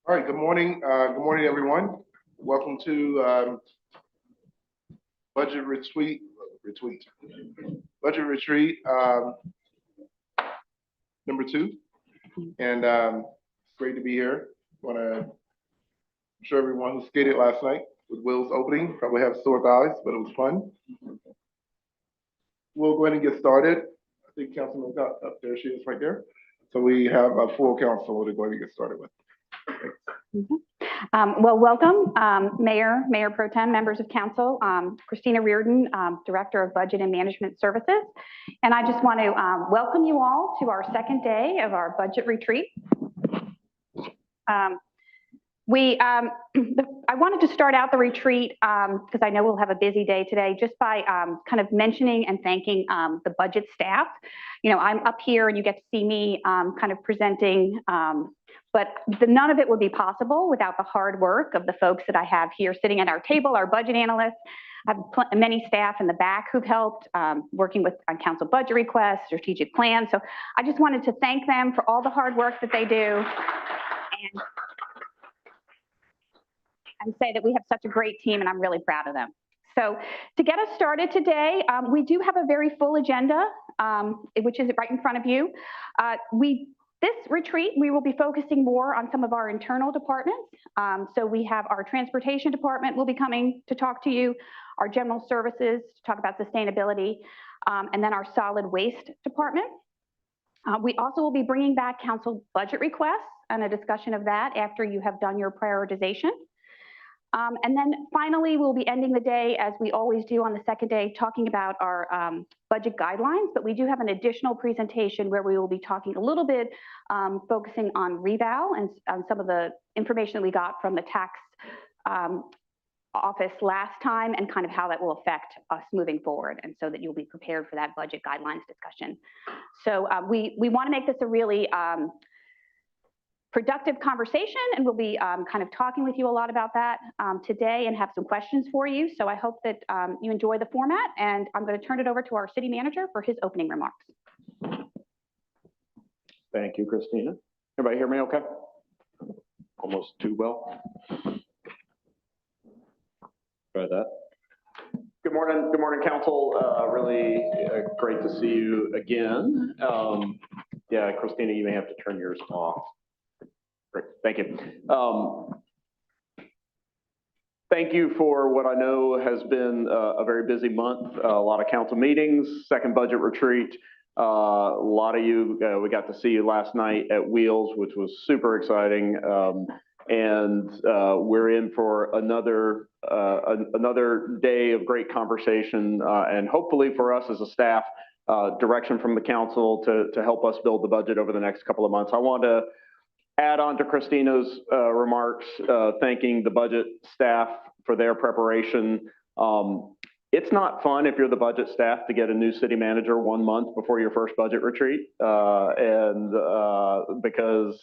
All right, good morning. Good morning, everyone. Welcome to Budget Retreat. Budget Retreat number 2. And it's great to be here. I'm sure everyone who skated last night with Will's opening probably have sore thighs, but it was fun. We'll go ahead and get started. I think Councilman's up there. She is right there. So we have a full council to go ahead and get started with. Well, welcome, Mayor Pro Tem, members of council, Christina Riordan, Director of Budget and Management Services. And I just want to welcome you all to our second day of our budget retreat. I wanted to start out the retreat because I know we'll have a busy day today, just by kind of mentioning and thanking the budget staff. You know, I'm up here and you get to see me kind of presenting, but none of it would be possible without the hard work of the folks that I have here sitting at our table, our budget analysts. I have many staff in the back who've helped working on council budget requests, strategic plans. So I just wanted to thank them for all the hard work that they do. And say that we have such a great team, and I'm really proud of them. So to get us started today, we do have a very full agenda, which is right in front of you. This retreat, we will be focusing more on some of our internal departments. So we have our transportation department will be coming to talk to you, our general services to talk about sustainability, and then our solid waste department. We also will be bringing back council budget requests and a discussion of that after you have done your prioritization. And then finally, we'll be ending the day, as we always do on the second day, talking about our budget guidelines. But we do have an additional presentation where we will be talking a little bit, focusing on reval and some of the information that we got from the tax office last time, and kind of how that will affect us moving forward, and so that you'll be prepared for that budget guidelines discussion. So we want to make this a really productive conversation, and we'll be kind of talking with you a lot about that today and have some questions for you. So I hope that you enjoy the format, and I'm going to turn it over to our city manager for his opening remarks. Thank you, Christina. Everybody hear me okay? Almost too well. Try that. Good morning, council. Really great to see you again. Yeah, Christina, you may have to turn yours off. Great, thank you. Thank you for what I know has been a very busy month. A lot of council meetings, second budget retreat. A lot of you, we got to see you last night at Wheels, which was super exciting. And we're in for another day of great conversation, and hopefully for us as a staff, direction from the council to help us build the budget over the next couple of months. I want to add on to Christina's remarks, thanking the budget staff for their preparation. It's not fun if you're the budget staff to get a new city manager 1 month before your first budget retreat, because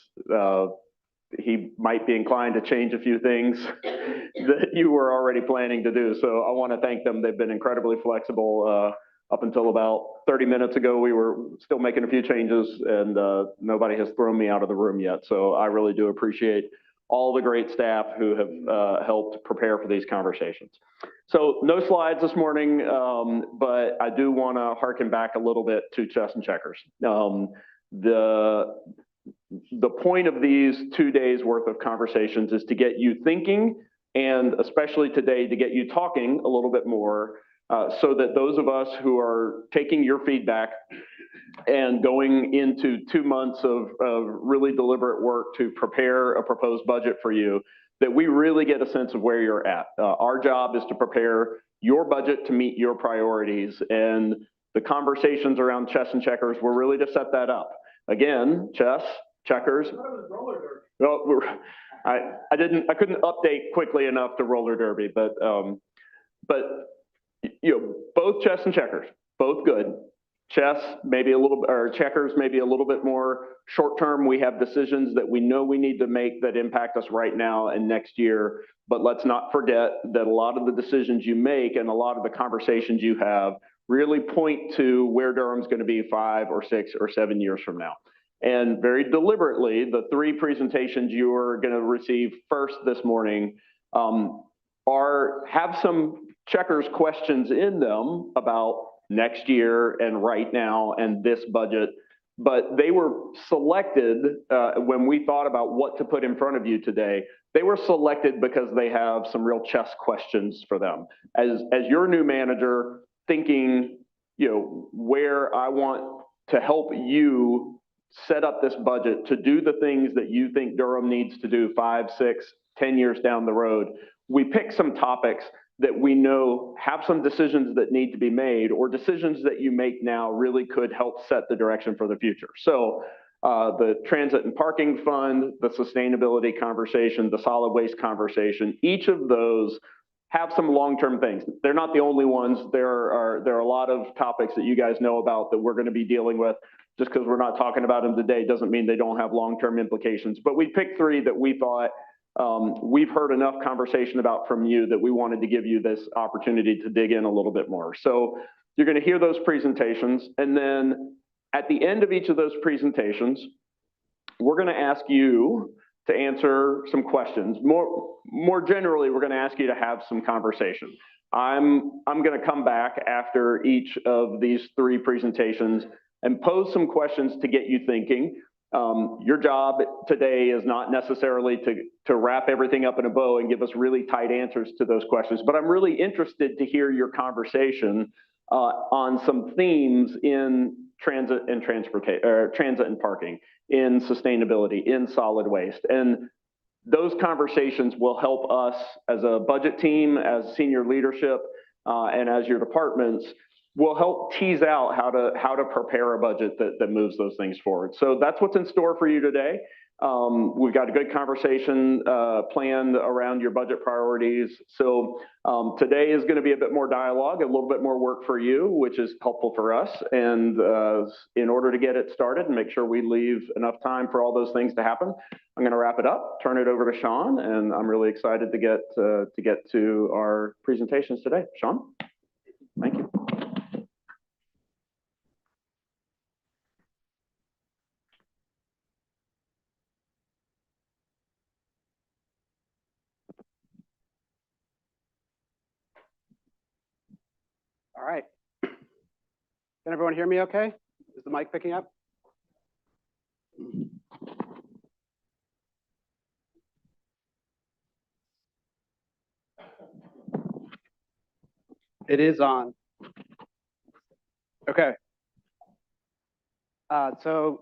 he might be inclined to change a few things that you were already planning to do. So I want to thank them. They've been incredibly flexible. Up until about 30 minutes ago, we were still making a few changes, and nobody has thrown me out of the room yet. So I really do appreciate all the great staff who have helped prepare for these conversations. So no slides this morning, but I do want to harken back a little bit to chess and checkers. The point of these 2 days worth of conversations is to get you thinking, and especially today to get you talking a little bit more, so that those of us who are taking your feedback and going into 2 months of really deliberate work to prepare a proposed budget for you, that we really get a sense of where you're at. Our job is to prepare your budget to meet your priorities, and the conversations around chess and checkers were really to set that up. Again, chess, checkers. Well, I couldn't update quickly enough to roller derby, but you know, both chess and checkers, both good. Chess maybe a little, or checkers maybe a little bit more short term. We have decisions that we know we need to make that impact us right now and next year. But let's not forget that a lot of the decisions you make and a lot of the conversations you have really point to where Durham's going to be 5 or 6 or 7 years from now. And very deliberately, the three presentations you are going to receive first this morning have some checkers questions in them about next year and right now and this budget. But they were selected when we thought about what to put in front of you today. They were selected because they have some real chess questions for them. As your new manager, thinking, where I want to help you set up this budget to do the things that you think Durham needs to do 5, 6, 10 years down the road, we pick some topics that we know have some decisions that need to be made, or decisions that you make now really could help set the direction for the future. So the transit and parking fund, the sustainability conversation, the solid waste conversation, each of those have some long-term things. They're not the only ones. There are a lot of topics that you guys know about that we're going to be dealing with. Just because we're not talking about them today doesn't mean they don't have long-term implications. But we picked three that we thought we've heard enough conversation about from you that we wanted to give you this opportunity to dig in a little bit more. So you're going to hear those presentations, and then at the end of each of those presentations, we're going to ask you to answer some questions. More generally, we're going to ask you to have some conversation. I'm going to come back after each of these three presentations and pose some questions to get you thinking. Your job today is not necessarily to wrap everything up in a bow and give us really tight answers to those questions, but I'm really interested to hear your conversation on some themes in transit and transit and parking, in sustainability, in solid waste. And those conversations will help us as a budget team, as senior leadership, and as your departments, will help tease out how to prepare a budget that moves those things forward. So that's what's in store for you today. We've got a good conversation planned around your budget priorities. So today is going to be a bit more dialogue, a little bit more work for you, which is helpful for us. And in order to get it started and make sure we leave enough time for all those things to happen, I'm going to wrap it up, turn it over to Sean, and I'm really excited to get to our presentations today. Sean, thank you. All right. Can everyone hear me okay? Is the mic picking up? It is on. Okay. So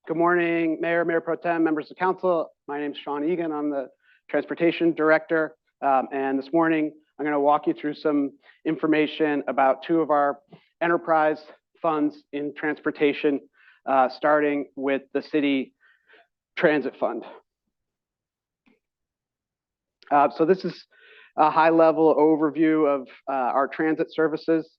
good morning, Mayor Pro Tem, members of council. My name is Sean Egan. I'm the transportation director. And this morning, I'm going to walk you through some information about two of our enterprise funds in transportation, starting with the city transit fund. So this is a high-level overview of our transit services.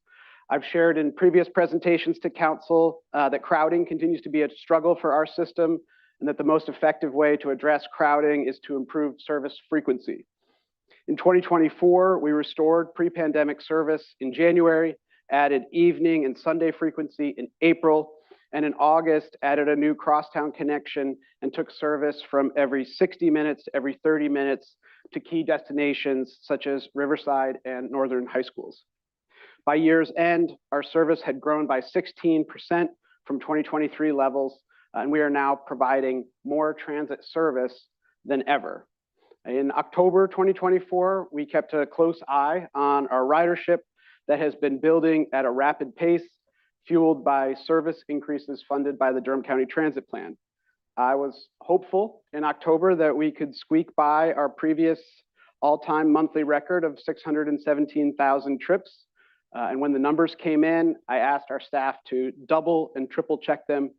I've shared in previous presentations to council that crowding continues to be a struggle for our system, and that the most effective way to address crowding is to improve service frequency. In 2024, we restored pre-pandemic service in January, added evening and Sunday frequency in April, and in August added a new crosstown connection and took service from every 60 minutes to every 30 minutes to key destinations such as Riverside and Northern high schools. By year's end, our service had grown by 16% from 2023 levels, and we are now providing more transit service than ever. In October 2024, we kept a close eye on our ridership that has been building at a rapid pace, fueled by service increases funded by the Durham County Transit Plan. I was hopeful in October that we could squeak by our previous all-time monthly record of 617,000 trips. And when the numbers came in, I asked our staff to double and triple check them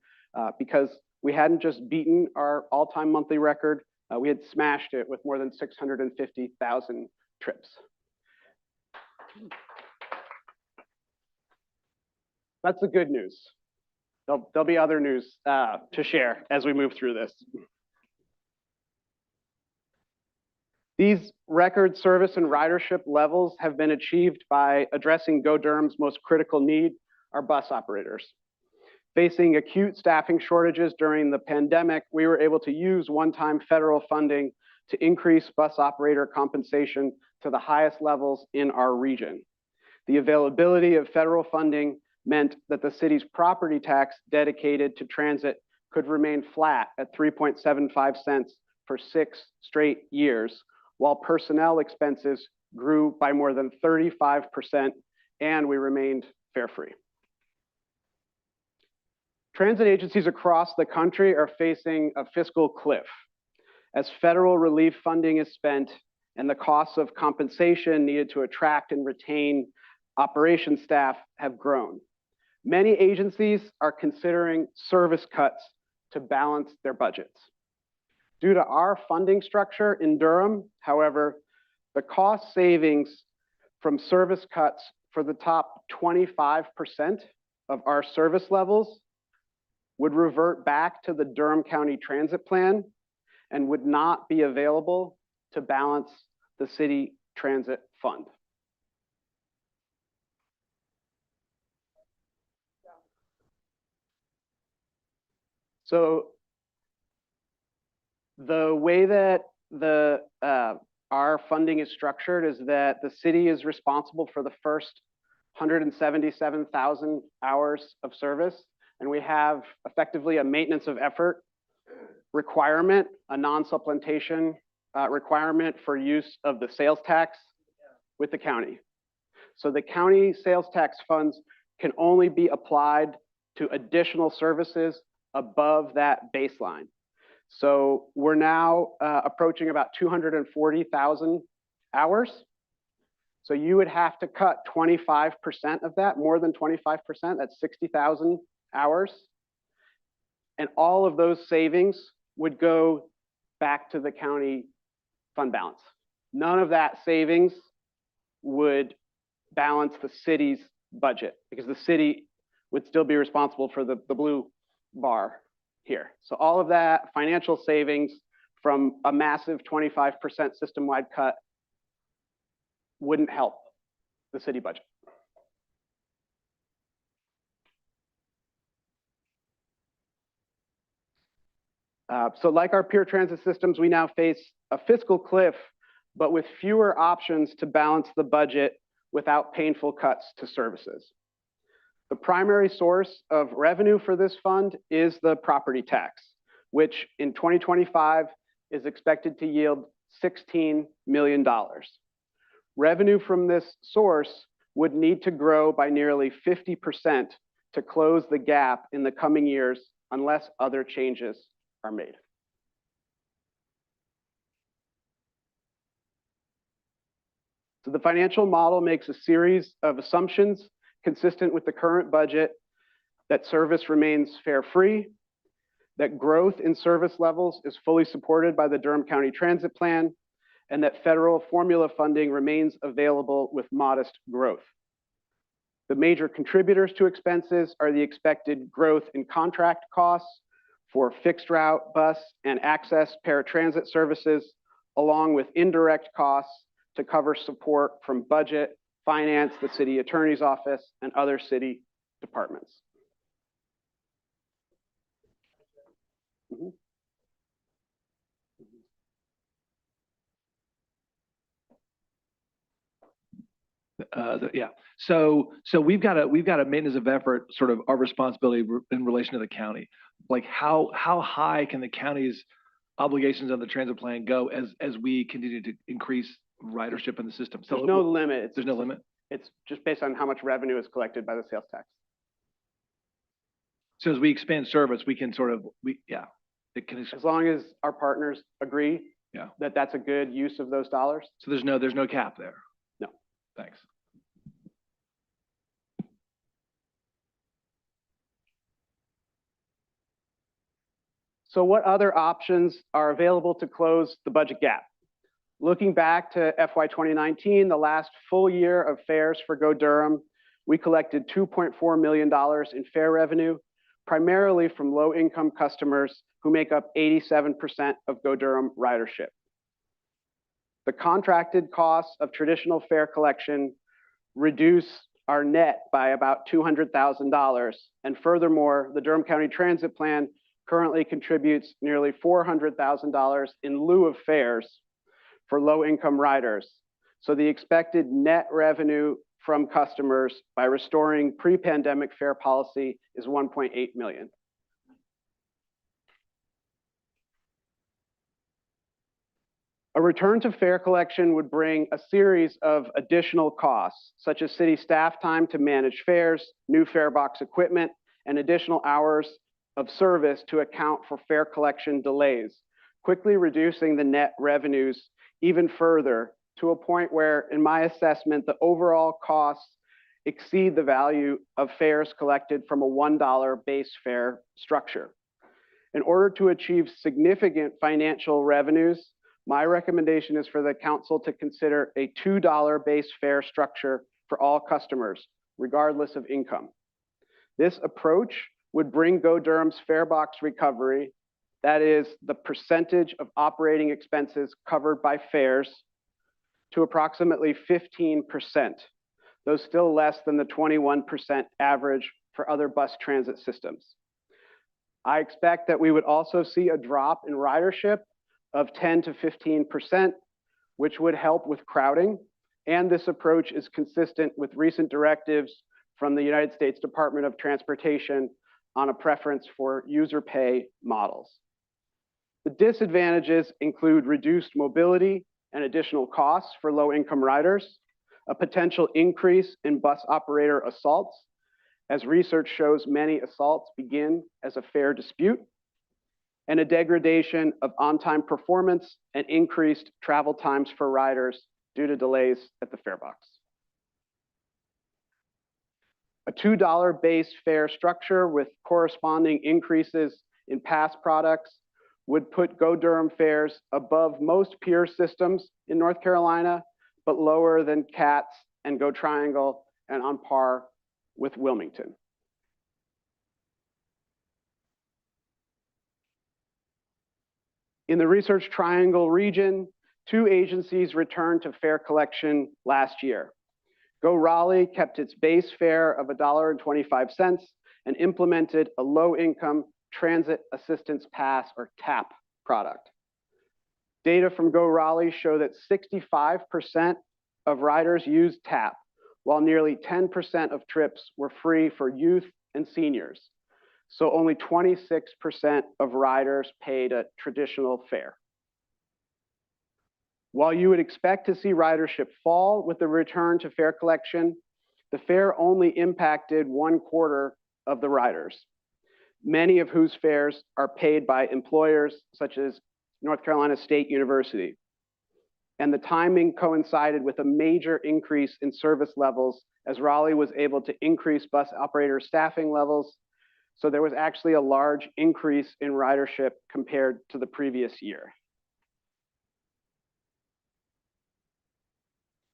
because we hadn't just beaten our all-time monthly record, we had smashed it with more than 650,000 trips. That's the good news. There'll be other news to share as we move through this. These record service and ridership levels have been achieved by addressing Go Durham's most critical need, our bus operators. Facing acute staffing shortages during the pandemic, we were able to use one-time federal funding to increase bus operator compensation to the highest levels in our region. The availability of federal funding meant that the city's property tax dedicated to transit could remain flat at 3.75 cents for 6 straight years, while personnel expenses grew by more than 35%, and we remained fare-free. Transit agencies across the country are facing a fiscal cliff as federal relief funding is spent and the costs of compensation needed to attract and retain operations staff have grown. Many agencies are considering service cuts to balance their budgets. Due to our funding structure in Durham, however, the cost savings from service cuts for the top 25% of our service levels would revert back to the Durham County Transit Plan and would not be available to balance the city transit fund. So the way that our funding is structured is that the city is responsible for the first 177,000 hours of service, and we have effectively a maintenance of effort requirement, a non-supplementation requirement for use of the sales tax with the county. So the county sales tax funds can only be applied to additional services above that baseline. So we're now approaching about 240,000 hours. So you would have to cut 25% of that, more than 25%, that's 60,000 hours. And all of those savings would go back to the county fund balance. None of that savings would balance the city's budget because the city would still be responsible for the blue bar here. So all of that financial savings from a massive 25% system-wide cut wouldn't help the city budget. So like our peer transit systems, we now face a fiscal cliff, but with fewer options to balance the budget without painful cuts to services. The primary source of revenue for this fund is the property tax, which in 2025 is expected to yield $16 million. Revenue from this source would need to grow by nearly 50% to close the gap in the coming years unless other changes are made. So the financial model makes a series of assumptions consistent with the current budget that service remains fare-free, that growth in service levels is fully supported by the Durham County Transit Plan, and that federal formula funding remains available with modest growth. The major contributors to expenses are the expected growth in contract costs for fixed route bus and access paratransit services, along with indirect costs to cover support from budget, finance, the city attorney's office, and other city departments. Yeah. So we've got a maintenance of effort, sort of our responsibility in relation to the county. Like how high can the county's obligations on the transit plan go as we continue to increase ridership in the system? So there's no limit. There's no limit. It's just based on how much revenue is collected by the sales tax. So as we expand service, we can sort of it can. As long as our partners agree Yeah. that that's a good use of those dollars. So there's no cap there. No. Thanks. So what other options are available to close the budget gap? Looking back to FY 2019, the last full year of fares for Go Durham, we collected $2.4 million in fare revenue, primarily from low-income customers who make up 87% of Go Durham ridership. The contracted costs of traditional fare collection reduce our net by about $200,000. And furthermore, the Durham County Transit Plan currently contributes nearly $400,000 in lieu of fares for low-income riders. So the expected net revenue from customers by restoring pre-pandemic fare policy is $1.8 million. A return to fare collection would bring a series of additional costs, such as city staff time to manage fares, new fare box equipment, and additional hours of service to account for fare collection delays, quickly reducing the net revenues even further to a point where, in my assessment, the overall costs exceed the value of fares collected from a $1 base fare structure. In order to achieve significant financial revenues, my recommendation is for the council to consider a $2 base fare structure for all customers, regardless of income. This approach would bring Go Durham's fare box recovery, that is the percentage of operating expenses covered by fares, to approximately 15%, though still less than the 21% average for other bus transit systems. I expect that we would also see a drop in ridership of 10 to 15%, which would help with crowding. And this approach is consistent with recent directives from the United States Department of Transportation on a preference for user pay models. The disadvantages include reduced mobility and additional costs for low-income riders, a potential increase in bus operator assaults, as research shows many assaults begin as a fare dispute, and a degradation of on-time performance and increased travel times for riders due to delays at the fare box. A $2 base fare structure with corresponding increases in pass products would put Go Durham fares above most peer systems in North Carolina, but lower than CATS and Go Triangle and on par with Wilmington. In the Research Triangle region, 2 agencies returned to fare collection last year. Go Raleigh kept its base fare of $1.25 and implemented a low-income Transit Assistance Pass, or TAP, product. Data from Go Raleigh show that 65% of riders used TAP, while nearly 10% of trips were free for youth and seniors. So only 26% of riders paid a traditional fare. While you would expect to see ridership fall with the return to fare collection, the fare only impacted 1/4 of the riders, many of whose fares are paid by employers such as North Carolina State University. And the timing coincided with a major increase in service levels as Raleigh was able to increase bus operator staffing levels. So there was actually a large increase in ridership compared to the previous year.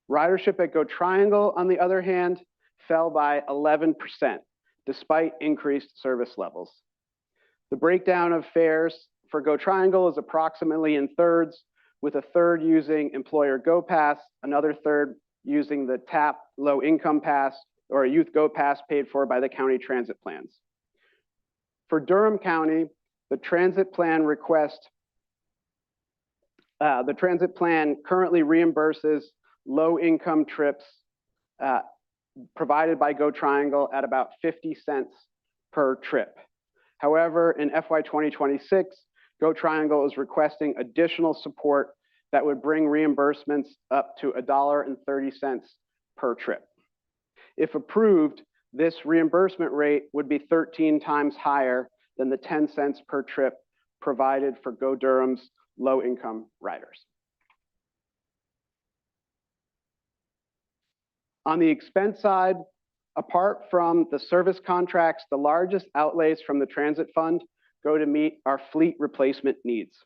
Ridership at Go Triangle, on the other hand, fell by 11%, despite increased service levels. The breakdown of fares for Go Triangle is approximately in thirds, with a third using Employer Go Pass, another third using the TAP Low Income Pass, or a Youth Go Pass paid for by the county transit plans. For Durham County, the transit plan currently reimburses low-income trips provided by Go Triangle at about 50 cents per trip. However, in FY 2026, Go Triangle is requesting additional support that would bring reimbursements up to $1.30 per trip. If approved, this reimbursement rate would be 13 times higher than the 10 cents per trip provided for Go Durham's low-income riders. On the expense side, apart from the service contracts, the largest outlays from the transit fund go to meet our fleet replacement needs.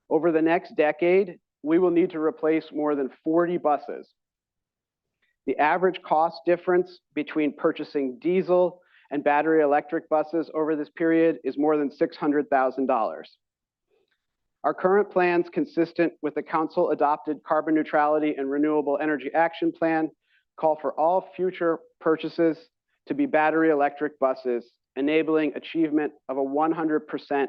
Over the next decade, we will need to replace more than 40 buses. The average cost difference between purchasing diesel and battery electric buses over this period is more than $600,000. Our current plans, consistent with the council-adopted Carbon Neutrality and Renewable Energy Action Plan, call for all future purchases to be battery electric buses, enabling achievement of a 100%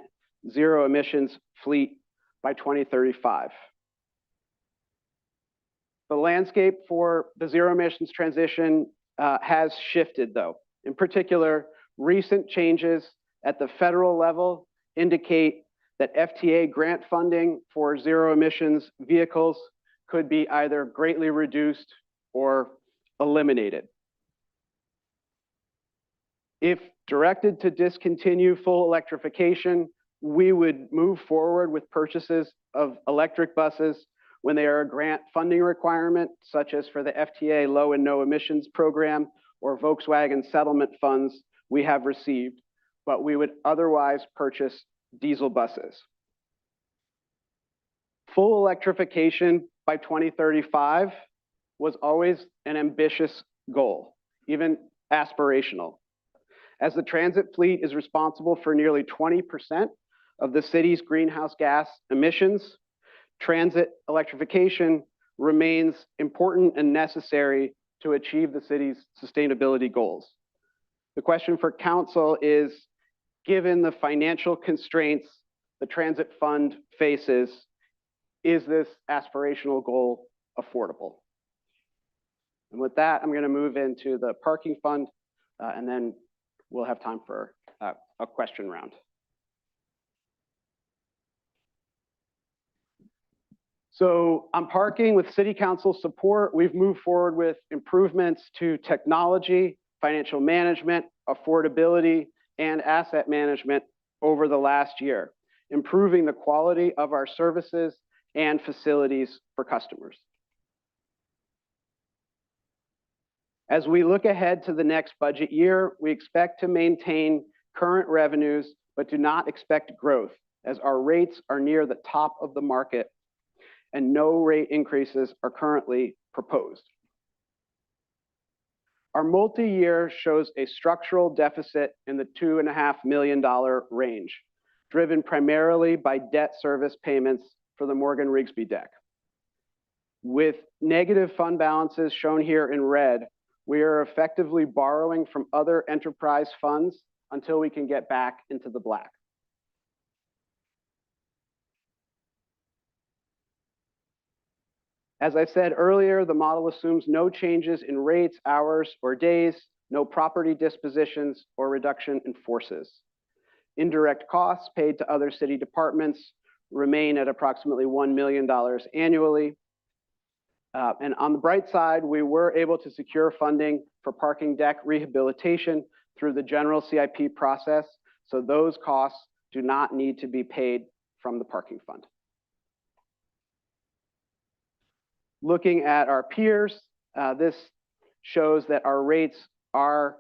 zero emissions fleet by 2035. The landscape for the zero emissions transition has shifted though. In particular, recent changes at the federal level indicate that FTA grant funding for zero emissions vehicles could be either greatly reduced or eliminated. If directed to discontinue full electrification, we would move forward with purchases of electric buses when they are a grant funding requirement, such as for the FTA low and no emissions program or Volkswagen settlement funds we have received, but we would otherwise purchase diesel buses. Full electrification by 2035 was always an ambitious goal, even aspirational. As the transit fleet is responsible for nearly 20% of the city's greenhouse gas emissions, transit electrification remains important and necessary to achieve the city's sustainability goals. The question for council is, given the financial constraints the transit fund faces, is this aspirational goal affordable? And with that, I'm going to move into the parking fund, and then we'll have time for a question round. So on parking, with City Council support, we've moved forward with improvements to technology, financial management, affordability, and asset management over the last year, improving the quality of our services and facilities for customers. As we look ahead to the next budget year, we expect to maintain current revenues, but do not expect growth, as our rates are near the top of the market and no rate increases are currently proposed. Our multi-year shows a structural deficit in the $2.5 million range, driven primarily by debt service payments for the Morgan Rigsby deck. With negative fund balances shown here in red, we are effectively borrowing from other enterprise funds until we can get back into the black. As I said earlier, the model assumes no changes in rates, hours, or days, no property dispositions or reduction in forces. Indirect costs paid to other city departments remain at approximately $1 million annually. And on the bright side, we were able to secure funding for parking deck rehabilitation through the general CIP process, so those costs do not need to be paid from the parking fund. Looking at our peers, this shows that our rates are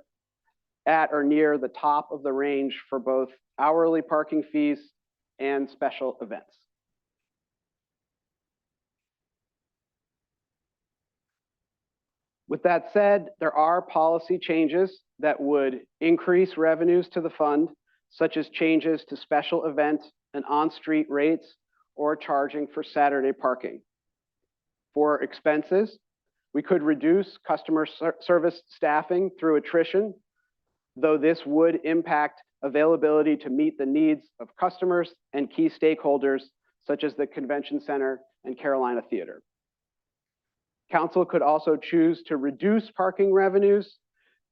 at or near the top of the range for both hourly parking fees and special events. With that said, there are policy changes that would increase revenues to the fund, such as changes to special event and on-street rates or charging for Saturday parking. For expenses, we could reduce customer service staffing through attrition, though this would impact availability to meet the needs of customers and key stakeholders, such as the Convention Center and Carolina Theater. Council could also choose to reduce parking revenues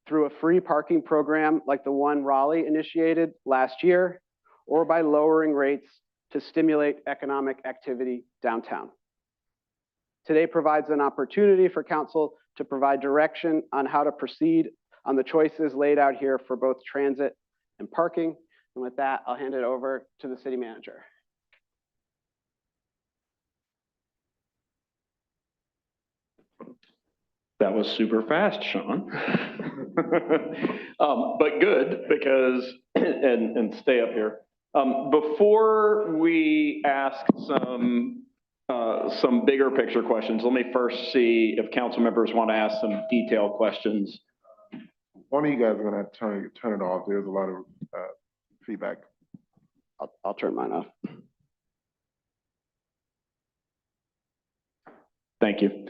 through a free parking program like the one Raleigh initiated last year, or by lowering rates to stimulate economic activity downtown. Today provides an opportunity for council to provide direction on how to proceed on the choices laid out here for both transit and parking. And with that, I'll hand it over to the city manager. That was super fast, Sean. But good, because, and stay up here. Before we ask some bigger picture questions, let me first see if council members want to ask some detailed questions. One of you guys are gonna turn it off. There's a lot of feedback. I'll turn mine off. Thank you.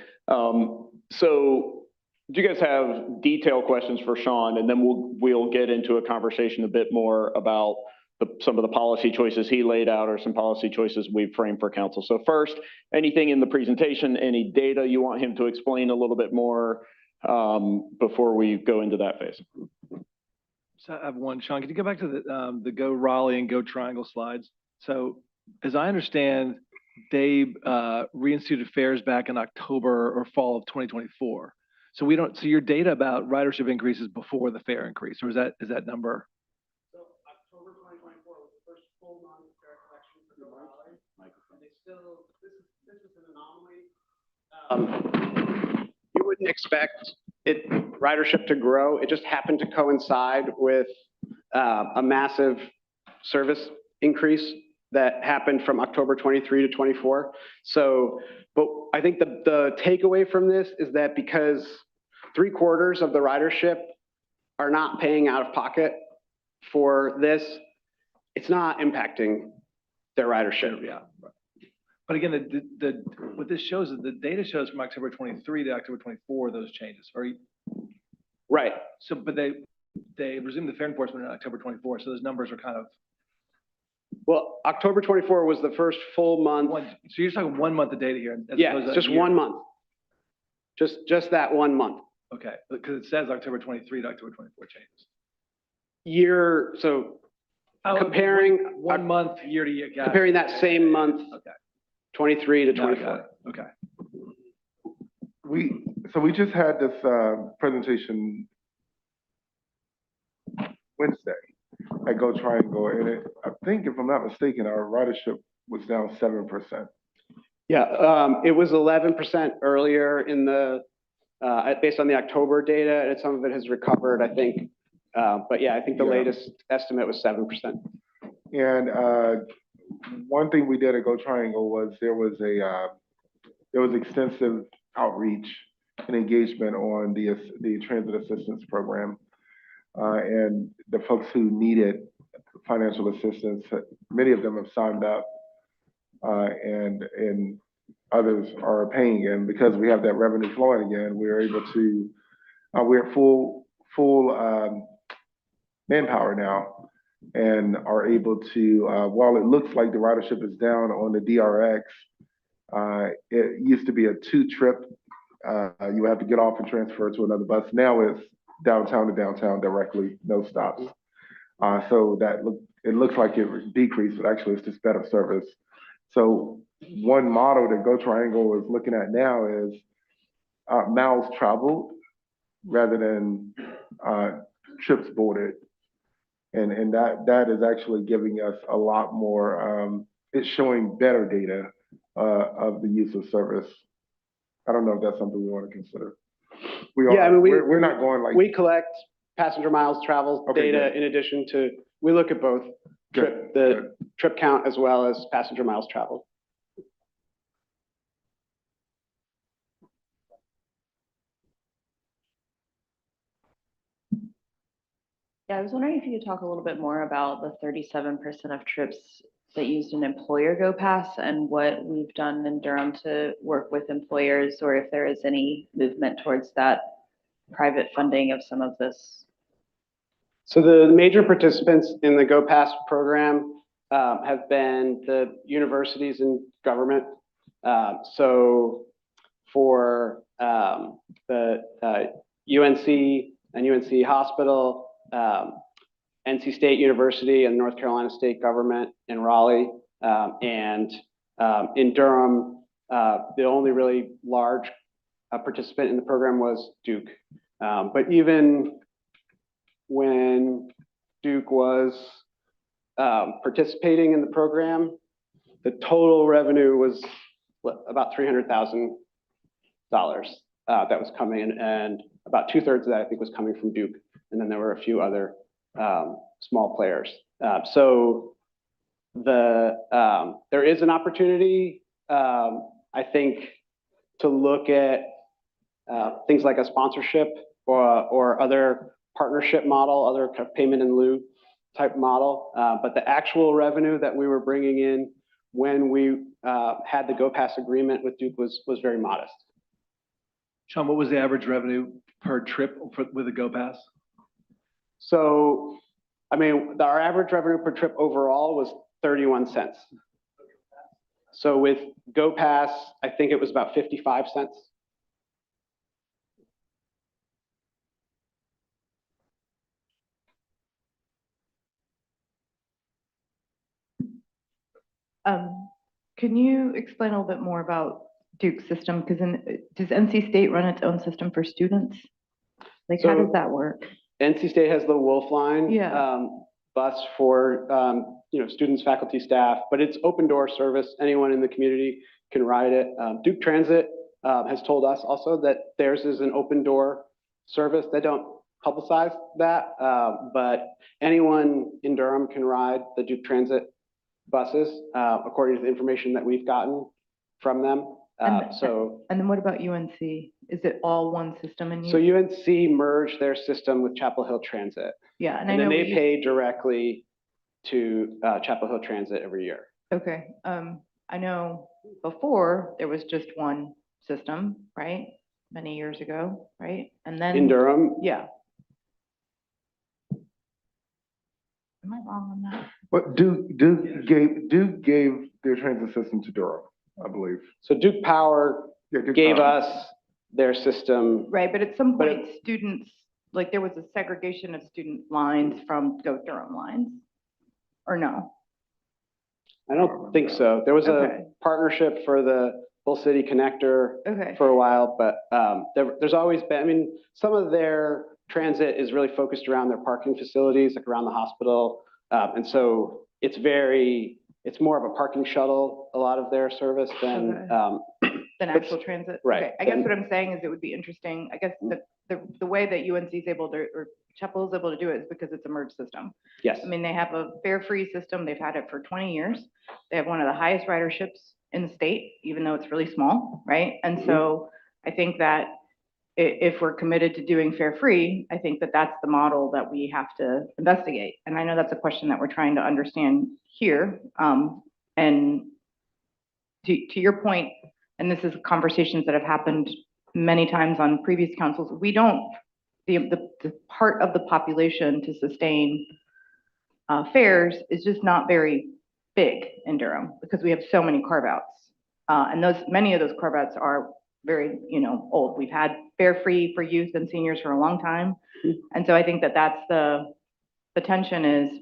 So Do you guys have detailed questions for Sean? And then we'll get into a conversation a bit more about some of the policy choices he laid out or some policy choices we've framed for council. So first, anything in the presentation, any data you want him to explain a little bit more before we go into that phase? So I have one, Sean, could you go back to the Go Raleigh and Go Triangle slides? So as I understand, they reinstituted fares back in October or fall of 2024. So so your data about ridership increases before the fare increase, or is that number? So October 2024 was the first full month of fare collection for Go Raleigh. And they still, this is an anomaly. You wouldn't expect ridership to grow. It just happened to coincide with a massive service increase that happened from October 23 to 24. So, but I think the takeaway from this is that because 3/4 of the ridership are not paying out of pocket for this, it's not impacting their ridership. Yeah. But again, what this shows is the data shows from October 23 to October 24, those changes. Right. So, but they resumed the fare enforcement in October 24. So those numbers are kind of. Well, October 24 was the first full month. So you're talking 1 month of data here. Yeah, it's just 1 month. Just that 1 month. Okay, because it says October 23 to October 24 changes. So comparing one month year to year. Comparing that same month. Okay. 23 to No, I 24. got it. Okay. We just had this presentation Wednesday at Go Triangle, and I think, if I'm not mistaken, our ridership was down 7%. Yeah, it was 11% earlier in the, based on the October data, and some of it has recovered, I think. But yeah, I think the latest estimate was 7%. And one thing we did at Go Triangle was there was extensive outreach and engagement on the transit assistance program, and the folks who needed financial assistance, many of them have signed up, and others are paying. And because we have that revenue flowing again, we're able to we're full manpower now, and are able to, while it looks like the ridership is down on the DRX, it used to be a 2-trip. You have to get off and transfer to another bus. Now it's downtown to downtown directly, no stops. So it looks like it decreased, but actually it's just better service. So one model that Go Triangle is looking at now is miles traveled rather than trips boarded. And that is actually giving us a lot more, it's showing better data of the use of service. I don't know if that's something we want to consider. We're not going like. We collect passenger miles traveled data in addition to, we look at both trip count as well as passenger miles traveled. Yeah, I was wondering if you could talk a little bit more about the 37% of trips that used an employer Go Pass and what we've done in Durham to work with employers, or if there is any movement towards that private funding of some of this. So the major participants in the Go Pass program have been the universities and government. So for the UNC and UNC Hospital, NC State University and North Carolina State Government in Raleigh, and in Durham, the only really large participant in the program was Duke. But even when Duke was participating in the program, the total revenue was about $300,000 that was coming in, and about 2/3 of that I think was coming from Duke, and then there were a few other small players. So there is an opportunity, I think, to look at things like a sponsorship or other partnership model, other kind of payment in lieu type model. But the actual revenue that we were bringing in when we had the Go Pass agreement with Duke was very modest. Sean, what was the average revenue per trip with a Go Pass? So, I mean, our average revenue per trip overall was 31 cents. So with Go Pass, I think it was about 55 cents. Can you explain a little bit more about Duke's system? Because does NC State run its own system for students? Like, how So- does that work? NC State has the Wolf Line Yeah. bus for students, faculty, staff, but it's open door service. Anyone in the community can ride it. Duke Transit has told us also that theirs is an open door service. They don't publicize that, but anyone in Durham can ride the Duke Transit buses, according to the information that we've gotten from them. And then what about UNC? Is it all one system in So UNC merged their system with Chapel Hill Transit, Yeah, and I and know then they we pay directly to Chapel Hill Transit every year. Okay, I know before there was just one system, right? Many years ago, right? And then. In Durham, Yeah. Am I wrong on that? But Duke gave their transit system to Durham, I believe. so Duke Power Yeah, Duke gave Power. us their system. Right, but at some But point, students, like there was a segregation of student lines from Go Durham lines, or no? I don't think so. There was Okay. a partnership for the Bull City Connector Okay, for a while, but there's always been, I mean, some of their transit is really focused around their parking facilities, like around the hospital. And so it's more of a parking shuttle, a lot of their service than, Okay. Than actual transit? right, Okay, I guess then- what I'm saying is it would be interesting, I guess the way that UNC is able to, or Chapel is able to do it is because it's a merged system. yes. I mean, they have a fare-free system. They've had it for 20 years. They have one of the highest riderships in the state, even though it's really small, right? And so I think that if we're committed to doing fare-free, I think that that's the model that we have to investigate. And I know that's a question that we're trying to understand here. And to your point, and this is conversations that have happened many times on previous councils, we don't, the part of the population to sustain fares is just not very big in Durham because we have so many carve-outs. And many of those carve-outs are very, old. We've had fare-free for youth and seniors for a long time. And so I think that that's the tension is,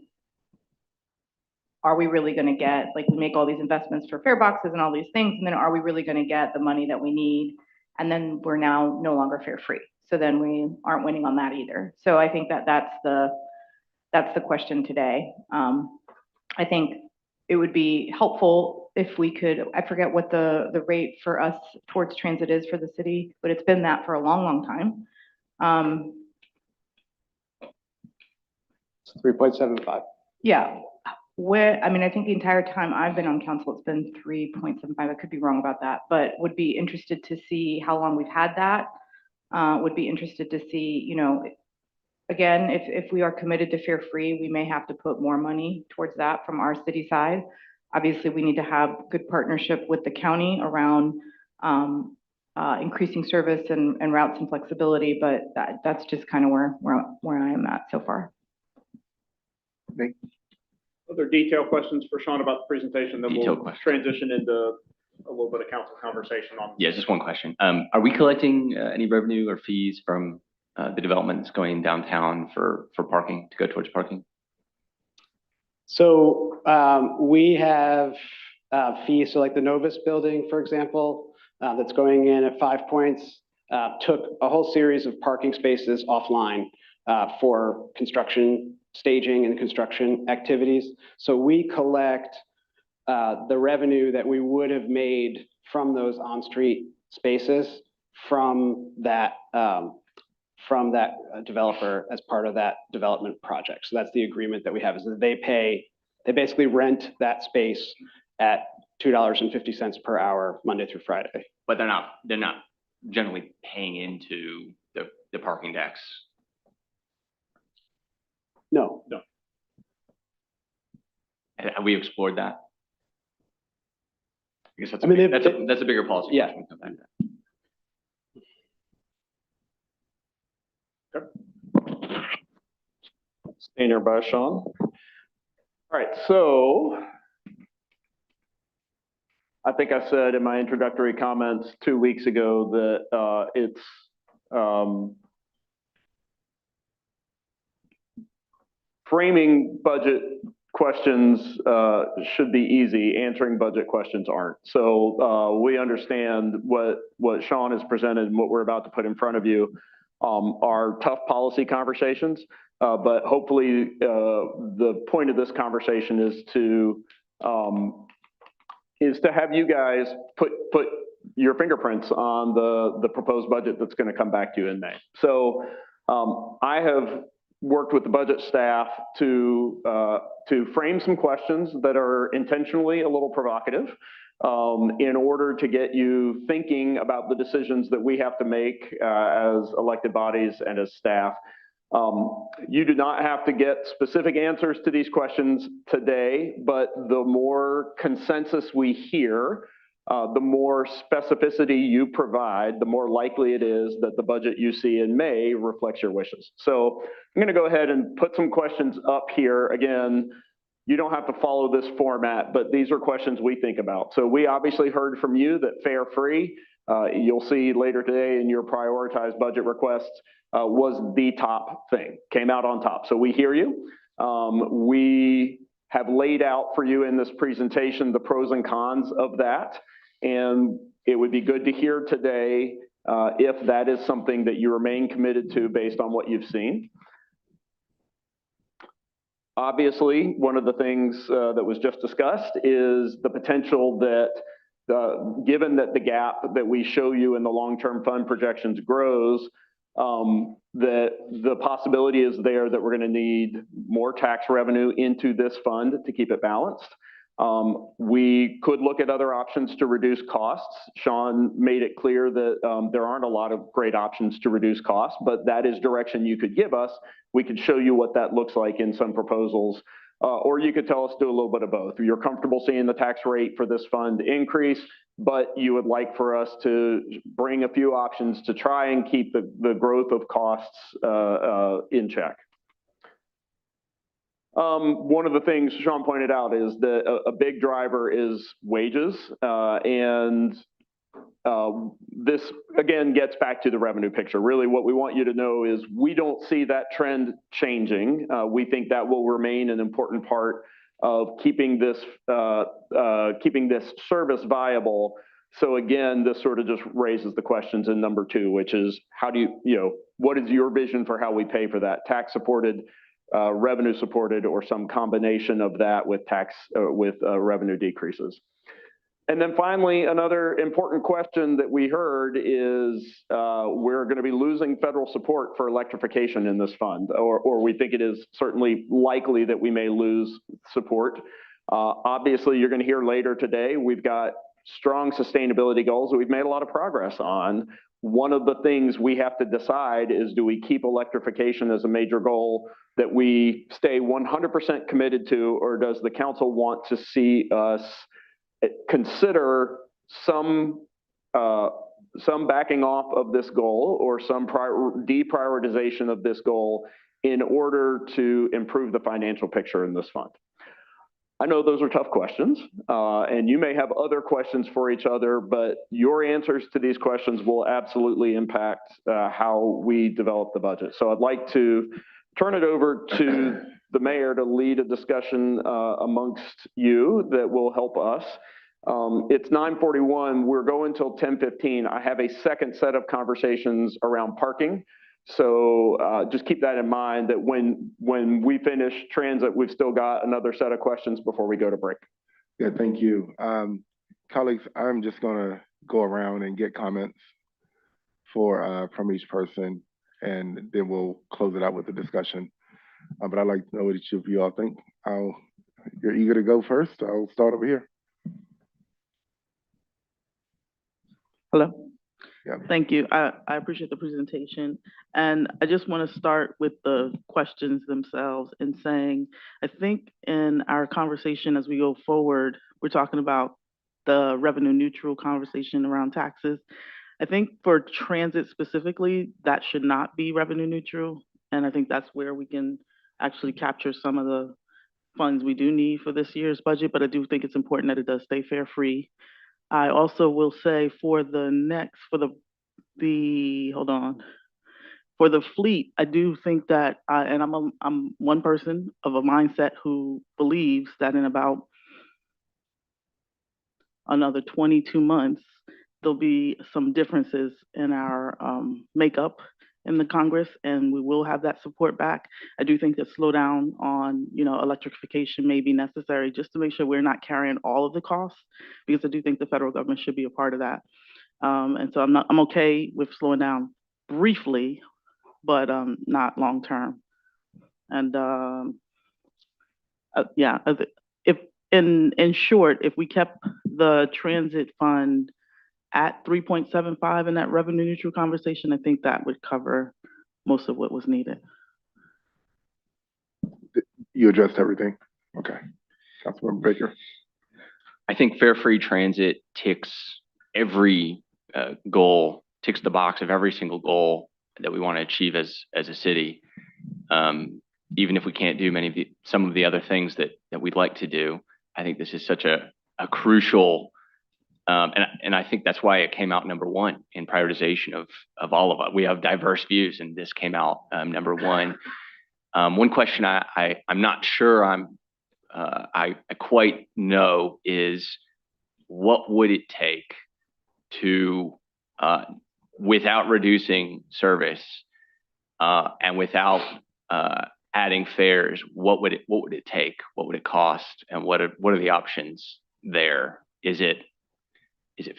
are we really gonna get, like, we make all these investments for fare boxes and all these things, and then are we really gonna get the money that we need? And then we're now no longer fare-free. So then we aren't winning on that either. So I think that that's the question today. I think it would be helpful if we could, I forget what the rate for us towards transit is for the city, but it's been that for a long, long time. It's 3.75. Yeah, I mean, I think the entire time I've been on council, it's been 3.75. I could be wrong about that, but would be interested to see how long we've had that. Would be interested to see, again, if we are committed to fare-free, we may have to put more money towards that from our city side. Obviously, we need to have good partnership with the county around increasing service and routes and flexibility, but that's just kind of where I am at so far. Other detailed questions for Sean about the presentation, then Detailed we'll question. transition into a little bit of council conversation on. Yeah, just one question. Are we collecting any revenue or fees from the developments going downtown for parking, to go towards parking? So we have fees. So like the Novus building, for example, that's going in at 5 Points, took a whole series of parking spaces offline for construction staging and construction activities. So we collect the revenue that we would have made from those on-street spaces from that developer as part of that development project. So that's the agreement that we have, is that they basically rent that space at $2.50 per hour, Monday through Friday. But they're not generally paying into the parking decks. No. Have we explored that? I guess that's I mean, that's a bigger policy yeah. question. We'll come back to that. Senior by Sean. All right, so I think I said in my introductory comments 2 weeks ago that it's framing budget questions should be easy. Answering budget questions aren't. So we understand what Sean has presented and what we're about to put in front of you are tough policy conversations. But hopefully the point of this conversation is to have you guys put your fingerprints on the proposed budget that's going to come back to you in May. So I have worked with the budget staff to frame some questions that are intentionally a little provocative in order to get you thinking about the decisions that we have to make as elected bodies and as staff. You do not have to get specific answers to these questions today, but the more consensus we hear, the more specificity you provide, the more likely it is that the budget you see in May reflects your wishes. So I'm going to go ahead and put some questions up here. Again, you don't have to follow this format, but these are questions we think about. So we obviously heard from you that fare free, you'll see later today in your prioritized budget requests, was the top thing, came out on top. So we hear you. We have laid out for you in this presentation the pros and cons of that. And it would be good to hear today if that is something that you remain committed to based on what you've seen. Obviously, one of the things that was just discussed is the potential that given that the gap that we show you in the long-term fund projections grows, that the possibility is there that we're going to need more tax revenue into this fund to keep it balanced. We could look at other options to reduce costs. Sean made it clear that there aren't a lot of great options to reduce costs, but that is direction you could give us. We could show you what that looks like in some proposals, or you could tell us do a little bit of both. You're comfortable seeing the tax rate for this fund increase, but you would like for us to bring a few options to try and keep the growth of costs in check. One of the things Sean pointed out is that a big driver is wages, and this again gets back to the revenue picture. Really what we want you to know is we don't see that trend changing. We think that will remain an important part of keeping this service viable. So again, this sort of just raises the questions in number two, which is how do what is your vision for how we pay for that? Tax supported, revenue supported, or some combination of that with revenue decreases. And then finally, another important question that we heard is we're going to be losing federal support for electrification in this fund, or we think it is certainly likely that we may lose support. Obviously, you're going to hear later today, we've got strong sustainability goals that we've made a lot of progress on. One of the things we have to decide is, do we keep electrification as a major goal that we stay 100% committed to, or does the council want to see us consider some backing off of this goal or some deprioritization of this goal in order to improve the financial picture in this fund? I know those are tough questions, and you may have other questions for each other, but your answers to these questions will absolutely impact how we develop the budget. So I'd like to turn it over to the mayor to lead a discussion amongst you that will help us. It's 9:41. We're going till 10:15. I have a second set of conversations around parking. So just keep that in mind, that when we finish transit, we've still got another set of questions before we go to break. Yeah, thank you. Colleagues, I'm just gonna go around and get comments from each person, and then we'll close it out with the discussion. But I'd like to know what each of you all think. You're eager to go first? I'll start over here. Hello. Yeah. Thank you. I appreciate the presentation. And I just want to start with the questions themselves and saying, I think in our conversation as we go forward, we're talking about the revenue neutral conversation around taxes. I think for transit specifically, that should not be revenue neutral. And I think that's where we can actually capture some of the funds we do need for this year's budget, but I do think it's important that it does stay fare-free. I also will say for the for the fleet, I do think that, and I'm one person of a mindset who believes that in about another 22 months, there'll be some differences in our makeup in the Congress, and we will have that support back. I do think that slowdown on, electrification may be necessary just to make sure we're not carrying all of the costs, because I do think the federal government should be a part of that. And so I'm okay with slowing down briefly, but not long term. And yeah, if in short, if we kept the transit fund at 3.75 in that revenue neutral conversation, I think that would cover most of what was needed. You addressed everything. Okay. Councilmember Baker. I think fare-free transit ticks every goal, ticks the box of every single goal that we want to achieve as a city. Even if we can't do some of the other things that we'd like to do, I think this is such a crucial, and I think that's why it came out number one in prioritization of all of us. We have diverse views, and this came out number one. One question I'm not sure I quite know is, what would it take to, without reducing service and without adding fares, what would it take? What would it cost? And what are the options there? Is it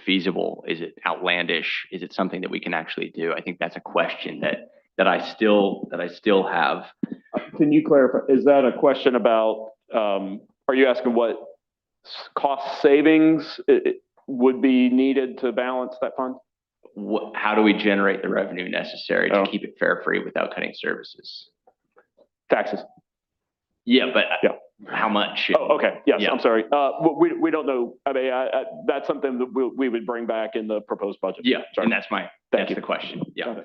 feasible? Is it outlandish? Is it something that we can actually do? I think that's a question that I still have. Can you clarify? Is that a question about? Are you asking what cost savings would be needed to balance that fund? How do we generate the revenue necessary to keep it fare-free without cutting services? Taxes. Yeah, but yeah. How much? Oh, okay. Yes, yeah. I'm sorry. We don't know. I mean, that's something that we would bring back in the proposed budget. Yeah, sorry. And that's the question. Yeah.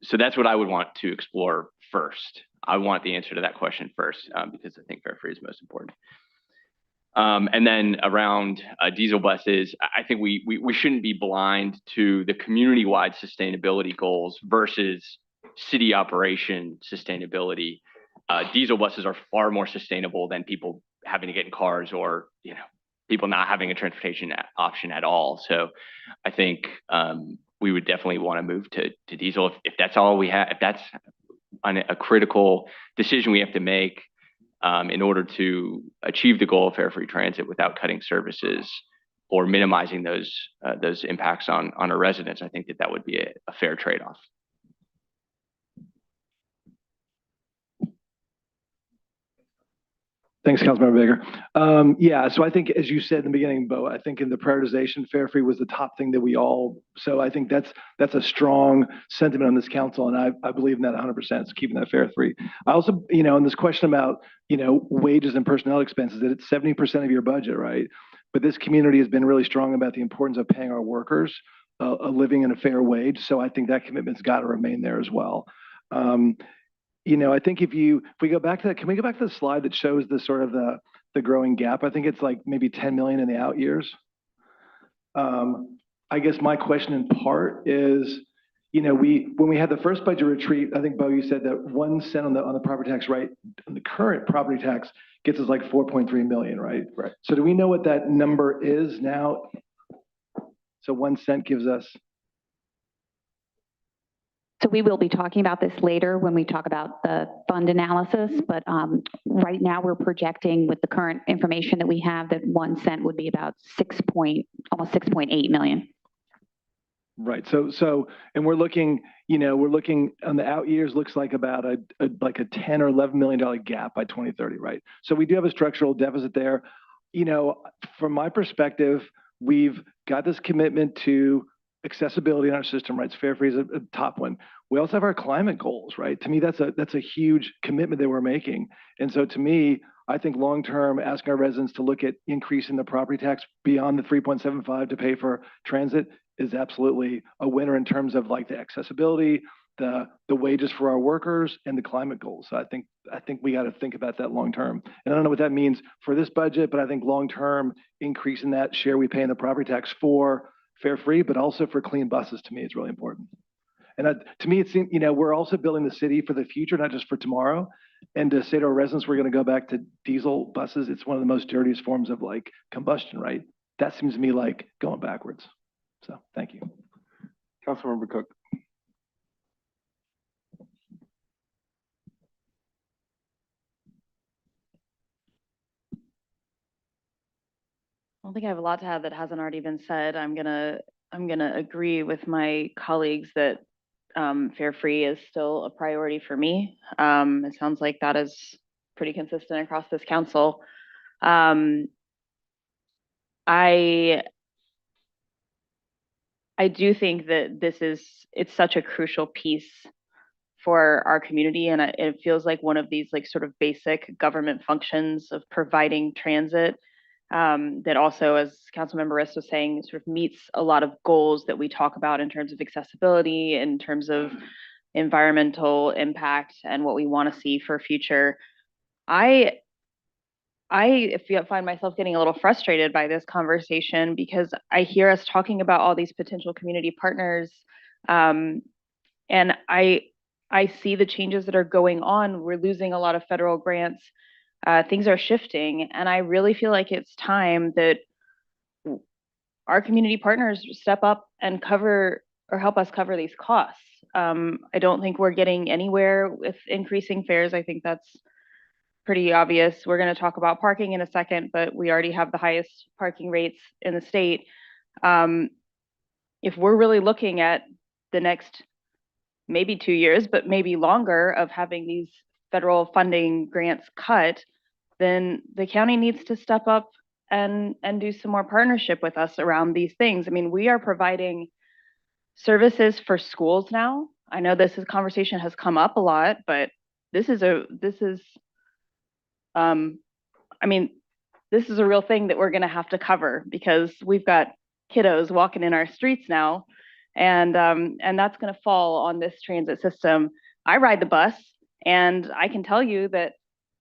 So that's what I would want to explore first. I want the answer to that question first, because I think fare-free is most important. And then around diesel buses, I think we shouldn't be blind to the community-wide sustainability goals versus city operation sustainability. Diesel buses are far more sustainable than people having to get in cars, or people not having a transportation option at all. So I think we would definitely want to move to diesel if that's all we have. If that's a critical decision we have to make in order to achieve the goal of fare-free transit without cutting services or minimizing those impacts on our residents, I think that would be a fair trade-off. Thanks, Councilmember Baker. Yeah, so I think, as you said in the beginning, Bo, I think in the prioritization, fare-free was the top thing that so I think that's a strong sentiment on this council, and I believe in that 100%, so keeping that fare-free. I also, in this question about, wages and personnel expenses, that it's 70% of your budget, right? But this community has been really strong about the importance of paying our workers a living in a fair wage, so I think that commitment's got to remain there as well. I think if we go back to that, can we go back to the slide that shows the sort of the growing gap? I think it's like maybe 10 million in the out years. I guess my question in part is, when we had the first budget retreat, I think, Bo, you said that 1 cent on the property tax, right? The current property tax gets us like 4.3 million, right? Right. So do we know what that number is now? So 1 cent gives us. So we will be talking about this later when we talk about the fund analysis, but right now we're projecting with the current information that we have that 1 cent would be about almost 6.8 million. Right. So, and we're looking on the out years, looks like about a $10 or $11 million gap by 2030, right? So we do have a structural deficit there. From my perspective, we've got this commitment to accessibility in our system, right? Fare-free is a top one. We also have our climate goals, right? To me, that's a huge commitment that we're making. And so to me, I think long-term, asking our residents to look at increasing the property tax beyond the 3.75 to pay for transit is absolutely a winner in terms of like the accessibility, the wages for our workers and the climate goals. So I think we got to think about that long term. And I don't know what that means for this budget, but I think long term, increasing that share we pay in the property tax for fare free, but also for clean buses, to me is really important. And to me, it seems, we're also building the city for the future, not just for tomorrow. And to say to our residents, we're going to go back to diesel buses, it's one of the most dirtiest forms of like combustion, right? That seems to me like going backwards. So thank you. Councilmember Cook. I don't think I have a lot to add that hasn't already been said. I'm gonna agree with my colleagues that fare free is still a priority for me. It sounds like that is pretty consistent across this council. I do think that it's such a crucial piece for our community, and it feels like one of these like sort of basic government functions of providing transit that also, as Councilmember Rist was saying, sort of meets a lot of goals that we talk about in terms of accessibility, in terms of environmental impact, and what we want to see for future. I find myself getting a little frustrated by this conversation because I hear us talking about all these potential community partners, and I see the changes that are going on. We're losing a lot of federal grants. Things are shifting, and I really feel like it's time that our community partners step up and cover or help us cover these costs. I don't think we're getting anywhere with increasing fares. I think that's pretty obvious. We're going to talk about parking in a second, but we already have the highest parking rates in the state. If we're really looking at the next maybe 2 years, but maybe longer of having these federal funding grants cut, then the county needs to step up and do some more partnership with us around these things. I mean, we are providing services for schools now. I know conversation has come up a lot, but this is a real thing that we're going to have to cover because we've got kiddos walking in our streets now, and that's going to fall on this transit system. I ride the bus, and I can tell you that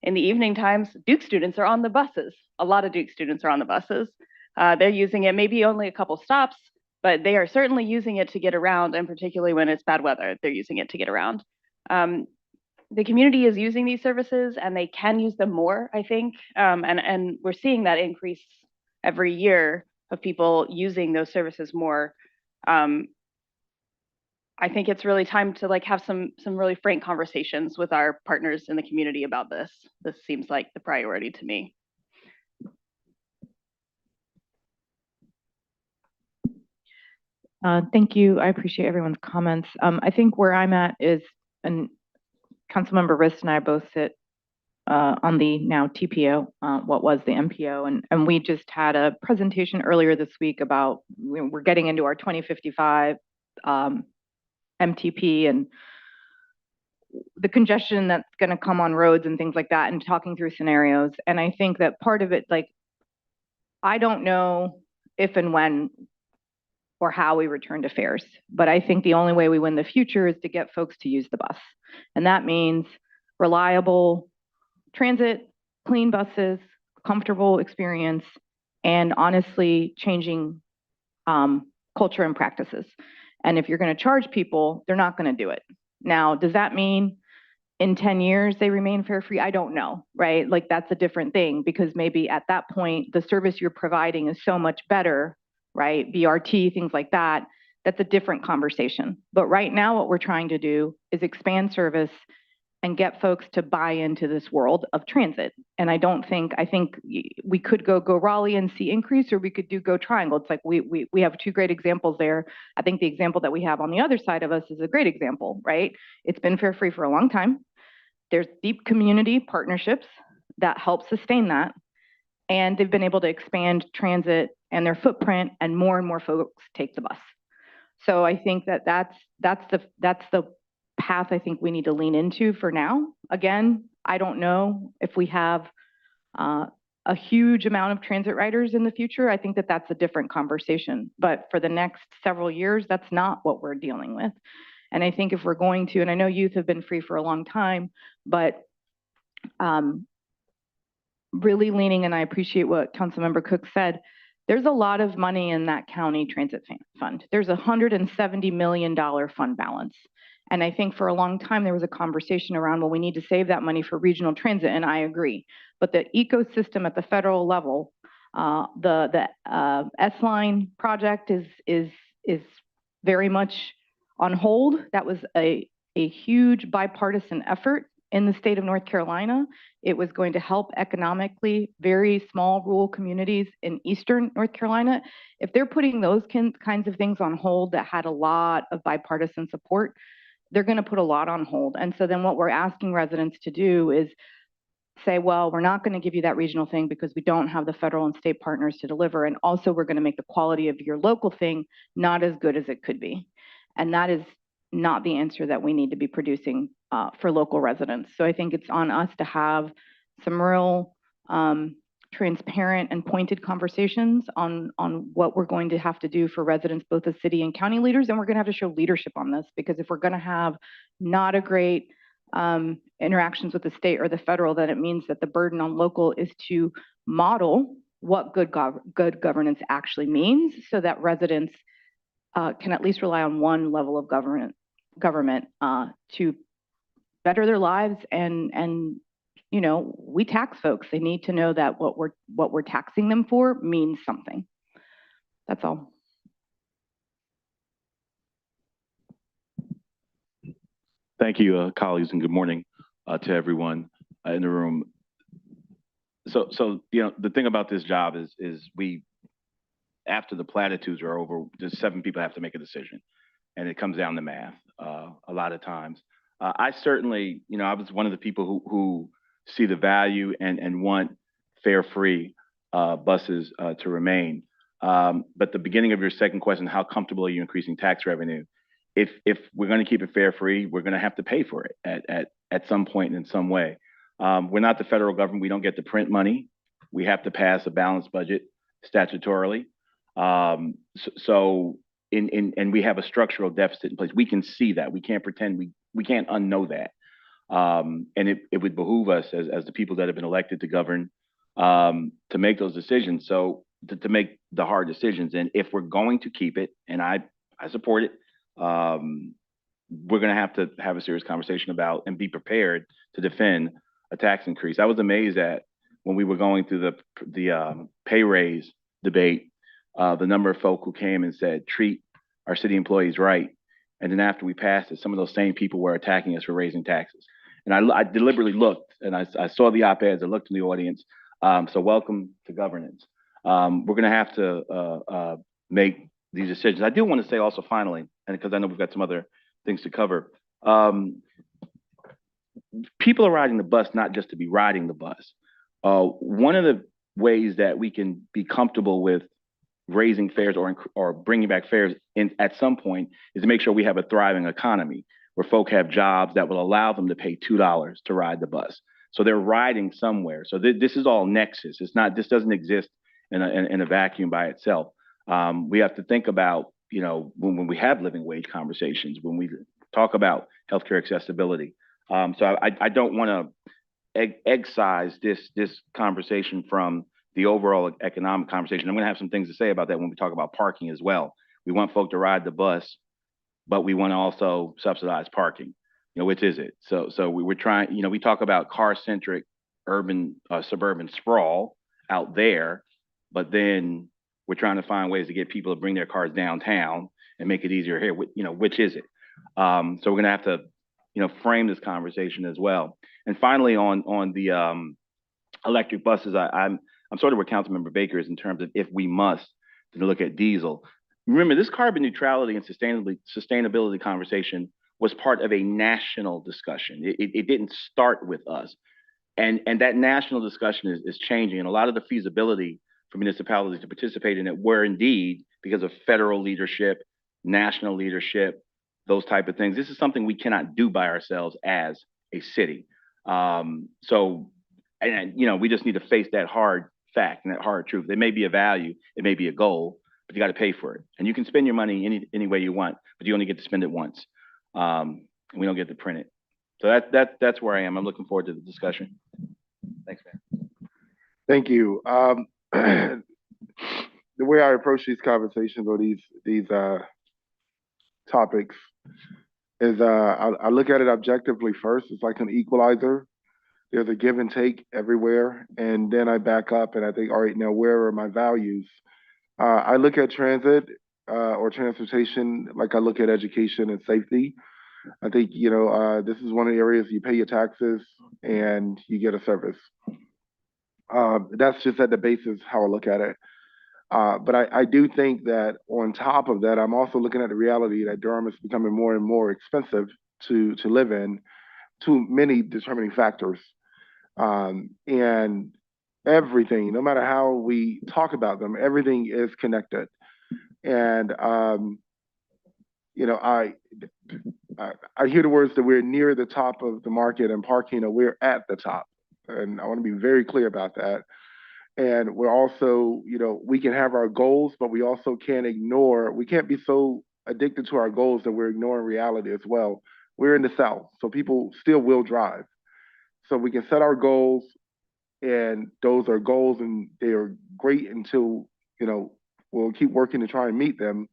in the evening times, Duke students are on the buses. A lot of Duke students are on the buses. They're using it maybe only a couple stops, but they are certainly using it to get around, and particularly when it's bad weather, they're using it to get around. The community is using these services, and they can use them more, I think, and we're seeing that increase every year of people using those services more. I think it's really time to like have some really frank conversations with our partners in the community about this. This seems like the priority to me. Thank you. I appreciate everyone's comments. I think where I'm at is, and Councilmember Rist and I both sit on the now TPO, what was the MPO, and we just had a presentation earlier this week about we're getting into our 2055 MTP and the congestion that's going to come on roads and things like that, and talking through scenarios. And I think that part of it, like, I don't know if and when or how we return to fares, but I think the only way we win the future is to get folks to use the bus. And that means reliable transit, clean buses, comfortable experience, and honestly changing culture and practices. And if you're going to charge people, they're not going to do it. Now, does that mean in 10 years they remain fare free? I don't know, right? Like, that's a different thing, because maybe at that point the service you're providing is so much better, right? BRT, things like that. That's a different conversation. But right now what we're trying to do is expand service and get folks to buy into this world of transit. And I think we could go Raleigh and see increase, or we could do go Triangle. It's like we have two great examples there. I think the example that we have on the other side of us is a great example, right? It's been fare free for a long time. There's deep community partnerships that help sustain that. And they've been able to expand transit and their footprint, and more folks take the bus. So I think that's the path I think we need to lean into for now. Again, I don't know if we have a huge amount of transit riders in the future. I think that's a different conversation. But for the next several years, that's not what we're dealing with. And I think if we're going to, and I know youth have been free for a long time, but really leaning, and I appreciate what Councilmember Cook said, there's a lot of money in that county transit fund. There's a $170 million fund balance. And I think for a long time, there was a conversation around, well, we need to save that money for regional transit, and I agree. But the ecosystem at the federal level, the S-Line project is very much on hold. That was a huge bipartisan effort in the state of North Carolina. It was going to help economically very small rural communities in eastern North Carolina. If they're putting those kinds of things on hold that had a lot of bipartisan support, they're going to put a lot on hold. And so then what we're asking residents to do is say, well, we're not going to give you that regional thing because we don't have the federal and state partners to deliver. And also we're going to make the quality of your local thing not as good as it could be. And that is not the answer that we need to be producing for local residents. So I think it's on us to have some real transparent and pointed conversations on what we're going to have to do for residents, both as city and county leaders, and we're going to have to show leadership on this, because if we're going to have not a great interactions with the state or the federal, then it means that the burden on local is to model what good governance actually means, so that residents can at least rely on one level of government to better their lives. And you know, we tax folks. They need to know that what we're taxing them for means something. That's all. Thank you, colleagues, and good morning to everyone in the room. So you know, the thing about this job is we, after the platitudes are over, just 7 people have to make a decision, and it comes down to math a lot of times. I certainly, you know, I was one of the people who see the value and want fare free buses to remain. But the beginning of your second question, how comfortable are you increasing tax revenue? If we're going to keep it fare free, we're going to have to pay for it at some point in some way. We're not the federal government. We don't get to print money. We have to pass a balanced budget statutorily. And we have a structural deficit in place. We can see that. We can't pretend we can't unknow that. And it would behoove us as the people that have been elected to govern to make those decisions. So to make the hard decisions. And if we're going to keep it, and I support it, we're going to have a serious conversation about and be prepared to defend a tax increase. I was amazed at when we were going through the pay raise debate, the number of folk who came and said, treat our city employees right. And then after we passed it, some of those same people were attacking us for raising taxes. And I deliberately looked, and I saw the op-eds, I looked in the audience. So welcome to governance. We're going to have to make these decisions. I do want to say also finally, and because I know we've got some other things to cover, people are riding the bus not just to be riding the bus. One of the ways that we can be comfortable with raising fares or bringing back fares at some point is to make sure we have a thriving economy where folk have jobs that will allow them to pay $2 to ride the bus. So they're riding somewhere. So this is all nexus. It's not, this doesn't exist in a vacuum by itself. We have to think about, you know, when we have living wage conversations, when we talk about healthcare accessibility. So I don't want to excise this conversation from the overall economic conversation. I'm going to have some things to say about that when we talk about parking as well. We want folk to ride the bus, but we want to also subsidize parking. You know, which is it? So we're trying, you know, we talk about car-centric urban, suburban sprawl out there, but then we're trying to find ways to get people to bring their cars downtown and make it easier here. You know, which is it? So we're going to have to, you know, frame this conversation as well. And finally, on the electric buses, I'm sort of where Councilmember Baker is in terms of if we must to look at diesel. Remember, this carbon neutrality and sustainability conversation was part of a national discussion. It didn't start with us. And that national discussion is changing. And a lot of the feasibility for municipalities to participate in it were indeed because of federal leadership, national leadership, those type of things. This is something we cannot do by ourselves as a city. So, you know, we just need to face that hard fact and that hard truth. There may be a value, it may be a goal, but you got to pay for it. And you can spend your money any way you want, but you only get to spend it once. and we don't get to print it. So that's where I am. I'm looking forward to the discussion. Thanks, man. Thank you. The way I approach these conversations or these topics is I look at it objectively first. It's like an equalizer. There's a give and take everywhere, and then I back up and I think, all right, now where are my values? I look at transit or transportation like I look at education and safety. I think, this is one of the areas you pay your taxes and you get a service. That's just at the basis how I look at it. But I do think that on top of that, I'm also looking at the reality that Durham is becoming more and more expensive to live in, too many determining factors. And everything, no matter how we talk about them, everything is connected. And, I hear the words that we're near the top of the market and parking, or we're at the top. And I want to be very clear about that. And we're also, we can have our goals, but we also we can't be so addicted to our goals that we're ignoring reality as well. We're in the South, so people still will drive. So we can set our goals, and those are goals, and they are great until, we'll keep working to try and meet them.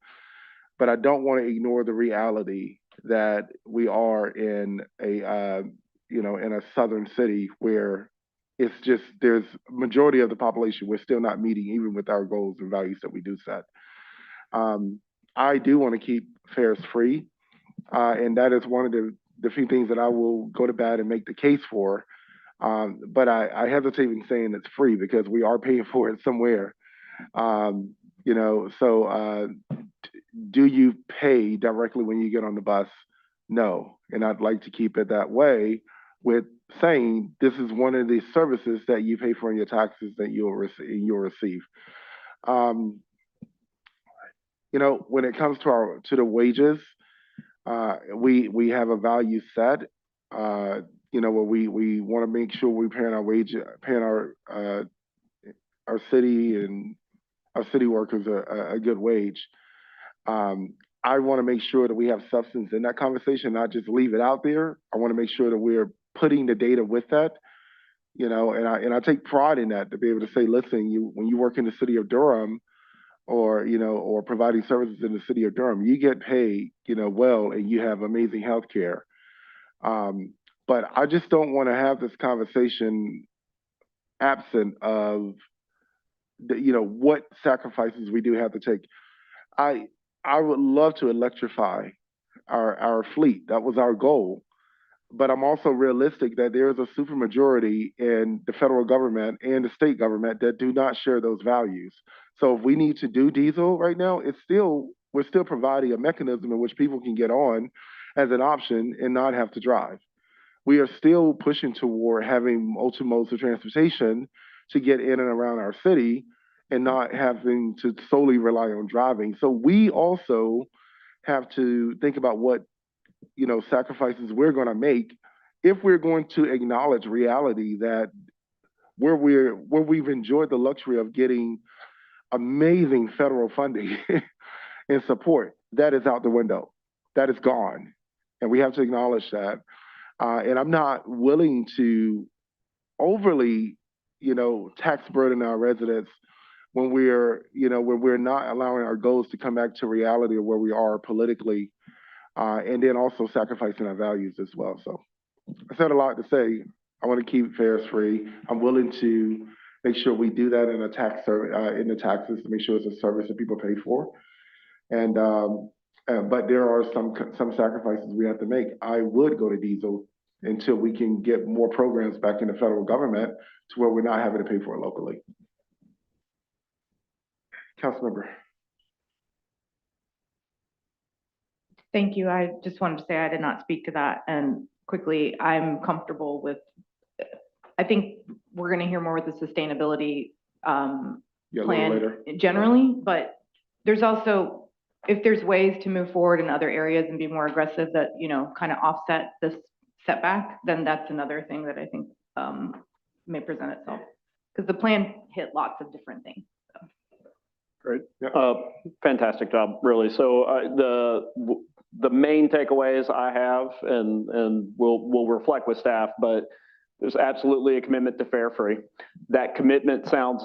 But I don't want to ignore the reality that we are in in a southern city where it's just, there's a majority of the population we're still not meeting, even with our goals and values that we do set. I do want to keep fares free, and that is one of the few things that I will go to bat and make the case for. But I hesitate in saying it's free because we are paying for it somewhere. Do you pay directly when you get on the bus? No. And I'd like to keep it that way with saying this is one of the services that you pay for in your taxes that you'll receive. When it comes to the wages, we have a value set, where we want to make sure we're paying our city and our city workers a good wage. I want to make sure that we have substance in that conversation, not just leave it out there. I want to make sure that we're putting the data with that, and I take pride in that, to be able to say, listen, when you work in the city of Durham, or providing services in the city of Durham, you get paid, well, and you have amazing health care. But I just don't want to have this conversation absent of what sacrifices we do have to take. I would love to electrify our fleet. That was our goal. But I'm also realistic that there is a supermajority in the federal government and the state government that do not share those values. So if we need to do diesel right now, we're still providing a mechanism in which people can get on as an option and not have to drive. We are still pushing toward having multi-modes of transportation to get in and around our city and not having to solely rely on driving. So we also have to think about what sacrifices we're going to make if we're going to acknowledge reality that where we've enjoyed the luxury of getting amazing federal funding and support, that is out the window. That is gone. And we have to acknowledge that. And I'm not willing to overly, tax burden our residents when we're not allowing our goals to come back to reality of where we are politically, and then also sacrificing our values as well. So I said a lot to say. I want to keep fares free. I'm willing to make sure we do that in the taxes, to make sure it's a service that people pay for. And but there are some sacrifices we have to make. I would go to diesel until we can get more programs back in the federal government to where we're not having to pay for it locally. Councilmember. Thank you. I just wanted to say I did not speak to that. And quickly, I'm comfortable with, I think we're going to hear more with the sustainability plan generally, but there's also, if there's ways to move forward in other areas and be more aggressive that, kind of offset this setback, then that's another thing that I think may present itself. Because the plan hit lots of different things. So. Great. Yeah. Fantastic job, really. So the main takeaways I have, and we'll reflect with staff, but there's absolutely a commitment to fare free. That commitment sounds,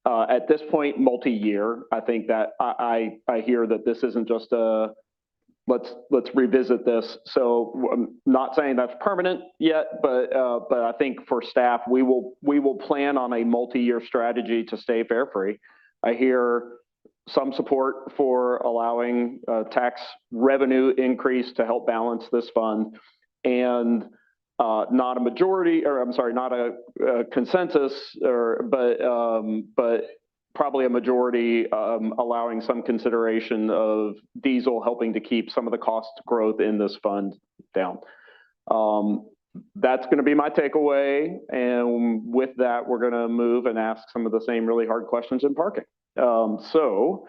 at this point, multi-year. I think that I hear that this isn't just a, let's revisit this. So I'm not saying that's permanent yet, but I think for staff, we will plan on a multi-year strategy to stay fare free. I hear some support for allowing tax revenue increase to help balance this fund, and not a majority, or I'm sorry, not a consensus, but probably a majority allowing some consideration of diesel helping to keep some of the cost growth in this fund down. That's going to be my takeaway. And with that, we're going to move and ask some of the same really hard questions in parking. So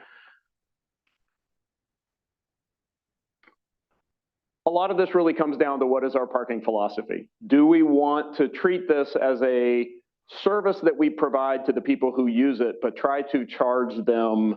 a lot of this really comes down to what is our parking philosophy? Do we want to treat this as a service that we provide to the people who use it, but try to charge them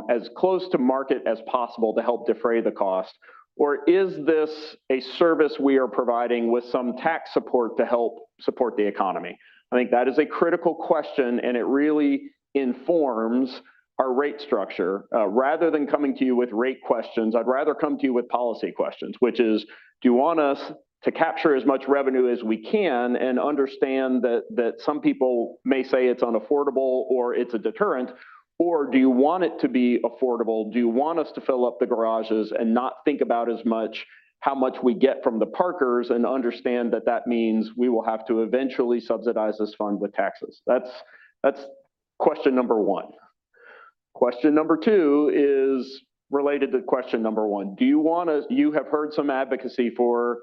as close to market as possible to help defray the cost? Or is this a service we are providing with some tax support to help support the economy? I think that is a critical question, and it really informs our rate structure. Rather than coming to you with rate questions, I'd rather come to you with policy questions, which is, do you want us to capture as much revenue as we can and understand that some people may say it's unaffordable or it's a deterrent? Or do you want it to be affordable? Do you want us to fill up the garages and not think about as much how much we get from the parkers, and understand that that means we will have to eventually subsidize this fund with taxes? That's question number one. Question number two is related to question number one. Do you want to, you have heard some advocacy for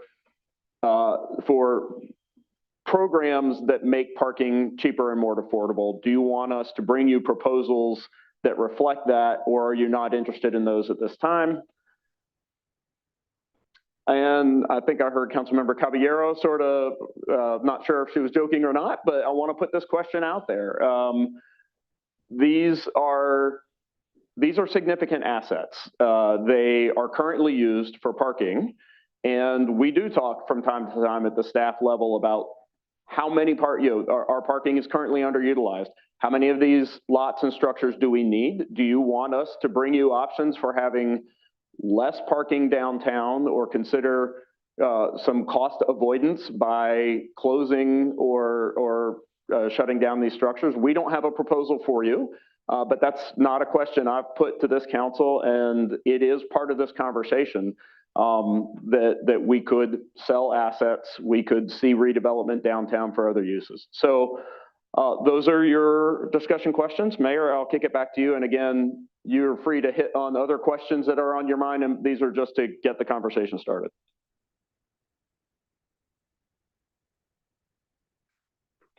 programs that make parking cheaper and more affordable. Do you want us to bring you proposals that reflect that, or are you not interested in those at this time? And I think I heard Councilmember Caballero sort of, not sure if she was joking or not, but I want to put this question out there. These are significant assets. They are currently used for parking. And we do talk from time to time at the staff level about how many our parking is currently underutilized. How many of these lots and structures do we need? Do you want us to bring you options for having less parking downtown, or consider some cost avoidance by closing or shutting down these structures? We don't have a proposal for you, but that's not a question I've put to this council, and it is part of this conversation. That we could sell assets, we could see redevelopment downtown for other uses. So those are your discussion questions. Mayor, I'll kick it back to you. And again, you're free to hit on other questions that are on your mind, and these are just to get the conversation started.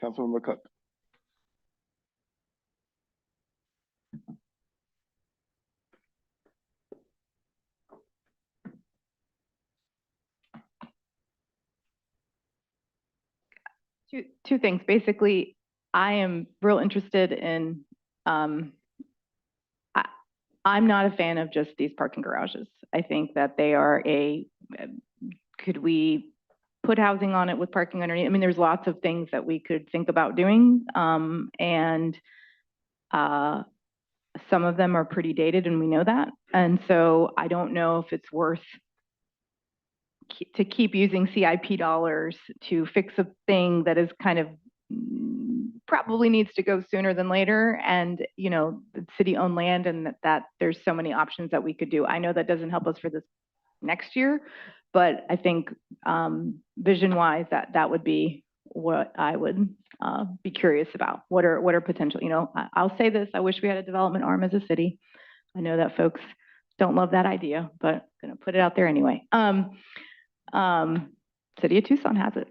Councilmember Cook. Two things. Basically, I am real interested in, I'm not a fan of just these parking garages. I think that they are could we put housing on it with parking underneath? I mean, there's lots of things that we could think about doing. And some of them are pretty dated, and we know that. And so I don't know if it's worth to keep using CIP dollars to fix a thing that is kind of probably needs to go sooner than later, and you know, the city-owned land, and that there's so many options that we could do. I know that doesn't help us for this next year, but I think vision-wise, that would be what I would be curious about. What are potential? You know, I'll say this: I wish we had a development arm as a city. I know that folks don't love that idea, but I'm gonna put it out there anyway. City of Tucson has it.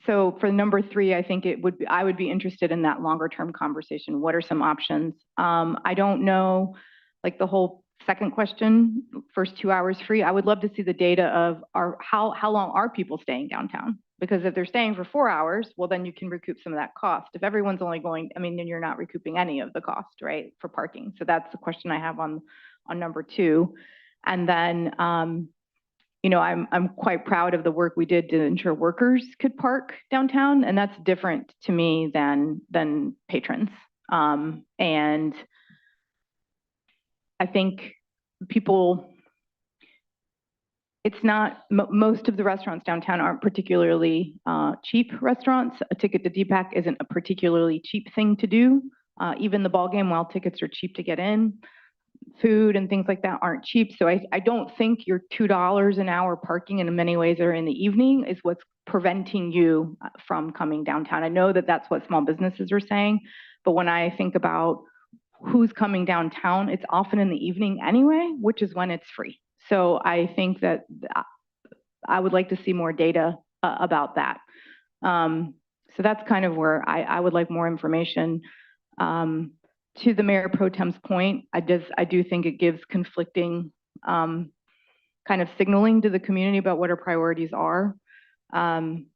So for number three, I think I would be interested in that longer term conversation. What are some options? I don't know, like the whole second question, first 2 hours free. I would love to see the data of how long are people staying downtown? Because if they're staying for 4 hours, well, then you can recoup some of that cost. If everyone's only going, I mean, then you're not recouping any of the cost, right, for parking. So that's the question I have on number two. And then, you know, I'm quite proud of the work we did to ensure workers could park downtown, and that's different to me than patrons. And I think people, it's not, most of the restaurants downtown aren't particularly cheap restaurants. A ticket to DPAC isn't a particularly cheap thing to do. Even the ball game, while tickets are cheap to get in, food and things like that aren't cheap. So I don't think your $2 an hour parking in many ways or in the evening is what's preventing you from coming downtown. I know that that's what small businesses are saying, but when I think about who's coming downtown, it's often in the evening anyway, which is when it's free. So I think that I would like to see more data about that. So that's kind of where I would like more information. To the Mayor Pro Tem's point, I do think it gives conflicting kind of signaling to the community about what our priorities are. And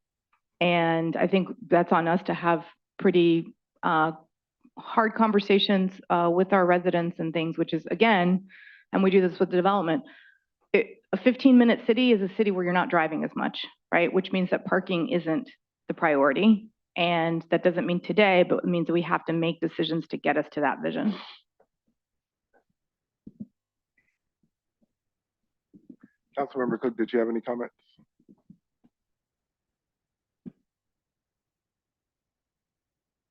I think that's on us to have pretty hard conversations with our residents and things, which is, again, and we do this with the development, a 15-minute city is a city where you're not driving as much, right? Which means that parking isn't the priority. And that doesn't mean today, but it means that we have to make decisions to get us to that vision. Councilmember Cook, did you have any comments?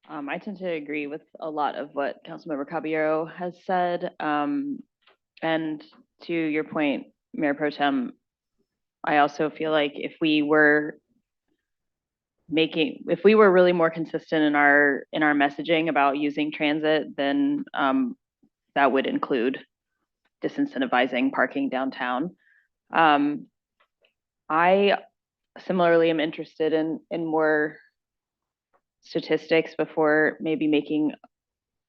I tend to agree with a lot of what Councilmember Caballero has said. And to your point, Mayor Pro Tem, I also feel like if we were really more consistent in our messaging about using transit, then that would include disincentivizing parking downtown. I similarly am interested in more statistics before maybe making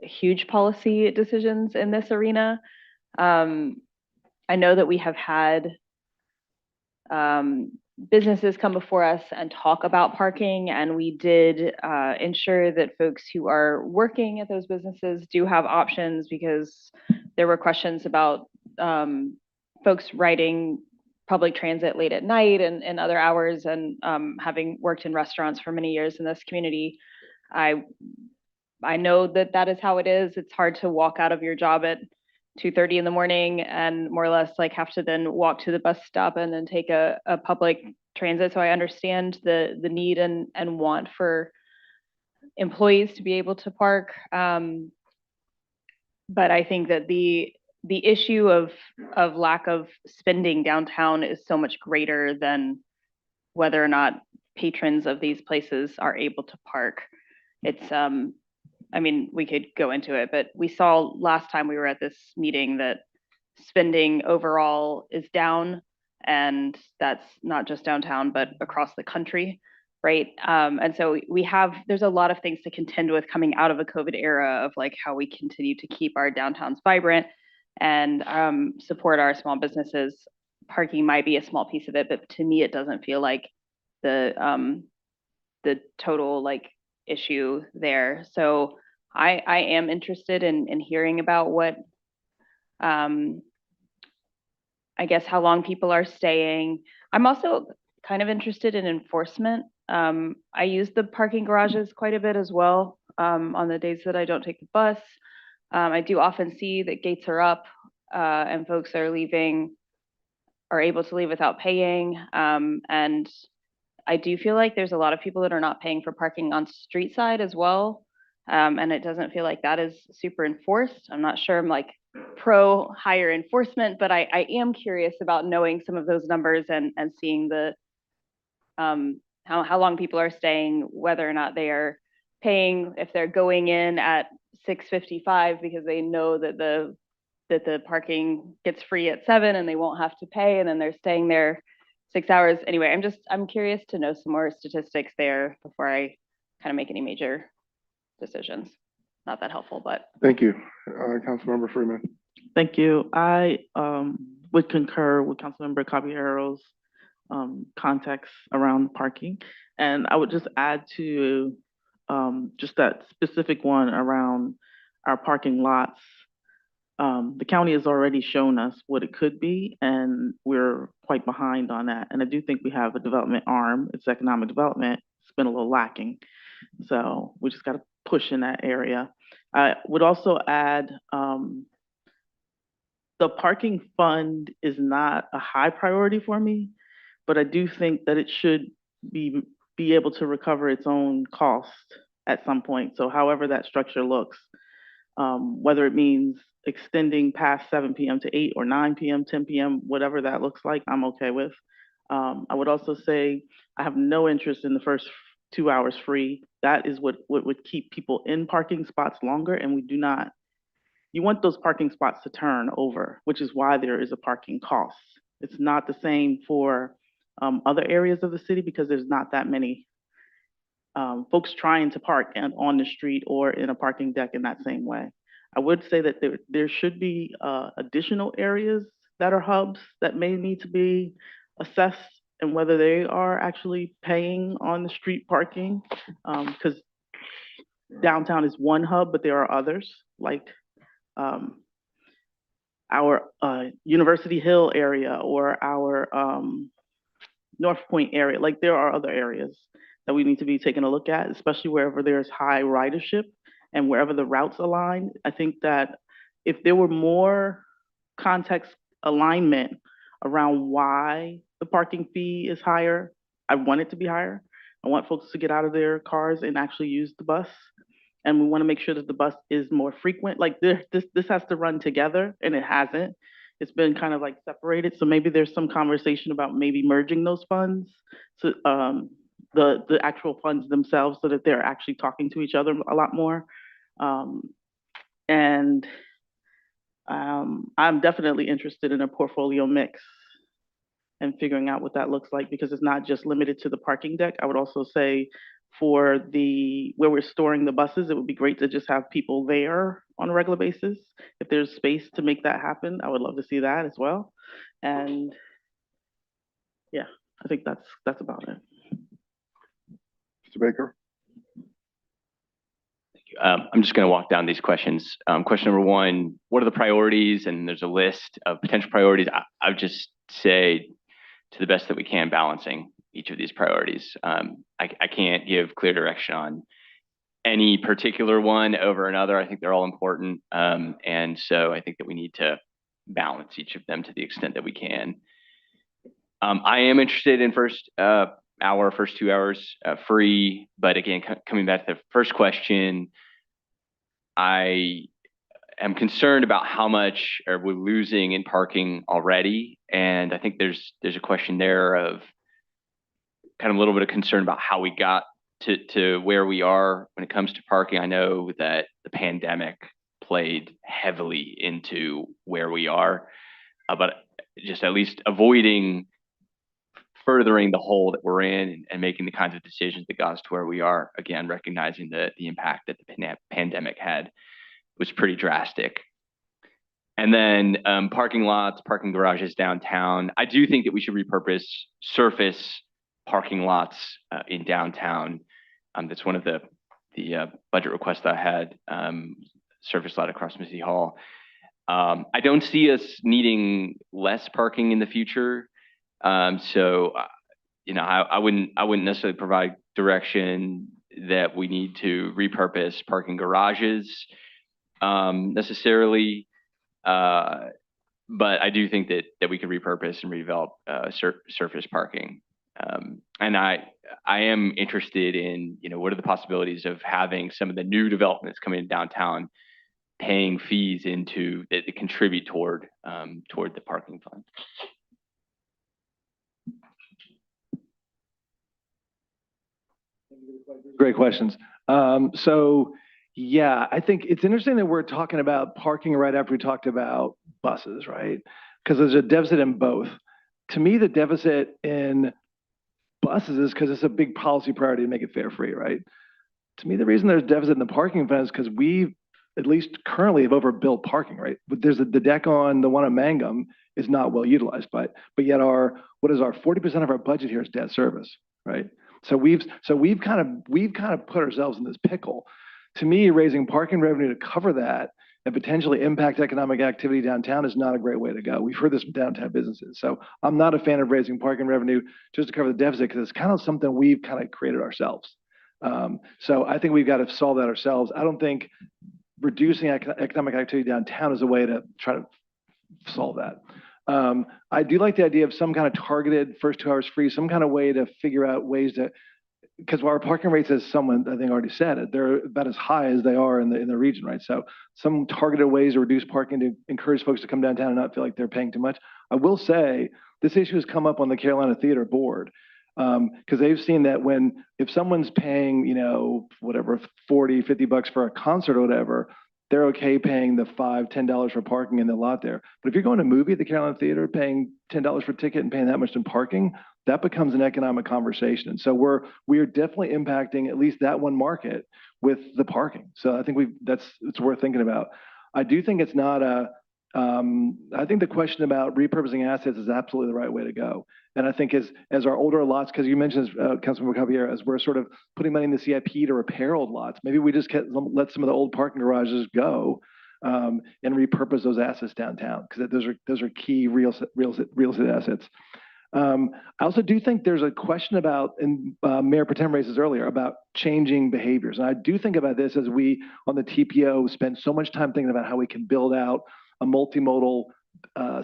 huge policy decisions in this arena. I know that we have had businesses come before us and talk about parking, and we did ensure that folks who are working at those businesses do have options, because there were questions about folks riding public transit late at night and other hours. And having worked in restaurants for many years in this community, I know that that is how it is. It's hard to walk out of your job at 2:30 in the morning and more or less like have to then walk to the bus stop and then take a public transit. So I understand the need and want for employees to be able to park. But I think that the issue of lack of spending downtown is so much greater than whether or not patrons of these places are able to park. It's I mean, we could go into it, but we saw last time we were at this meeting that spending overall is down, and that's not just downtown, but across the country, right? And so there's a lot of things to contend with coming out of a COVID era of like how we continue to keep our downtowns vibrant and support our small businesses. Parking might be a small piece of it, but to me, it doesn't feel like the total like issue there. So I am interested in hearing about what, I guess, how long people are staying. I'm also kind of interested in enforcement. I use the parking garages quite a bit as well on the days that I don't take the bus. I do often see that gates are up and folks are able to leave without paying. And I do feel like there's a lot of people that are not paying for parking on street side as well. And it doesn't feel like that is super enforced. I'm not sure I'm like pro higher enforcement, but I am curious about knowing some of those numbers and seeing the how long people are staying, whether or not they are paying, if they're going in at 6:55 because they know that the parking gets free at 7 and they won't have to pay, and then they're staying there 6 hours. Anyway, I'm curious to know some more statistics there before I kind of make any major decisions. Not that helpful, but. Thank you. Councilmember Freeman. Thank you. I would concur with Councilmember Caballero's context around parking. And I would just add to just that specific one around our parking lots. The county has already shown us what it could be, and we're quite behind on that. And I do think we have a development arm. It's economic development. It's been a little lacking. So we just got to push in that area. I would also add, the parking fund is not a high priority for me, but I do think that it should be able to recover its own cost at some point. So however that structure looks, whether it means extending past 7 p.m. to 8 or 9 p.m., 10 p.m., whatever that looks like, I'm okay with. I would also say I have no interest in the first 2 hours free. That is what would keep people in parking spots longer, and we do not. You want those parking spots to turn over, which is why there is a parking cost. It's not the same for other areas of the city because there's not that many folks trying to park on the street or in a parking deck in that same way. I would say that there should be additional areas that are hubs that may need to be assessed and whether they are actually paying on the street parking, because downtown is one hub, but there are others like our University Hill area or our North Point area. Like there are other areas that we need to be taking a look at, especially wherever there's high ridership and wherever the routes align. I think that if there were more context alignment around why the parking fee is higher, I want it to be higher. I want folks to get out of their cars and actually use the bus. And we want to make sure that the bus is more frequent. Like this has to run together, and it hasn't. It's been kind of like separated. So maybe there's some conversation about maybe merging those funds, so the actual funds themselves, so that they're actually talking to each other a lot more. And I'm definitely interested in a portfolio mix and figuring out what that looks like, because it's not just limited to the parking deck. I would also say for where we're storing the buses, it would be great to just have people there on a regular basis. If there's space to make that happen, I would love to see that as well. And yeah, I think that's about it. Mr. Baker? I'm just going to walk down these questions. Question number one, what are the priorities? And there's a list of potential priorities. I would just say, to the best that we can, balancing each of these priorities. I can't give clear direction on any particular one over another. I think they're all important. And so I think that we need to balance each of them to the extent that we can. I am interested in first 2 hours free, but again, coming back to the first question, I am concerned about how much are we losing in parking already. And I think there's a question there of kind of a little bit of concern about how we got to where we are when it comes to parking. I know that the pandemic played heavily into where we are, but just at least avoiding furthering the hole that we're in and making the kinds of decisions that got us to where we are. Again, recognizing the impact that the pandemic had was pretty drastic. And then parking lots, parking garages downtown. I do think that we should repurpose surface parking lots in downtown. That's one of the budget requests that I had, surface lot across City Hall. I don't see us needing less parking in the future. So, I wouldn't necessarily provide direction that we need to repurpose parking garages necessarily. But I do think that we could repurpose and redevelop surface parking. And I am interested in, what are the possibilities of having some of the new developments coming in downtown paying fees that contribute toward the parking fund. Great questions. So yeah, I think it's interesting that we're talking about parking right after we talked about buses, right? Because there's a deficit in both. To me, the deficit in buses is because it's a big policy priority to make it fare free, right? To me, the reason there's deficit in the parking fund is because we, at least currently, have overbuilt parking, right? But there's the deck on the one at Mangum is not well utilized, but yet 40% of our budget here is debt service, right? So we've kind of put ourselves in this pickle. To me, raising parking revenue to cover that and potentially impact economic activity downtown is not a great way to go. We've heard this from downtown businesses. So I'm not a fan of raising parking revenue just to cover the deficit because it's kind of something we've kind of created ourselves. So I think we've got to solve that ourselves. I don't think reducing economic activity downtown is a way to try to solve that. I do like the idea of some kind of targeted first 2 hours free, some kind of way to figure out ways to, because our parking rates, as someone I think already said it, they're about as high as they are in the region, right? So some targeted ways to reduce parking to encourage folks to come downtown and not feel like they're paying too much. I will say this issue has come up on the Carolina Theater Board because they've seen that if someone's paying, you know, whatever, $40-50 for a concert or whatever, they're okay paying the $5, $10 for parking in the lot there. But if you're going to a movie at the Carolina Theater, paying $10 for a ticket and paying that much in parking, that becomes an economic conversation. And so we are definitely impacting at least that one market with the parking. So I think it's worth thinking about. I do think it's not I think the question about repurposing assets is absolutely the right way to go. And I think as our older lots, because you mentioned, Councilmember Javier, as we're sort of putting money in the CIP to repair old lots, maybe we just let some of the old parking garages go and repurpose those assets downtown, because those are key real estate assets. I also do think there's a question about, and Mayor Protem raised this earlier, about changing behaviors. And I do think about this as we, on the TPO, spend so much time thinking about how we can build out a multimodal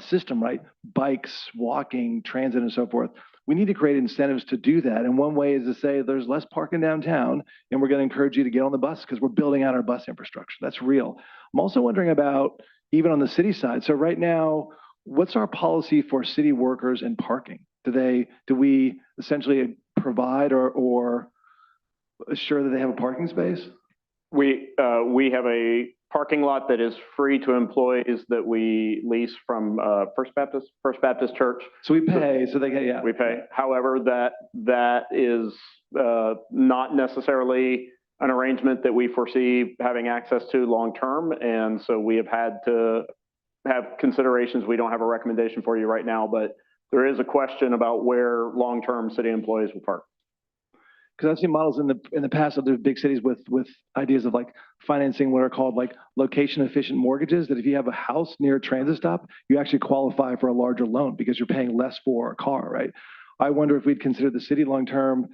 system, right? Bikes, walking, transit, and so forth. We need to create incentives to do that. And one way is to say there's less parking downtown, and we're going to encourage you to get on the bus because we're building out our bus infrastructure. That's real. I'm also wondering about, even on the city side. So right now, what's our policy for city workers and parking? Do we essentially provide or assure that they have a parking space? We have a parking lot that is free to employees that we lease from First Baptist Church. So we pay, so they get, yeah. We pay. However, that is not necessarily an arrangement that we foresee having access to long term, and so we have had to have considerations. We don't have a recommendation for you right now, but there is a question about where long-term city employees will park. Because I've seen models in the past of the big cities with ideas of like financing what are called like location efficient mortgages, that if you have a house near a transit stop, you actually qualify for a larger loan because you're paying less for a car, right? I wonder if we'd consider the city long-term,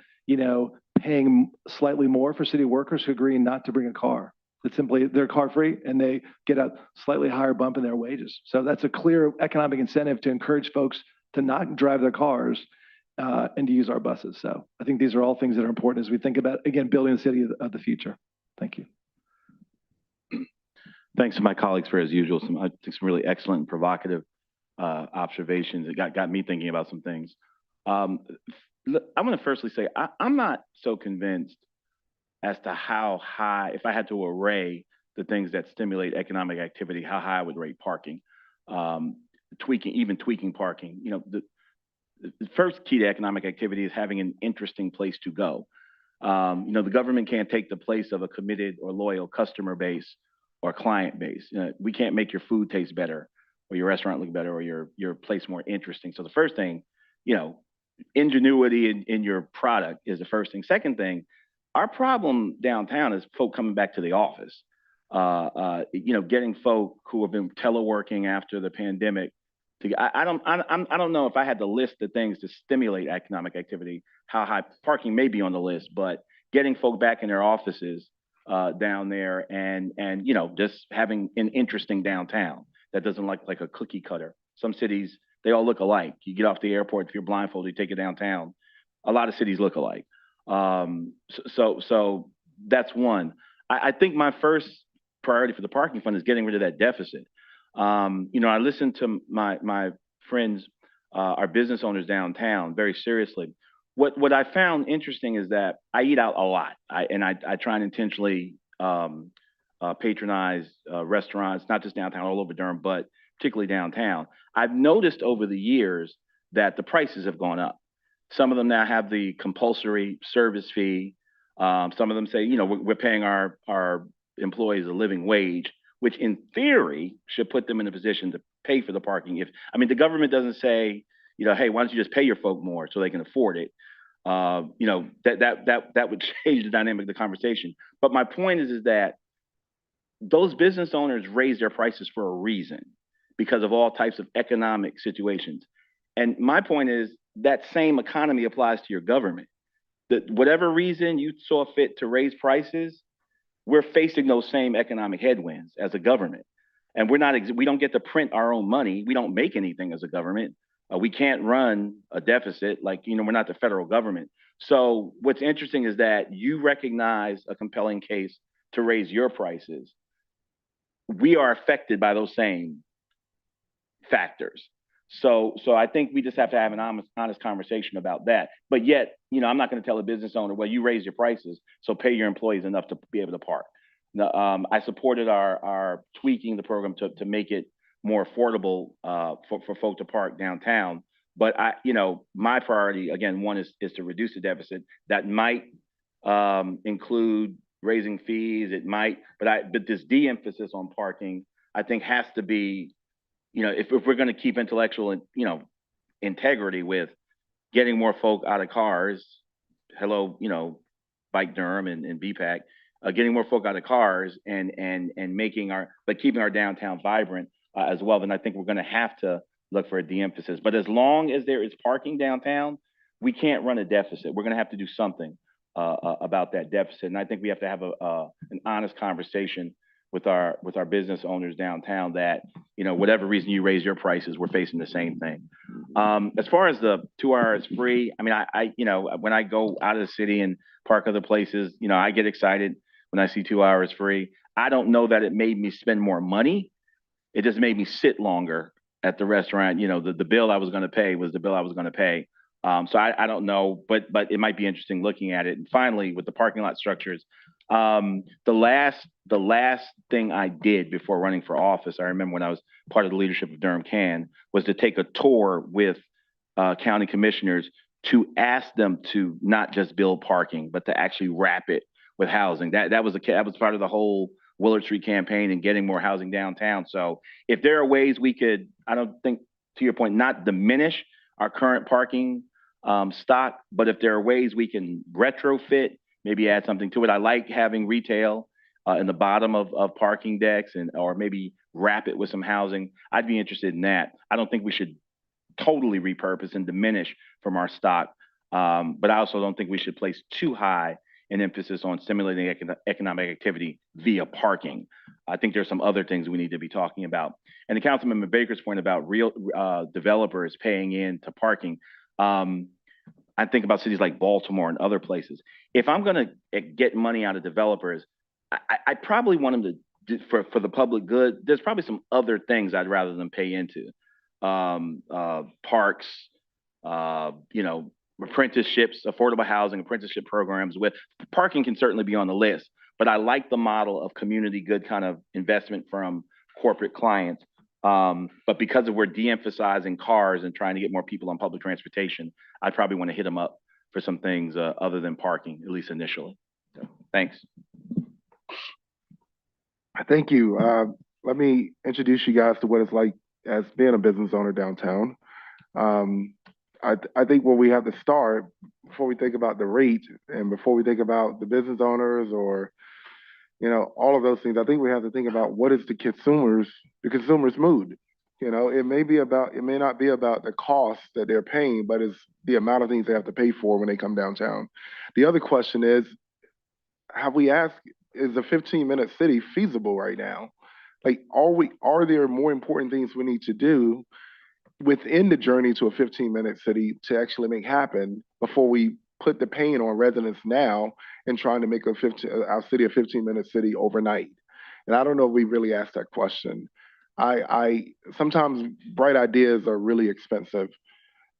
paying slightly more for city workers who agree not to bring a car. It's simply they're car free and they get a slightly higher bump in their wages. So that's a clear economic incentive to encourage folks to not drive their cars and to use our buses. So I think these are all things that are important as we think about, again, building the city of the future. Thank you. Thanks to my colleagues for, as usual, I think some really excellent and provocative observations. It got me thinking about some things. I'm going to firstly say I'm not so convinced as to how high, if I had to array the things that stimulate economic activity, how high I would rate parking. Tweaking parking. The first key to economic activity is having an interesting place to go. The government can't take the place of a committed or loyal customer base or client base. We can't make your food taste better or your restaurant look better or your place more interesting. So the first thing, ingenuity in your product is the first thing. Second thing, our problem downtown is folk coming back to the office. Getting folk who have been teleworking after the pandemic. I don't know if I had to list the things to stimulate economic activity, how high parking may be on the list, but getting folk back in their offices down there and just having an interesting downtown that doesn't look like a cookie cutter. Some cities, they all look alike. You get off the airport, if you're blindfolded, you take it downtown. A lot of cities look alike. So that's one. I think my first priority for the parking fund is getting rid of that deficit. I listened to my friends, our business owners downtown very seriously. What I found interesting is that I eat out a lot. I try and intentionally patronize restaurants, not just downtown, all over Durham, but particularly downtown. I've noticed over the years that the prices have gone up. Some of them now have the compulsory service fee. Some of them say, we're paying our employees a living wage, which in theory should put them in a position to pay for the parking. The government doesn't say, hey, why don't you just pay your folk more so they can afford it? That would change the dynamic of the conversation. But my point is that those business owners raise their prices for a reason because of all types of economic situations. And my point is that same economy applies to your government. That whatever reason you saw fit to raise prices, we're facing those same economic headwinds as a government. And we don't get to print our own money. We don't make anything as a government. We can't run a deficit we're not the federal government. So what's interesting is that you recognize a compelling case to raise your prices. We are affected by those same factors. So I think we just have to have an honest conversation about that. But yet, I'm not going to tell a business owner, well, you raise your prices, so pay your employees enough to be able to park. I supported our tweaking the program to make it more affordable for folk to park downtown. But my priority, again, one is to reduce the deficit. That might include raising fees. It might, but this de-emphasis on parking, I think, has to be, if we're going to keep intellectual and integrity with getting more folk out of cars. Hello, Bike Durham and BPAC, getting more folk out of cars and keeping our downtown vibrant as well. Then I think we're going to have to look for a de-emphasis. But as long as there is parking downtown, we can't run a deficit. We're going to have to do something about that deficit. And I think we have to have an honest conversation with our business owners downtown that, whatever reason you raise your prices, we're facing the same thing. As far as the 2 hours free, I mean, I when I go out of the city and park other places, I get excited when I see 2 hours free. I don't know that it made me spend more money. It just made me sit longer at the restaurant. The bill I was going to pay was the bill I was going to pay. So I don't know, but it might be interesting looking at it. And finally, with the parking lot structures, the last thing I did before running for office, I remember when I was part of the leadership of Durham Can, was to take a tour with county commissioners to ask them to not just build parking, but to actually wrap it with housing. That was part of the whole Willard Street campaign and getting more housing downtown. So if there are ways we could, I don't think, to your point, not diminish our current parking stock, but if there are ways we can retrofit, maybe add something to it. I like having retail in the bottom of parking decks or maybe wrap it with some housing. I'd be interested in that. I don't think we should totally repurpose and diminish from our stock, but I also don't think we should place too high an emphasis on stimulating economic activity via parking. I think there's some other things we need to be talking about. And the Councilmember Baker's point about real developers paying in to parking, I think about cities like Baltimore and other places. If I'm going to get money out of developers, I probably want them to, for the public good, there's probably some other things I'd rather them pay into. Parks, apprenticeships, affordable housing, apprenticeship programs. With parking can certainly be on the list, but I like the model of community good kind of investment from corporate clients. But because we're de-emphasizing cars and trying to get more people on public transportation, I probably want to hit them up for some things other than parking, at least initially. So, thanks. Thank you. Let me introduce you guys to what it's like as being a business owner downtown. I think where we have to start before we think about the rate and before we think about the business owners or all of those things, I think we have to think about what is the consumer's mood. It may not be about the cost that they're paying, but it's the amount of things they have to pay for when they come downtown. The other question is, have we asked, is a 15-minute city feasible right now? Like, are there more important things we need to do within the journey to a 15-minute city to actually make happen before we put the pain on residents now and trying to make our city a 15-minute city overnight? And I don't know if we really asked that question. I sometimes bright ideas are really expensive,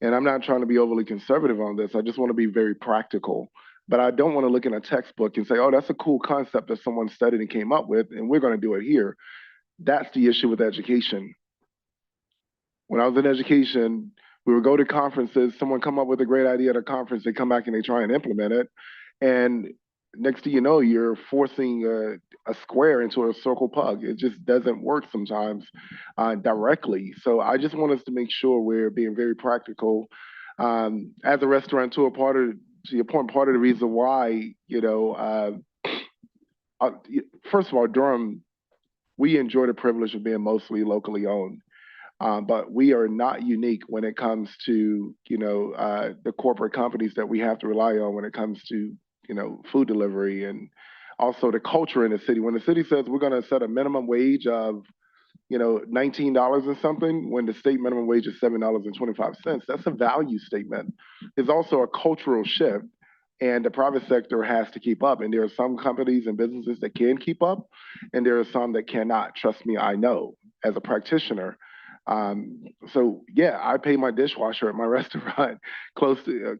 and I'm not trying to be overly conservative on this. I just want to be very practical. But I don't want to look in a textbook and say, oh, that's a cool concept that someone studied and came up with, and we're going to do it here. That's the issue with education. When I was in education, we would go to conferences, someone come up with a great idea at a conference, they come back and they try and implement it. And next thing you know, you're forcing a square into a circle pug. It just doesn't work sometimes directly. So I just want us to make sure we're being very practical. As a restaurateur, to your point, part of the reason why, first of all, Durham we enjoy the privilege of being mostly locally owned. But we are not unique when it comes to, the corporate companies that we have to rely on when it comes to, food delivery and also the culture in the city. When the city says we're going to set a minimum wage of, $19 or something, when the state minimum wage is $7.25, that's a value statement. It's also a cultural shift, and the private sector has to keep up. And there are some companies and businesses that can keep up, and there are some that cannot. Trust me, I know as a practitioner. So yeah, I pay my dishwasher at my restaurant close to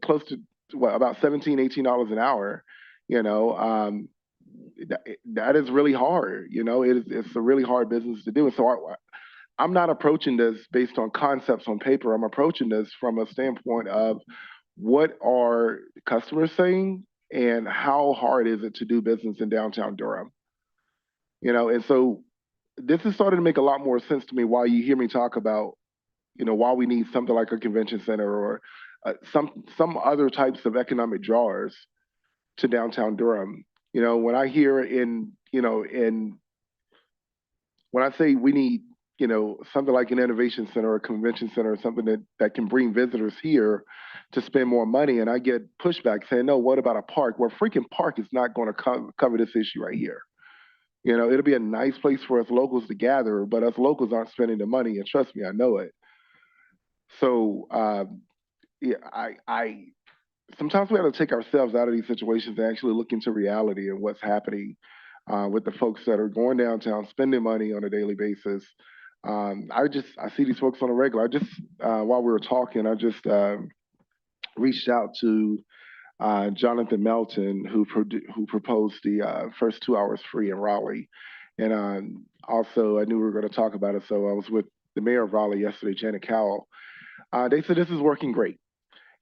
what, about $17, $18 an hour. That is really hard. It's a really hard business to do. And so I'm not approaching this based on concepts on paper. I'm approaching this from a standpoint of what are customers saying and how hard is it to do business in downtown Durham. And so this is starting to make a lot more sense to me why you hear me talk about, why we need something like a convention center or some other types of economic drawers to downtown Durham. When I hear when I say we need, something like an innovation center or a convention center or something that can bring visitors here to spend more money, and I get pushback saying, no, what about a park? Well, freaking park is not going to cover this issue right here. It'll be a nice place for us locals to gather, but us locals aren't spending the money, and trust me, I know it. So, yeah, I sometimes we have to take ourselves out of these situations and actually look into reality and what's happening with the folks that are going downtown, spending money on a daily basis. I see these folks on a regular. While we were talking, I just reached out to Jonathan Melton, who proposed the first 2 hours free in Raleigh. And also, I knew we were going to talk about it, so I was with the mayor of Raleigh yesterday, Janet Cowell. They said this is working great.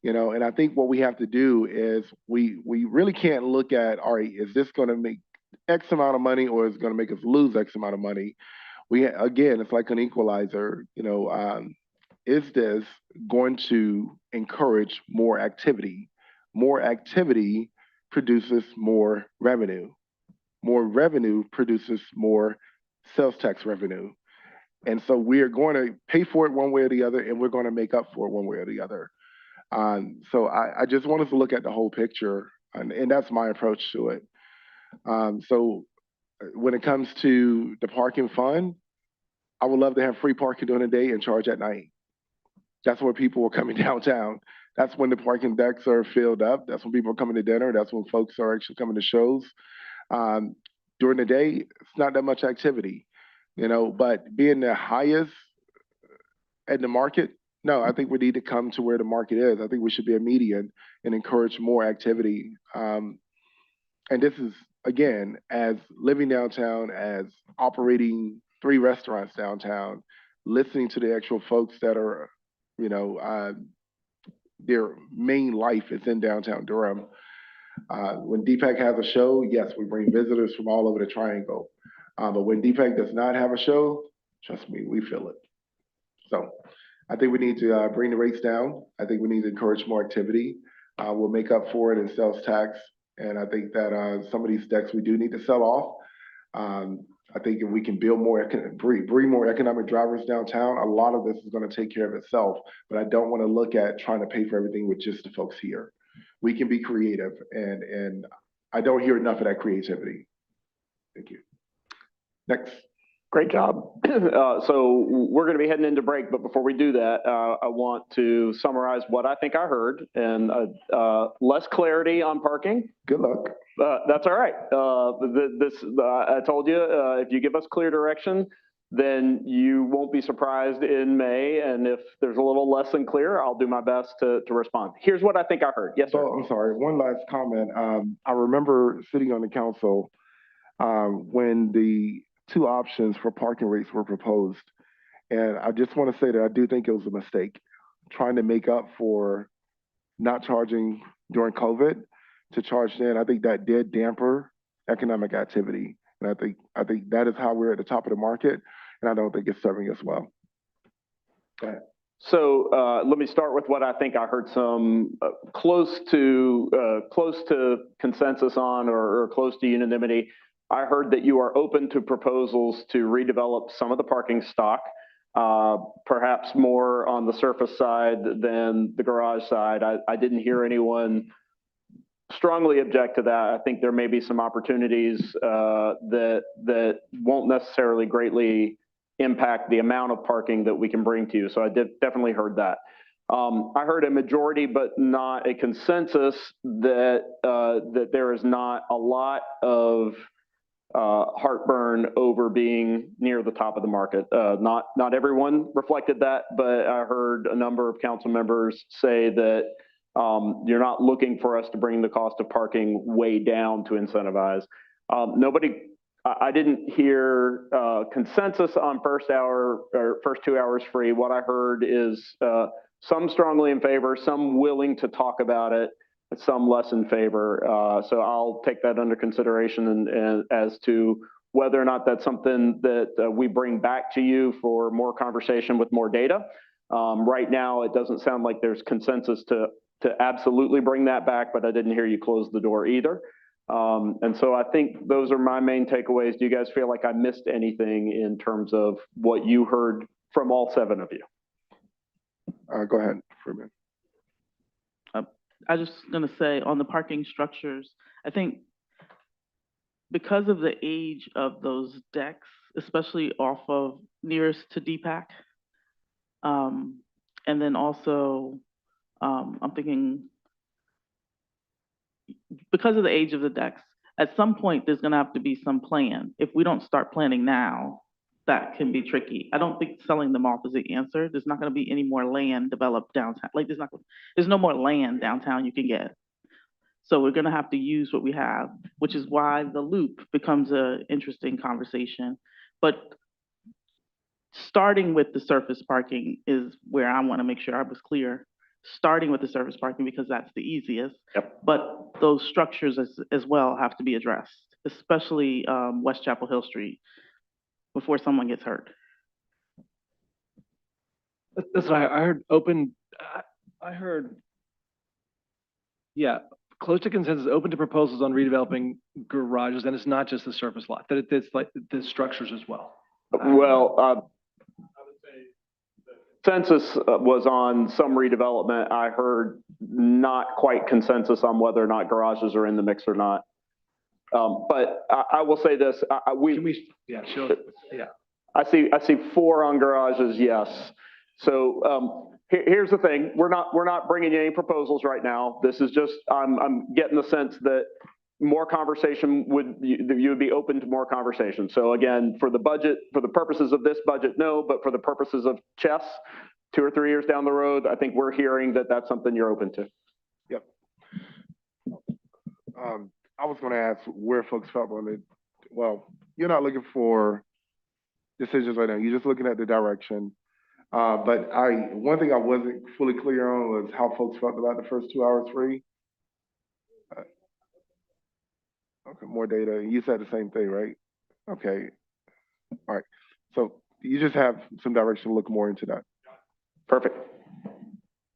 And I think what we have to do is we really can't look at, all right, is this going to make X amount of money or is it going to make us lose X amount of money? Again, it's like an equalizer. Is this going to encourage more activity? More activity produces more revenue. More revenue produces more sales tax revenue. And so we are going to pay for it one way or the other, and we're going to make up for it one way or the other. So I just want us to look at the whole picture, and that's my approach to it. So when it comes to the parking fund, I would love to have free parking during the day and charge at night. That's where people are coming downtown. That's when the parking decks are filled up. That's when people are coming to dinner. That's when folks are actually coming to shows. During the day, it's not that much activity, but being the highest at the market, no, I think we need to come to where the market is. I think we should be a median and encourage more activity. And this is, again, as living downtown, as operating 3 restaurants downtown, listening to the actual folks that are, their main life is in downtown Durham. When DPEC has a show, yes, we bring visitors from all over the triangle. But when DPEC does not have a show, trust me, we feel it. So I think we need to bring the rates down. I think we need to encourage more activity. We'll make up for it in sales tax. And I think that some of these decks we do need to sell off. I think if we can build more, bring more economic drivers downtown, a lot of this is going to take care of itself. But I don't want to look at trying to pay for everything with just the folks here. We can be creative, and I don't hear enough of that creativity. Thank you. Next. Great job. So we're going to be heading into break, but before we do that, I want to summarize what I think I heard, and less clarity on parking. Good luck. That's all right. I told you, if you give us clear direction, then you won't be surprised in May. And if there's a little less than clear, I'll do my best to respond. Here's what I think I heard. Yes, sir. So, I'm sorry. One last comment. I remember sitting on the council when the 2 options for parking rates were proposed. And I just want to say that I do think it was a mistake trying to make up for not charging during COVID to charge then. I think that did damper economic activity. And I think that is how we're at the top of the market. And I don't think it's serving us well. Go ahead. So let me start with what I think I heard some close to consensus on or close to unanimity. I heard that you are open to proposals to redevelop some of the parking stock, perhaps more on the surface side than the garage side. I didn't hear anyone strongly object to that. I think there may be some opportunities that won't necessarily greatly impact the amount of parking that we can bring to you. So I definitely heard that. I heard a majority, but not a consensus that that there is not a lot of heartburn over being near the top of the market. Not everyone reflected that, but I heard a number of council members say that you're not looking for us to bring the cost of parking way down to incentivize. I didn't hear consensus on first hour or first 2 hours free. What I heard is some strongly in favor, some willing to talk about it, but some less in favor. So I'll take that under consideration and as to whether or not that's something that we bring back to you for more conversation with more data. Right now, it doesn't sound like there's consensus to absolutely bring that back, but I didn't hear you close the door either. And so I think those are my main takeaways. Do you guys feel like I missed anything in terms of what you heard from all 7 of you? Go ahead, Freeman. I just gonna say on the parking structures, I think because of the age of those decks, especially off of nearest to DPAC, and then also I'm thinking because of the age of the decks, at some point there's gonna have to be some plan. If we don't start planning now, that can be tricky. I don't think selling them off is the answer. There's not gonna be any more land developed downtown. Like there's no more land downtown you can get. So we're gonna have to use what we have, which is why the loop becomes an interesting conversation. But starting with the surface parking is where I wanna make sure I was clear. Starting with the surface parking because that's the easiest. Yep. But those structures as well have to be addressed, especially West Chapel Hill Street, before someone gets hurt. That's what I heard. Open. I heard. Yeah, close to consensus. Open to proposals on redeveloping garages, and it's not just the surface lot. That it's like the structures as well. Well, I would say the consensus was on some redevelopment. I heard not quite consensus on whether or not garages are in the mix or not. But I will say this: yeah, sure. Yeah. I see 4 on garages. Yes. So here's the thing: we're not bringing you any proposals right now. This is just I'm getting the sense that more conversation you would be open to more conversation. So again, for the budget, for the purposes of this budget, no, but for the purposes of chess, 2 or 3 years down the road, I think we're hearing that that's something you're open to. Yep. I was going to ask where folks felt on it. Well, you're not looking for decisions right now. You're just looking at the direction. But one thing I wasn't fully clear on was how folks felt about the first 2 hours free. Okay, more data. You said the same thing, right? Okay. All right. So you just have some direction to look more into that. Perfect.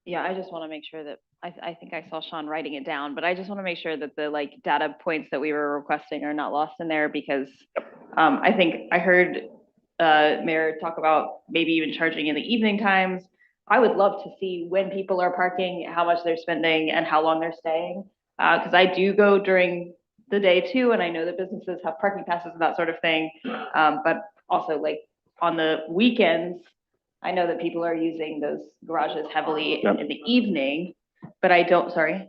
Yeah, I just want to make sure that, I think I saw Sean writing it down, but I just want to make sure that the data points that we were requesting are not lost in there because I think I heard Mayor talk about maybe even charging in the evening times. I would love to see when people are parking, how much they're spending and how long they're staying. Because I do go during the day too, and I know that businesses have parking passes and that sort of thing. But also on the weekends, I know that people are using those garages heavily in the evening, but I don't, sorry.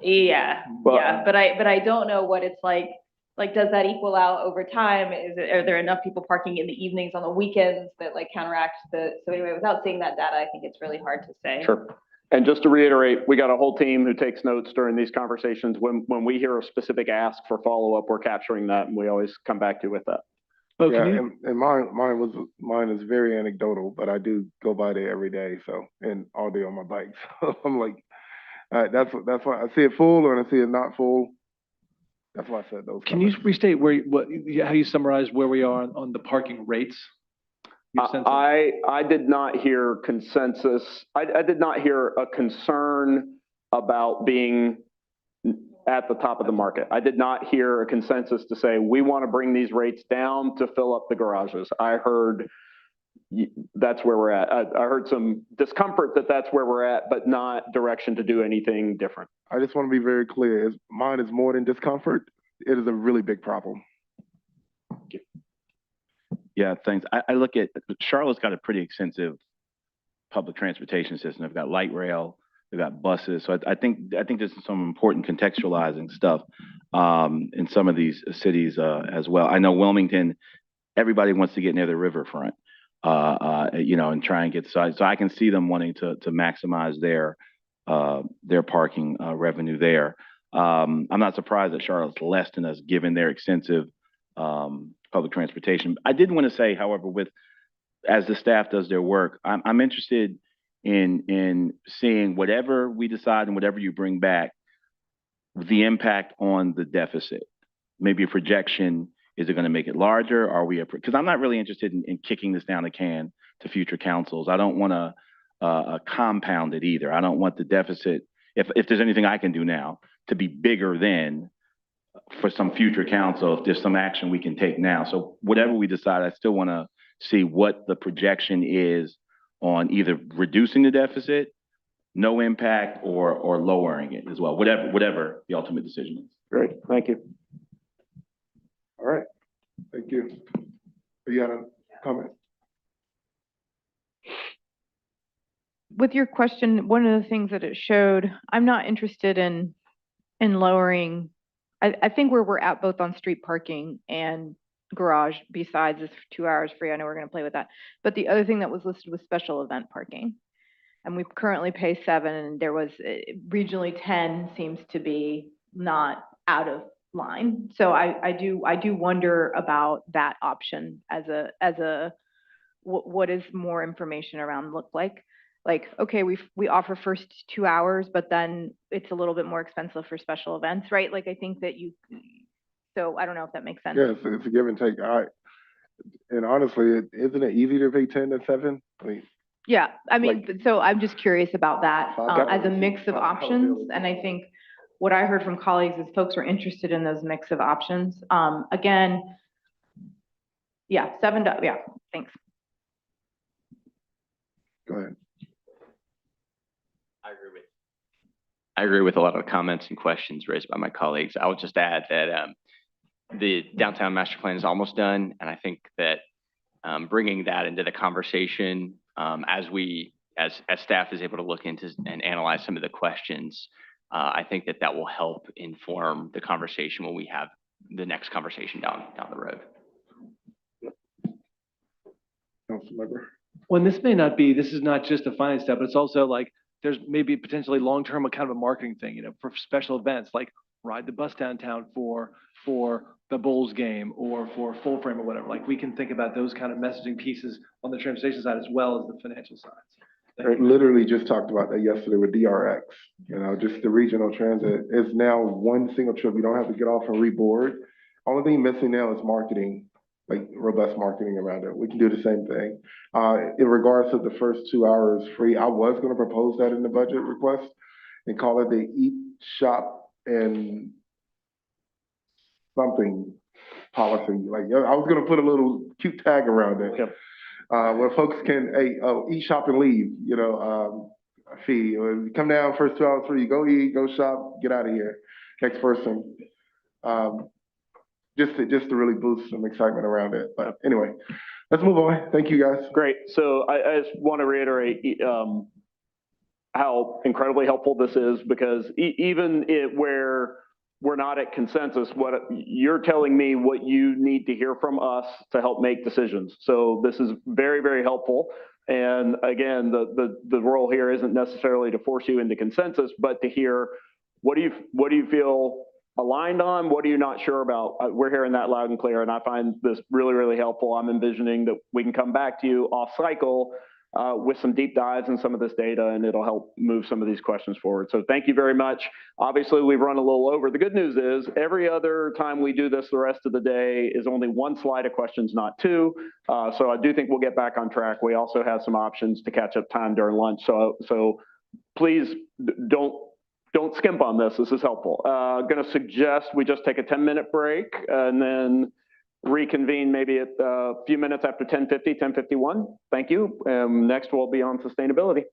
Yeah, yeah, but I don't know what it's like. Like, does that equal out over time? Are there enough people parking in the evenings on the weekends that counteract so anyway, without seeing that data, I think it's really hard to say. Sure. And just to reiterate, we got a whole team who takes notes during these conversations. When we hear a specific ask for follow-up, we're capturing that and we always come back to you with that. Oh, Yeah, and mine is very anecdotal, but I do go by there every day, and all day on my bike. So I'm like, that's why I see it full or I see it not full. That's why I said those. Can you restate how you summarize where we are on the parking rates? I did not hear consensus. I did not hear a concern about being at the top of the market. I did not hear a consensus to say, we want to bring these rates down to fill up the garages. I heard that's where we're at. I heard some discomfort that that's where we're at, but not direction to do anything different. I just want to be very clear. Mine is more than discomfort. It is a really big problem. Yeah, thanks. I look at, Charlotte's got a pretty extensive public transportation system. They've got light rail, they've got buses. So I think there's some important contextualizing stuff in some of these cities as well. I know Wilmington, everybody wants to get near the riverfront, you know, and try and get, so I can see them wanting to maximize their parking revenue there. I'm not surprised that Charlotte's less than us given their extensive public transportation. I did want to say, however, as the staff does their work, I'm interested in seeing whatever we decide and whatever you bring back, the impact on the deficit. Maybe a projection. Is it going to make it larger? Are we, because I'm not really interested in kicking this down the can to future councils. I don't want to compound it either. I don't want the deficit, if there's anything I can do now, to be bigger than for some future council, if there's some action we can take now. So whatever we decide, I still want to see what the projection is on either reducing the deficit, no impact, or lowering it as well, whatever the ultimate decision is. Great, thank you. All right, thank you. You got a comment? With your question, one of the things that it showed, I'm not interested in lowering. I think where we're at both on street parking and garage, besides this 2 hours free, I know we're going to play with that. But the other thing that was listed was special event parking. And we currently pay 7, and there was regionally 10 seems to be not out of line. So I do wonder about that option as a what is more information around look like? Like, okay, we offer first 2 hours, but then it's a little bit more expensive for special events, right? Like, I think that so I don't know if that makes sense. Yeah, it's a give and take. All right. And honestly, isn't it easier to pay 10 than 7? I mean, Yeah, I mean, like, so I'm just curious about that as a mix of how options. And I think what I heard from colleagues is folks were interested in those mix of options. Again, yeah, yeah, thanks. Go ahead. I agree with a lot of the comments and questions raised by my colleagues. I would just add that the downtown master plan is almost done, and I think that bringing that into the conversation as staff is able to look into and analyze some of the questions, I think that will help inform the conversation when we have the next conversation down the road. Councilmember. Well, this is not just a finance step, but it's also like, there's maybe potentially long-term kind of a marketing thing, you know, for special events, like ride the bus downtown for the Bulls game or for full frame or whatever. Like, we can think about those kind of messaging pieces on the transportation side as well as the financial side. I literally just talked about that yesterday with DRX. You know, just the regional transit is now one single trip. You don't have to get off and reboard. Only thing missing now is marketing, like robust marketing around it. We can do the same thing. In regards to the first 2 hours free, I was going to propose that in the budget request and call it the Eat, Shop, and something policy. Like, I was going to put a little cute tag around it. Yep. Where folks can, eat, shop, and leave, you know, fee. Come down, first 2 hours free, go eat, go shop, get out of here. Next person. Just to really boost some excitement around it. But anyway, let's move on. Thank you, guys. Great. So I just want to reiterate how incredibly helpful this is, because even where we're not at consensus, what you're telling me what you need to hear from us to help make decisions. So this is very, very helpful. And again, the role here isn't necessarily to force you into consensus, but to hear what do you feel aligned on? What are you not sure about? We're hearing that loud and clear, and I find this really, really helpful. I'm envisioning that we can come back to you off cycle with some deep dives in some of this data, and it'll help move some of these questions forward. So thank you very much. Obviously, we've run a little over. The good news is every other time we do this the rest of the day is only one slide of questions, not 2. So I do think we'll get back on track. We also have some options to catch up time during lunch. So please don't don't skimp on this. This is helpful. Going to suggest we just take a 10-minute break and then reconvene maybe at a few minutes after 10:50, 10:51. Thank you. Next, we'll be on sustainability.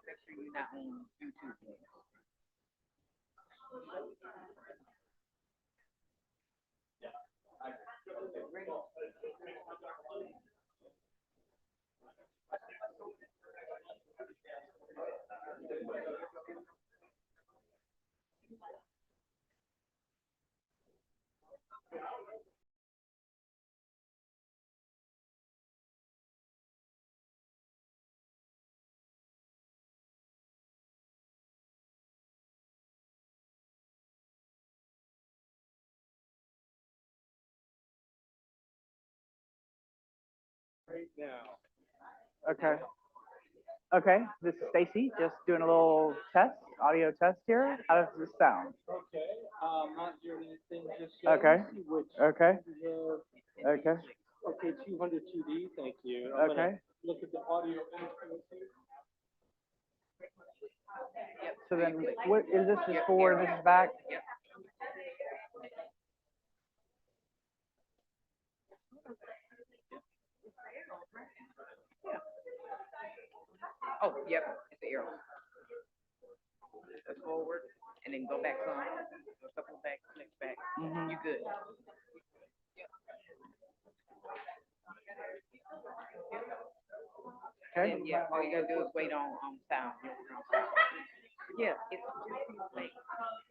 Make sure you're not on YouTube. Okay. Okay, this is Stacey, just doing a little test, audio test here. How does this sound? Okay, not doing anything just yet. Okay. Let's see which Okay. Okay, Okay. 200 2D, thank you. I'm gonna Okay. look at the audio interface. So then, what is this is forward, this is back? Oh, yep, it's the arrow. That's forward, and then go back some, a couple back, next back. You good. Okay. And yeah, all you gotta do is wait on sound. Yeah, it's just like,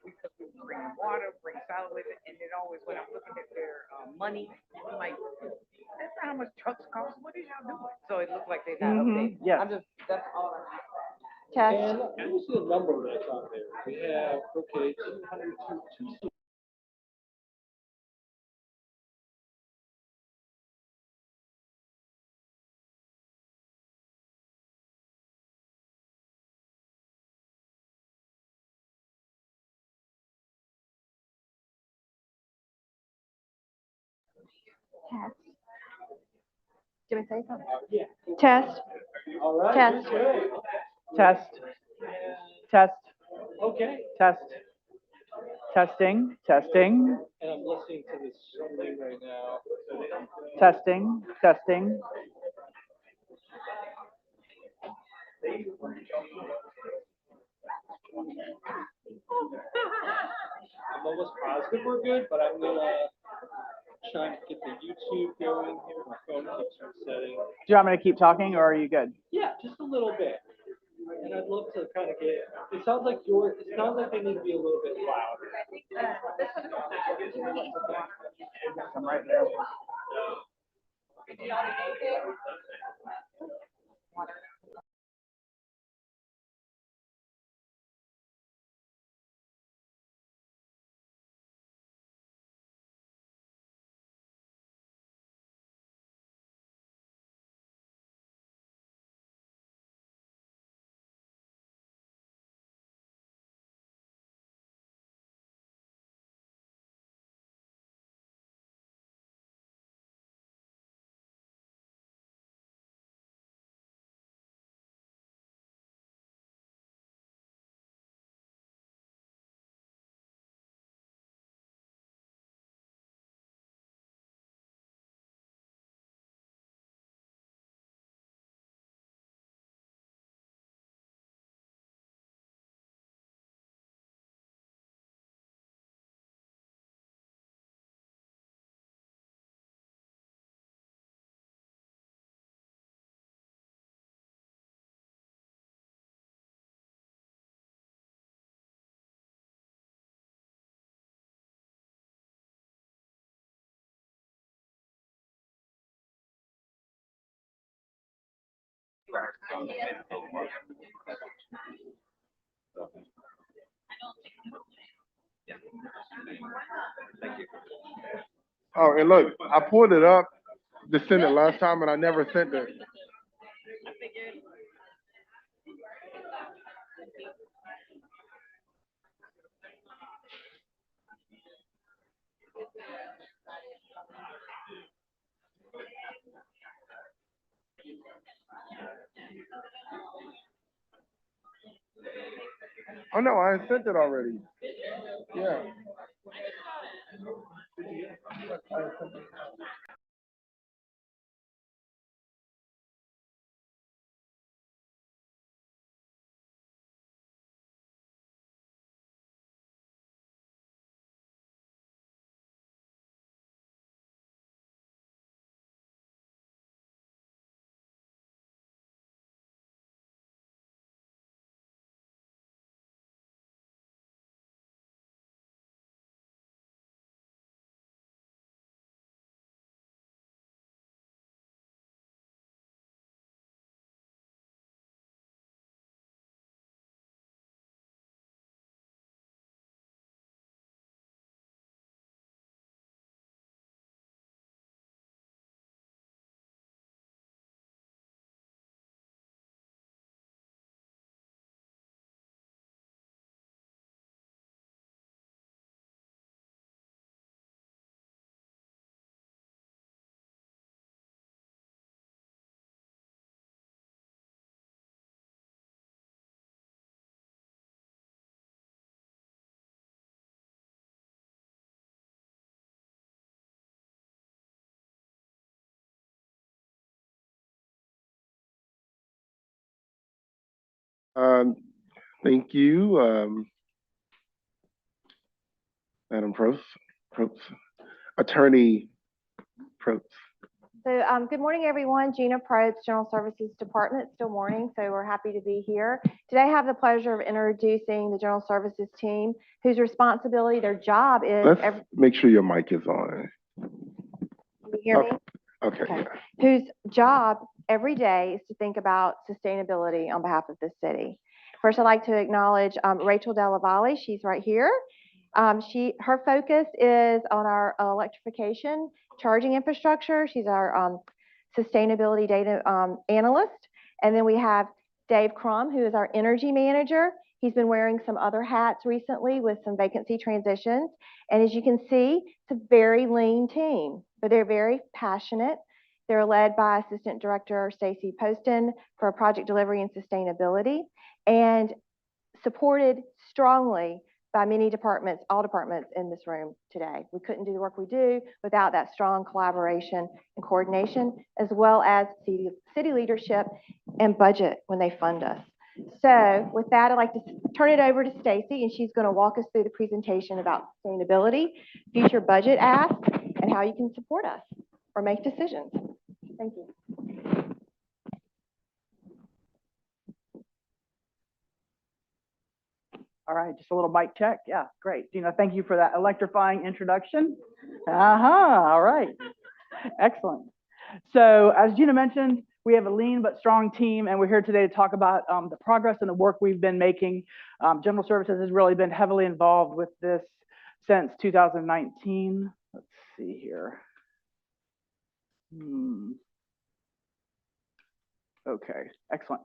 because we bring water, bring solid with it, and it always, when I'm looking at their, money, I'm like, that's not how much trucks cost, what is y'all doing? So it looks like they're not updated. Yeah. I'm just, that's all I Test. And let me see the number that's on there. We have, okay, 200, two. Test. Do we say something? Yeah. Test. All right. Test. Good. Test, test, Okay. test, testing, testing, And I'm listening to this thing right now. testing, testing. I'm almost positive we're good, but I'm gonna try and get the YouTube going here. My phone keeps resetting. Do you want me to keep talking or are you good? Yeah, just a little bit. And I'd love to kind of get, it sounds like they need to be a little bit louder. I'm right there. Oh, and look, I pulled it up to send it last time and I never sent it. Oh no, I sent it already. Yeah. Thank you, Madam Probst, Attorney Probst. So good morning, everyone. Jina, Probst, General Services Department. Still morning, so we're happy to be here. Today I have the pleasure of introducing the General Services team, whose responsibility, their job is... Let's make sure your mic is on. Can you hear me? Okay. Okay. Whose job every day is to think about sustainability on behalf of the city. First, I'd like to acknowledge Rachel Della Valle. She's right here. Her focus is on our electrification charging infrastructure. She's our sustainability data analyst. And then we have Dave Crum, who is our energy manager. He's been wearing some other hats recently with some vacancy transitions. And as you can see, it's a very lean team, but they're very passionate. They're led by Assistant Director Stacey Poston for project delivery and sustainability, and supported strongly by many departments, all departments in this room today. We couldn't do the work we do without that strong collaboration and coordination, as well as city leadership and budget when they fund us. So with that, I'd like to turn it over to Stacey, and she's going to walk us through the presentation about sustainability, future budget asks, and how you can support us or make decisions. Thank you. All right, just a little mic check. Yeah, great. Jina, thank you for that electrifying introduction. All right. Excellent. So as Jina mentioned, we have a lean but strong team, and we're here today to talk about the progress and the work we've been making. General Services has really been heavily involved with this since 2019. Let's see here. Okay, excellent.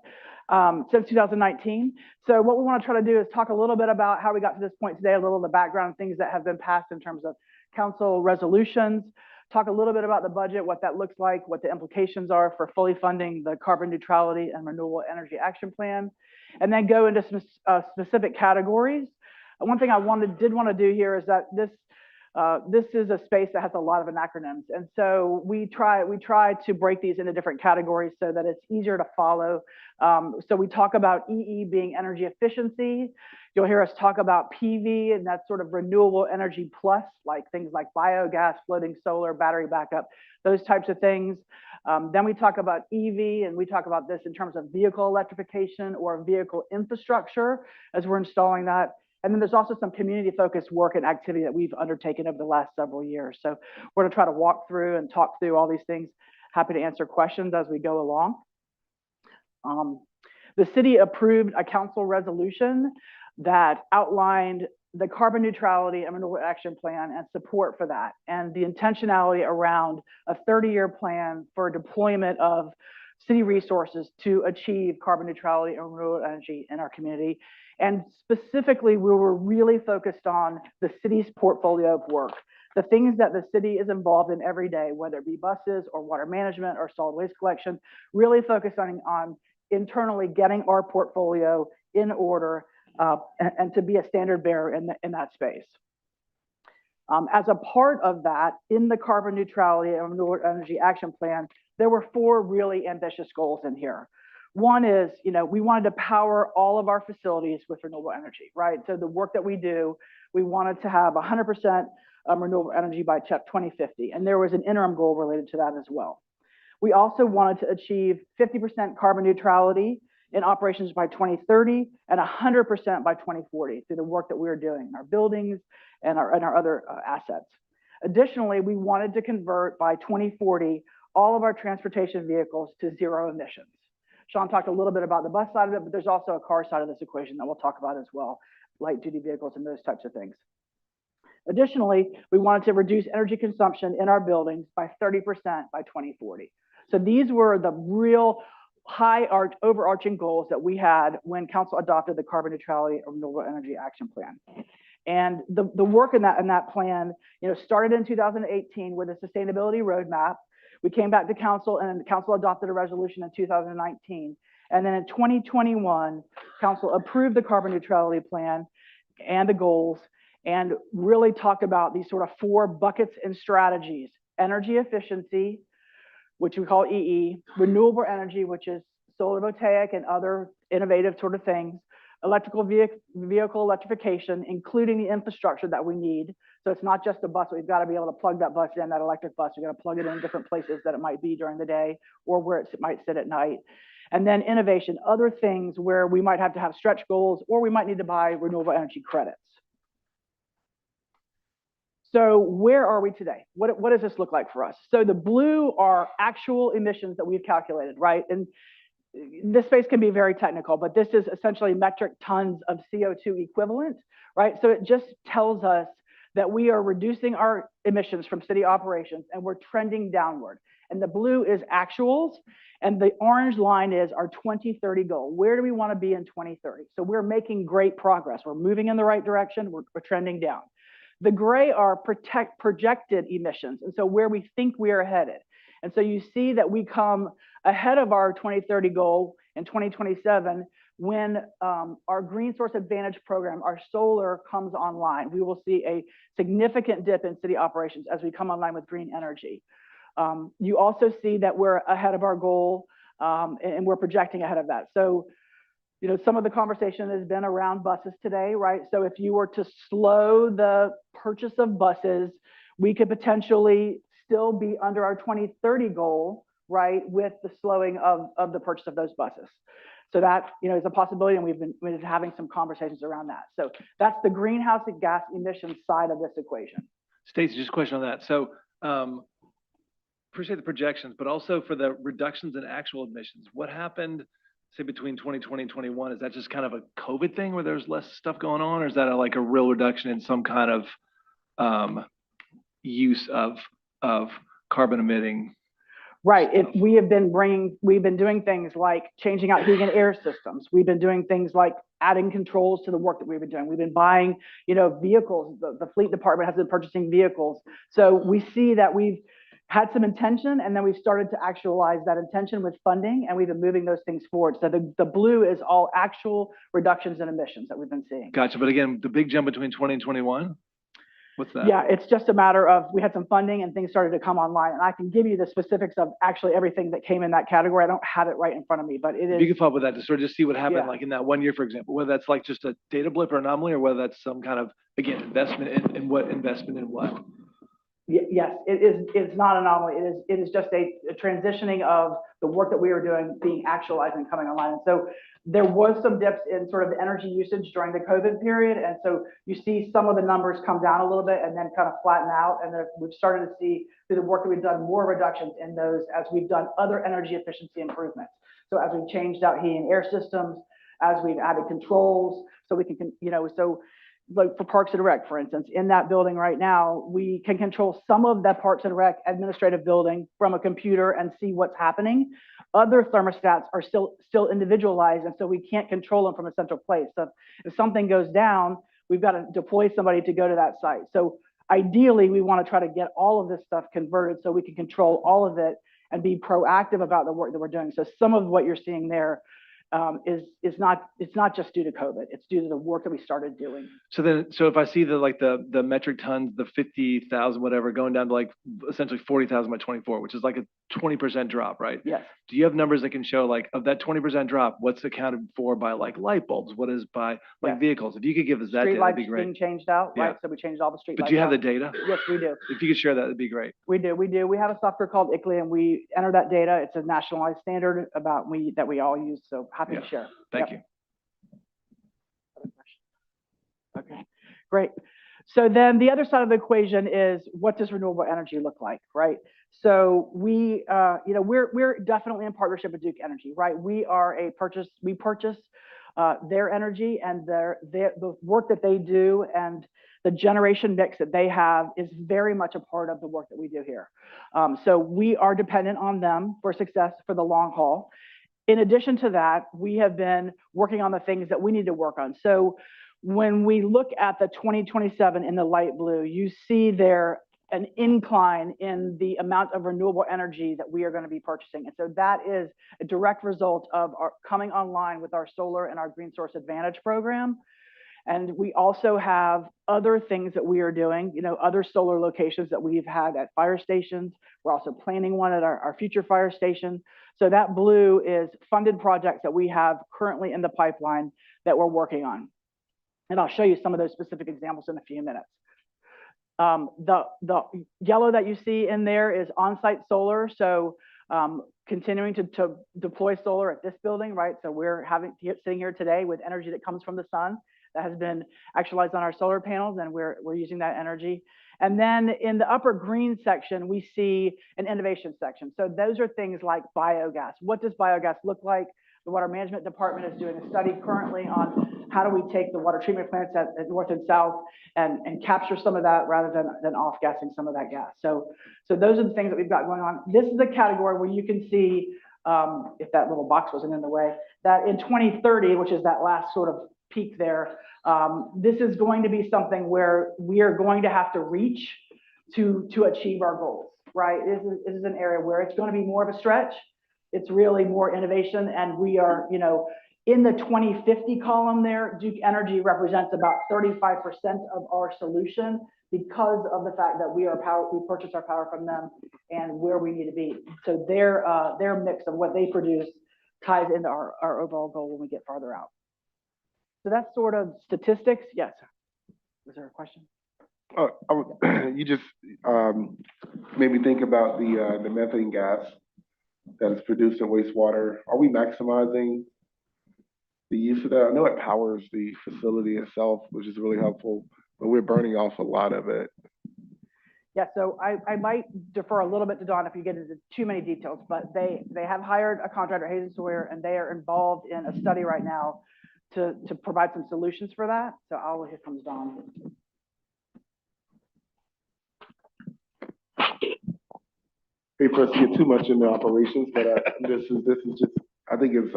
Since 2019. So what we want to try to do is talk a little bit about how we got to this point today, a little of the background, things that have been passed in terms of council resolutions, talk a little bit about the budget, what that looks like, what the implications are for fully funding the carbon neutrality and renewable energy action plan, and then go into some specific categories. One thing I did want to do here is that this is a space that has a lot of acronyms, and so we try to break these into different categories so that it's easier to follow. So we talk about EE being energy efficiency. You'll hear us talk about PV, and that's sort of renewable energy plus, like things like biogas, floating solar, battery backup, those types of things. Then we talk about EV, and we talk about this in terms of vehicle electrification or vehicle infrastructure as we're installing that. And then there's also some community-focused work and activity that we've undertaken over the last several years. So we're going to try to walk through and talk through all these things. Happy to answer questions as we go along. The city approved a council resolution that outlined the carbon neutrality and renewable action plan and support for that, and the intentionality around a 30-year plan for deployment of city resources to achieve carbon neutrality and renewable energy in our community. And specifically, we were really focused on the city's portfolio of work, the things that the city is involved in every day, whether it be buses or water management or solid waste collection, really focusing on internally getting our portfolio in order and to be a standard bearer in that space. As a part of that, in the carbon neutrality and renewable energy action plan, there were 4 really ambitious goals in here. One is, we wanted to power all of our facilities with renewable energy, right? So the work that we do, we wanted to have 100% renewable energy by 2050. And there was an interim goal related to that as well. We also wanted to achieve 50% carbon neutrality in operations by 2030 and 100% by 2040 through the work that we were doing in our buildings and our other assets. Additionally, we wanted to convert by 2040 all of our transportation vehicles to zero emissions. Sean talked a little bit about the bus side of it, but there's also a car side of this equation that we'll talk about as well, light duty vehicles and those types of things. Additionally, we wanted to reduce energy consumption in our buildings by 30% by 2040. So these were the real high overarching goals that we had when council adopted the carbon neutrality and renewable energy action plan. And the work in that plan, started in 2018 with a sustainability roadmap. We came back to council, and council adopted a resolution in 2019. And then in 2021, council approved the carbon neutrality plan and the goals, and really talked about these sort of 4 buckets and strategies: energy efficiency, which we call EE, renewable energy, which is solar voltaic and other innovative sort of things, electrical vehicle electrification, including the infrastructure that we need. So it's not just a bus. We've got to be able to plug that bus in, that electric bus. We've got to plug it in different places that it might be during the day or where it might sit at night. And then innovation, other things where we might have to have stretch goals, or we might need to buy renewable energy credits. So where are we today? What does this look like for us? So the blue are actual emissions that we've calculated, right? And this space can be very technical, but this is essentially metric tons of CO2 equivalent, right? So it just tells us that we are reducing our emissions from city operations and we're trending downward. And the blue is actuals and the orange line is our 2030 goal. Where do we want to be in 2030? So we're making great progress. We're moving in the right direction. We're trending down. The gray are projected emissions, and so where we think we are headed. And so you see that we come ahead of our 2030 goal in 2027 when our Green Source Advantage program, our solar, comes online. We will see a significant dip in city operations as we come online with green energy. You also see that we're ahead of our goal and we're projecting ahead of that. So, you know, some of the conversation has been around buses today, right? So if you were to slow the purchase of buses, we could potentially still be under our 2030 goal, right, with the slowing of the purchase of those buses. So that, you know, is a possibility, and we've been having some conversations around that. So that's the greenhouse gas emissions side of this equation. Stacey, just a question on that. So appreciate the projections, but also for the reductions in actual emissions, what happened, say, between 2020 and 21? Is that just kind of a COVID thing where there's less stuff going on, or is that like a real reduction in some kind of use of carbon emitting? Right. We've been doing things like changing out heating and air systems. We've been doing things like adding controls to the work that we've been doing. We've been buying, you know, vehicles. The fleet department has been purchasing vehicles. So we see that we've had some intention, and then we've started to actualize that intention with funding, and we've been moving those things forward. So the blue is all actual reductions in emissions that we've been seeing. Gotcha. But again, the big jump between 20 and 21? What's that? Yeah, it's just a matter of we had some funding and things started to come online. And I can give you the specifics of actually everything that came in that category. I don't have it right in front of me, but it is. You can follow up with that to sort of just see what happened, Yeah. like in that 1 year, for example, whether that's like just a data blip or anomaly, or whether that's some kind of, again, investment in what investment in what. Yes, it's not an anomaly. It is just a transitioning of the work that we were doing being actualized and coming online. And so there was some dips in sort of the energy usage during the COVID period. And so you see some of the numbers come down a little bit and then kind of flatten out. And then we've started to see through the work that we've done more reductions in those as we've done other energy efficiency improvements. So as we've changed out heating and air systems, as we've added controls, so we can, you know, so like for Parks and Rec, for instance, in that building right now, we can control some of that Parks and Rec administrative building from a computer and see what's happening. Other thermostats are still individualized, and so we can't control them from a central place. So if something goes down, we've got to deploy somebody to go to that site. So ideally, we want to try to get all of this stuff converted so we can control all of it and be proactive about the work that we're doing. So some of what you're seeing there it's not just due to COVID, it's due to the work that we started doing. So if I see the metric tons, the 50,000, whatever, going down to like essentially 40,000 by 24, which is like a 20% drop, right? Yes. Do you have numbers that can show like of that 20% drop, what's accounted for by like light bulbs? What is by like vehicles? If you could give us that data, that'd be great. Street lights being changed out, right? So we changed all the street lights. But do you have the data? Yes, we do. If you could share that, that'd be great. We do. We have a software called ICLI, and we enter that data. It's a nationalized standard that we all use. So happy to share. Thank you. Okay, great. So then the other side of the equation is what does renewable energy look like, right? So we, you know, we're definitely in partnership with Duke Energy, right? We purchase their energy, and the work that they do and the generation mix that they have is very much a part of the work that we do here. So we are dependent on them for success for the long haul. In addition to that, we have been working on the things that we need to work on. So when we look at the 2027 in the light blue, you see there an incline in the amount of renewable energy that we are going to be purchasing. And so that is a direct result of our coming online with our solar and our Green Source Advantage program. And we also have other things that we are doing, you know, other solar locations that we've had at fire stations. We're also planning one at our future fire station. So that blue is funded projects that we have currently in the pipeline that we're working on. And I'll show you some of those specific examples in a few minutes. The yellow that you see in there is on-site solar. So continuing to deploy solar at this building, right? So we're sitting here today with energy that comes from the sun that has been actualized on our solar panels, and we're using that energy. And then in the upper green section, we see an innovation section. So those are things like biogas. What does biogas look like? The Water Management Department is doing a study currently on how do we take the water treatment plants at north and south and capture some of that rather than off-gassing some of that gas. So those are the things that we've got going on. This is a category where you can see, if that little box wasn't in the way, that in 2030, which is that last sort of peak there, this is going to be something where we are going to have to reach to achieve our goals, right? This is an area where it's going to be more of a stretch. It's really more innovation, and we are, you know, in the 2050 column there, Duke Energy represents about 35% of our solution because of the fact that we purchase our power from them and where we need to be. So their mix of what they produce ties into our overall goal when we get farther out. So that's sort of statistics. Yes. Was there a question? You just made me think about the methane gas that is produced in wastewater. Are we maximizing the use of that? I know it powers the facility itself, which is really helpful, but we're burning off a lot of it. Yeah, so I might defer a little bit to Dawn if you get into too many details, but they have hired a contractor, Hayes & Sawyer, and they are involved in a study right now to provide some solutions for that. So here comes Dawn. Hey, for us to get too much into operations, but this is just, I think it's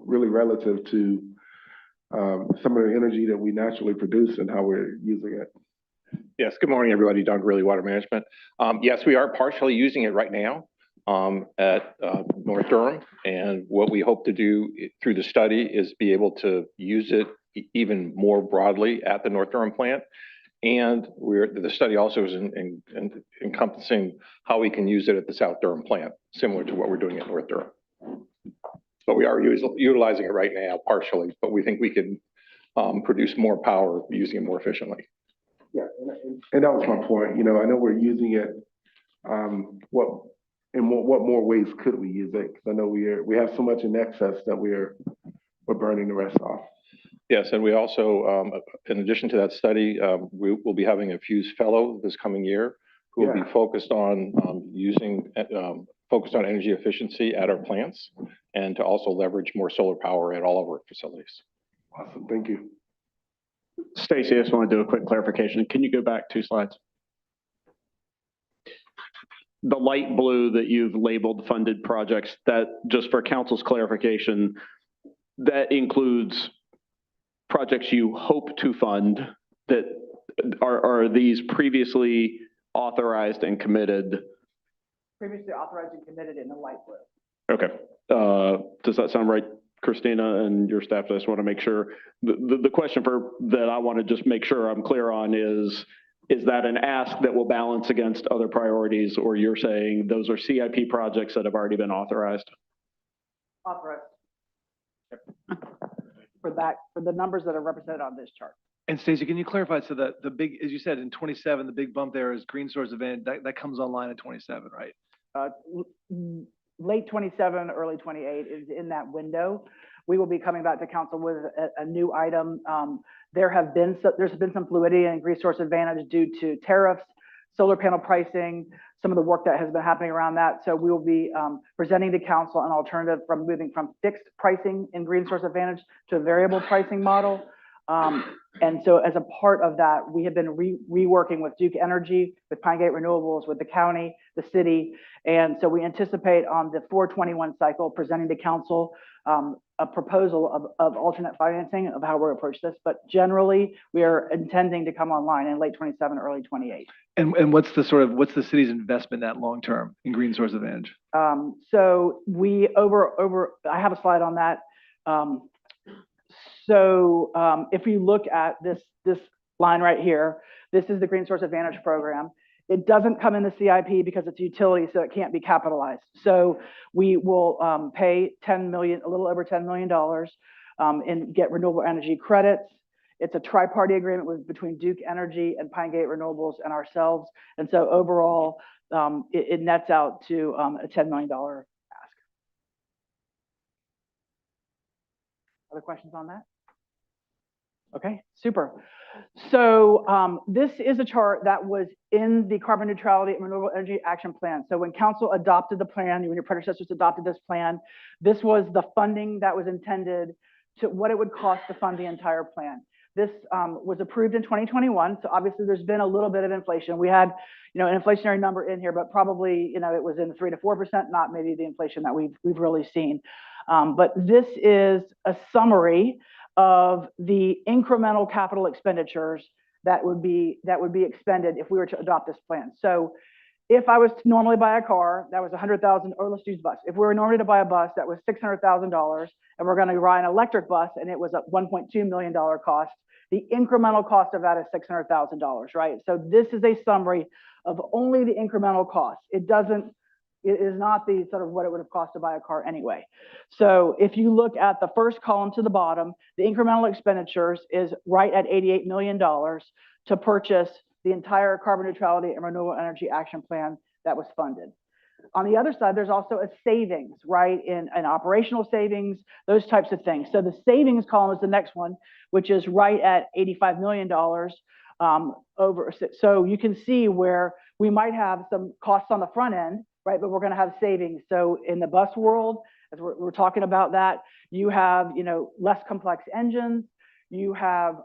really relative to some of the energy that we naturally produce and how we're using it. Yes, good morning, everybody. Don Gurley, Water Management. Yes, we are partially using it right now at North Durham. And what we hope to do through the study is be able to use it even more broadly at the North Durham plant. And the study also is encompassing how we can use it at the South Durham plant, similar to what we're doing at North Durham. But we are utilizing it right now partially, but we think we can produce more power using it more efficiently. Yeah, and that was my point. You know, I know we're using it. What more ways could we use it? Because I know we have so much in excess that we're burning the rest off. Yes, and we also, in addition to that study, we will be having a FUSE fellow this coming year who will be focused on focused on energy efficiency at our plants and to also leverage more solar power at all of our facilities. Awesome, thank you. Stacey, I just want to do a quick clarification. Can you go back 2 slides? The light blue that you've labeled funded projects, that just for council's clarification, that includes projects you hope to fund that are these previously authorized and committed? Previously authorized and committed in the light blue. Okay. Does that sound right, Christina and your staff? I just want to make sure. The question that I want to just make sure I'm clear on is that an ask that will balance against other priorities, or you're saying those are CIP projects that have already been authorized? Authorized. For the numbers that are represented on this chart. And Stacey, can you clarify, so that the big, as you said, in 27, the big bump there is Green Source Advantage, that comes online in 27, right? Late 27, early 28 is in that window. We will be coming back to council with a new item. There's been some fluidity in Green Source Advantage due to tariffs, solar panel pricing, some of the work that has been happening around that. So we will be presenting to council an alternative from moving from fixed pricing in Green Source Advantage to a variable pricing model. And so as a part of that, we have been reworking with Duke Energy, with Pine Gate Renewables, with the county, the city. And so we anticipate on the 421 cycle presenting to council a proposal of alternate financing of how we're approach this. But generally, we are intending to come online in late 27, early 28. And what's the city's investment in that long term in Green Source Advantage? So we I have a slide on that. If you look at this line right here, this is the Green Source Advantage program. It doesn't come in the CIP because it's utility, so it can't be capitalized. So we will pay a little over $10 million and get renewable energy credits. It's a tri-party agreement between Duke Energy and Pine Gate Renewables and ourselves. And so overall, it nets out to a $10 million ask. Other questions on that? Okay, super. So this is a chart that was in the carbon neutrality and renewable energy action plan. So when council adopted the plan, when your predecessors adopted this plan, this was the funding that was intended to what it would cost to fund the entire plan. This was approved in 2021. So obviously there's been a little bit of inflation. We had, an inflationary number in here, but probably, it was in the 3 to 4%, not maybe the inflation that we've really seen. But this is a summary of the incremental capital expenditures that would be expended if we were to adopt this plan. So if I was to normally buy a car, that was $100,000, or let's use bus. If we were normally to buy a bus, that was $600,000, and we're going to buy an electric bus, and it was a $1.2 million cost. The incremental cost of that is $600,000, right? So this is a summary of only the incremental cost. It is not the sort of what it would have cost to buy a car anyway. So if you look at the first column to the bottom, the incremental expenditures is right at $88 million to purchase the entire carbon neutrality and renewable energy action plan that was funded. On the other side, there's also a savings, right, in operational savings, those types of things. So the savings column is the next one, which is right at $85 million over. So you can see where we might have some costs on the front end, right, but we're going to have savings. So in the bus world, as we're talking about that, you have, less complex engines, you have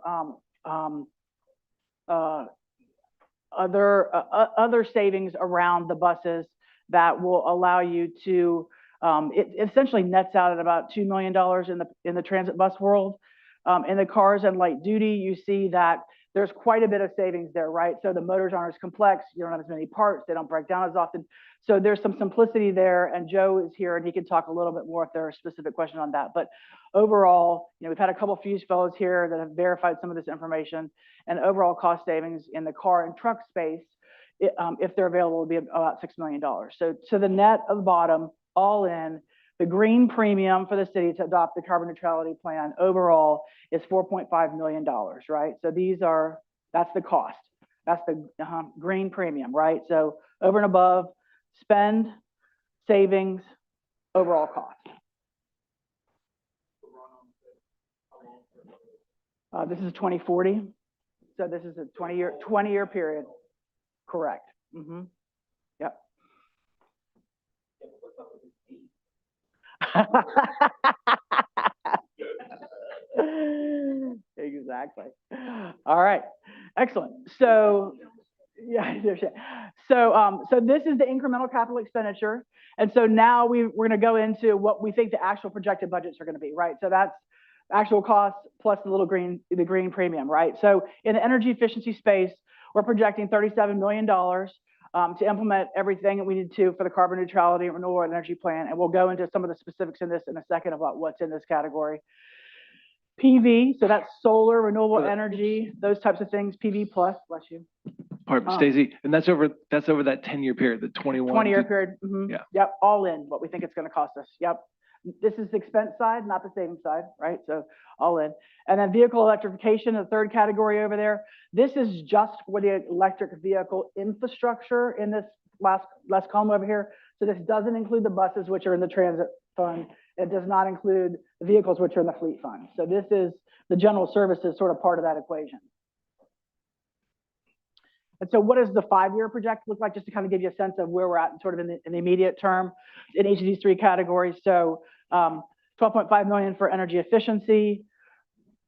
other savings around the buses that will allow you to, it essentially nets out at about $2 million in the transit bus world. In the cars and light duty, you see that there's quite a bit of savings there, right? So the motors aren't as complex, you don't have as many parts, they don't break down as often. So there's some simplicity there, and Joe is here and he can talk a little bit more if there are specific questions on that. But overall, we've had a couple of fuse fellows here that have verified some of this information, and overall cost savings in the car and truck space, if they're available, would be about $6 million. So to the net of the bottom, all in, the green premium for the city to adopt the carbon neutrality plan overall is $4.5 million, right? So that's the cost. That's the green premium, right? So over and above, spend, savings, overall cost. This is 2040. So this is a 20-year period. Correct. Mm-hmm. Yep. Exactly. All right. Excellent. So yeah, so this is the incremental capital expenditure, and so now we're going to go into what we think the actual projected budgets are going to be, right? So that's actual costs plus the green premium, right? So in the energy efficiency space, we're projecting $37 million to implement everything that we need to for the carbon neutrality and renewable energy plan, and we'll go into some of the specifics in this in a second about what's in this category. PV, so that's solar, renewable energy, those types of things. PV plus, bless you. Pardon, Stacey, and that's over that 10-year period, the 20-year period. Mm-hmm. Yeah. Yep, all in what we think it's going to cost us. Yep. This is the expense side, not the savings side, right? So all in. And then vehicle electrification, the third category over there. This is just for the electric vehicle infrastructure in this last column over here. So this doesn't include the buses, which are in the transit fund. It does not include the vehicles, which are in the fleet fund. So this is the general services sort of part of that equation. And so what does the 5-year project look like, just to kind of give you a sense of where we're at sort of in the immediate term in each of these three categories. So $12.5 million for energy efficiency,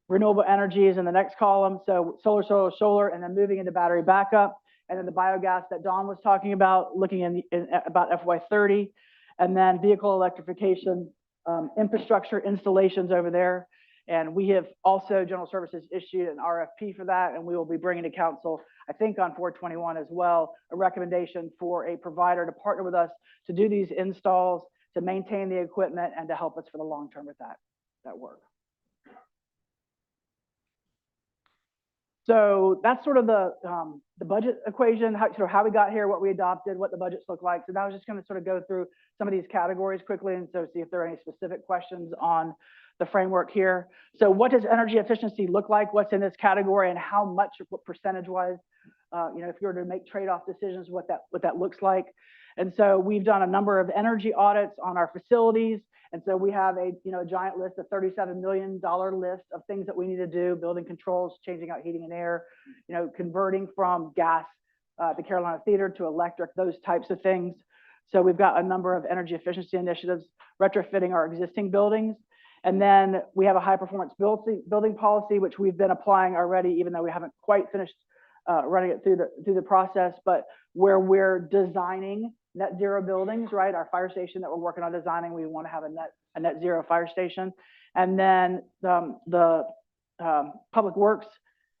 renewable energy is in the next column. So solar, and then moving into battery backup. And then the biogas that Dawn was talking about, looking in about FY30. And then vehicle electrification, infrastructure installations over there. And we have also, General Services issued an RFP for that, and we will be bringing to council, I think on 421 as well, a recommendation for a provider to partner with us to do these installs, to maintain the equipment, and to help us for the long term with that work. So that's sort of the budget equation, how we got here, what we adopted, what the budgets look like. So now I was just going to sort of go through some of these categories quickly, and so see if there are any specific questions on the framework here. So what does energy efficiency look like? What's in this category, and how much, what percentage-wise, if you were to make trade-off decisions, what that looks like. And so we've done a number of energy audits on our facilities. And so we have a giant list, a $37 million list of things that we need to do: building controls, changing out heating and air, converting from gas, the Carolina Theater, to electric, those types of things. So we've got a number of energy efficiency initiatives, retrofitting our existing buildings. And then we have a high performance building policy, which we've been applying already, even though we haven't quite finished running it through the process, but where we're designing net zero buildings, right? Our fire station that we're working on designing, we want to have a net zero fire station. And then the public works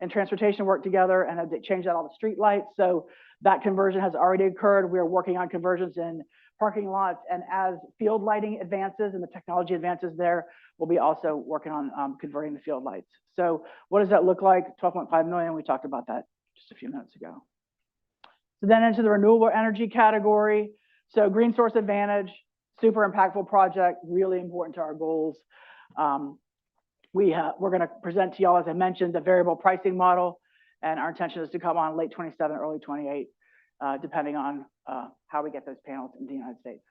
and transportation work together and have changed out all the street lights. So that conversion has already occurred. We are working on conversions in parking lots, and as field lighting advances and the technology advances there, we'll be also working on converting the field lights. So what does that look like? 12.5 million, we talked about that just a few minutes ago. So then into the renewable energy category. So Green Source Advantage, super impactful project, really important to our goals. We're going to present to y'all, as I mentioned, the variable pricing model, and our intention is to come on late 27, early 28, depending on how we get those panels in the United States.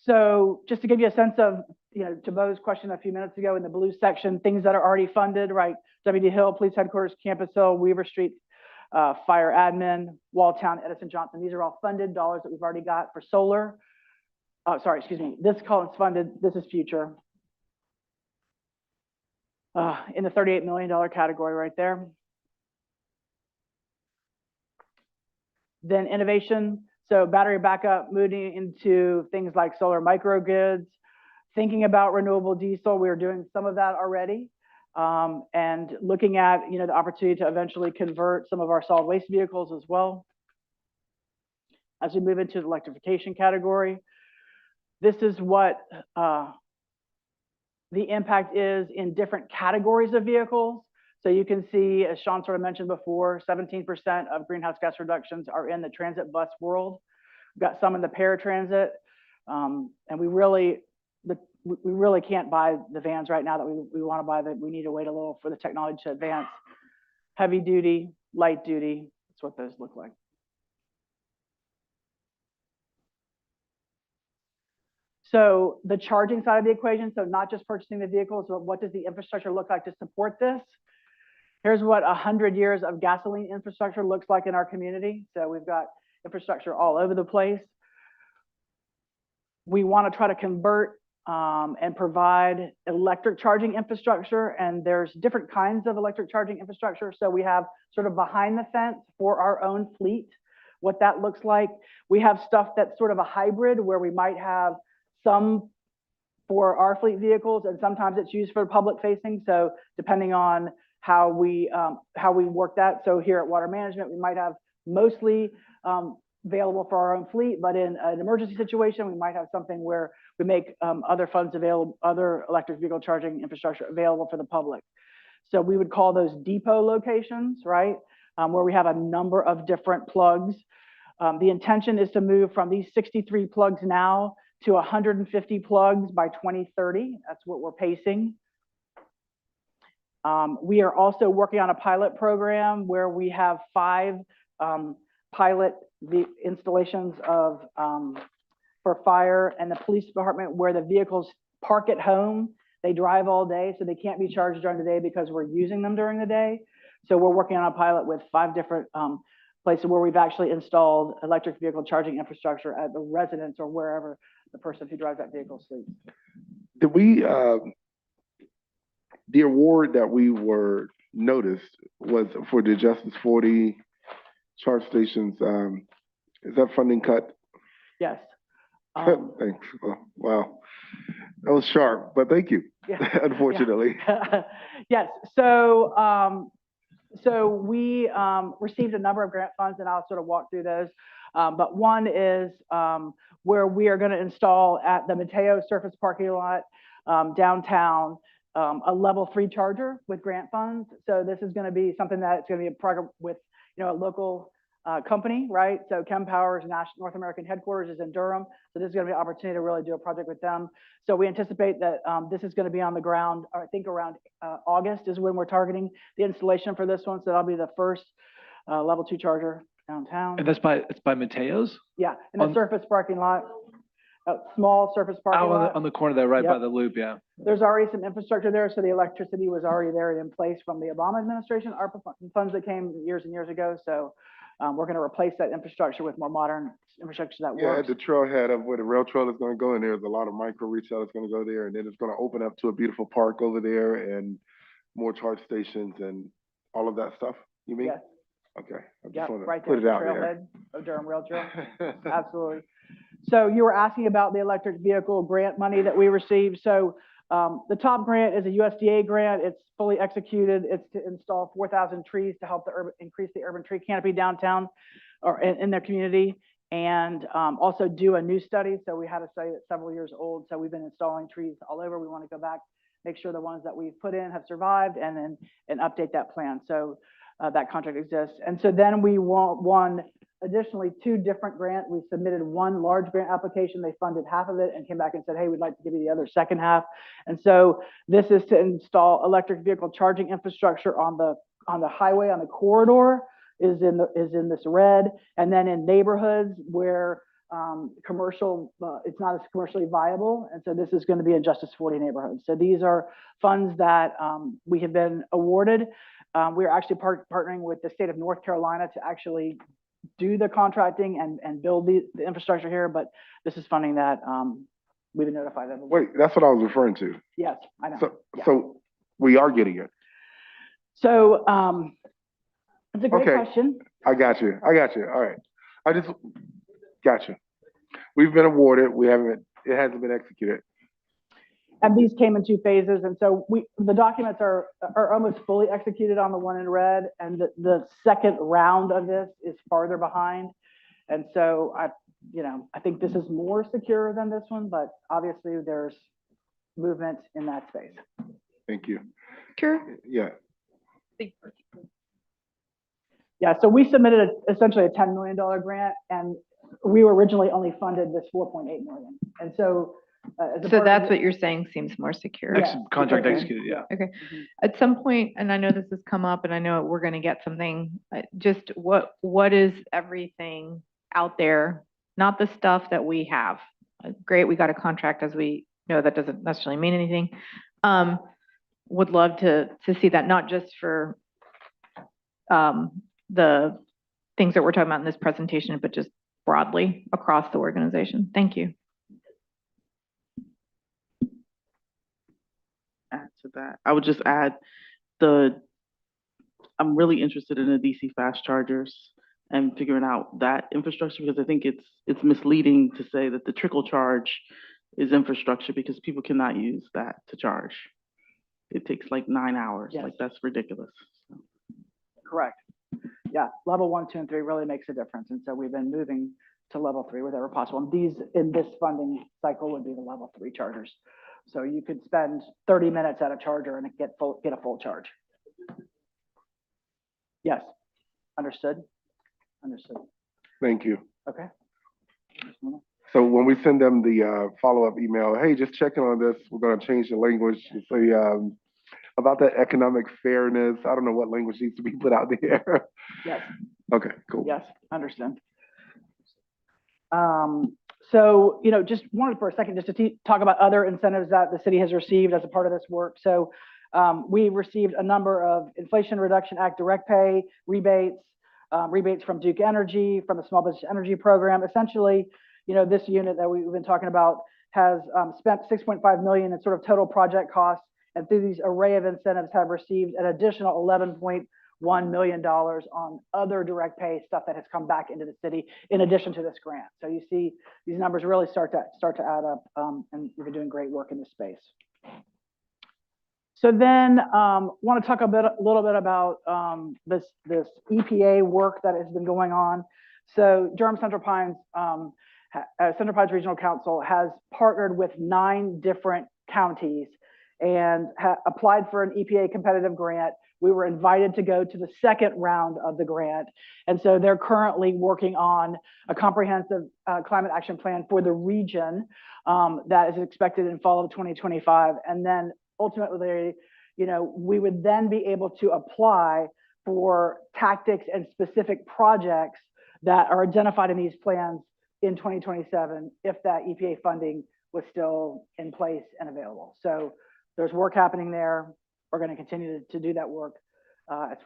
So just to give you a sense of, to Bo's question a few minutes ago in the blue section, things that are already funded, right? WD Hill, Police Headquarters, Campus Hill, Weaver Street, Fire Admin, Walltown, Edison Johnson. These are all funded dollars that we've already got for solar. Sorry, excuse me. This column's funded. This is future. In the $38 million category right there. Then innovation. So battery backup, moving into things like solar microgrids, thinking about renewable diesel. We're doing some of that already. And looking at, the opportunity to eventually convert some of our solid waste vehicles as well. As we move into the electrification category, this is what the impact is in different categories of vehicles. So you can see, as Sean sort of mentioned before, 17% of greenhouse gas reductions are in the transit bus world. We've got some in the paratransit, and we really can't buy the vans right now that we want to buy. That we need to wait a little for the technology to advance. Heavy duty, light duty, that's what those look like. So the charging side of the equation, so not just purchasing the vehicles, but what does the infrastructure look like to support this? Here's what 100 years of gasoline infrastructure looks like in our community. So we've got infrastructure all over the place. We want to try to convert and provide electric charging infrastructure, and there's different kinds of electric charging infrastructure. So we have sort of behind the fence for our own fleet, what that looks like. We have stuff that's sort of a hybrid where we might have some for our fleet vehicles, and sometimes it's used for public facing. So depending on how we work that. So here at Water Management, we might have mostly available for our own fleet, but in an emergency situation, we might have something where we make other funds available, other electric vehicle charging infrastructure available for the public. So we would call those depot locations, right? Where we have a number of different plugs. The intention is to move from these 63 plugs now to 150 plugs by 2030. That's what we're pacing. We are also working on a pilot program where we have 5 pilot installations of for fire and the police department, where the vehicles park at home. They drive all day, so they can't be charged during the day because we're using them during the day. So we're working on a pilot with 5 different places where we've actually installed electric vehicle charging infrastructure at the residence or wherever the person who drives that vehicle sleeps. Did we, the award that we were noticed was for the Justice 40 charge stations. Is that funding cut? Yes. Thanks. Oh, wow. That was sharp, but thank you. Yeah. Unfortunately. Yeah. Yes. So, so we received a number of grant funds, and I'll sort of walk through those. But one is where we are going to install at the Mateo surface parking lot downtown a level 3 charger with grant funds. So this is going to be something that's going to be a program with a local company, right? So Chem Power's North American headquarters is in Durham. So this is going to be an opportunity to really do a project with them. So we anticipate that this is going to be on the ground, I think around August is when we're targeting the installation for this one. So that'll be the first level 2 charger downtown. And it's by Mateo's? Yeah, in the on- surface parking lot, a small surface parking Out lot. on the corner there, right by Yep. the loop, yeah. There's already some infrastructure there, so the electricity was already there and in place from the Obama administration, ARPA funds that came years and years ago. So we're going to replace that infrastructure with more modern infrastructure that Yeah, works. at the trailhead of where the rail trail is gonna go, and there's a lot of micro retail that's gonna go there, and then it's gonna open up to a beautiful park over there and more charge stations and all of that stuff, you mean? Yes. Okay, I just Yep, wanna right there put at it the out there. trailhead of Durham Rail Trail. Absolutely. So you were asking about the electric vehicle grant money that we received. So the top grant is a USDA grant. It's fully executed. It's to install 4,000 trees to help increase the urban tree canopy downtown or in their community, and also do a new study. So we had a study that's several years old. So we've been installing trees all over. We want to go back, make sure the ones that we've put in have survived, and update that plan. So that contract exists. And so then we won additionally 2 different grants. We submitted one large grant application. They funded half of it and came back and said, hey, we'd like to give you the other second half. And so this is to install electric vehicle charging infrastructure on the highway, on the corridor is in this red. And then in neighborhoods where commercial, it's not as commercially viable. And so this is going to be in Justice 40 neighborhoods. So these are funds that we have been awarded. We're actually partnering with the state of North Carolina to actually do the contracting and build the infrastructure here, but this is funding that we've been notified of. Wait, that's what I was referring to. Yes, I know. So, Yeah. so we are getting it. So it's a great Okay. question. I got you. All right. I just got you. We've been awarded. It hasn't been executed. And these came in 2 phases. And so the documents are almost fully executed on the one in red. And the second round of this is farther behind. And so I think this is more secure than this one, but obviously there's movement in that space. Thank you. Sure. Yeah. Yeah, so we submitted essentially a $10 million grant, and we were originally only funded this 4.8 million. And so as a So part of that's the- what you're saying seems more secure. Yeah. Contract Okay. executed, yeah. Okay. Mhm. At some point, and I know this has come up, and I know we're going to get something, just what is everything out there? Not the stuff that we have. Great, we got a contract, as we know, that doesn't necessarily mean anything. Would love to see that, not just for the things that we're talking about in this presentation, but just broadly across the organization. Thank you. Add to that, I would just add I'm really interested in the DC fast chargers and figuring out that infrastructure, because I think it's misleading to say that the trickle charge is infrastructure, because people cannot use that to charge. It takes like 9 hours. Yes. Like, that's ridiculous. So. Correct. Yeah, level 1, 2, and 3 really makes a difference. And so we've been moving to level 3 wherever possible. And these, in this funding cycle, would be the level 3 chargers. So you could spend 30 minutes at a charger and get a full charge. Yes, understood. Understood. Thank you. Okay. So when we send them the follow-up email, hey, just checking on this, we're gonna change the language to say about that economic fairness. I don't know what language needs to be put out there. Yes. Okay, cool. Yes, understand. So, just wanted for a second just to talk about other incentives that the city has received as a part of this work. So we received a number of Inflation Reduction Act direct pay rebates, rebates from Duke Energy, from the Small Business Energy Program. Essentially, this unit that we've been talking about has spent $6.5 million in sort of total project costs, and through these array of incentives have received an additional $11.1 million on other direct pay stuff that has come back into the city in addition to this grant. So you see these numbers really start to add up, and we've been doing great work in this space. So then want to talk a little bit about this EPA work that has been going on. So Durham Central Pines Regional Council has partnered with 9 different counties and applied for an EPA competitive grant. We were invited to go to the second round of the grant. And so they're currently working on a comprehensive climate action plan for the region that is expected in fall of 2025. And then ultimately, we would then be able to apply for tactics and specific projects that are identified in these plans in 2027 if that EPA funding was still in place and available. So there's work happening there. We're going to continue to do that work as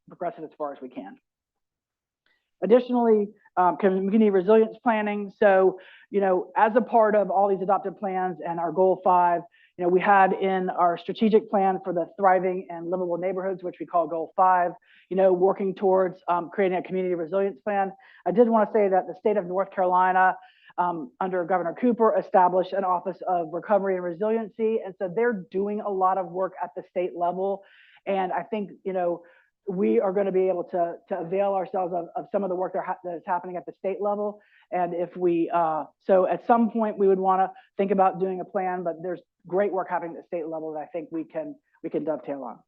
progressive as far as we can. Additionally, community resilience planning. So, as a part of all these adopted plans and our goal 5, we had in our strategic plan for the thriving and livable neighborhoods, which we call goal 5, working towards creating a community resilience plan. I did want to say that the state of North Carolina, under Governor Cooper, established an Office of Recovery and Resiliency. And so they're doing a lot of work at the state level. And I think, we are going to be able to avail ourselves of some of the work that is happening at the state level. And if we, so at some point we would want to think about doing a plan, but there's great work happening at the state level that I think we can dovetail on.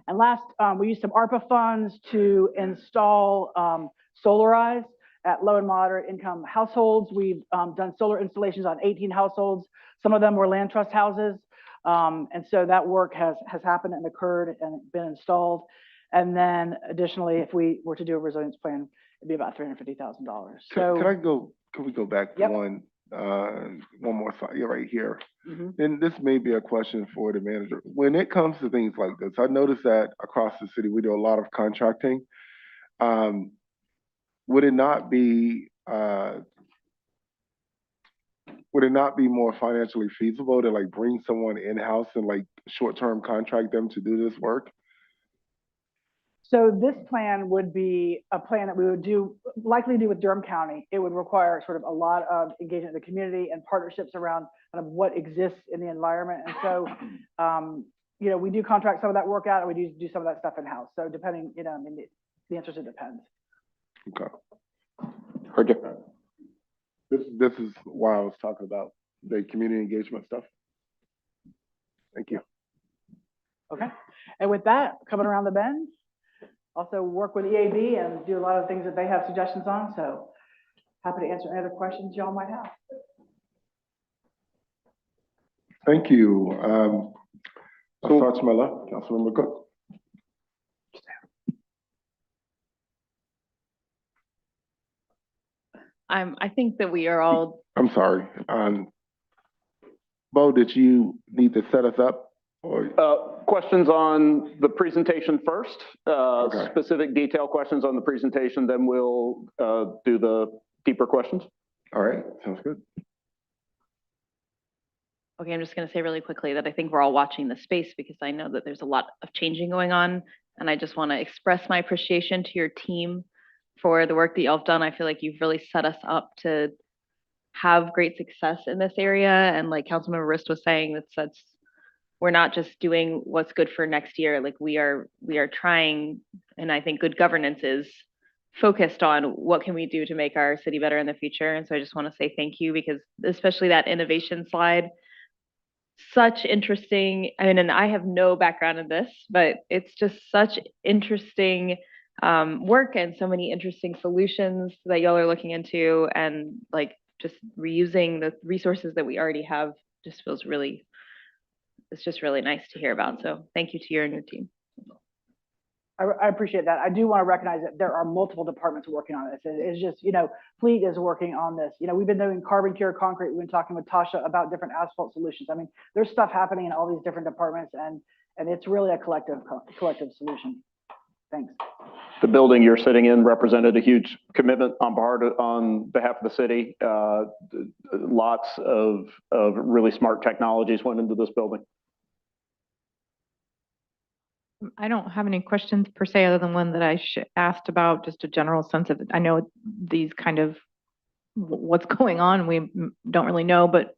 And last, we used some ARPA funds to install solarize at low and moderate income households. We've done solar installations on 18 households. Some of them were land trust houses. And so that work has happened and occurred and been installed. And then additionally, if we were to do a resilience plan, it'd be about $350,000. So Can we go back to Yep. one more slide? Yeah, right here. Mhm. And this may be a question for the manager. When it comes to things like this, I noticed that across the city, we do a lot of contracting. Would it not be more financially feasible to like bring someone in-house and like short-term contract them to do this work? So this plan would be a plan that we would likely do with Durham County. It would require sort of a lot of engagement in the community and partnerships around kind of what exists in the environment. And so, we do contract some of that work out, and we do some of that stuff in-house. So depending, the answer is it depends. Okay. Heard you. This is why I was talking about the community engagement stuff. Thank you. Okay. And with that, coming around the bend, also work with EAB and do a lot of things that they have suggestions on. So happy to answer any other questions y'all might have. Thank you. I'll start to my left, Councilmember Cook. I think that we are all, I'm sorry. Bo, did you need to set us up? Or Questions on the presentation first, Okay. specific detail questions on the presentation, then we'll do the deeper questions. all right, sounds good. okay, I'm just going to say really quickly that I think we're all watching the space because I know that there's a lot of changing going on. And I just want to express my appreciation to your team for the work that y'all have done. I feel like you've really set us up to have great success in this area. And like Councilmember Rist was saying, we're not just doing what's good for next year. Like we are trying, and I think good governance is focused on what can we do to make our city better in the future. And so I just want to say thank you, because especially that innovation slide, such interesting. I mean, and I have no background in this, but it's just such interesting work and so many interesting solutions that y'all are looking into, and like just reusing the resources that we already have just feels really, it's just really nice to hear about. So thank you to you and your team. I appreciate that. I do want to recognize that there are multiple departments working on this. It's just, Fleet is working on this. We've been doing carbon cure concrete. We've been talking with Tasha about different asphalt solutions. I mean, there's stuff happening in all these different departments, and it's really a collective solution. Thanks. The building you're sitting in represented a huge commitment on behalf of the city. Lots of really smart technologies went into this building. I don't have any questions per se, other than one that I asked about, just a general sense of, I know these kind of what's going on, we don't really know, but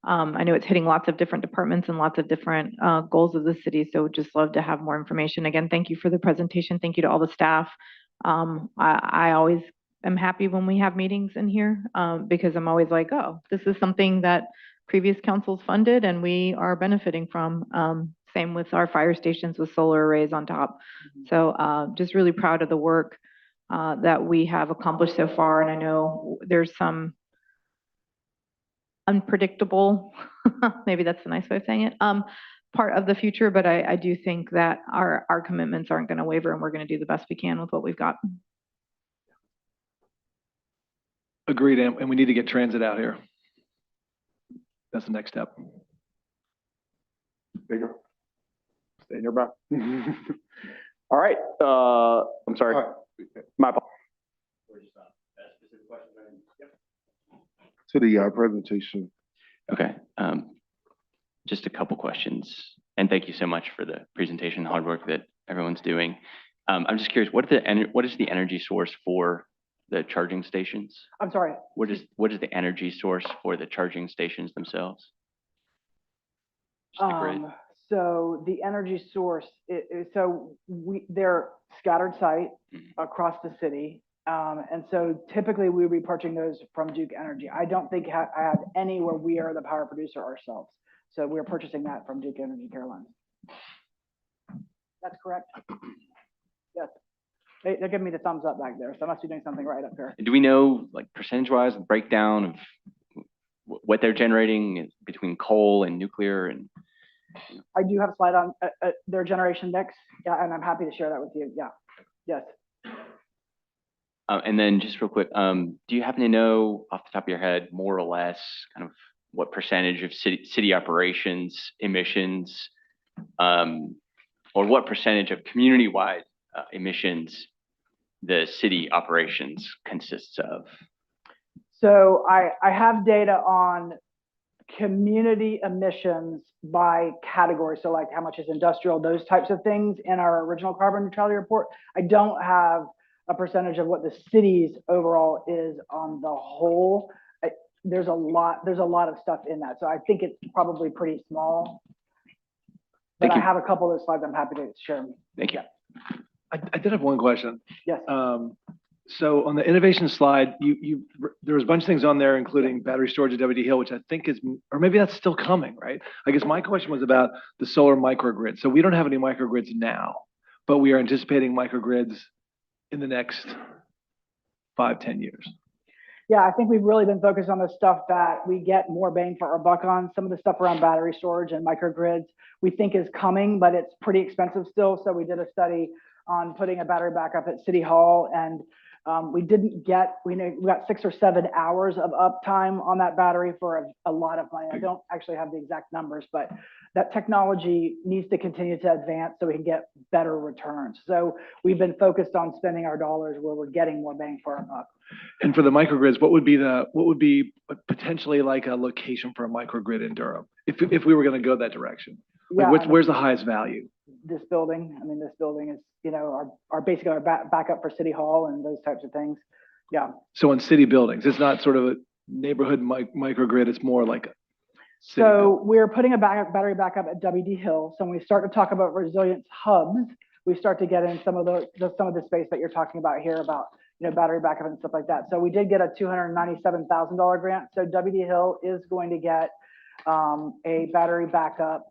I know it's hitting lots of different departments and lots of different goals of the city. So just love to have more information. Again, thank you for the presentation. Thank you to all the staff. I always am happy when we have meetings in here because I'm always like, oh, this is something that previous councils funded and we are benefiting from. Same with our fire stations with solar arrays on top. So just really proud of the work that we have accomplished so far. And I know there's some unpredictable, maybe that's a nice way of saying it, part of the future, but I do think that our commitments aren't going to waver, and we're going to do the best we can with what we've got. Agreed, and we need to get transit out here. That's the next step. Bigger. Stay nearby. All right, I'm sorry. My apologies. To the presentation. Okay, just a couple questions. And thank you so much for the presentation, the hard work that everyone's doing. I'm just curious, what is the energy source for the charging stations? I'm sorry. What is the energy source for the charging stations themselves? Just the grid. So the energy source, they're scattered site across the city. And so typically we would be purchasing those from Duke Energy. I don't think I have any where we are the power producer ourselves. So we're purchasing that from Duke Energy Carolinas. That's correct. Yes. They're giving me the thumbs up back there, so I must be doing something right up here. Do we know, like, percentage-wise, the breakdown of what they're generating between coal and nuclear? And I do have a slide on their generation mix, yeah, and I'm happy to share that with you. Yeah, yes. and then just real quick, do you happen to know off the top of your head, more or less, kind of what percentage of city operations emissions, or what percentage of community-wide emissions the city operations consists of? So I have data on community emissions by category. So like how much is industrial, those types of things in our original carbon neutrality report. I don't have a percentage of what the city's overall is on the whole. There's a lot of stuff in that. So I think it's probably pretty small. But I have a couple of those slides I'm happy to share. Thank you. I did have one question. Yes. So on the innovation slide, there was a bunch of things on there, including battery storage at WD Hill, which I think is, or maybe that's still coming, right? I guess my question was about the solar microgrid. So we don't have any microgrids now, but we are anticipating microgrids in the next 5-10 years. Yeah, I think we've really been focused on the stuff that we get more bang for our buck on. Some of the stuff around battery storage and microgrids we think is coming, but it's pretty expensive still. So we did a study on putting a battery backup at City Hall, and we got 6 or 7 hours of uptime on that battery for a lot of money. I don't actually have the exact numbers, but that technology needs to continue to advance so we can get better returns. So we've been focused on spending our dollars where we're getting more bang for our buck. And for the microgrids, what would be potentially like a location for a microgrid in Durham if we were going to go that direction? Like Yeah, where's the highest value? This building. I mean, this building is, our basically our backup for City Hall and those types of things. Yeah. So in city buildings, it's not sort of a neighborhood microgrid. It's more like a city building. We're putting a battery backup at WD Hill. So when we start to talk about resilience hubs, we start to get in some of the space that you're talking about here about, battery backup and stuff like that. So we did get a $297,000 grant. So WD Hill is going to get a battery backup.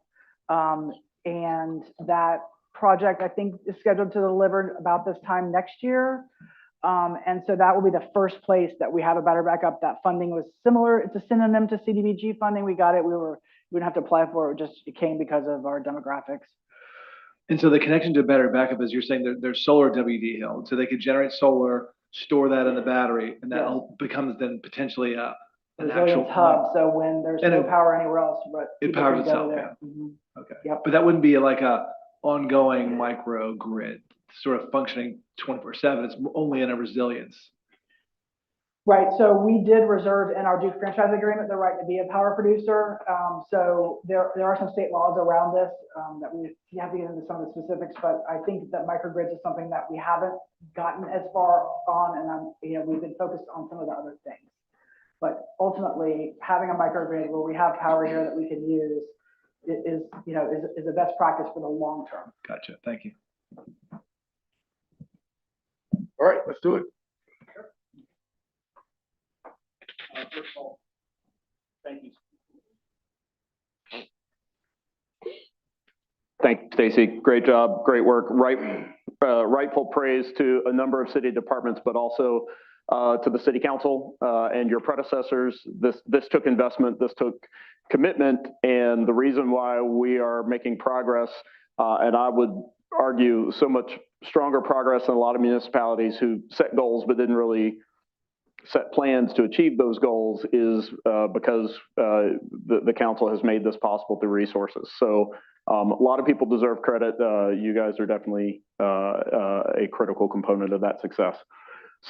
And that project, I think, is scheduled to deliver about this time next year. And so that will be the first place that we have a battery backup. That funding was similar. It's a synonym to CDBG funding. We got it. We didn't have to apply for it. It came because of our demographics. And so the connection to battery backup is you're saying there's solar at WD Hill. So they could generate solar, store that in the battery, and that becomes then potentially an resilience hub. So when there's no power anywhere else, but it powers itself. Yeah. Mm-hmm. Okay. Yep. But that wouldn't be like a ongoing microgrid, sort of functioning 24/7. It's only in a resilience. Right. So we did reserve in our Duke franchise agreement the right to be a power producer. So there are some state laws around this that we have to get into some of the specifics. But I think that microgrids is something that we haven't gotten as far on, and we've been focused on some of the other things. But ultimately, having a microgrid where we have power here that we can use is the best practice for the long term. Gotcha. Thank you. All right, let's do it. First of all, thank you. Thank you, Stacey. Great job, great work. Rightful praise to a number of city departments, but also to the city council and your predecessors. This took investment, this took commitment, and the reason why we are making progress, and I would argue so much stronger progress than a lot of municipalities who set goals but didn't really set plans to achieve those goals is because the council has made this possible through resources. So a lot of people deserve credit. You guys are definitely a critical component of that success.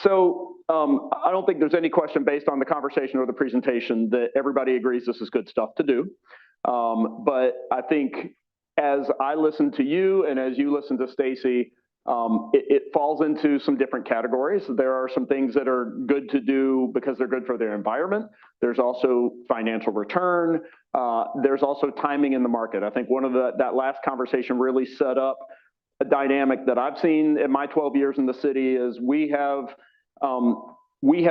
So I don't think there's any question based on the conversation or the presentation that everybody agrees this is good stuff to do. But I think as I listen to you and as you listen to Stacey, it falls into some different categories. There are some things that are good to do because they're good for their environment. There's also financial return. There's also timing in the market. I think one of that last conversation really set up a dynamic that I've seen in my 12 years in the city is we have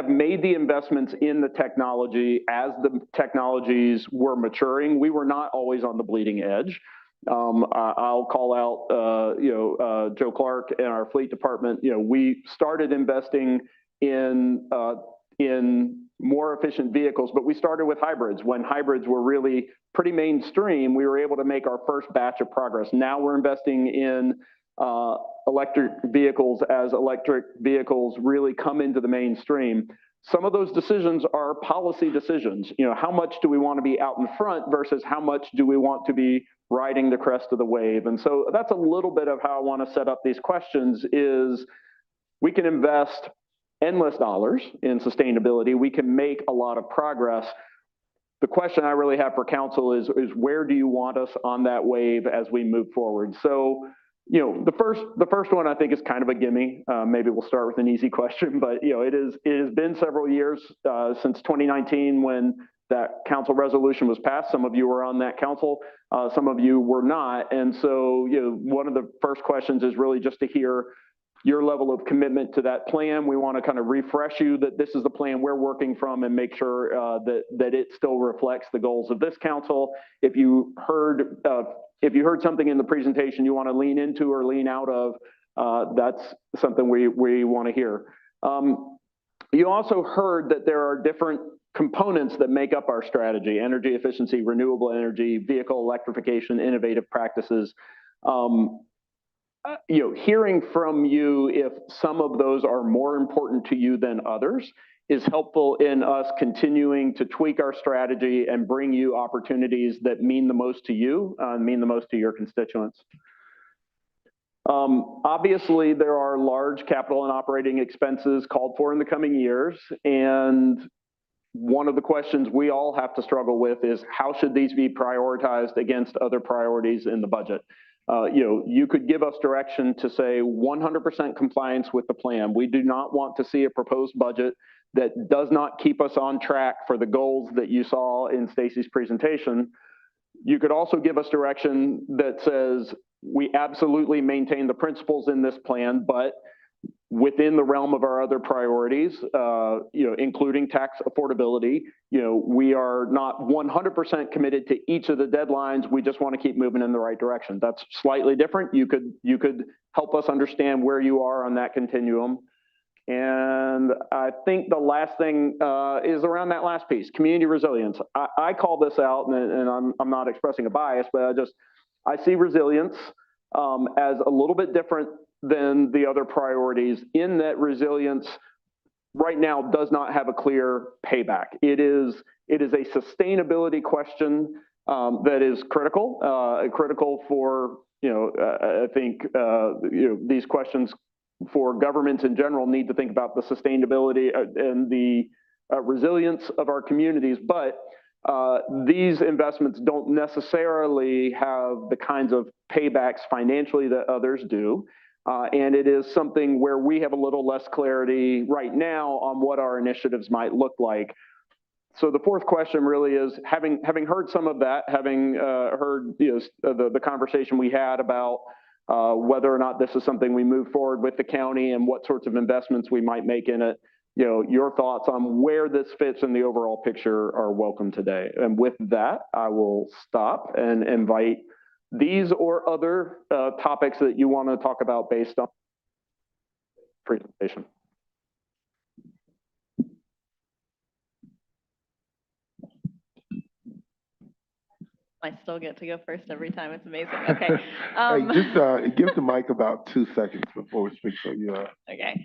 made the investments in the technology as the technologies were maturing. We were not always on the bleeding edge. I'll call out, Joe Clark and our fleet department. We started investing in more efficient vehicles, but we started with hybrids. When hybrids were really pretty mainstream, we were able to make our first batch of progress. Now we're investing in electric vehicles as electric vehicles really come into the mainstream. Some of those decisions are policy decisions. How much do we want to be out in front versus how much do we want to be riding the crest of the wave? And so that's a little bit of how I want to set up these questions is we can invest endless dollars in sustainability. We can make a lot of progress. The question I really have for council is where do you want us on that wave as we move forward? So, the first one I think is kind of a gimme. Maybe we'll start with an easy question, but it has been several years since 2019 when that council resolution was passed. Some of you were on that council, some of you were not. And so, one of the first questions is really just to hear your level of commitment to that plan. We want to kind of refresh you that this is the plan we're working from and make sure that it still reflects the goals of this council. If you heard something in the presentation you want to lean into or lean out of, that's something we want to hear. You also heard that there are different components that make up our strategy: energy efficiency, renewable energy, vehicle electrification, innovative practices. Hearing from you if some of those are more important to you than others is helpful in us continuing to tweak our strategy and bring you opportunities that mean the most to you, mean the most to your constituents. Obviously, there are large capital and operating expenses called for in the coming years, and one of the questions we all have to struggle with is how should these be prioritized against other priorities in the budget? You could give us direction to say 100% compliance with the plan. We do not want to see a proposed budget that does not keep us on track for the goals that you saw in Stacey's presentation. You could also give us direction that says we absolutely maintain the principles in this plan, but within the realm of our other priorities, including tax affordability, we are not 100% committed to each of the deadlines. We just want to keep moving in the right direction. That's slightly different. You could help us understand where you are on that continuum. And I think the last thing is around that last piece, community resilience. I call this out, and I'm not expressing a bias, but I see resilience as a little bit different than the other priorities in that resilience right now does not have a clear payback. It is a sustainability question that is critical for, I think, these questions for governments in general need to think about the sustainability and the resilience of our communities, but these investments don't necessarily have the kinds of paybacks financially that others do. And it is something where we have a little less clarity right now on what our initiatives might look like. So the fourth question really is, having heard some of that, having heard the conversation we had about whether or not this is something we move forward with the county and what sorts of investments we might make in it, your thoughts on where this fits in the overall picture are welcome today. And with that, I will stop and invite these or other topics that you want to talk about based on presentation. I still get to go first every time. It's amazing. Okay. Hey, just give the mic about 2 seconds before we speak. So you. Okay.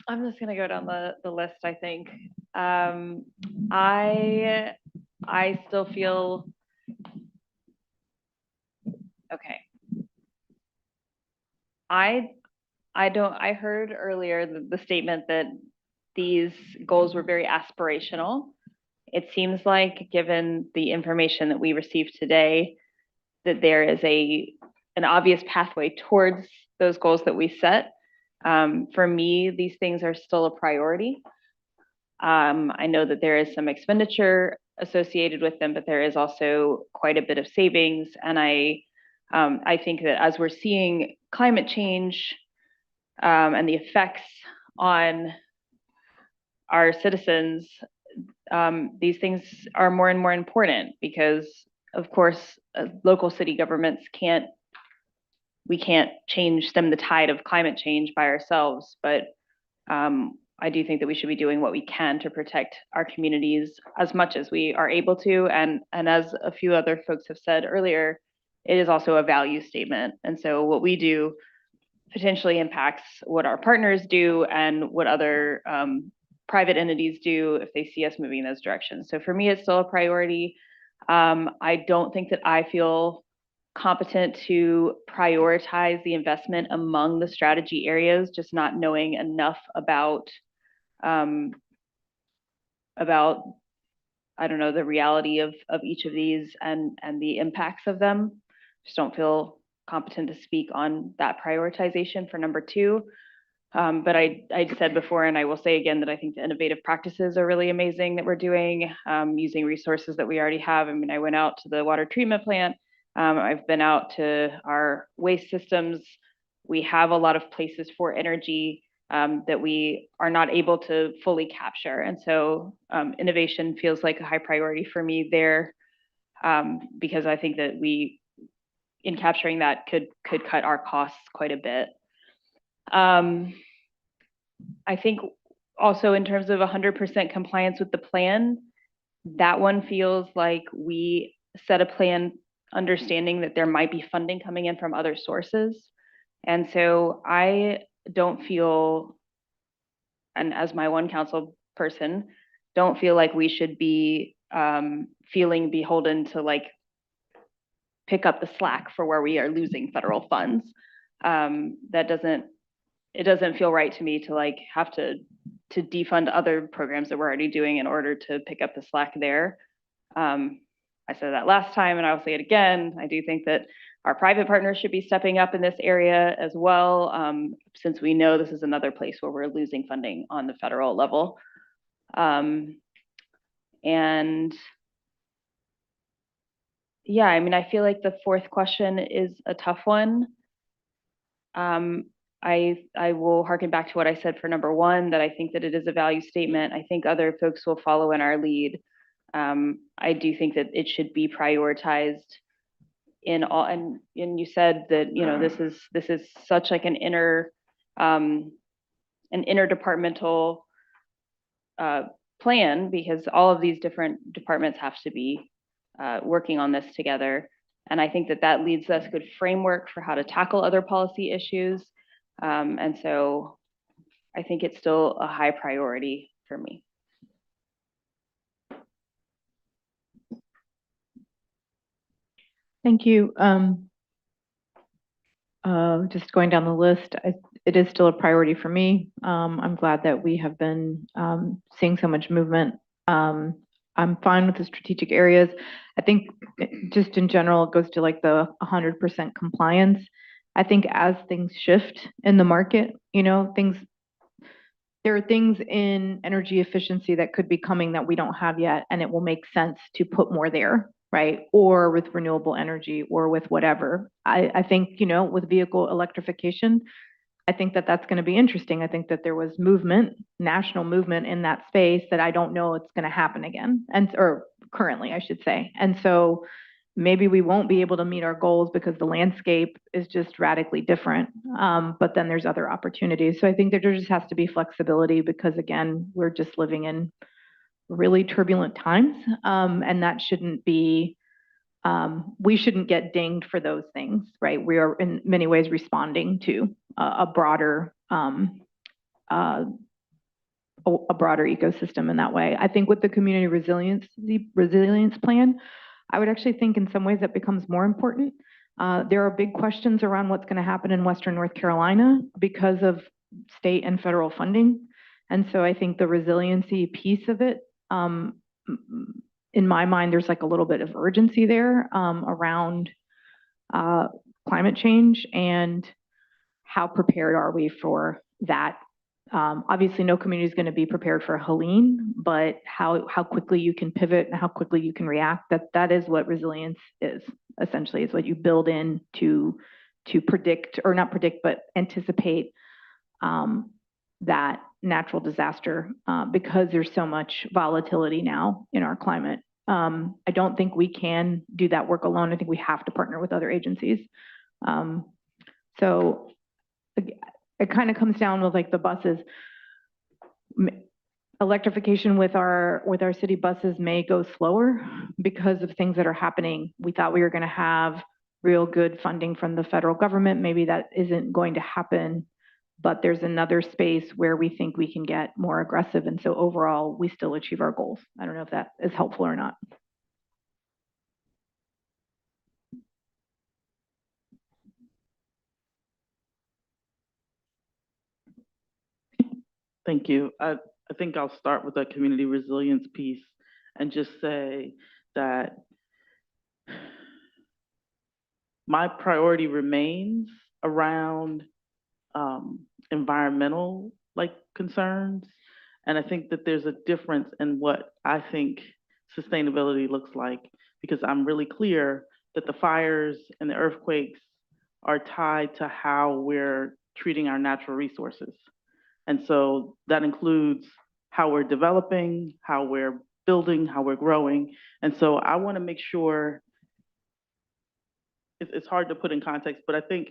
I'm just gonna go down the list, I think. I still feel, okay. I heard earlier the statement that these goals were very aspirational. It seems like, given the information that we received today, that there is an obvious pathway towards those goals that we set. For me, these things are still a priority. I know that there is some expenditure associated with them, but there is also quite a bit of savings. And I think that as we're seeing climate change and the effects on our citizens, these things are more and more important because, of course, local city governments we can't stem the tide of climate change by ourselves, but I do think that we should be doing what we can to protect our communities as much as we are able to. And as a few other folks have said earlier, it is also a value statement. And so what we do potentially impacts what our partners do and what other private entities do if they see us moving in those directions. So for me, it's still a priority. I don't think that I feel competent to prioritize the investment among the strategy areas, just not knowing enough about I don't know, the reality of each of these and the impacts of them. Just don't feel competent to speak on that prioritization for number two. But I said before, and I will say again, that I think the innovative practices are really amazing that we're doing, using resources that we already have. I mean, I went out to the water treatment plant. I've been out to our waste systems. We have a lot of places for energy that we are not able to fully capture. And so innovation feels like a high priority for me there, because I think that in capturing that could cut our costs quite a bit. I think also in terms of 100% compliance with the plan, that one feels like we set a plan understanding that there might be funding coming in from other sources. And so I don't feel, and as my one council person, don't feel like we should be feeling beholden to like pick up the slack for where we are losing federal funds. It doesn't feel right to me to like have to defund other programs that we're already doing in order to pick up the slack there. I said that last time and I'll say it again. I do think that our private partners should be stepping up in this area as well, since we know this is another place where we're losing funding on the federal level. And yeah, I mean, I feel like the fourth question is a tough one. I will harken back to what I said for number one, that I think that it is a value statement. I think other folks will follow in our lead. I do think that it should be prioritized in all, and you said that, you know, this is such like an interdepartmental plan, because all of these different departments have to be working on this together. And I think that that leads us good framework for how to tackle other policy issues. And so I think it's still a high priority for me. Thank you. Just going down the list, it is still a priority for me. I'm glad that we have been seeing so much movement. I'm fine with the strategic areas. I think just in general, it goes to like the 100% compliance. I think as things shift in the market, you know, there are things in energy efficiency that could be coming that we don't have yet, and it will make sense to put more there, right? Or with renewable energy or with whatever. I think, you know, with vehicle electrification, I think that that's going to be interesting. I think that there was movement, national movement in that space that I don't know it's going to happen again, or currently, I should say. And so maybe we won't be able to meet our goals because the landscape is just radically different. But then there's other opportunities. So I think that there just has to be flexibility because, again, we're just living in really turbulent times. And that shouldn't be, we shouldn't get dinged for those things, right? We are in many ways responding to a broader a broader ecosystem in that way. I think with the community resilience plan, I would actually think in some ways that becomes more important. There are big questions around what's going to happen in Western North Carolina because of state and federal funding. And so I think the resiliency piece of it, in my mind, there's like a little bit of urgency there around climate change and how prepared are we for that. Obviously, no community is going to be prepared for Helene, but how quickly you can pivot and how quickly you can react, that is what resilience is, essentially, is what you build in to predict, or not predict, but anticipate that natural disaster because there's so much volatility now in our climate. I don't think we can do that work alone. I think we have to partner with other agencies. So it kind of comes down with like the buses. Electrification with our city buses may go slower because of things that are happening. We thought we were going to have real good funding from the federal government. Maybe that isn't going to happen, but there's another space where we think we can get more aggressive. And so overall, we still achieve our goals. I don't know if that is helpful or not. Thank you. I think I'll start with the community resilience piece and just say that my priority remains around environmental concerns. And I think that there's a difference in what I think sustainability looks like, because I'm really clear that the fires and the earthquakes are tied to how we're treating our natural resources. And so that includes how we're developing, how we're building, how we're growing. And so I want to make sure, it's hard to put in context, but I think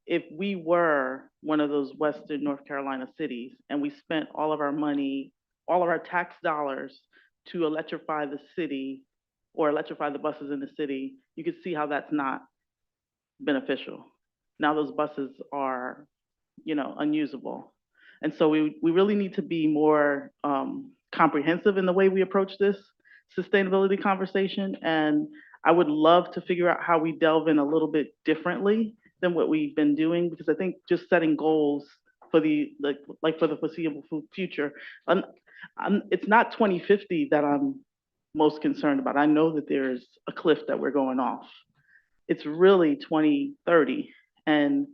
if we were one of those Western North Carolina cities and we spent all of our money, all of our tax dollars to electrify the city or electrify the buses in the city, you could see how that's not beneficial. Now those buses are, unusable. And so we really need to be more comprehensive in the way we approach this sustainability conversation. And I would love to figure out how we delve in a little bit differently than what we've been doing, because I think just setting goals for the for the foreseeable future, it's not 2050 that I'm most concerned about. I know that there's a cliff that we're going off. It's really 2030, and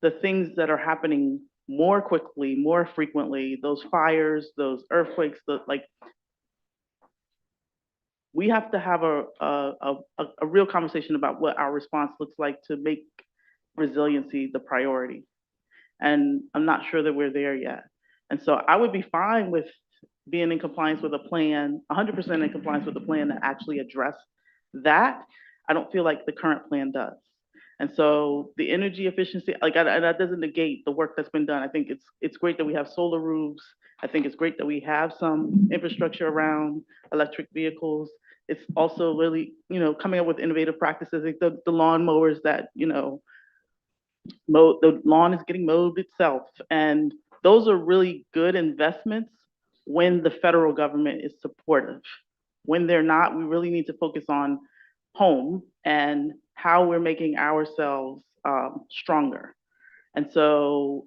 the things that are happening more quickly, more frequently, those fires, those earthquakes, we have to have a real conversation about what our response looks like to make resiliency the priority. And I'm not sure that we're there yet. And so I would be fine with being in compliance with a plan, 100% in compliance with a plan that actually addressed that. I don't feel like the current plan does. And so the energy efficiency, that doesn't negate the work that's been done. I think it's great that we have solar roofs. I think it's great that we have some infrastructure around electric vehicles. It's also really, coming up with innovative practices, like the lawn mowers that, the lawn is getting mowed itself. And those are really good investments when the federal government is supportive. When they're not, we really need to focus on home and how we're making ourselves stronger. And so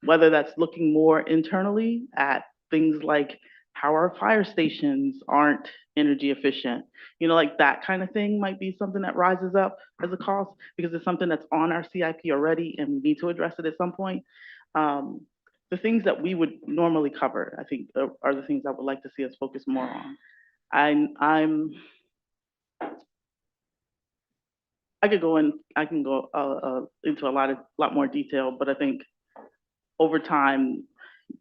whether that's looking more internally at things like how our fire stations aren't energy efficient, that kind of thing might be something that rises up as a cost, because it's something that's on our CIP already and we need to address it at some point. The things that we would normally cover, I think, are the things I would like to see us focus more on. I can go into a lot more detail, but I think over time,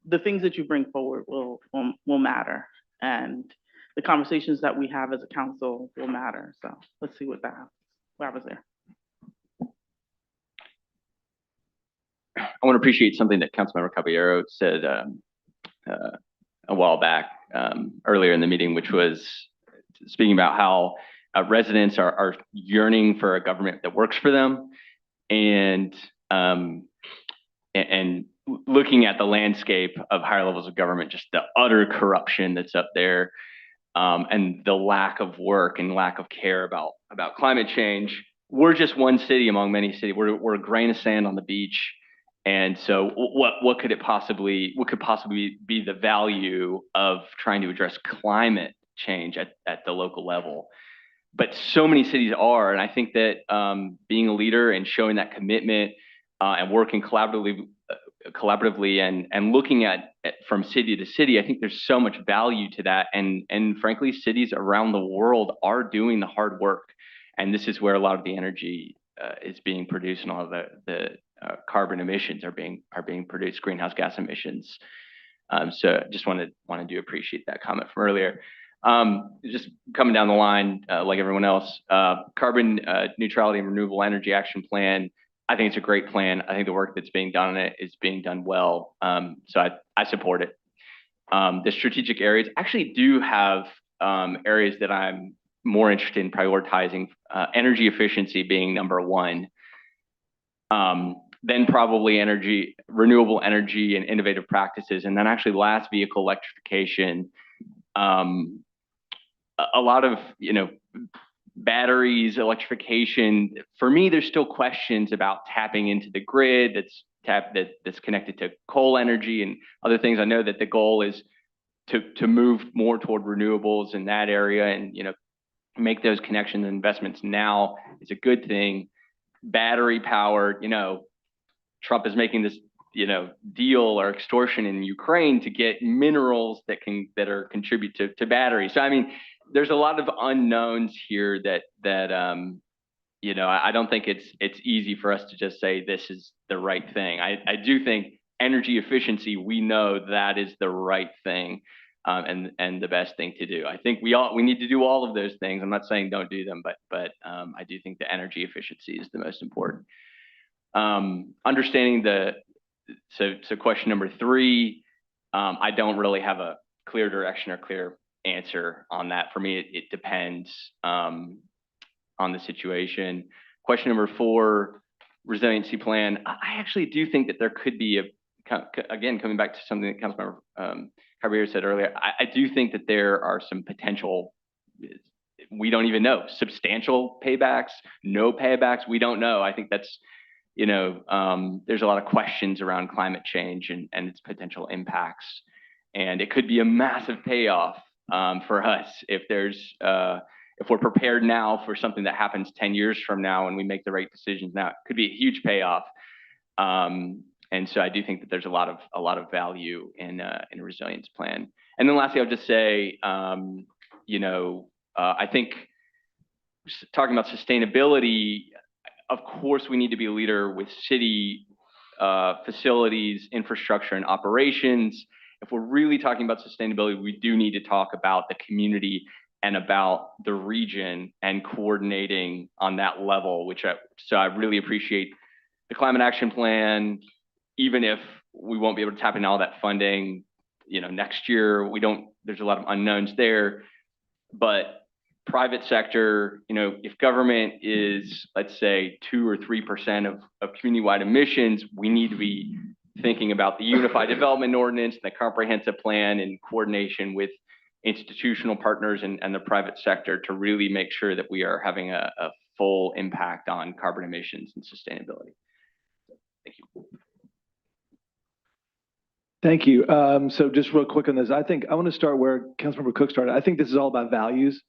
the things that you bring forward will matter, and the conversations that we have as a council will matter. So let's see what happens there. I want to appreciate something that Councilmember Caballero said a while back, earlier in the meeting, which was speaking about how residents are yearning for a government that works for them. And and looking at the landscape of higher levels of government, just the utter corruption that's up there, and the lack of work and lack of care about climate change. We're just one city among many cities. We're a grain of sand on the beach. And so what could possibly be the value of trying to address climate change at the local level? But so many cities are, and I think that being a leader and showing that commitment and working collaboratively and looking at from city to city, I think there's so much value to that. And frankly, cities around the world are doing the hard work, and this is where a lot of the energy is being produced, and all of the carbon emissions are being produced, greenhouse gas emissions. So just wanted to appreciate that comment from earlier. Just coming down the line, like everyone else, carbon neutrality and renewable energy action plan. I think it's a great plan. I think the work that's being done on it is being done well. So I support it. The strategic areas actually do have areas that I'm more interested in prioritizing, energy efficiency being number one. Then probably renewable energy and innovative practices. And then actually last, vehicle electrification. A lot of, batteries, electrification. For me, there's still questions about tapping into the grid that's connected to coal energy and other things. I know that the goal is to move more toward renewables in that area, and make those connections and investments now is a good thing. Battery powered, Trump is making this deal or extortion in Ukraine to get minerals that contribute to batteries. So I mean, there's a lot of unknowns here that I don't think it's easy for us to just say this is the right thing. I do think energy efficiency, we know that is the right thing, and the best thing to do. I think we need to do all of those things. I'm not saying don't do them, but I do think the energy efficiency is the most important. Understanding so question number 3, I don't really have a clear direction or clear answer on that. For me, it depends on the situation. Question number 4, resiliency plan. I actually do think that there could be again, coming back to something that Councilmember Caballero said earlier, I do think that there are some potential, we don't even know, substantial paybacks, no paybacks, we don't know. I think that's, there's a lot of questions around climate change and its potential impacts. And it could be a massive payoff for us if we're prepared now for something that happens 10 years from now and we make the right decisions now. It could be a huge payoff. And so I do think that there's a lot of value in a resilience plan. And then lastly, I'll just say, I think talking about sustainability, of course, we need to be a leader with city facilities, infrastructure, and operations. If we're really talking about sustainability, we do need to talk about the community and about the region and coordinating on that level, so I really appreciate the climate action plan. Even if we won't be able to tap into all that funding, next year, there's a lot of unknowns there. But private sector, if government is, let's say, 2 or 3% of community-wide emissions, we need to be thinking about the Unified Development Ordinance, the comprehensive plan in coordination with institutional partners and the private sector to really make sure that we are having a full impact on carbon emissions and sustainability. Thank you. Thank you. So just real quick on this, I want to start where Councilmember Cook started. I think this is all about values.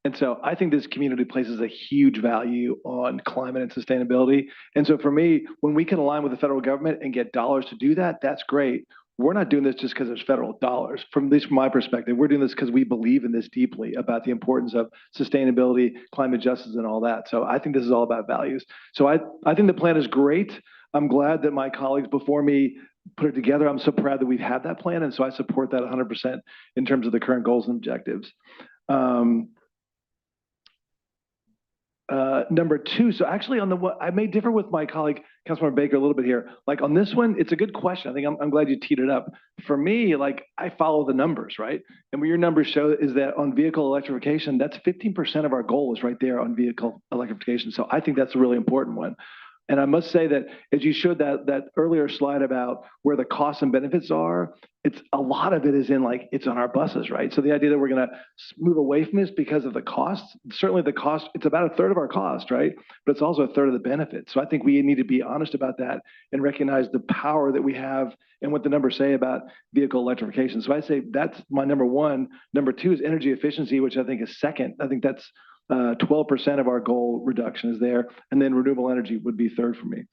And so I think this community places a huge value on climate and sustainability. And so for me, when we can align with the federal government and get dollars to do that, that's great. We're not doing this just because there's federal dollars. At least from my perspective, we're doing this because we believe in this deeply about the importance of sustainability, climate justice, and all that. So I think this is all about values. So I think the plan is great. I'm glad that my colleagues before me put it together. I'm so proud that we've had that plan. And so I support that 100% in terms of the current goals and objectives. Number 2, so actually I may differ with my colleague, Councilmember Baker, a little bit here. Like on this one, it's a good question. I think I'm glad you teed it up. For me, I follow the numbers, right? And what your numbers show is that on vehicle electrification, that's 15% of our goal is right there on vehicle electrification. So I think that's a really important one. And I must say that as you showed that earlier slide about where the costs and benefits are, it's a lot of it is in like, it's on our buses, right? So the idea that we're going to move away from this because of the cost, certainly the cost, it's about a third of our cost, right? But it's also a third of the benefit. So I think we need to be honest about that and recognize the power that we have and what the numbers say about vehicle electrification. So I say that's my number one. Number two is energy efficiency, which I think is second. I think that's 12% of our goal reduction is there. And then renewable energy would be third for me.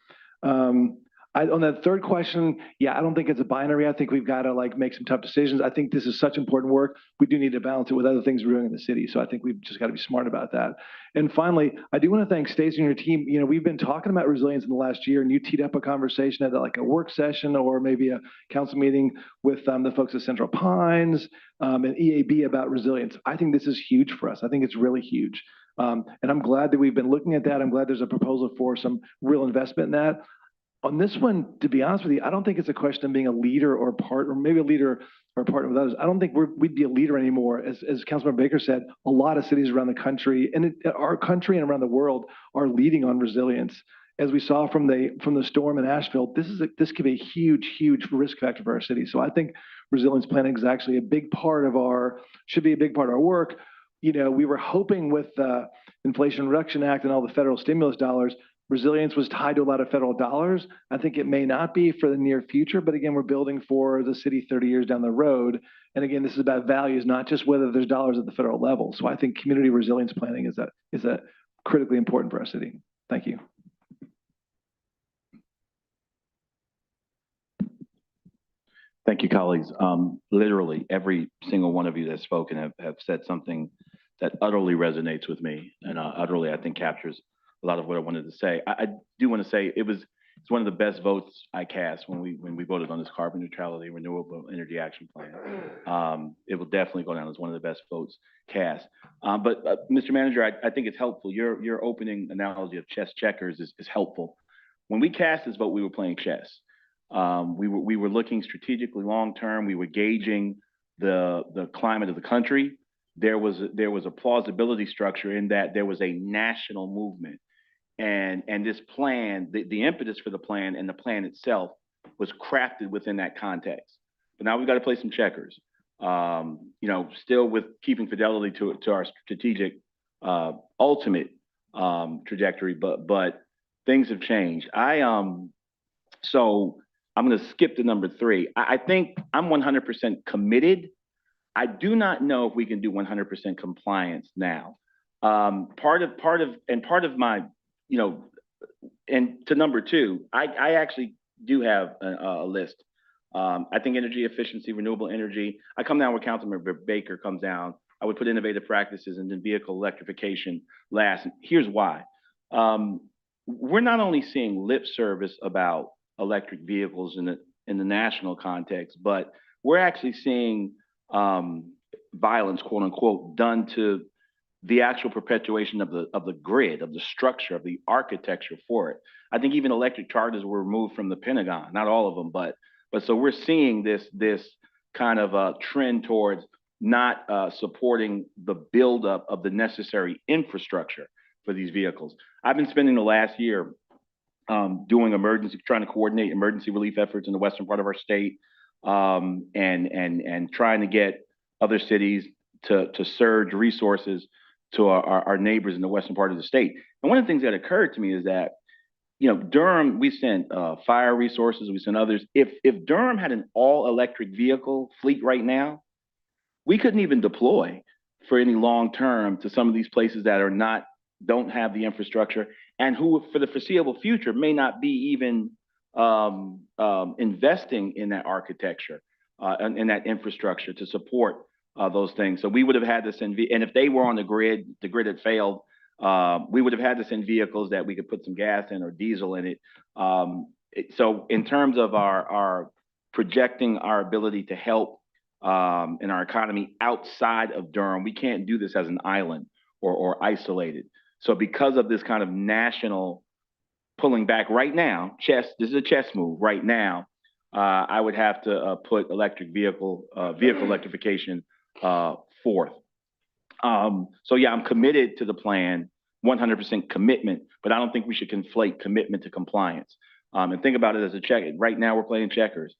On that third question, yeah, I don't think it's a binary. I think we've got to like make some tough decisions. I think this is such important work. We do need to balance it with other things we're doing in the city. So I think we've just got to be smart about that. And finally, I do want to thank Stacey and your team. You know, we've been talking about resilience in the last year, and you teed up a conversation at like a work session or maybe a council meeting with the folks at Central Pines and EAB about resilience. I think this is huge for us. I think it's really huge. And I'm glad that we've been looking at that. I'm glad there's a proposal for some real investment in that. On this one, to be honest with you, I don't think it's a question of being a leader or partner, or maybe a leader or partner with others. I don't think we'd be a leader anymore. As Councilmember Baker said, a lot of cities around the country and our country and around the world are leading on resilience. As we saw from the storm in Asheville, this could be a huge risk factor for our city. So I think resilience planning is actually should be a big part of our work. You know, we were hoping with the Inflation Reduction Act and all the federal stimulus dollars, resilience was tied to a lot of federal dollars. I think it may not be for the near future, but again, we're building for the city 30 years down the road. And again, this is about values, not just whether there's dollars at the federal level. So I think community resilience planning is a critically important for our city. Thank you. Thank you, colleagues. Literally every single one of you that's spoken have said something that utterly resonates with me and utterly, I think, captures a lot of what I wanted to say. I do want to say it's one of the best votes I cast when we voted on this carbon neutrality renewable energy action plan. It will definitely go down as one of the best votes cast. But Mr. Manager, I think it's helpful. Your opening analogy of chess checkers is helpful. When we cast this vote, we were playing chess. We were looking strategically long term. We were gauging the climate of the country. There was a plausibility structure in that there was a national movement. And this plan, the impetus for the plan and the plan itself was crafted within that context. But now we've got to play some checkers, you know, still with keeping fidelity to our strategic ultimate trajectory, but things have changed. So I'm going to skip to number 3. I think I'm 100% committed. I do not know if we can do 100% compliance now. Part of my, you know, and to number 2, I actually do have a list. I think energy efficiency, renewable energy. I come down where Councilmember Baker comes down. I would put innovative practices and then vehicle electrification last. And here's why. We're not only seeing lip service about electric vehicles in the national context, but we're actually seeing violence, quote unquote, done to the actual perpetuation of the grid, of the structure, of the architecture for it. I think even electric chargers were removed from the Pentagon, not all of them, but so we're seeing this kind of trend towards not supporting the buildup of the necessary infrastructure for these vehicles. I've been spending the last year trying to coordinate emergency relief efforts in the western part of our state, and trying to get other cities to surge resources to our neighbors in the western part of the state. And one of the things that occurred to me is that, you know, Durham, we sent fire resources, we sent others. If Durham had an all-electric vehicle fleet right now, we couldn't even deploy for any long term to some of these places that don't have the infrastructure, and who for the foreseeable future may not be even investing in that architecture and in that infrastructure to support those things. So we would have had to send, and if they were on the grid had failed, we would have had to send vehicles that we could put some gas in or diesel in it. So in terms of our projecting our ability to help in our economy outside of Durham, we can't do this as an island or isolated. So because of this kind of national pulling back right now, this is a chess move right now, I would have to put electric vehicle electrification forth. So yeah, I'm committed to the plan. 100% commitment, but I don't think we should conflate commitment to compliance. And think about it as a check. Right now, we're playing checkers.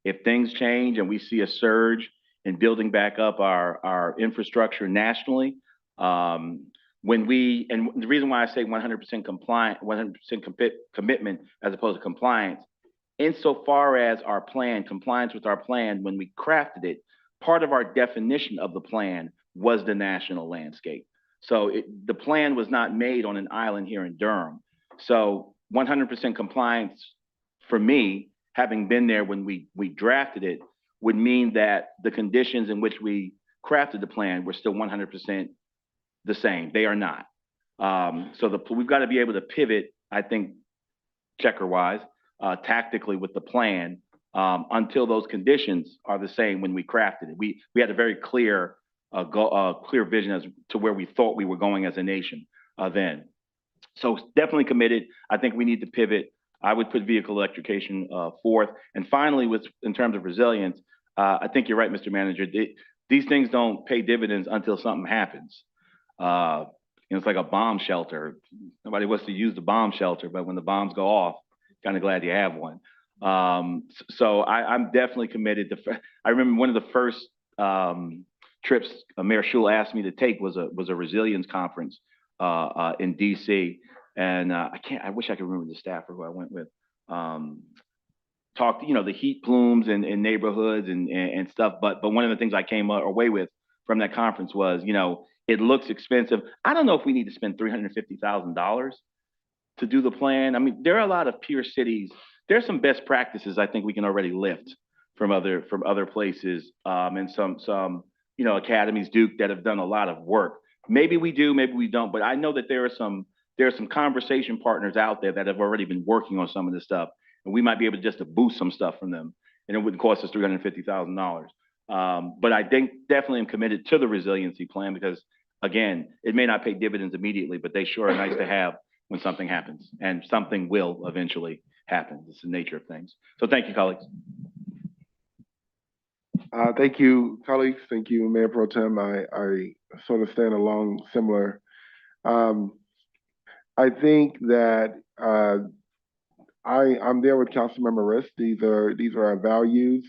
If things change and we see a surge in building back up our infrastructure nationally, and the reason why I say 100% compliant, 100% commitment as opposed to compliance, insofar as our plan, compliance with our plan, when we crafted it, part of our definition of the plan was the national landscape. So the plan was not made on an island here in Durham. So 100% compliance for me, having been there when we drafted it, would mean that the conditions in which we crafted the plan were still 100% the same. They are not. So we've got to be able to pivot, I think, checker-wise, tactically with the plan until those conditions are the same when we crafted it. We had a very clear clear vision as to where we thought we were going as a nation then. So definitely committed. I think we need to pivot. I would put vehicle electrification fourth. And finally, in terms of resilience, I think you're right, Mr. Manager. These things don't pay dividends until something happens. It's like a bomb shelter. Nobody wants to use the bomb shelter, but when the bombs go off, kind of glad you have one. So I'm definitely committed to. I remember one of the first trips Mayor Schul asked me to take was a resilience conference in DC, and I wish I could remember the staffer who I went with. Talked, the heat plumes in neighborhoods and stuff. But one of the things I came away with from that conference was, it looks expensive. I don't know if we need to spend $350,000 to do the plan. I mean, there are a lot of peer cities. There's some best practices I think we can already lift from other places, and some academies, Duke, that have done a lot of work. Maybe we do, maybe we don't. But I know that there are some conversation partners out there that have already been working on some of this stuff, and we might be able just to boost some stuff from them, and it wouldn't cost us $350,000. But I think definitely am committed to the resiliency plan because, again, it may not pay dividends immediately, but they sure are nice to have when something happens, and something will eventually happen. It's the nature of things. So thank you, colleagues. Thank you, colleagues. Thank you, Mayor Pro Tem. I sort of stand along similar. I think that I'm there with Councilmember Riss. These are our values.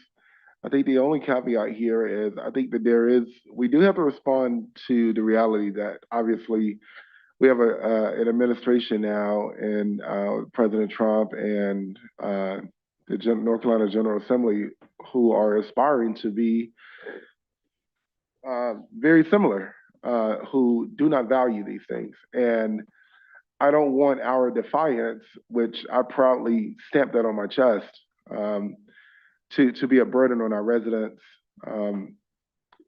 I think the only caveat here is I think that we do have to respond to the reality that obviously we have an administration now and President Trump and the North Carolina General Assembly who are aspiring to be very similar, who do not value these things. And I don't want our defiance, which I proudly stamp that on my chest, to be a burden on our residents.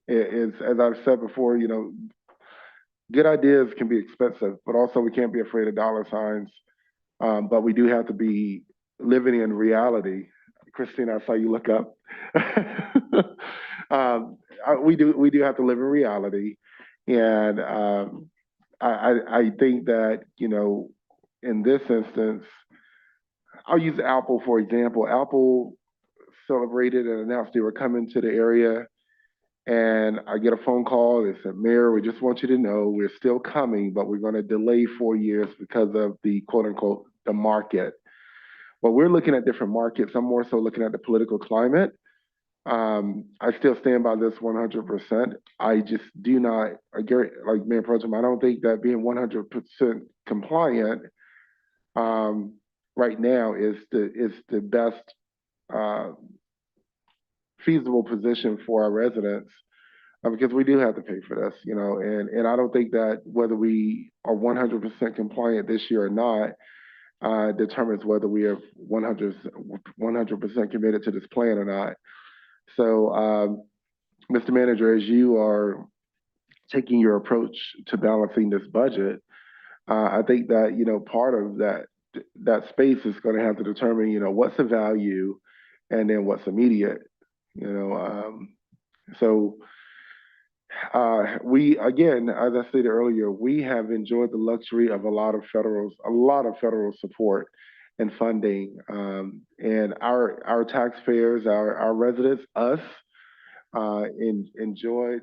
As I've said before, good ideas can be expensive, but also we can't be afraid of dollar signs. But we do have to be living in reality. Christina, I saw you look up. We do have to live in reality. And I think that, in this instance, I'll use Apple, for example. Apple celebrated and announced they were coming to the area. And I get a phone call. They said, Mayor, we just want you to know we're still coming, but we're going to delay 4 years because of the quote unquote, the market. Well, we're looking at different markets. I'm more so looking at the political climate. I still stand by this 100%. I just do not, like Mayor Pro Tem, I don't think that being 100% compliant right now is the best feasible position for our residents, because we do have to pay for this, and I don't think that whether we are 100% compliant this year or not determines whether we are 100% committed to this plan or not. So, Mr. Manager, as you are taking your approach to balancing this budget, I think that, part of that space is going to have to determine, what's the value and then what's immediate. So we, again, as I stated earlier, we have enjoyed the luxury of a lot of federal support and funding, and our taxpayers, our residents, us, enjoyed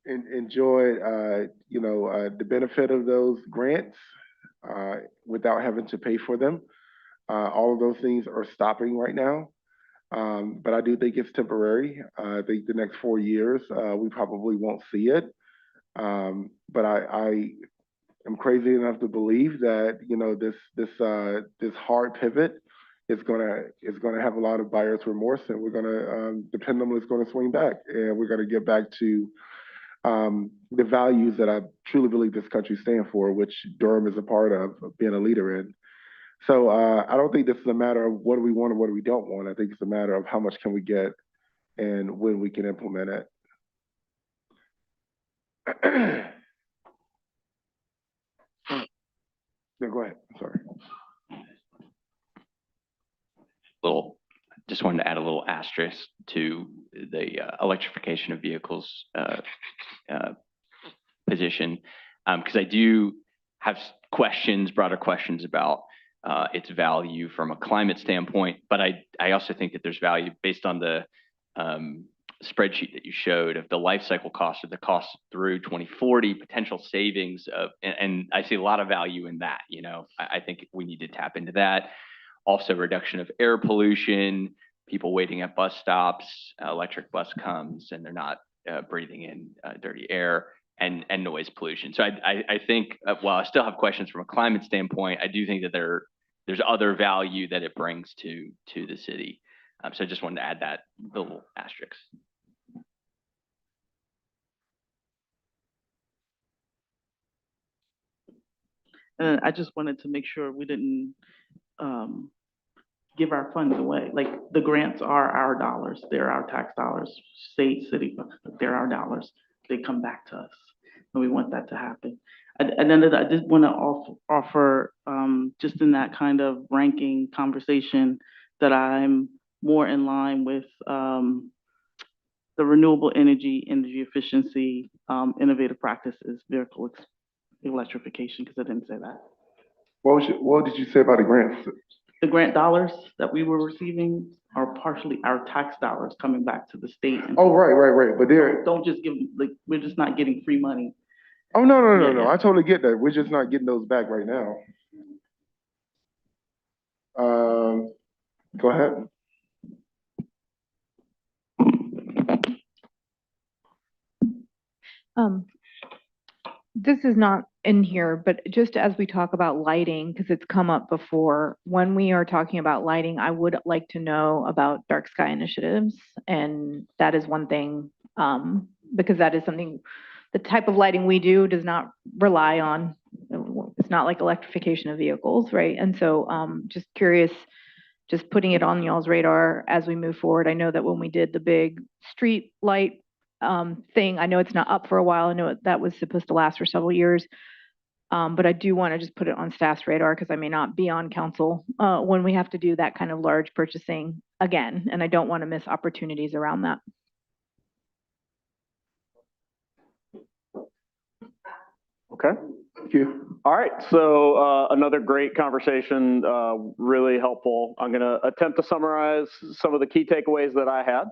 enjoyed, the benefit of those grants without having to pay for them. All of those things are stopping right now. But I do think it's temporary. I think the next 4 years, we probably won't see it. But I am crazy enough to believe that, this hard pivot is gonna have a lot of buyer's remorse, and we're gonna, the pendulum is gonna swing back, and we're gonna get back to the values that I truly believe this country stands for, which Durham is a part of being a leader in. So I don't think this is a matter of what do we want or what do we don't want. I think it's a matter of how much can we get and when we can implement it. No, go ahead. Sorry. Just wanted to add a little asterisk to the electrification of vehicles position, because I do have broader questions about its value from a climate standpoint, but I also think that there's value based on the spreadsheet that you showed of the life cycle cost of the cost through 2040, potential savings of, and I see a lot of value in that. I think we need to tap into that. Also, reduction of air pollution, people waiting at bus stops, electric bus comes and they're not breathing in dirty air, and noise pollution. So I think, while I still have questions from a climate standpoint, I do think that there's other value that it brings to the city. So I just wanted to add that little asterisk. And I just wanted to make sure we didn't give our funds away. Like, the grants are our dollars. They're our tax dollars, state, city, they're our dollars. They come back to us, and we want that to happen. And then I did want to offer, just in that kind of ranking conversation, that I'm more in line with the renewable energy efficiency, innovative practices, vehicle electrification, because I didn't say that. What did you say about the grants? The grant dollars that we were receiving are partially our tax dollars coming back to the state. Oh, right. But don't just give, like, we're just not getting free money. Oh, no. I totally get that. We're just not getting those back right now. Go ahead. This is not in here, but just as we talk about lighting, because it's come up before, when we are talking about lighting, I would like to know about dark sky initiatives. And that is one thing, because that is something, the type of lighting we do does not rely on, it's not like electrification of vehicles, right? And so just curious, just putting it on y'all's radar as we move forward. I know that when we did the big street light thing, I know it's not up for a while. I know that was supposed to last for several years. But I do want to just put it on staff's radar, because I may not be on council when we have to do that kind of large purchasing again. And I don't want to miss opportunities around that. Okay. Thank you. All right. So another great conversation, really helpful. I'm going to attempt to summarize some of the key takeaways that I had.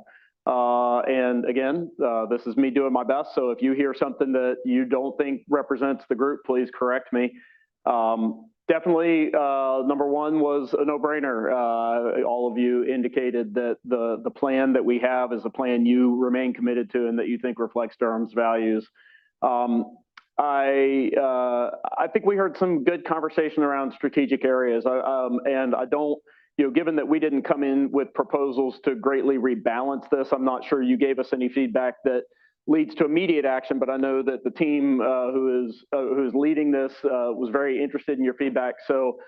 And again, this is me doing my best. So if you hear something that you don't think represents the group, please correct me. Definitely, number one was a no-brainer. All of you indicated that the plan that we have is a plan you remain committed to and that you think reflects Durham's values. I think we heard some good conversation around strategic areas, and I don't, given that we didn't come in with proposals to greatly rebalance this, I'm not sure you gave us any feedback that leads to immediate action, but I know that the team who is leading this was very interested in your feedback. So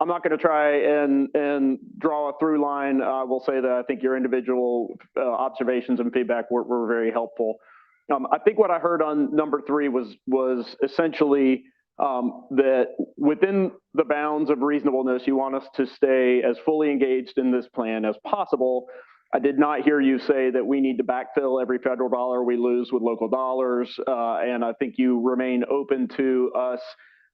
I'm not going to try and draw a through line. I will say that I think your individual observations and feedback were very helpful. I think what I heard on number 3 was essentially that within the bounds of reasonableness, you want us to stay as fully engaged in this plan as possible. I did not hear you say that we need to backfill every federal dollar we lose with local dollars, and I think you remain open to us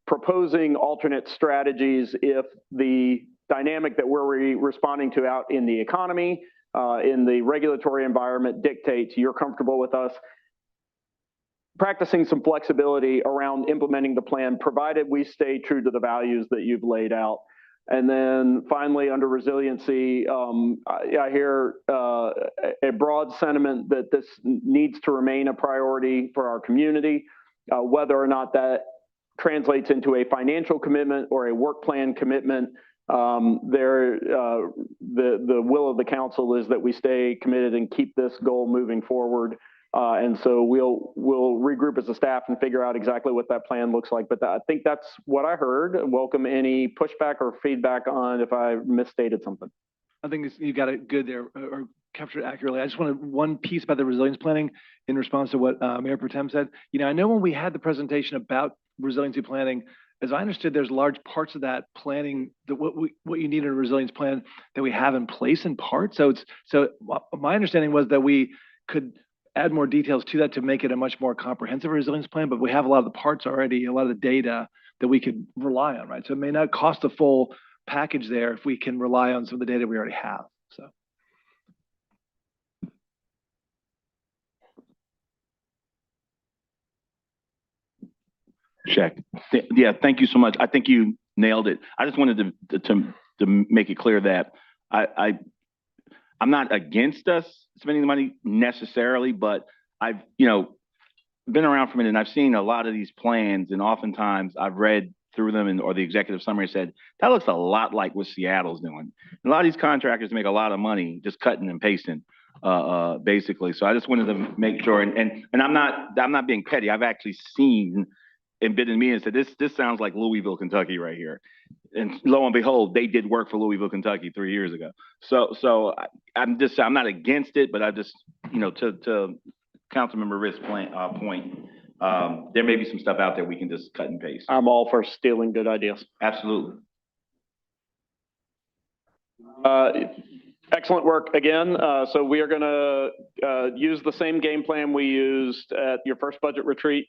proposing alternate strategies if the dynamic that we're responding to out in the economy, in the regulatory environment dictates you're comfortable with us practicing some flexibility around implementing the plan, provided we stay true to the values that you've laid out. And then finally, under resiliency, I hear a broad sentiment that this needs to remain a priority for our community, whether or not that translates into a financial commitment or a work plan commitment. The will of the council is that we stay committed and keep this goal moving forward. And so we'll regroup as a staff and figure out exactly what that plan looks like. But I think that's what I heard. Welcome any pushback or feedback on if I misstated something. I think you got it good there, or captured it accurately. I just wanted one piece about the resilience planning in response to what Mayor Pro Tem said. You know, I know when we had the presentation about resiliency planning, as I understood, there's large parts of that planning that what you need in a resilience plan that we have in place in part. So my understanding was that we could add more details to that to make it a much more comprehensive resilience plan, but we have a lot of the parts already, a lot of the data that we could rely on, right? So it may not cost a full package there if we can rely on some of the data we already have, so. Check. Yeah, thank you so much. I think you nailed it. I just wanted to make it clear that I'm not against us spending the money necessarily, but I've, been around for a minute and I've seen a lot of these plans, and oftentimes I've read through them or the executive summary said, that looks a lot like what Seattle's doing. And a lot of these contractors make a lot of money just cutting and pasting, basically. So I just wanted to make sure, and I'm not being petty. I've actually seen and been in meetings and said, this sounds like Louisville, Kentucky right here. And lo and behold, they did work for Louisville, Kentucky 3 years ago. So I'm not against it, but I just, to Councilmember Risk's point, there may be some stuff out there we can just cut and paste. I'm all for stealing good ideas. Absolutely. Excellent work again. So we are going to use the same game plan we used at your first budget retreat.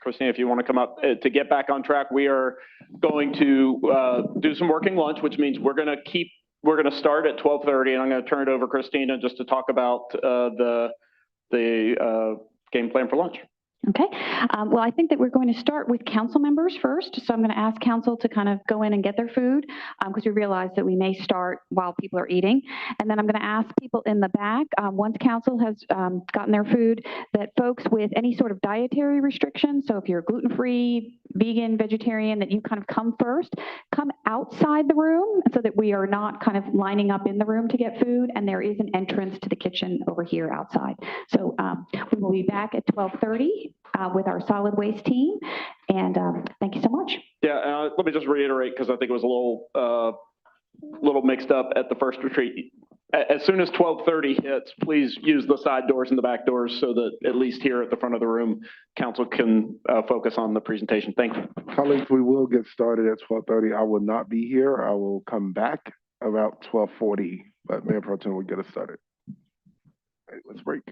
Christina, if you want to come up to get back on track, we are going to do some working lunch, which means we're going to start at 12:30, and I'm going to turn it over to Christina just to talk about the game plan for lunch. Okay. Well, I think that we're going to start with council members first. So I'm going to ask council to kind of go in and get their food because we realize that we may start while people are eating. And then I'm going to ask people in the back, once council has gotten their food, that folks with any sort of dietary restrictions, so if you're gluten-free, vegan, vegetarian, that you kind of come first, come outside the room so that we are not kind of lining up in the room to get food. And there is an entrance to the kitchen over here outside. So we will be back at 12:30. With our solid waste team. And thank you so much. Yeah, let me just reiterate, because I think it was a little mixed up at the first retreat. As soon as 12:30 hits, please use the side doors and the back doors so that at least here at the front of the room, council can focus on the presentation. Thank you. Colleagues, we will get started at 12:30. I will not be here. I will come back about 12:40, but Mayor Pro Tem will get us started. All right, let's break.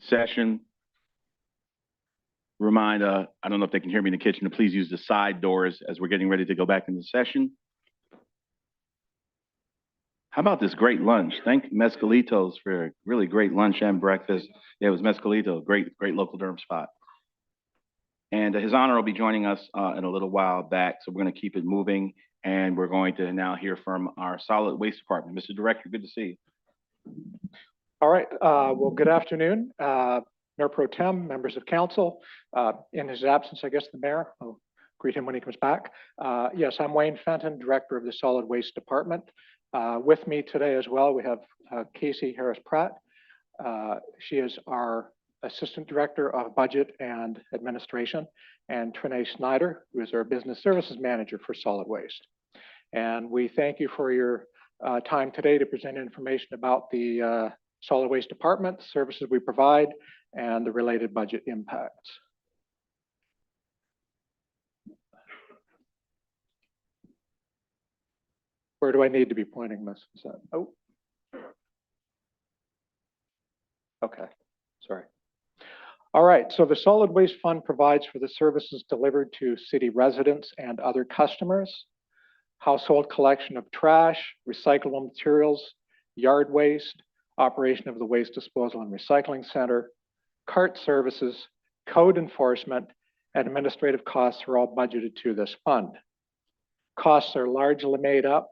session. Remind, I don't know if they can hear me in the kitchen, to please use the side doors as we're getting ready to go back into session. How about this great lunch? Thank Mescalitos for a really great lunch and breakfast. Yeah, it was Mescalito, great local Durham spot. And His Honor will be joining us in a little while back, so we're going to keep it moving. And we're going to now hear from our solid waste department. Mr. Director, good to see you. All right, well, good afternoon, Mayor Pro Tem, members of council. In his absence, I guess the mayor, I'll greet him when he comes back. Yes, I'm Wayne Fenton, Director of the Solid Waste Department. With me today as well, we have Casey Harris-Pratt. She is our Assistant Director of Budget and Administration, and Trinae Snyder, who is our Business Services Manager for Solid Waste. And we thank you for your time today to present information about the Solid Waste Department, services we provide, and the related budget impacts. Where do I need to be pointing this? Oh. Okay, sorry. All right, so the Solid Waste Fund provides for the services delivered to city residents and other customers: household collection of trash, recyclable materials, yard waste, operation of the waste disposal and recycling center, cart services, code enforcement, and administrative costs are all budgeted to this fund. Costs are largely made up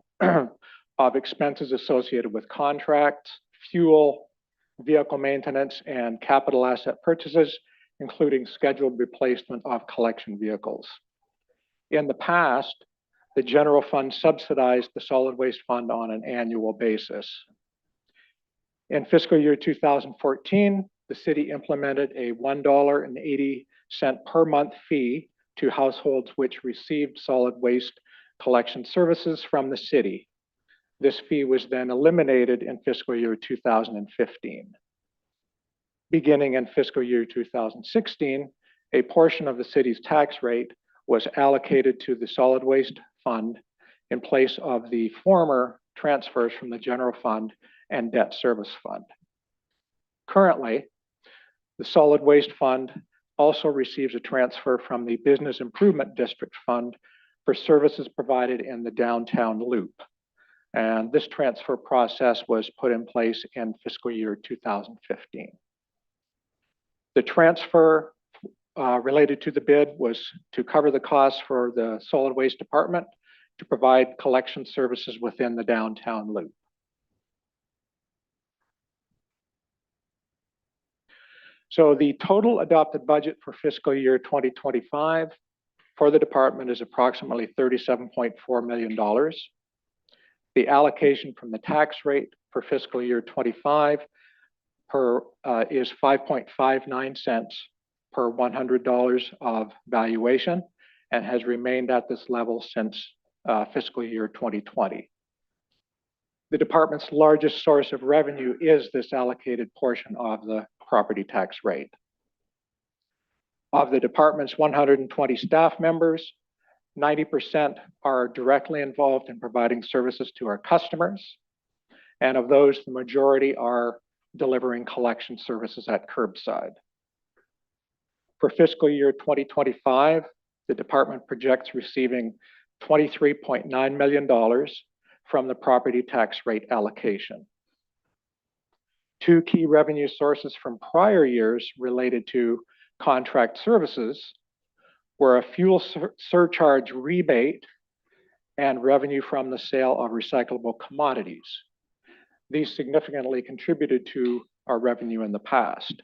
of expenses associated with contracts, fuel, vehicle maintenance, and capital asset purchases, including scheduled replacement of collection vehicles. In the past, the general fund subsidized the solid waste fund on an annual basis. In fiscal year 2014, the city implemented a $1.80 per month fee to households which received solid waste collection services from the city. This fee was then eliminated in fiscal year 2015. Beginning in fiscal year 2016, a portion of the city's tax rate was allocated to the solid waste fund in place of the former transfers from the general fund and debt service fund. Currently, the solid waste fund also receives a transfer from the Business Improvement District Fund for services provided in the downtown loop. And this transfer process was put in place in fiscal year 2015. The transfer related to the bid was to cover the costs for the solid waste department to provide collection services within the downtown loop. So the total adopted budget for fiscal year 2025 for the department is approximately $37.4 million. The allocation from the tax rate for fiscal year 25 is 5.59 cents per $100 of valuation and has remained at this level since fiscal year 2020. The department's largest source of revenue is this allocated portion of the property tax rate. Of the department's 120 staff members, 90% are directly involved in providing services to our customers. And of those, the majority are delivering collection services at curbside. For fiscal year 2025, the department projects receiving $23.9 million from the property tax rate allocation. Two key revenue sources from prior years related to contract services were a fuel surcharge rebate and revenue from the sale of recyclable commodities. These significantly contributed to our revenue in the past.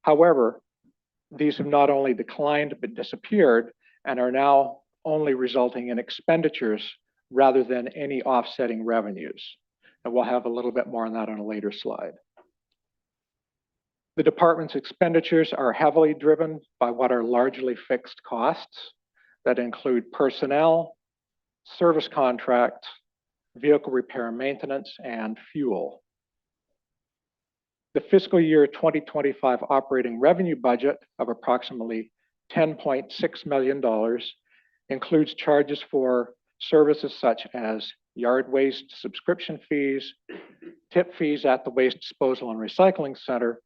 However, these have not only declined but disappeared and are now only resulting in expenditures rather than any offsetting revenues. And we'll have a little bit more on that on a later slide. The department's expenditures are heavily driven by what are largely fixed costs that include personnel, service contracts, vehicle repair and maintenance, and fuel. The fiscal year 2025 operating revenue budget of approximately $10.6 million includes charges for services such as yard waste subscription fees, tip fees at the waste disposal and recycling center,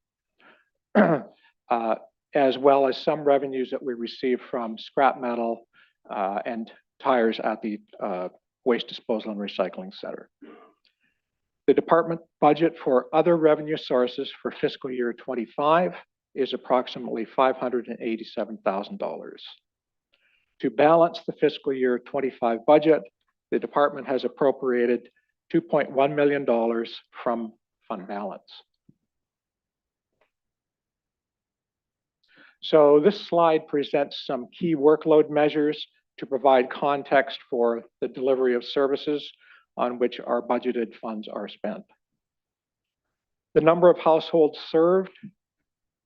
as well as some revenues that we receive from scrap metal and tires at the Waste Disposal and Recycling Center. The department budget for other revenue sources for fiscal year 25 is approximately $587,000. To balance the fiscal year 25 budget, the department has appropriated $2.1 million from fund balance. So this slide presents some key workload measures to provide context for the delivery of services on which our budgeted funds are spent. The number of households served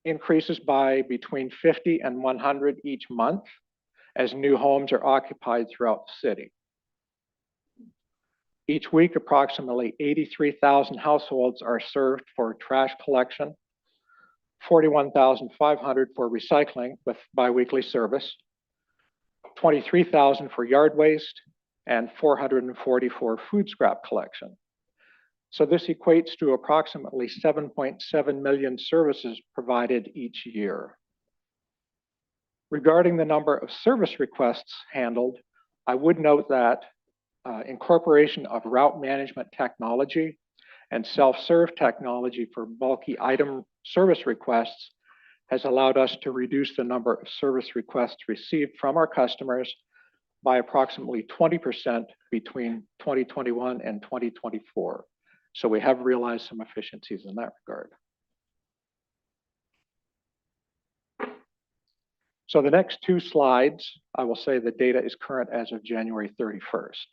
increases by between 50 and 100 each month as new homes are occupied throughout the city. Each week, approximately 83,000 households are served for trash collection, 41,500 for recycling with biweekly service, 23,000 for yard waste, and 440 for food scrap collection. So this equates to approximately 7.7 million services provided each year. Regarding the number of service requests handled, I would note that incorporation of route management technology and self-serve technology for bulky item service requests has allowed us to reduce the number of service requests received from our customers by approximately 20% between 2021 and 2024. So we have realized some efficiencies in that regard. So the next two slides, I will say the data is current as of January 31st.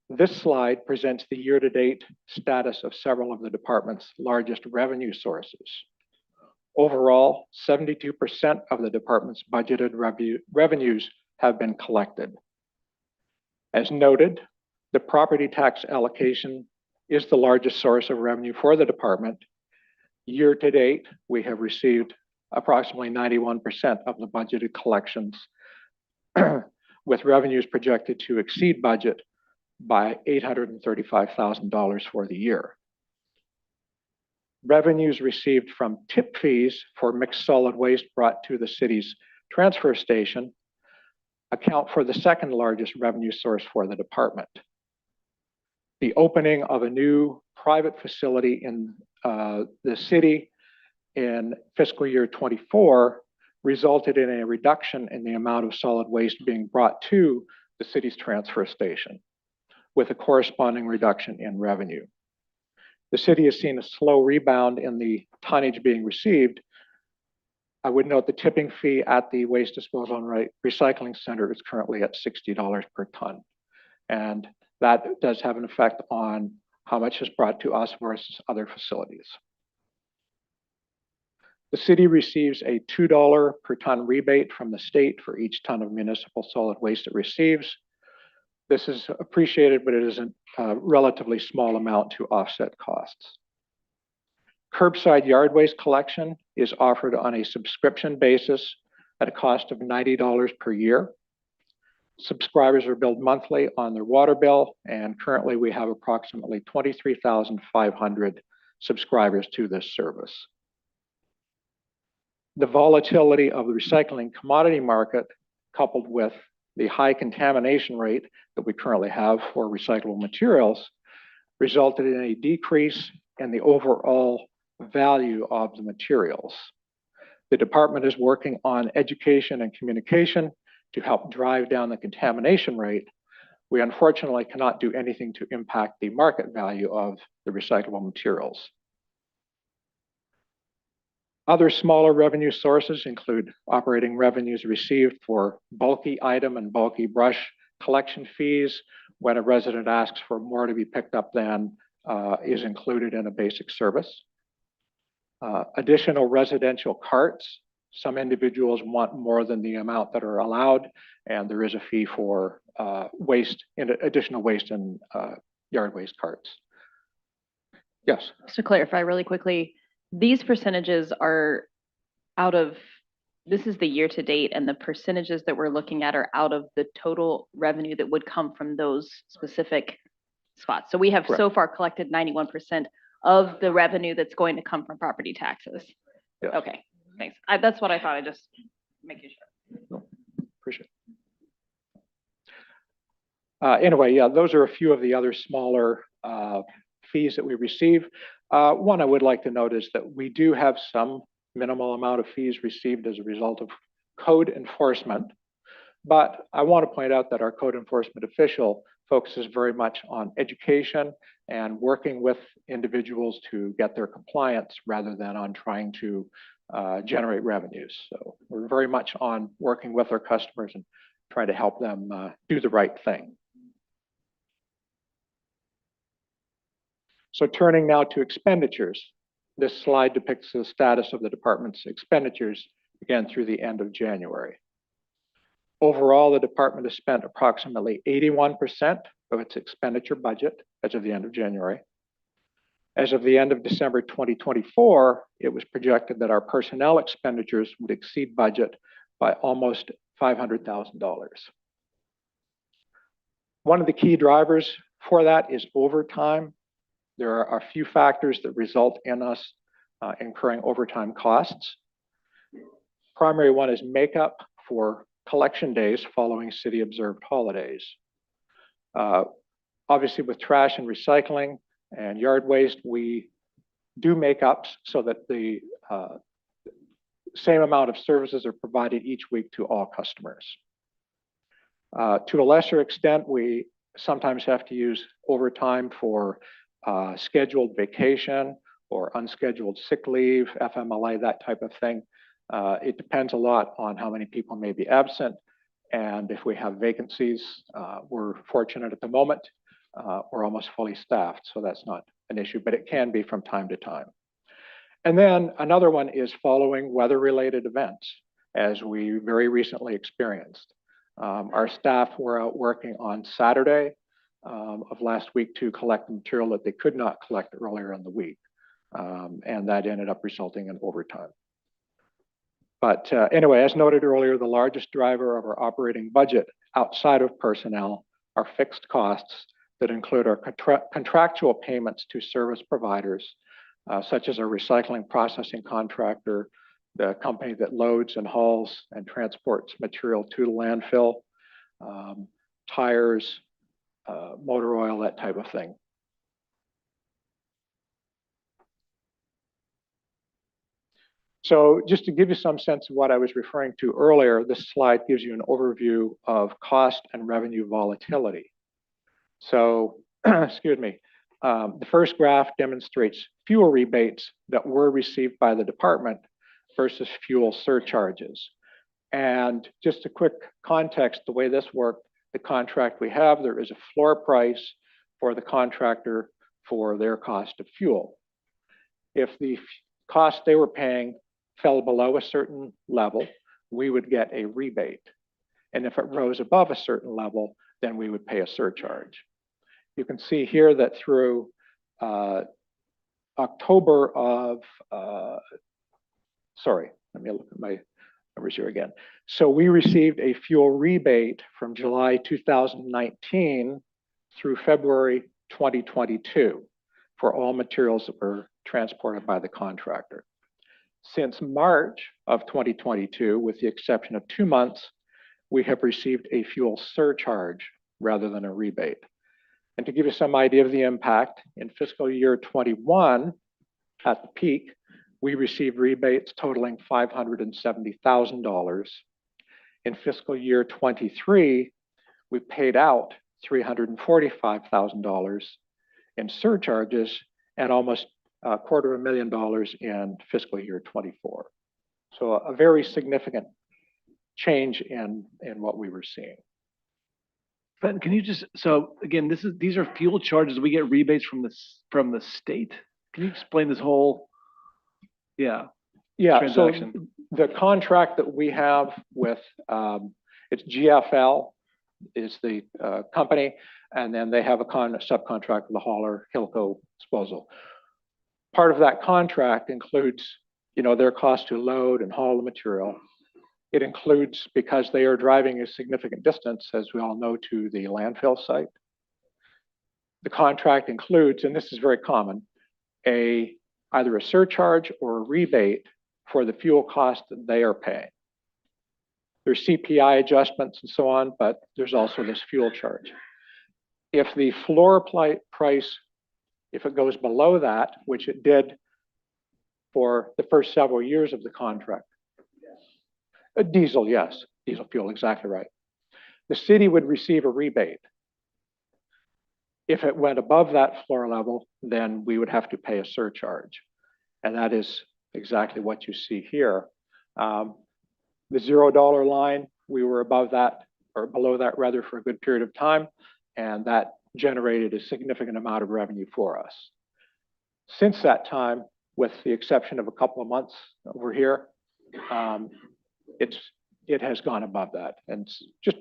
This slide presents the year-to-date status of several of the department's largest revenue sources. Overall, 72% of the department's budgeted revenues have been collected. As noted, the property tax allocation is the largest source of revenue for the department. Year to date, we have received approximately 91% of the budgeted collections, with revenues projected to exceed budget by $835,000 for the year. Revenues received from tip fees for mixed solid waste brought to the city's transfer station account for the second largest revenue source for the department. The opening of a new private facility in the city in fiscal year 24 resulted in a reduction in the amount of solid waste being brought to the city's transfer station, with a corresponding reduction in revenue. The city has seen a slow rebound in the tonnage being received. I would note the tipping fee at the Waste Disposal and Recycling Center is currently at $60 per ton. And that does have an effect on how much is brought to us versus other facilities. The city receives a $2 per ton rebate from the state for each ton of municipal solid waste it receives. This is appreciated, but it is a relatively small amount to offset costs. Curbside yard waste collection is offered on a subscription basis at a cost of $90 per year. Subscribers are billed monthly on their water bill, and currently we have approximately 23,500 subscribers to this service. The volatility of the recycling commodity market, coupled with the high contamination rate that we currently have for recyclable materials, resulted in a decrease in the overall value of the materials. The department is working on education and communication to help drive down the contamination rate. We unfortunately cannot do anything to impact the market value of the recyclable materials. Other smaller revenue sources include operating revenues received for bulky item and bulky brush collection fees when a resident asks for more to be picked up than is included in a basic service. Additional residential carts. Some individuals want more than the amount that are allowed, and there is a fee for additional waste and yard waste carts. Yes. Just to clarify really quickly, these percentages are out of, this is the year to date, and the percentages that we're looking at are out of the total revenue that would come from those specific spots. So we have so far collected 91% of the revenue that's going to come from property taxes. Yes. Okay, thanks. That's what I thought. I just making sure. No, appreciate it. Anyway, yeah, those are a few of the other smaller fees that we receive. One I would like to note is that we do have some minimal amount of fees received as a result of code enforcement. But I want to point out that our code enforcement official focuses very much on education and working with individuals to get their compliance rather than on trying to generate revenues. So we're very much on working with our customers and trying to help them do the right thing. So turning now to expenditures. This slide depicts the status of the department's expenditures, again, through the end of January. Overall, the department has spent approximately 81% of its expenditure budget as of the end of January. As of the end of December 2024, it was projected that our personnel expenditures would exceed budget by almost $500,000. One of the key drivers for that is overtime. There are a few factors that result in us incurring overtime costs. Primary one is makeup for collection days following city observed holidays. Obviously with trash and recycling and yard waste, we do makeups so that the same amount of services are provided each week to all customers. To a lesser extent, we sometimes have to use overtime for scheduled vacation or unscheduled sick leave, FMLA, that type of thing. It depends a lot on how many people may be absent. And if we have vacancies, we're fortunate at the moment, we're almost fully staffed. So that's not an issue, but it can be from time to time. And then another one is following weather-related events, as we very recently experienced. Our staff were out working on Saturday of last week to collect the material that they could not collect earlier in the week. And that ended up resulting in overtime. But anyway, as noted earlier, the largest driver of our operating budget outside of personnel are fixed costs that include our contractual payments to service providers, such as our recycling processing contractor, the company that loads and hauls and transports material to the landfill, tires, motor oil, that type of thing. So just to give you some sense of what I was referring to earlier, this slide gives you an overview of cost and revenue volatility. So, excuse me, the first graph demonstrates fuel rebates that were received by the department versus fuel surcharges. And just a quick context, the way this worked, the contract we have, there is a floor price for the contractor for their cost of fuel. If the cost they were paying fell below a certain level, we would get a rebate. And if it rose above a certain level, then we would pay a surcharge. You can see here that through October of, sorry, let me look at my numbers here again. So we received a fuel rebate from July 2019 through February 2022 for all materials that were transported by the contractor. Since March of 2022, with the exception of 2 months, we have received a fuel surcharge rather than a rebate. And to give you some idea of the impact, in fiscal year 21, at the peak, we received rebates totaling $570,000. In fiscal year 23, we paid out $345,000 in surcharges and almost $250,000 in fiscal year 24. So a very significant change in what we were seeing. Fenton, can you just, so again, these are fuel charges. We get rebates from the state. Can you explain this whole, transaction? So the contract that we have with, it's GFL is the company, and then they have a subcontract with the hauler, Hilco Disposal. Part of that contract includes, their cost to load and haul the material. It includes, because they are driving a significant distance, as we all know, to the landfill site. The contract includes, and this is very common, either a surcharge or a rebate for the fuel cost that they are paying. There's CPI adjustments and so on, but there's also this fuel charge. If the floor price, if it goes below that, which it did for the first several years of the contract, diesel, yes, diesel fuel, exactly right. The city would receive a rebate. If it went above that floor level, then we would have to pay a surcharge. And that is exactly what you see here. The $0 line, we were above that, or below that rather, for a good period of time, and that generated a significant amount of revenue for us. Since that time, with the exception of a couple of months over here, it has gone above that. And just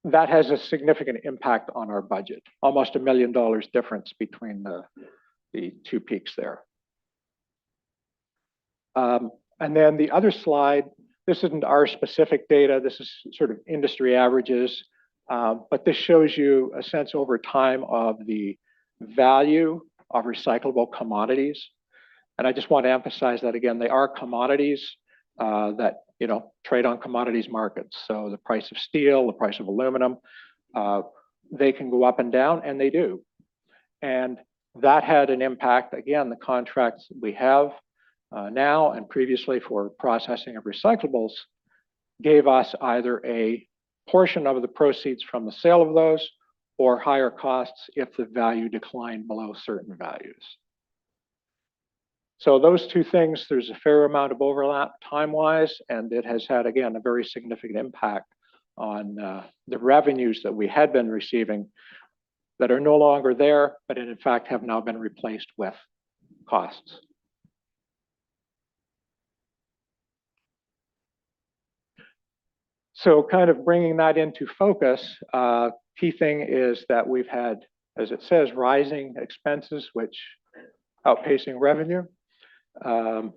that has a significant impact on our budget, almost $1 million difference between the two peaks there. And then the other slide, this isn't our specific data, this is sort of industry averages, but this shows you a sense over time of the value of recyclable commodities. And I just want to emphasize that again, they are commodities that trade on commodities markets. So the price of steel, the price of aluminum, they can go up and down, and they do. And that had an impact, again, the contracts we have now and previously for processing of recyclables gave us either a portion of the proceeds from the sale of those or higher costs if the value declined below certain values. So those two things, there's a fair amount of overlap time-wise, and it has had, again, a very significant impact on the revenues that we had been receiving that are no longer there, but in fact have now been replaced with costs. So kind of bringing that into focus, key thing is that we've had, as it says, rising expenses, which outpacing revenue. And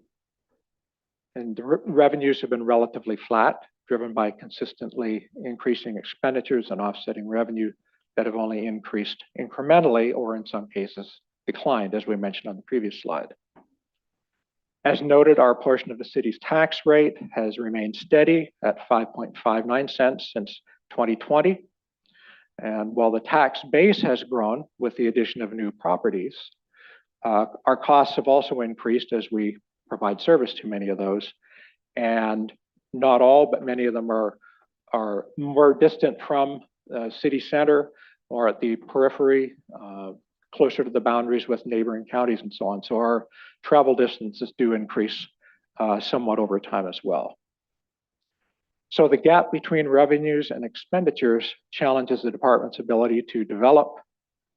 the revenues have been relatively flat, driven by consistently increasing expenditures and offsetting revenue that have only increased incrementally or in some cases declined, as we mentioned on the previous slide. As noted, our portion of the city's tax rate has remained steady at 5.59 cents since 2020. And while the tax base has grown with the addition of new properties, our costs have also increased as we provide service to many of those. And not all, but many of them are more distant from the city center or at the periphery, closer to the boundaries with neighboring counties and so on. So our travel distances do increase somewhat over time as well. So the gap between revenues and expenditures challenges the department's ability to develop,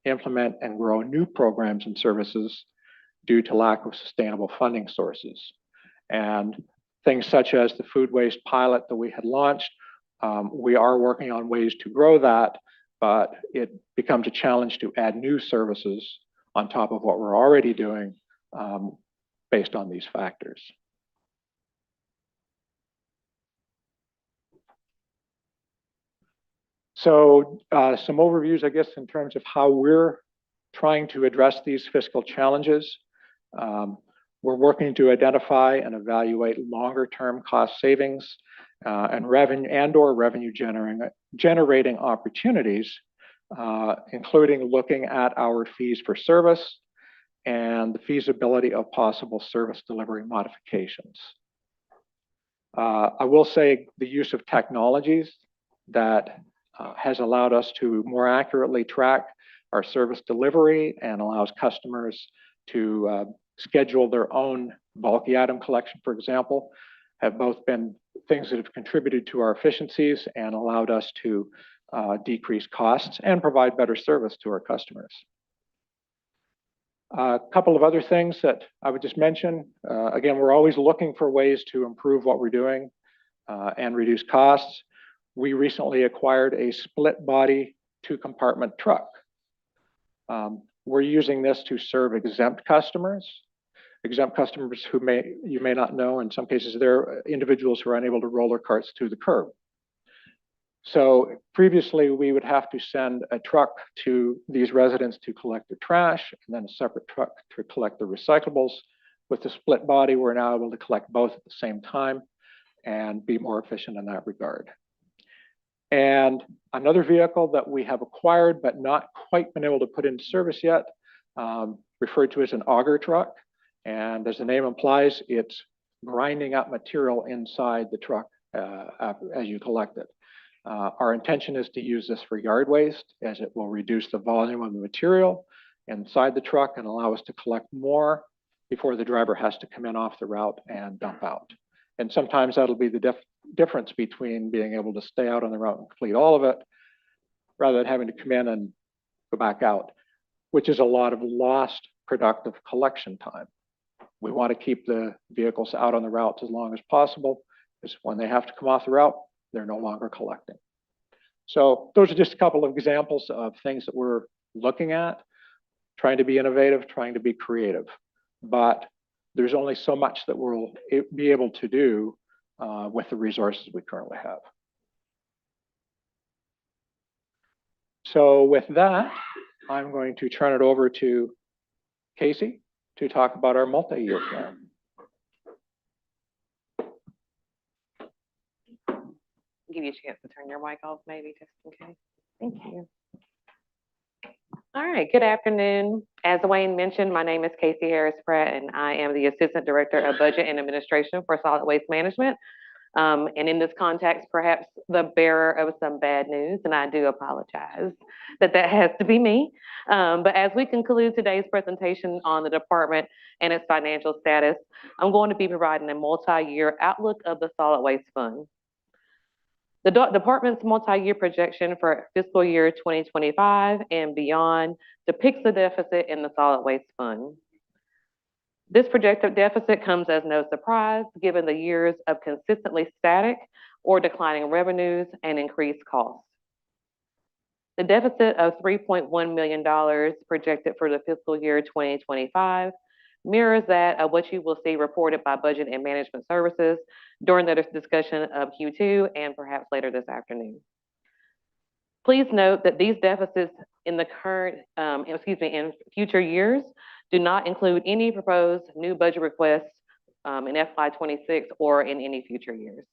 implement, and grow new programs and services due to lack of sustainable funding sources. And things such as the food waste pilot that we had launched, we are working on ways to grow that, but it becomes a challenge to add new services on top of what we're already doing based on these factors. So some overviews, I guess, in terms of how we're trying to address these fiscal challenges. We're working to identify and evaluate longer-term cost savings and revenue generating opportunities, including looking at our fees for service and the feasibility of possible service delivery modifications. I will say the use of technologies that has allowed us to more accurately track our service delivery and allows customers to schedule their own bulky item collection, for example, have both been things that have contributed to our efficiencies and allowed us to decrease costs and provide better service to our customers. A couple of other things that I would just mention. Again, we're always looking for ways to improve what we're doing and reduce costs. We recently acquired a split body 2-compartment truck. We're using this to serve exempt customers who you may not know, in some cases they're individuals who are unable to roll their carts to the curb. So previously we would have to send a truck to these residents to collect their trash and then a separate truck to collect the recyclables. With the split body, we're now able to collect both at the same time and be more efficient in that regard. And another vehicle that we have acquired but not quite been able to put into service yet, referred to as an auger truck. And as the name implies, it's grinding up material inside the truck as you collect it. Our intention is to use this for yard waste, as it will reduce the volume of the material inside the truck and allow us to collect more before the driver has to come in off the route and dump out. And sometimes that'll be the difference between being able to stay out on the route and complete all of it, rather than having to come in and go back out, which is a lot of lost productive collection time. We want to keep the vehicles out on the routes as long as possible, because when they have to come off the route, they're no longer collecting. So those are just a couple of examples of things that we're looking at, trying to be innovative, trying to be creative. But there's only so much that we'll be able to do with the resources we currently have. So with that, I'm going to turn it over to Casey to talk about our multi-year plan. Give you a chance to turn your mic off, maybe, just in case. Thank you. All right, good afternoon. As Wayne mentioned, my name is Casey Harris-Pratt, and I am the Assistant Director of Budget and Administration for Solid Waste Management. And in this context, perhaps the bearer of some bad news, and I do apologize that has to be me. But as we conclude today's presentation on the department and its financial status, I'm going to be providing a multi-year outlook of the Solid Waste Fund. The department's multi-year projection for fiscal year 2025 and beyond depicts the deficit in the Solid Waste Fund. This projected deficit comes as no surprise, given the years of consistently static or declining revenues and increased costs. The deficit of $3.1 million projected for the fiscal year 2025 mirrors that of what you will see reported by Budget and Management Services during the discussion of Q2 and perhaps later this afternoon. Please note that these deficits in the current, in future years do not include any proposed new budget requests in FY26 or in any future years.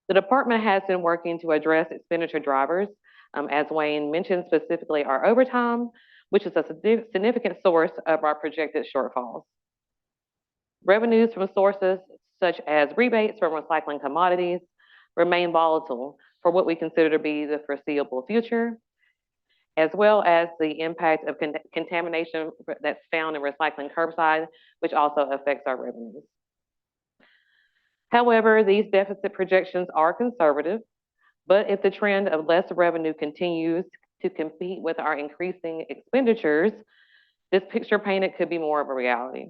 The department has been working to address expenditure drivers, as Wayne mentioned, specifically our overtime, which is a significant source of our projected shortfalls. Revenues from sources such as rebates from recycling commodities remain volatile for what we consider to be the foreseeable future, as well as the impact of contamination that's found in recycling curbside, which also affects our revenues. However, these deficit projections are conservative, but if the trend of less revenue continues to compete with our increasing expenditures, this picture painted could be more of a reality.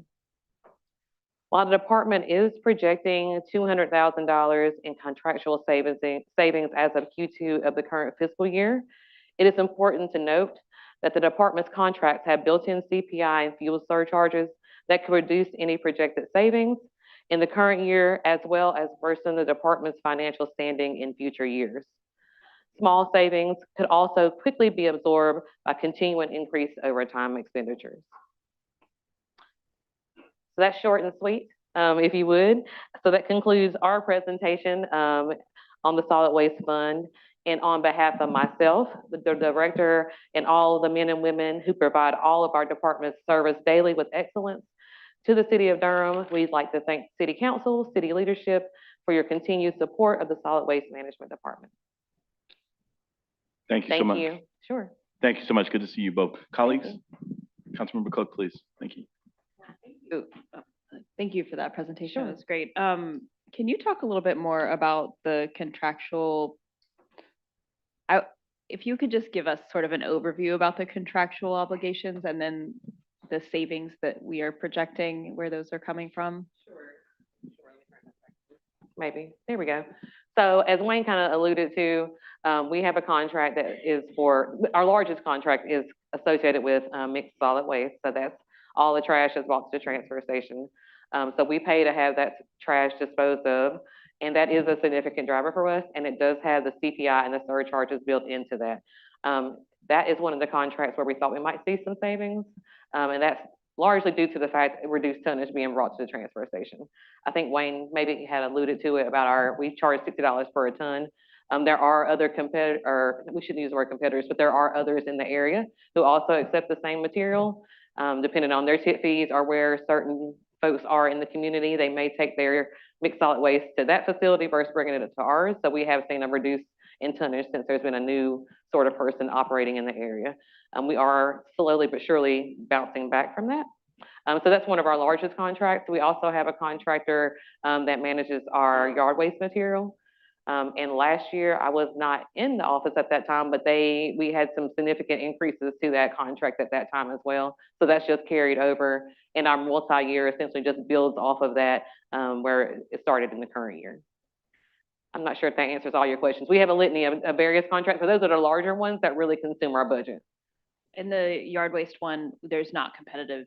While the department is projecting $200,000 in contractual savings as of Q2 of the current fiscal year, it is important to note that the department's contracts have built-in CPI and fuel surcharges that could reduce any projected savings in the current year, as well as worsen the department's financial standing in future years. Small savings could also quickly be absorbed by continuing increased overtime expenditures. So that's short and sweet, if you would. So that concludes our presentation on the Solid Waste Fund. And on behalf of myself, the director, and all the men and women who provide all of our department's service daily with excellence to the City of Durham, we'd like to thank City Council, City leadership for your continued support of the Solid Waste Management Department. Thank you so much. Thank you. Sure. Thank you so much. Good to see you both. Colleagues, Councilmember Cook, please. Thank you. Thank you for that presentation. Sure. It was great. Can you talk a little bit more about the contractual? If you could just give us sort of an overview about the contractual obligations and then the savings that we are projecting, where those are coming from? Sure. Maybe. There we go. So as Wayne kind of alluded to, we have a contract that is our largest contract is associated with mixed solid waste. So that's all the trash that's brought to the transfer station. So we pay to have that trash disposed of, and that is a significant driver for us, and it does have the CPI and the surcharges built into that. That is one of the contracts where we thought we might see some savings, and that's largely due to the fact that reduced tonnage being brought to the transfer station. I think Wayne maybe had alluded to it about we charge $60 per a ton. There are other we shouldn't use the word competitors, but there are others in the area who also accept the same material. Depending on their tip fees or where certain folks are in the community, they may take their mixed solid waste to that facility versus bringing it to ours. So we have seen a reduce in tonnage since there's been a new sort of person operating in the area. We are slowly but surely bouncing back from that. So that's one of our largest contracts. We also have a contractor that manages our yard waste material. And last year, I was not in the office at that time, but we had some significant increases to that contract at that time as well. So that's just carried over, and our multi-year essentially just builds off of that where it started in the current year. I'm not sure if that answers all your questions. We have a litany of various contracts, but those are the larger ones that really consume our budget. In the yard waste one, there's not competitive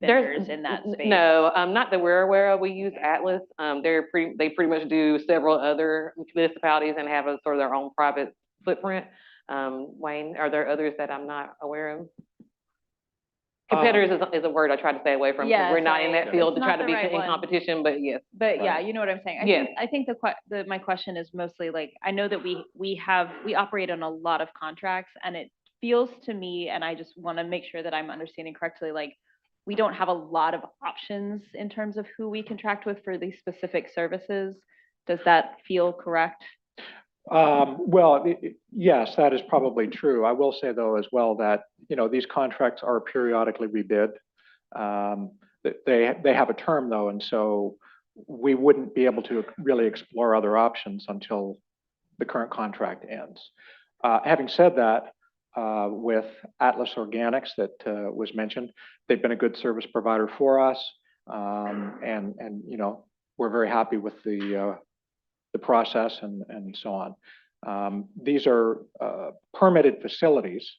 vendors in that space? No, not that we're aware of. We use Atlas. They pretty much do several other municipalities and have a sort of their own private footprint. Wayne, are there others that I'm not aware of? Competitors is a word I try to stay away from. Yeah, we're not in that field to try to be right in one. competition, but yes. But yeah, you know what I'm saying. I think my question is mostly like, I know that we operate on a lot of contracts, and it feels to me, and I just want to make sure that I'm understanding correctly, like we don't have a lot of options in terms of who we contract with for these specific services. Does that feel correct? Well, yes, that is probably true. I will say though as well that, these contracts are periodically rebid. They have a term though, and so we wouldn't be able to really explore other options until the current contract ends. Having said that, with Atlas Organics that was mentioned, they've been a good service provider for us, and we're very happy with the process and so on. These are permitted facilities,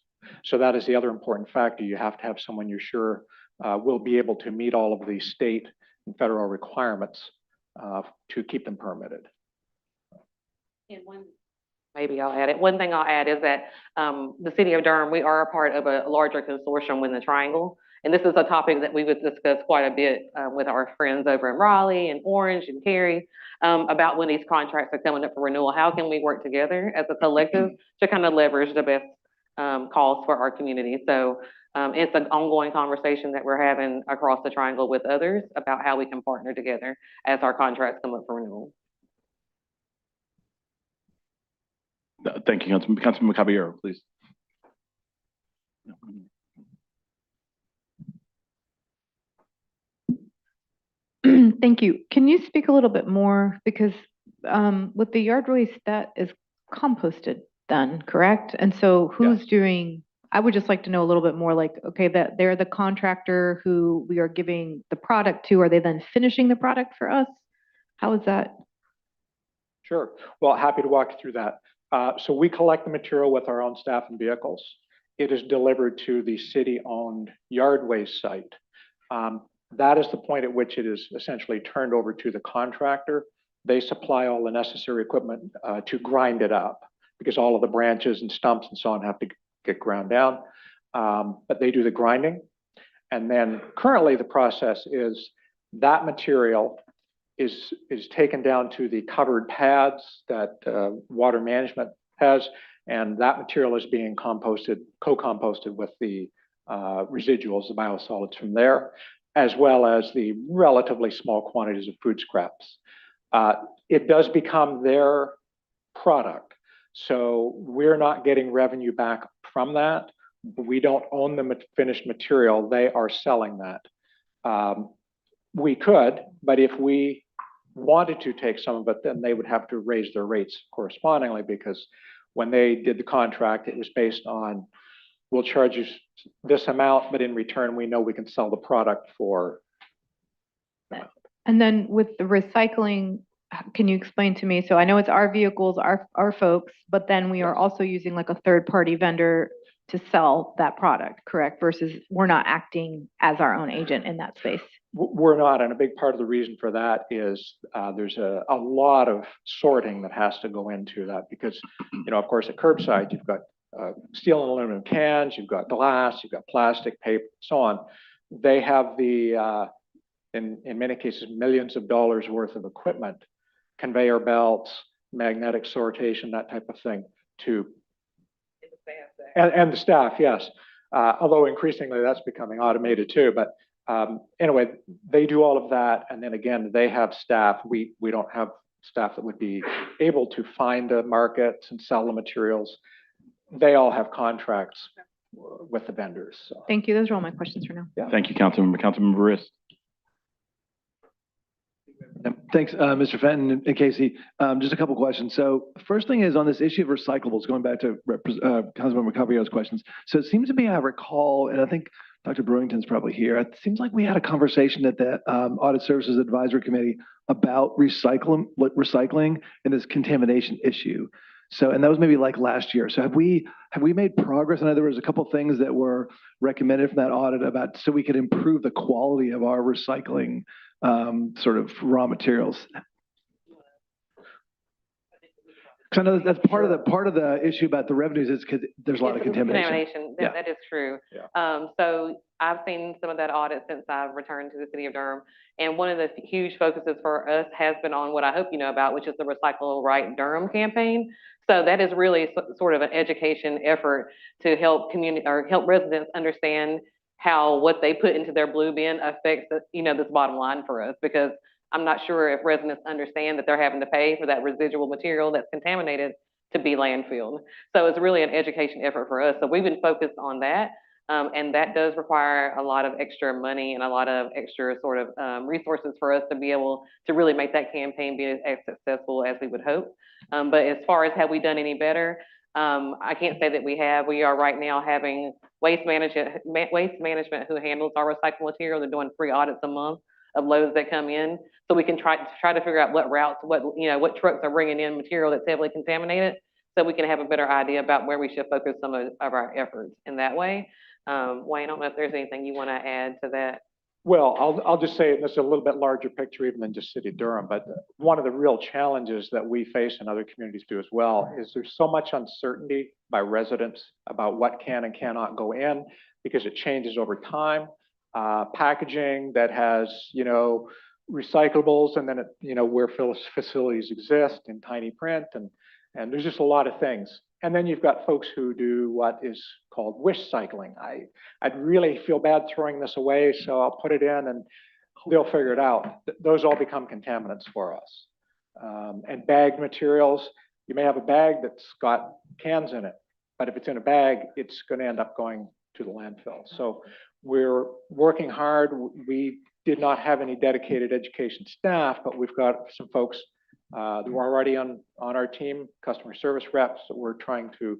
so that is the other important factor. You have to have someone you're sure will be able to meet all of the state and federal requirements to keep them permitted. And maybe I'll add it. One thing I'll add is that the city of Durham, we are a part of a larger consortium with the Triangle. And this is a topic that we would discuss quite a bit with our friends over in Raleigh and Orange and Cary about when these contracts are coming up for renewal. How can we work together as a collective to kind of leverage the best calls for our community? So it's an ongoing conversation that we're having across the Triangle with others about how we can partner together as our contracts come up for renewal. Thank you, Councilman Caballero, please. Thank you. Can you speak a little bit more, because with the yard waste, that is composted then, correct? And so who's doing, I would just like to know a little bit more, like, okay, that they're the contractor who we are giving the product to. Are they then finishing the product for us? How is that? Sure. Well, happy to walk you through that. So we collect the material with our own staff and vehicles. It is delivered to the city-owned yard waste site. That is the point at which it is essentially turned over to the contractor. They supply all the necessary equipment to grind it up, because all of the branches and stumps and so on have to get ground down. But they do the grinding. And then currently the process is that material is taken down to the covered pads that water management has, and that material is being co-composted with the residuals, the biosolids from there, as well as the relatively small quantities of food scraps. It does become their product, so we're not getting revenue back from that. We don't own the finished material. They are selling that. We could, but if we wanted to take some of it, then they would have to raise their rates correspondingly, because when they did the contract, it was based on, we'll charge you this amount, but in return, we know we can sell the product for. And then with the recycling, can you explain to me? So I know it's our vehicles, our folks, but then we are also using like a third-party vendor to sell that product, correct? Versus we're not acting as our own agent in that space. We're not, and a big part of the reason for that is there's a lot of sorting that has to go into that, because, of course, at curbside, you've got steel and aluminum cans, you've got glass, you've got plastic, paper, so on. they have the, in many cases, millions of dollars worth of equipment, conveyor belts, magnetic sortation, that type of thing, to, and the staff, yes. Although increasingly that's becoming automated too, but anyway, they do all of that, and then again, they have staff. We don't have staff that would be able to find the markets and sell the materials. They all have contracts with the vendors. So. Thank you. Those are all my questions for now. Yeah. Thank you, Councilmember. Councilmember Riss. Thanks, Mr. Fenton and Casey. Just a couple questions. So first thing is on this issue of recyclables, going back to Councilmember Caballero's questions. So it seems to me I recall, and I think Dr. Brewington's probably here, it seems like we had a conversation at the Audit Services Advisory Committee about recycling and this contamination issue. So, and that was maybe like last year. So have we made progress? I know there was a couple things that were recommended from that audit about so we could improve the quality of our recycling sort of raw materials. Because I know that's part of the issue about the revenues is because there's a lot of contamination. Yeah. That is true. Yeah. So I've seen some of that audit since I've returned to the city of Durham. And one of the huge focuses for us has been on what I hope you know about, which is the Recycle Right Durham campaign. So that is really sort of an education effort to help help residents understand how what they put into their blue bin affects, this bottom line for us, because I'm not sure if residents understand that they're having to pay for that residual material that's contaminated to be landfilled. So it's really an education effort for us. So we've been focused on that. And that does require a lot of extra money and a lot of extra sort of resources for us to be able to really make that campaign be as successful as we would hope. But as far as have we done any better, I can't say that we have. We are right now having waste management who handles our recycled material. They're doing 3 audits a month of loads that come in, so we can try to figure out what routes, what trucks are bringing in material that's heavily contaminated, so we can have a better idea about where we should focus some of our efforts in that way. Wayne, I don't know if there's anything you want to add to that. Well, I'll just say this is a little bit larger picture even than just City of Durham, but one of the real challenges that we face and other communities do as well is there's so much uncertainty by residents about what can and cannot go in because it changes over time. Packaging that has, recyclables and then, where facilities exist in tiny print and there's just a lot of things. And then you've got folks who do what is called wish cycling. I'd really feel bad throwing this away, so I'll put it in and they'll figure it out. Those all become contaminants for us. And bagged materials, you may have a bag that's got cans in it, but if it's in a bag, it's going to end up going to the landfill. So we're working hard. We did not have any dedicated education staff, but we've got some folks who are already on our team, customer service reps, that we're trying to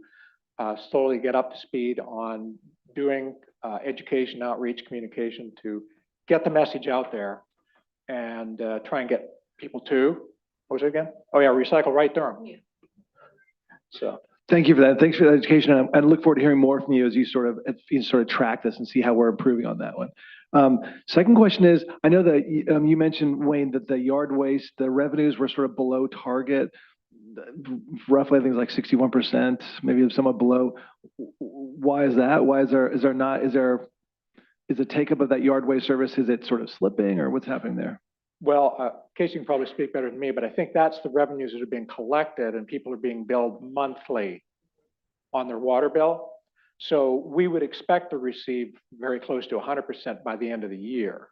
slowly get up to speed on doing education, outreach, communication to get the message out there and try and get people to, what was it again? Oh yeah, Recycle Right Durham. Yeah. So. Thank you for that. Thanks for the education. And I look forward to hearing more from you as you sort of track this and see how we're improving on that one. Second question is, I know that you mentioned, Wayne, that the yard waste, the revenues were sort of below target, roughly I think it's like 61%, maybe somewhat below. Why is that? Why is the take up of that yard waste service, is it sort of slipping or what's happening there? Well, Casey can probably speak better than me, but I think that's the revenues that are being collected and people are being billed monthly on their water bill. So we would expect to receive very close to 100% by the end of the year.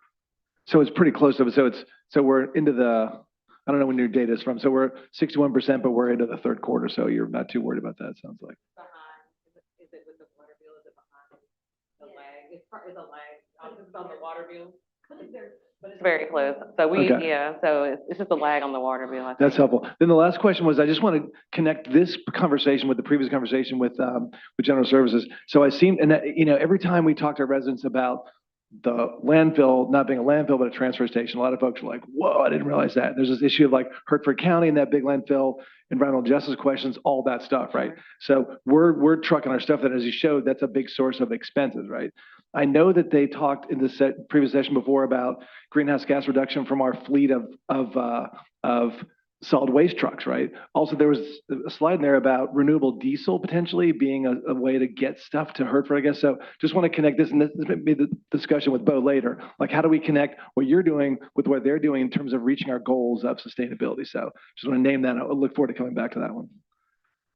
So it's pretty close to it. So we're into the, I don't know when your data is from. So we're 61%, but we're into the third quarter. So you're not too worried about that, it sounds like. Behind, is it with the water bill? Is it behind the lag? It's a lag. It's on the water bill. But it's very close. So so it's just a lag on the water bill, I think. That's helpful. Then the last question was, I just want to connect this conversation with the previous conversation with General Services. So I seem, and every time we talk to our residents about the landfill not being a landfill, but a transfer station, a lot of folks are like, whoa, I didn't realize that. There's this issue of like Hertford County and that big landfill, environmental justice questions, all that stuff, right? So we're trucking our stuff that, as you showed, that's a big source of expenses, right? I know that they talked in the previous session before about greenhouse gas reduction from our fleet of solid waste trucks, right? Also, there was a slide in there about renewable diesel potentially being a way to get stuff to Hertford, I guess. So just want to connect this, and this may be the discussion with Bo later. Like, how do we connect what you're doing with what they're doing in terms of reaching our goals of sustainability? So just want to name that. I look forward to coming back to that one.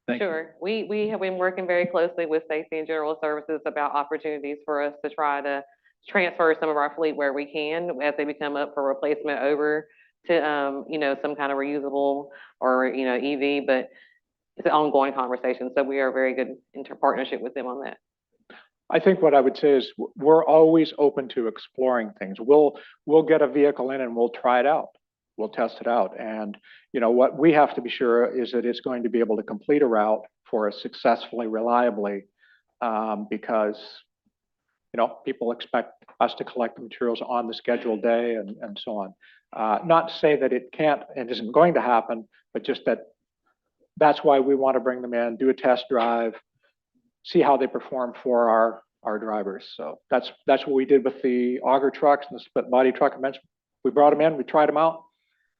Thank you. Sure. We have been working very closely with Stacey and General Services about opportunities for us to try to transfer some of our fleet where we can as they become up for replacement over to, you know, some kind of reusable or, you know, EV, but it's an ongoing conversation. So we are very good in partnership with them on that. I think what I would say is we're always open to exploring things. We'll get a vehicle in and we'll try it out. We'll test it out. And, you know, what we have to be sure is that it's going to be able to complete a route for us successfully, reliably, because, you know, people expect us to collect the materials on the scheduled day and so on. Not to say that it can't and isn't going to happen, but just that's why we want to bring them in, do a test drive, see how they perform for our drivers. So that's what we did with the auger trucks and the split body truck I mentioned. We brought them in, we tried them out,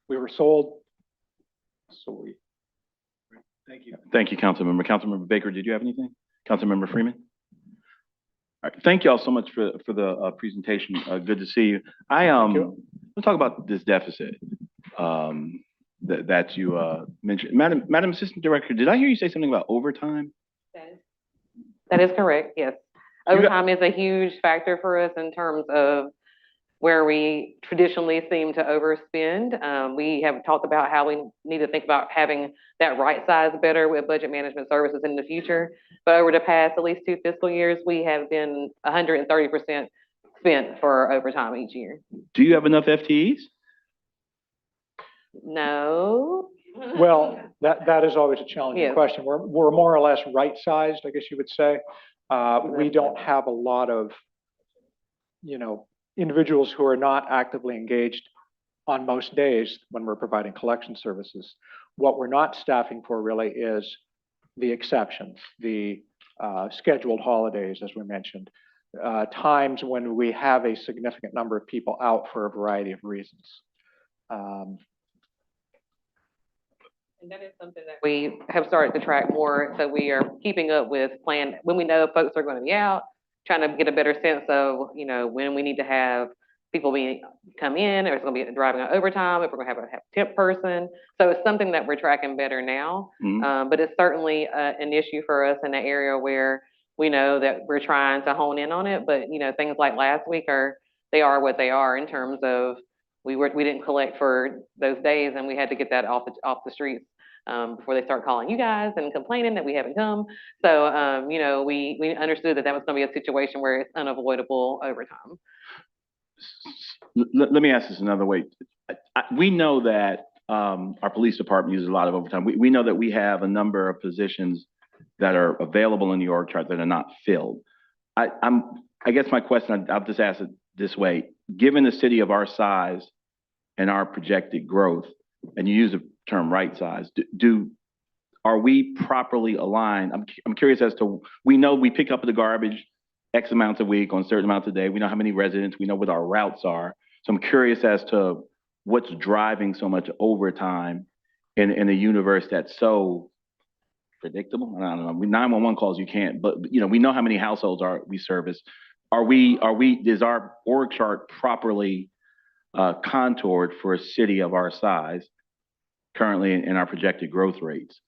we were sold. So Thank you. Thank you, Councilmember. Councilmember Baker, did you have anything? Councilmember Freeman? All right, thank you all so much for the presentation. Good to see you. We'll talk about this deficit that you mentioned. Madam Assistant Director, did I hear you say something about overtime? That is correct, yes. Overtime is a huge factor for us in terms of where we traditionally seem to overspend. We have talked about how we need to think about having that right size better with budget management services in the future. But over the past at least 2 fiscal years, we have been 130% spent for overtime each year. Do you have enough FTEs? No. Well, that is always a challenging question. We're more or less right-sized, I guess you would say. We don't have a lot of, you know, individuals who are not actively engaged on most days when we're providing collection services. What we're not staffing for really is the exceptions, the scheduled holidays, as we mentioned, times when we have a significant number of people out for a variety of reasons. And that is something that we have started to track more. So we are keeping up with plan when we know folks are going to be out, trying to get a better sense of, you know, when we need to have people come in, or it's going to be driving on overtime, if we're going to have a temp person. So it's something that we're tracking better now. But it's certainly an issue for us in an area where we know that we're trying to hone in on it. But, you know, things like last week are what they are in terms of we didn't collect for those days, and we had to get that off the streets before they start calling you guys and complaining that we haven't come. So, you know, we understood that was going to be a situation where it's unavoidable overtime. Let me ask this another way. We know that our police department uses a lot of overtime. We know that we have a number of positions that are available in the org chart that are not filled. I guess my question, I'll just ask it this way. Given the city of our size and our projected growth, and you use the term right size, are we properly aligned? I'm curious as to, we know we pick up the garbage X amounts a week on certain amounts a day. We know how many residents, we know what our routes are. So I'm curious as to what's driving so much overtime in a universe that's so predictable. I don't know. 911 calls you can't, but you know, we know how many households we service. Is our org chart properly contoured for a city of our size currently in our projected growth rates?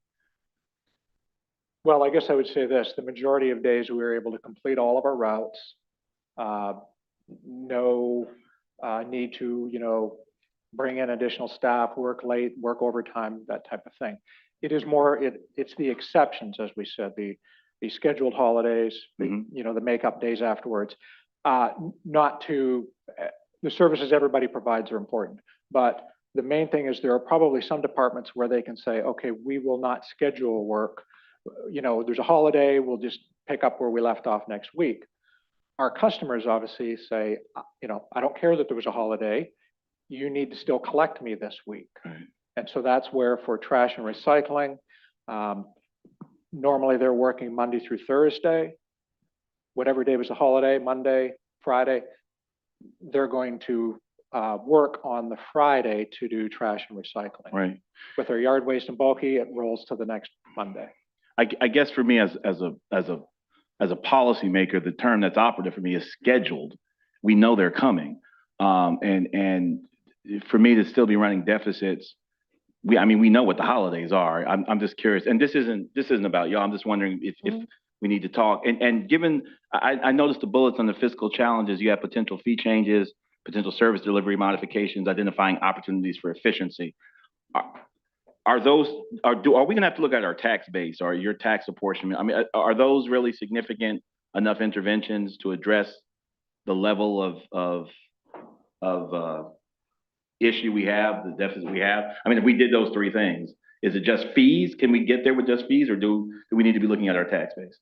Well, I guess I would say this, the majority of days we were able to complete all of our routes. No need to, you know, bring in additional staff, work late, work overtime, that type of thing. It is more, it's the exceptions, as we said, the scheduled holidays, you know, the makeup days afterwards. The services everybody provides are important, but the main thing is there are probably some departments where they can say, okay, we will not schedule work. You know, there's a holiday, we'll just pick up where we left off next week. Our customers obviously say, you know, I don't care that there was a holiday, you need to still collect me this week. Right. And so that's where for trash and recycling, normally they're working Monday through Thursday. Whatever day was a holiday, Monday, Friday, they're going to work on the Friday to do trash and recycling. Right. With our yard waste and bulky, it rolls to the next Monday. I guess for me as a policymaker, the term that's operative for me is scheduled. We know they're coming. And for me to still be running deficits, I mean, we know what the holidays are. I'm just curious. And this isn't about y'all. I'm just wondering if we need to talk. And given, I noticed the bullets on the fiscal challenges, you have potential fee changes, potential service delivery modifications, identifying opportunities for efficiency. Are we gonna have to look at our tax base or your tax apportionment? I mean, are those really significant enough interventions to address the level of issue we have, the deficit we have? I mean, if we did those three things, is it just fees? Can we get there with just fees, or do we need to be looking at our tax base?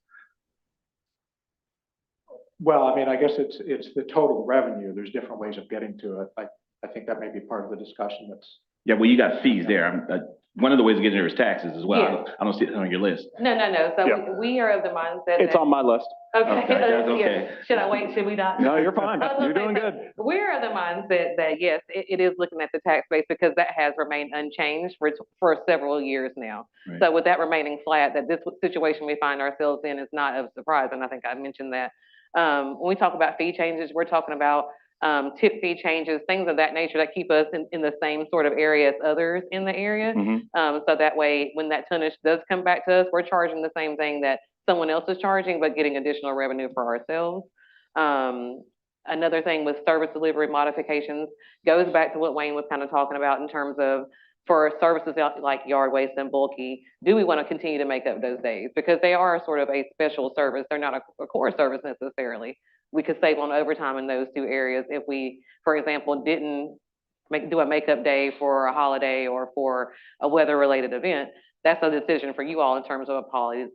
Well, I mean, I guess it's the total revenue. There's different ways of getting to it. I think that may be part of the discussion that's. Yeah, well, you got fees there. One of the ways of getting there is taxes as well. Yeah. I don't see it on your list. No. So Yeah. we are of the mindset It's that. on my list. Okay. That's okay. Yeah. Should I wait? Should we not? No, you're fine. I was gonna You're doing say, so good. We're of the mindset that yes, it is looking at the tax base because that has remained unchanged for several years now. Right. So with that remaining flat, that this situation we find ourselves in is not of surprise, and I think I mentioned that. When we talk about fee changes, we're talking about tip fee changes, things of that nature that keep us in the same sort of area as others in the area. So that way, when that tonnage does come back to us, we're charging the same thing that someone else is charging, but getting additional revenue for ourselves. Another thing with service delivery modifications goes back to what Wayne was kind of talking about in terms of for services like yard waste and bulky, do we want to continue to make up those days? Because they are sort of a special service. They're not a core service necessarily. We could save on overtime in those two areas if we, for example, didn't do a makeup day for a holiday or for a weather-related event. That's a decision for you all in terms of a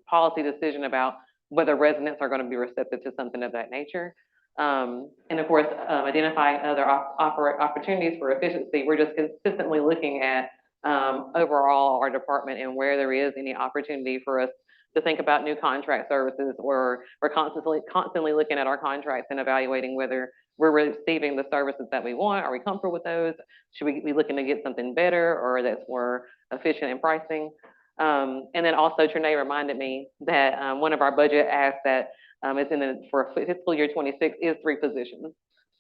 policy decision about whether residents are going to be receptive to something of that nature. And of course, identifying other opportunities for efficiency. We're just consistently looking at overall our department and where there is any opportunity for us to think about new contract services, or we're constantly looking at our contracts and evaluating whether we're receiving the services that we want. Are we comfortable with those? Should we be looking to get something better or that's more efficient in pricing? And then also Trinae reminded me that one of our budget asks that is for fiscal year 26 is 3 positions.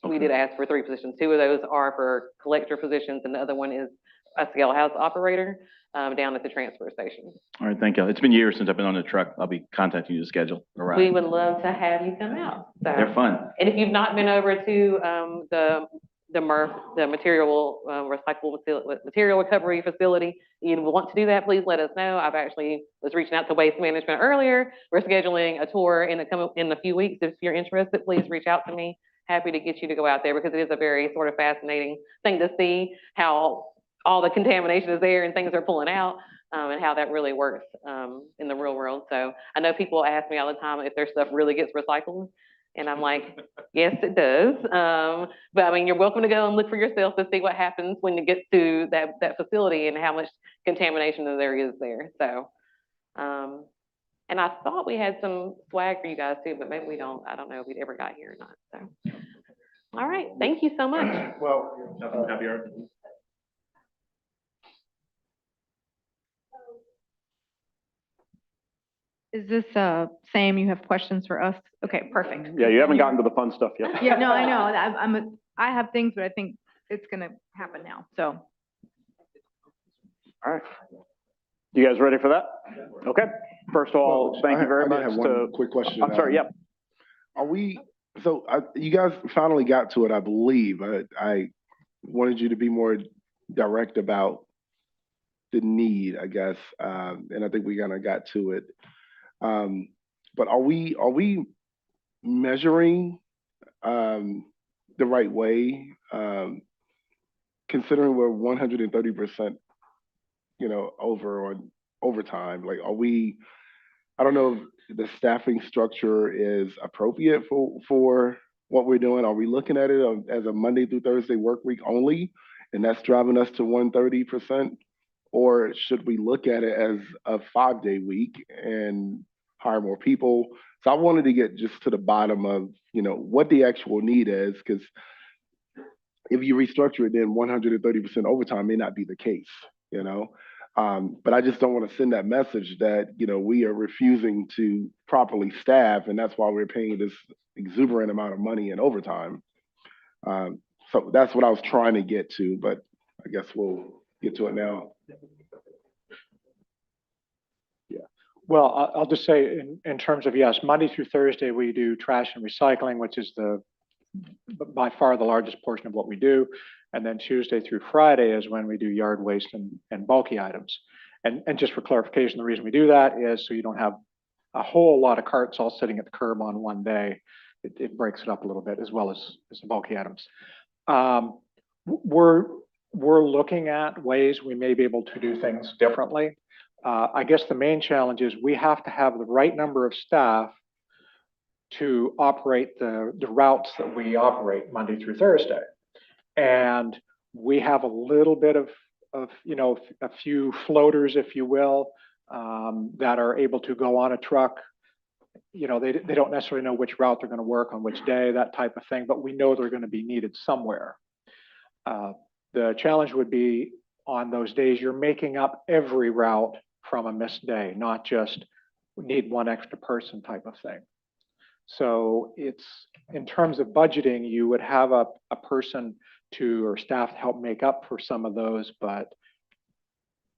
We did ask for 3 positions. 2 of those are for collector positions, and the other one is a scale house operator down at the transfer station. All right, thank you. It's been years since I've been on the truck. I'll be contacting you to schedule a ride. We would love to have you come out. So, they're fun. and if you've not been over to the MRF, the material material recovery facility, you want to do that, please let us know. I've actually was reaching out to Waste Management earlier. We're scheduling a tour in a few weeks. If you're interested, please reach out to me. Happy to get you to go out there because it is a very sort of fascinating thing to see how all the contamination is there and things are pulling out, and how that really works in the real world. So I know people ask me all the time if their stuff really gets recycled. And I'm like, yes, it does. But I mean, you're welcome to go and look for yourself to see what happens when you get to that facility and how much contamination there is there. So, and I thought we had some swag for you guys too, but maybe we don't. I don't know if we ever got here or not. So, all right, thank you so much. Well, happy hour. Is this same, you have questions for us? Okay, perfect. Yeah, you haven't gotten to the fun stuff yet. Yeah, no, I know. I have things, but I think it's gonna happen now, so. All right. You guys ready for that? Okay. First of all, thank you very much. I have one quick question. I'm sorry, yep. You guys finally got to it, I believe. I wanted you to be more direct about the need, I guess, and I think we kind of got to it. But are we measuring the right way, considering we're 130%, over on overtime? Like, I don't know if the staffing structure is appropriate for what we're doing. Are we looking at it as a Monday through Thursday work week only, and that's driving us to 130%? Or should we look at it as a 5-day week and hire more people? So I wanted to get just to the bottom of, what the actual need is, because, if you restructure it, then 130% overtime may not be the case, you know? But I just don't want to send that message that, you know, we are refusing to properly staff, and that's why we're paying this exuberant amount of money in overtime. So that's what I was trying to get to, but I guess we'll get to it now. Well, I'll just say in terms of, yes, Monday through Thursday, we do trash and recycling, which is by far the largest portion of what we do. And then Tuesday through Friday is when we do yard waste and bulky items. And just for clarification, the reason we do that is so you don't have a whole lot of carts all sitting at the curb on one day. It breaks it up a little bit, as well as the bulky items. We're looking at ways we may be able to do things differently. I guess the main challenge is we have to have the right number of staff to operate the routes that we operate Monday through Thursday. And we have a little bit of you know, a few floaters, if you will, that are able to go on a truck. You know, they don't necessarily know which route they're going to work on which day, that type of thing, but we know they're going to be needed somewhere. The challenge would be on those days, you're making up every route from a missed day, not just need one extra person type of thing. So it's, in terms of budgeting, you would have a person or staff to help make up for some of those, but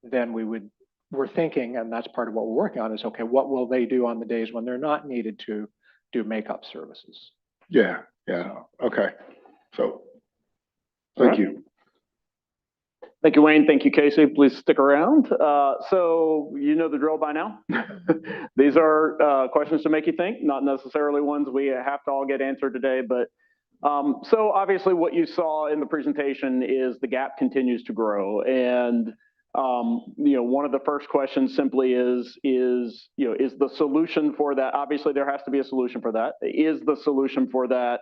then we're thinking, and that's part of what we're working on, is okay, what will they do on the days when they're not needed to do makeup services? Yeah, okay. So, thank you. Thank you, Wayne. Thank you, Casey. Please stick around. So you know the drill by now. These are questions to make you think, not necessarily ones we have to all get answered today, but so obviously what you saw in the presentation is the gap continues to grow. And you know, one of the first questions simply is the solution for that? Obviously there has to be a solution for that. Is the solution for that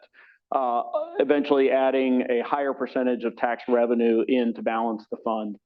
eventually adding a higher percentage of tax revenue in to balance the fund?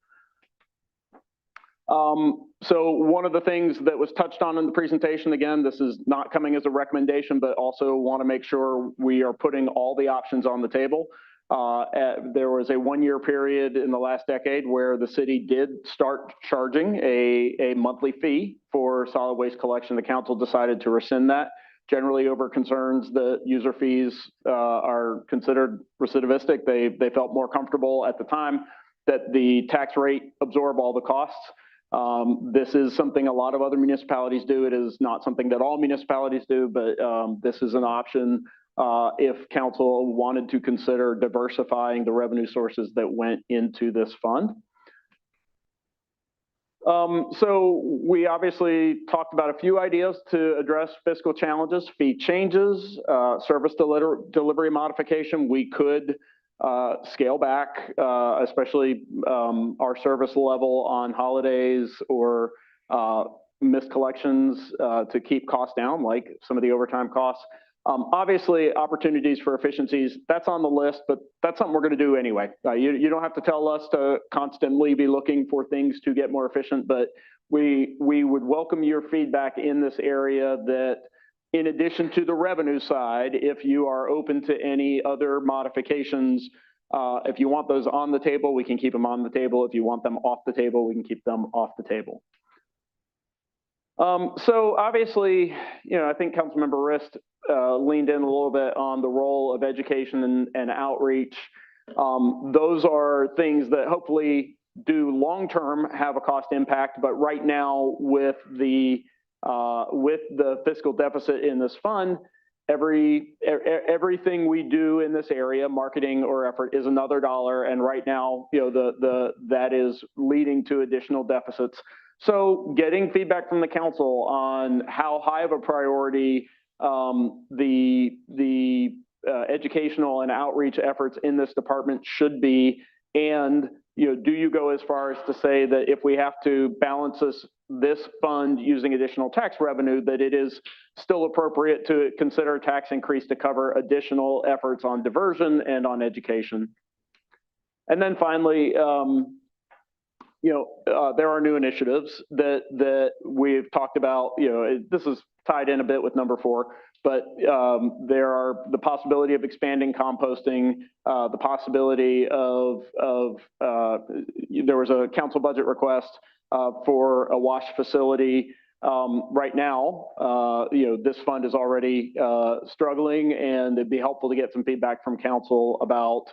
So one of the things that was touched on in the presentation, again, this is not coming as a recommendation, but also want to make sure we are putting all the options on the table. There was a 1-year period in the last decade where the city did start charging a monthly fee for solid waste collection. The council decided to rescind that, generally over concerns that user fees are considered recidivistic. They felt more comfortable at the time that the tax rate absorb all the costs. This is something a lot of other municipalities do. It is not something that all municipalities do, but this is an option if council wanted to consider diversifying the revenue sources that went into this fund. So we obviously talked about a few ideas to address fiscal challenges, fee changes, service delivery modification. We could scale back, especially our service level on holidays or missed collections to keep costs down, like some of the overtime costs. Obviously, opportunities for efficiencies, that's on the list, but that's something we're going to do anyway. You don't have to tell us to constantly be looking for things to get more efficient, but we would welcome your feedback in this area that, in addition to the revenue side, if you are open to any other modifications, if you want those on the table, we can keep them on the table. If you want them off the table, we can keep them off the table. So obviously, you know, I think Councilmember Rist leaned in a little bit on the role of education and outreach. Those are things that hopefully do long-term have a cost impact, but right now with the fiscal deficit in this fund, everything we do in this area, marketing or effort, is another dollar, and right now, you know, that is leading to additional deficits. So getting feedback from the council on how high of a priority the educational and outreach efforts in this department should be, and you know, do you go as far as to say that if we have to balance this fund using additional tax revenue, that it is still appropriate to consider a tax increase to cover additional efforts on diversion and on education? And then finally, you know, there are new initiatives that we've talked about. You know, this is tied in a bit with number 4, but there are the possibility of expanding composting, the possibility of there was a council budget request for a wash facility. Right now, this fund is already struggling, and it'd be helpful to get some feedback from council about,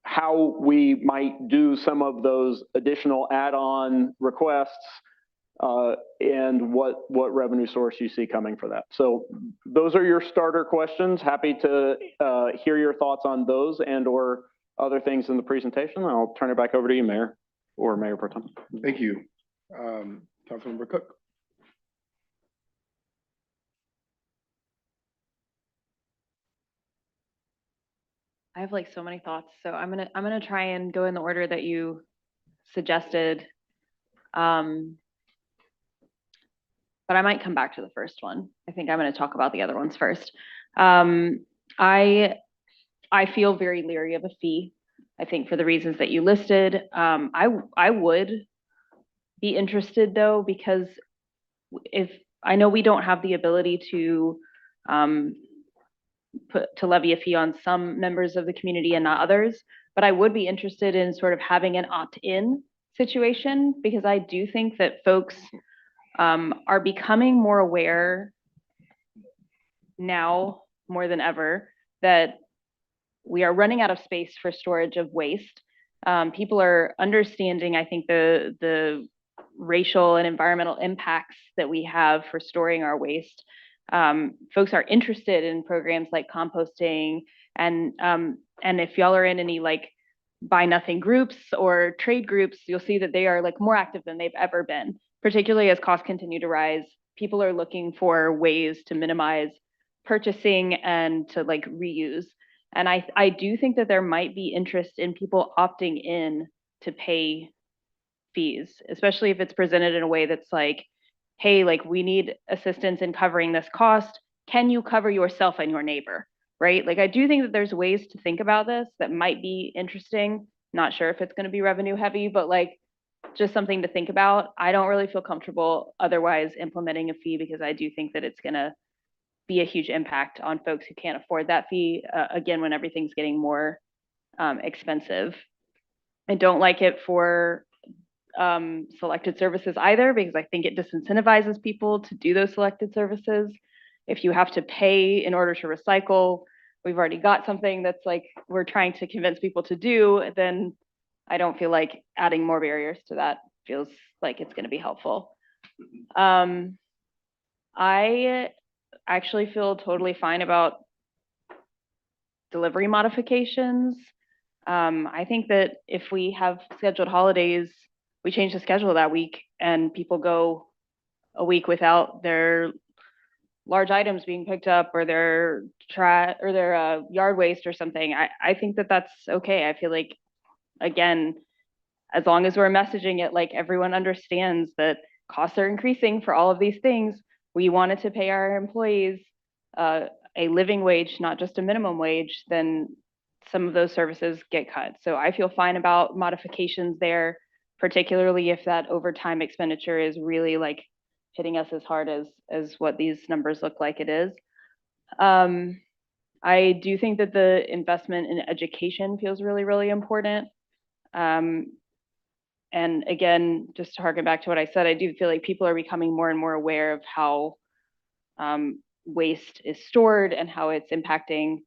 how we might do some of those additional add-on requests, and what revenue source you see coming for that. So those are your starter questions. Happy to hear your thoughts on those and or other things in the presentation. I'll turn it back over to you, Mayor, or Mayor Pro Tem. Thank you. Councilmember Cook. I have like so many thoughts, so I'm gonna try and go in the order that you suggested. But I might come back to the first one. I think I'm gonna talk about the other ones first. I feel very leery of a fee. I think for the reasons that you listed. I would be interested though, because if I know we don't have the ability to levy a fee on some members of the community and not others, but I would be interested in sort of having an opt-in situation, because I do think that folks are becoming more aware now more than ever that we are running out of space for storage of waste. People are understanding, I think, the racial and environmental impacts that we have for storing our waste. Folks are interested in programs like composting, and if y'all are in any like buy nothing groups or trade groups, you'll see that they are like more active than they've ever been, particularly as costs continue to rise. People are looking for ways to minimize purchasing and to like reuse. And I do think that there might be interest in people opting in to pay fees, especially if it's presented in a way that's like, hey, like we need assistance in covering this cost. Can you cover yourself and your neighbor, right? Like I do think that there's ways to think about this that might be interesting. Not sure if it's going to be revenue heavy, but like just something to think about. I don't really feel comfortable otherwise implementing a fee, because I do think that it's going to be a huge impact on folks who can't afford that fee, again, when everything's getting more expensive. I don't like it for selected services either, because I think it disincentivizes people to do those selected services. If you have to pay in order to recycle, we've already got something that's like we're trying to convince people to do, then I don't feel like adding more barriers to that feels like it's going to be helpful. I actually feel totally fine about delivery modifications. I think that if we have scheduled holidays, we change the schedule that week and people go a week without their large items being picked up or their yard waste or something. I think that that's okay. I feel like, again, as long as we're messaging it like everyone understands that costs are increasing for all of these things, we wanted to pay our employees a living wage, not just a minimum wage, then some of those services get cut. So I feel fine about modifications there, particularly if that overtime expenditure is really like hitting us as hard as what these numbers look like it is. I do think that the investment in education feels really, really important. And again, just to harken back to what I said, I do feel like people are becoming more and more aware of how waste is stored and how it's impacting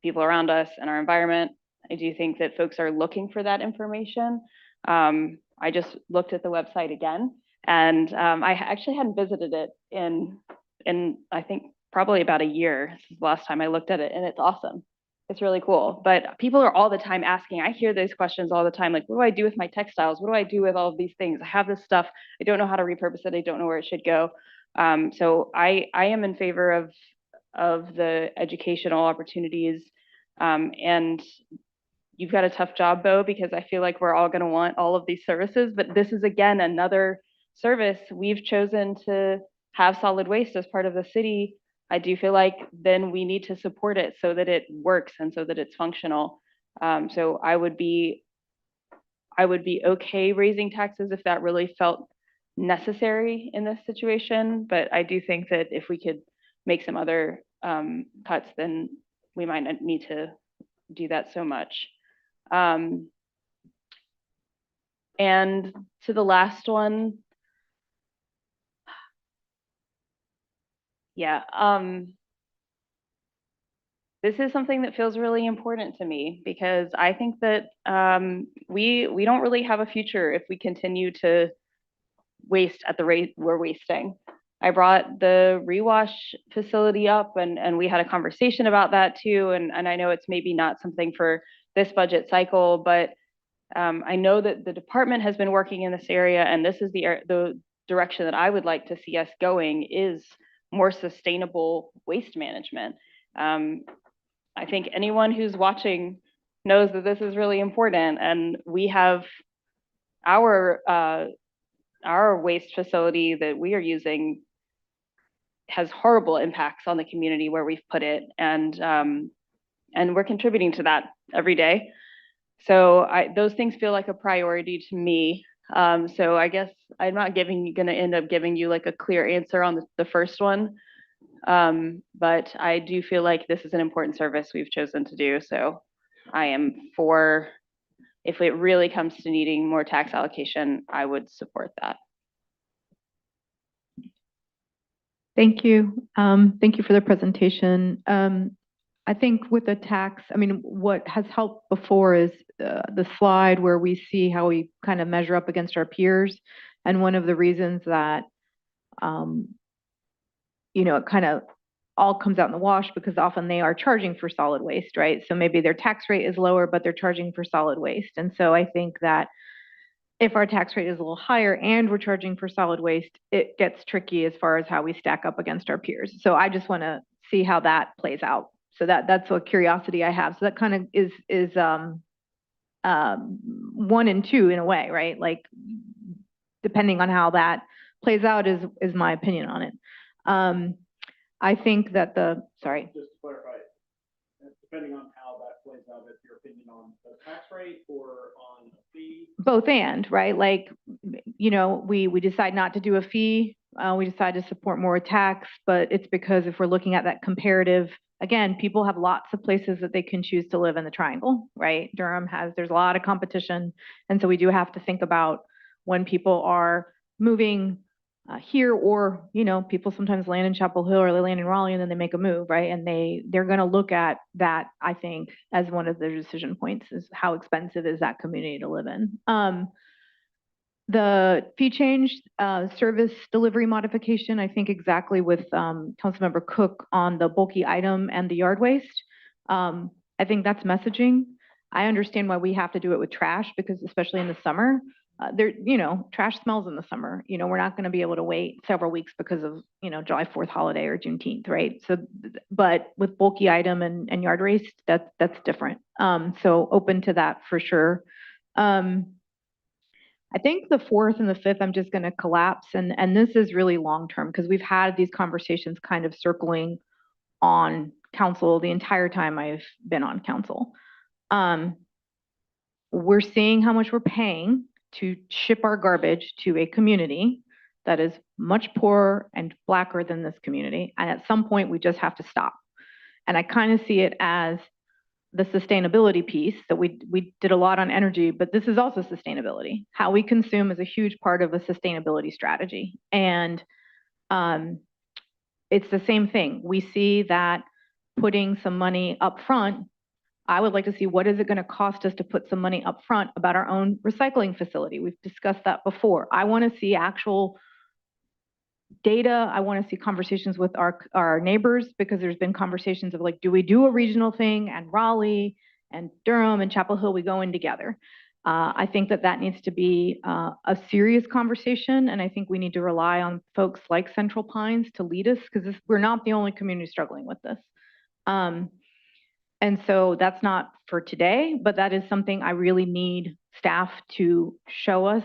people around us and our environment. I do think that folks are looking for that information. I just looked at the website again, and I actually hadn't visited it in I think probably about a year. This is the last time I looked at it, and it's awesome. It's really cool. But people are all the time asking. I hear these questions all the time, like, what do I do with my textiles? What do I do with all of these things? I have this stuff. I don't know how to repurpose it. I don't know where it should go. So I am in favor of the educational opportunities. And you've got a tough job, Bo, because I feel like we're all going to want all of these services. But this is, again, another service. We've chosen to have solid waste as part of the city. I do feel like then we need to support it so that it works and so that it's functional. So I would be okay raising taxes if that really felt necessary in this situation. But I do think that if we could make some other cuts, then we might not need to do that so much. And to the last one, yeah, this is something that feels really important to me because I think that we don't really have a future if we continue to waste at the rate we're wasting. I brought the rewash facility up and we had a conversation about that too. And I know it's maybe not something for this budget cycle, but I know that the department has been working in this area, and this is the direction that I would like to see us going is more sustainable waste management. I think anyone who's watching knows that this is really important, and we have our waste facility that we are using has horrible impacts on the community where we've put it, and we're contributing to that every day. So those things feel like a priority to me. So I guess I'm not gonna end up giving you like a clear answer on the first one. But I do feel like this is an important service we've chosen to do. So I am for, if it really comes to needing more tax allocation, I would support that. Thank you. Thank you for the presentation. I think with the tax, I mean, what has helped before is the slide where we see how we kind of measure up against our peers. And one of the reasons that, you know, it kind of all comes out in the wash because often they are charging for solid waste, right? So maybe their tax rate is lower, but they're charging for solid waste. And so I think that if our tax rate is a little higher and we're charging for solid waste, it gets tricky as far as how we stack up against our peers. So I just want to see how that plays out. So that's a curiosity I have. So that kind of is 1 and 2 in a way, right? Like depending on how that plays out is my opinion on it. I think that sorry. Just to clarify, depending on how that plays out, is your opinion on the tax rate or on a fee? Both and, right? Like, you know, we decide not to do a fee. We decide to support more tax, but it's because if we're looking at that comparative, again, people have lots of places that they can choose to live in the triangle, right? Durham there's a lot of competition. And so we do have to think about when people are moving here, or, you know, people sometimes land in Chapel Hill or they land in Raleigh and then they make a move, right? And they're going to look at that, I think, as one of their decision points is how expensive is that community to live in. The fee change, service delivery modification, I think exactly with Councilmember Cook on the bulky item and the yard waste. I think that's messaging. I understand why we have to do it with trash because especially in the summer, you know, trash smells in the summer. You know, we're not going to be able to wait several weeks because of, you know, July 4th holiday or Juneteenth, right? So, but with bulky item and yard waste, that's different. So open to that for sure. I think the 4th and the 5th, I'm just going to collapse. And this is really long-term because we've had these conversations kind of circling on council the entire time I've been on council. We're seeing how much we're paying to ship our garbage to a community that is much poorer and blacker than this community. And at some point, we just have to stop. And I kind of see it as the sustainability piece that we did a lot on energy, but this is also sustainability. How we consume is a huge part of a sustainability strategy. And it's the same thing. We see that putting some money up front, I would like to see what is it going to cost us to put some money up front about our own recycling facility. We've discussed that before. I want to see actual data. I want to see conversations with our neighbors because there's been conversations of like, do we do a regional thing and Raleigh and Durham and Chapel Hill, we go in together. I think that needs to be a serious conversation. And I think we need to rely on folks like Central Pines to lead us because we're not the only community struggling with this. And so that's not for today, but that is something I really need staff to show us.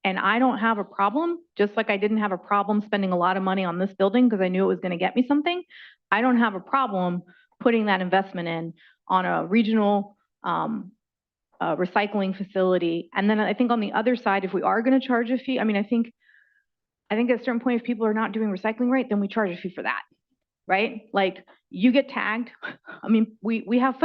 And I don't have a problem, just like I didn't have a problem spending a lot of money on this building because I knew it was going to get me something. I don't have a problem putting that investment in on a regional recycling facility. And then I think on the other side, if we are going to charge a fee, I mean, I think at a certain point, if people are not doing recycling right, then we charge a fee for that. right? Like, you get tagged. I mean, we have,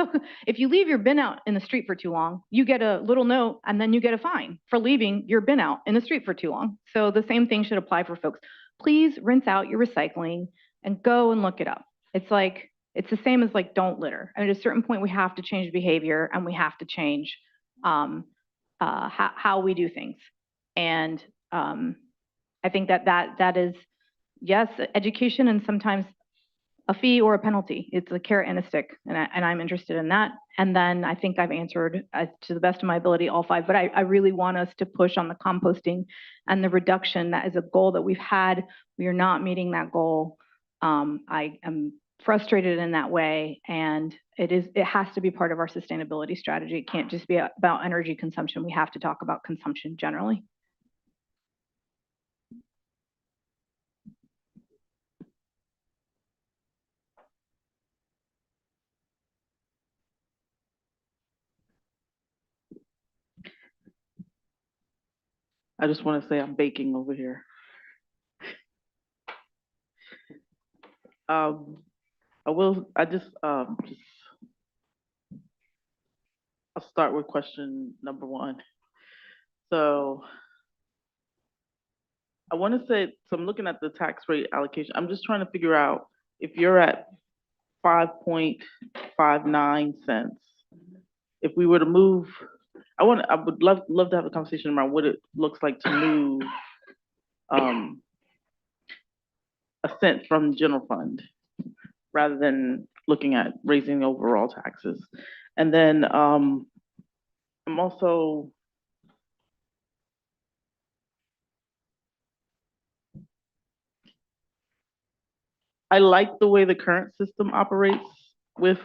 if you leave your bin out in the street for too long, you get a little note and then you get a fine for leaving your bin out in the street for too long. So the same thing should apply for folks. Please rinse out your recycling and go and look it up. It's like, it's the same as like, don't litter. And at a certain point, we have to change behavior and we have to change how we do things. And I think that is, yes, education and sometimes a fee or a penalty. It's a carrot and a stick, and I'm interested in that. And then I think I've answered, to the best of my ability, all 5, but I really want us to push on the composting and the reduction. That is a goal that we've had. We are not meeting that goal. I am frustrated in that way, and it has to be part of our sustainability strategy. It can't just be about energy consumption. We have to talk about consumption generally. I just want to say I'm baking over here. I'll start with question number 1. So I want to say, so I'm looking at the tax rate allocation. I'm just trying to figure out if you're at 5.59 cents, if we were to move, I would love to have a conversation around what it looks like to move a cent from the general fund rather than looking at raising overall taxes. And then I'm also, I like the way the current system operates with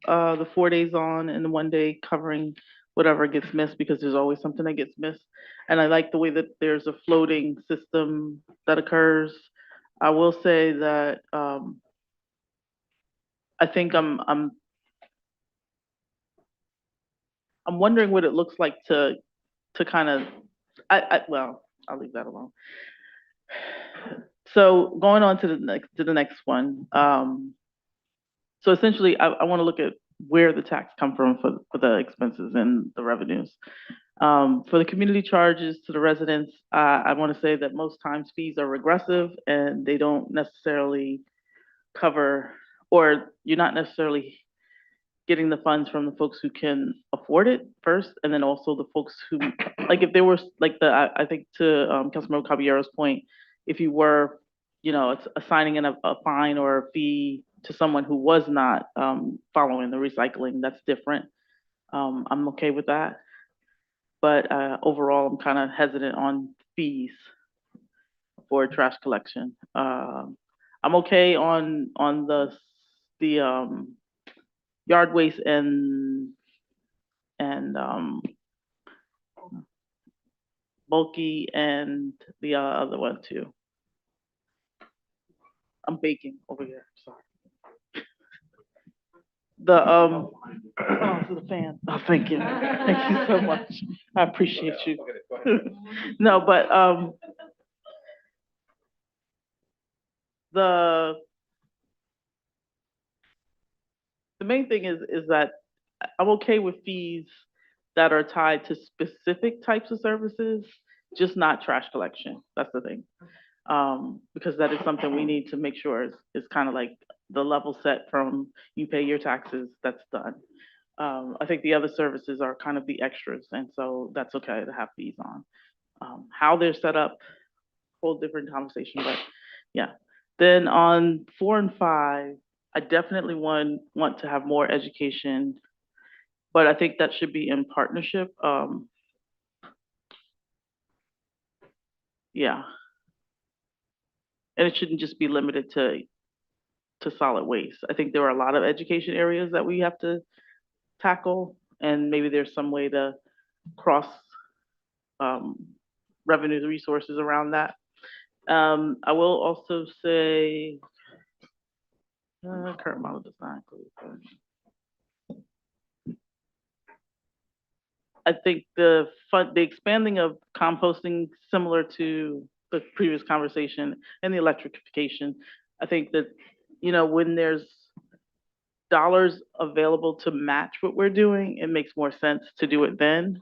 the 4 days on and the 1 day covering whatever gets missed, because there's always something that gets missed. And I like the way that there's a floating system that occurs. I will say that I think I'm wondering what it looks like to kind of, well, I'll leave that alone. So going on to the next one. So essentially, I want to look at where the tax come from for the expenses and the revenues. For the community charges to the residents, I want to say that most times fees are regressive and they don't necessarily cover, or you're not necessarily getting the funds from the folks who can afford it first, and then also the folks who, like if there were, like I think to Councilmember Caballero's point, if you were, assigning a fine or a fee to someone who was not following the recycling, that's different. I'm okay with that. But overall, I'm kind of hesitant on fees for trash collection. I'm okay on the yard waste and bulky and the other one too. I'm baking over here, sorry. To the fan. Oh, thank you. Thank you so much. I appreciate you. No, but the main thing is that I'm okay with fees that are tied to specific types of services, just not trash collection. That's the thing. Because that is something we need to make sure is kind of like the level set from you pay your taxes, that's done. I think the other services are kind of the extras, and so that's okay to have fees on. How they're set up, whole different conversation, but yeah. Then on 4 and 5, I definitely want to have more education, but I think that should be in partnership. Yeah. And it shouldn't just be limited to solid waste. I think there are a lot of education areas that we have to tackle, and maybe there's some way to cross revenue resources around that. I will also say current model does not include. I think the expanding of composting, similar to the previous conversation, and the electrification, I think that when there's dollars available to match what we're doing, it makes more sense to do it then.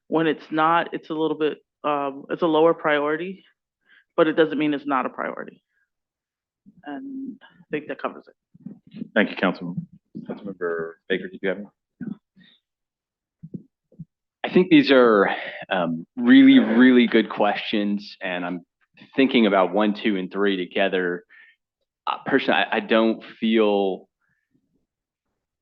When it's not, it's a little bit, it's a lower priority, but it doesn't mean it's not a priority. And I think that covers it. Thank you, Councilmember. Councilmember Baker, did you have any? I think these are really, really good questions, and I'm thinking about 1, 2, and 3 together. Personally, I don't feel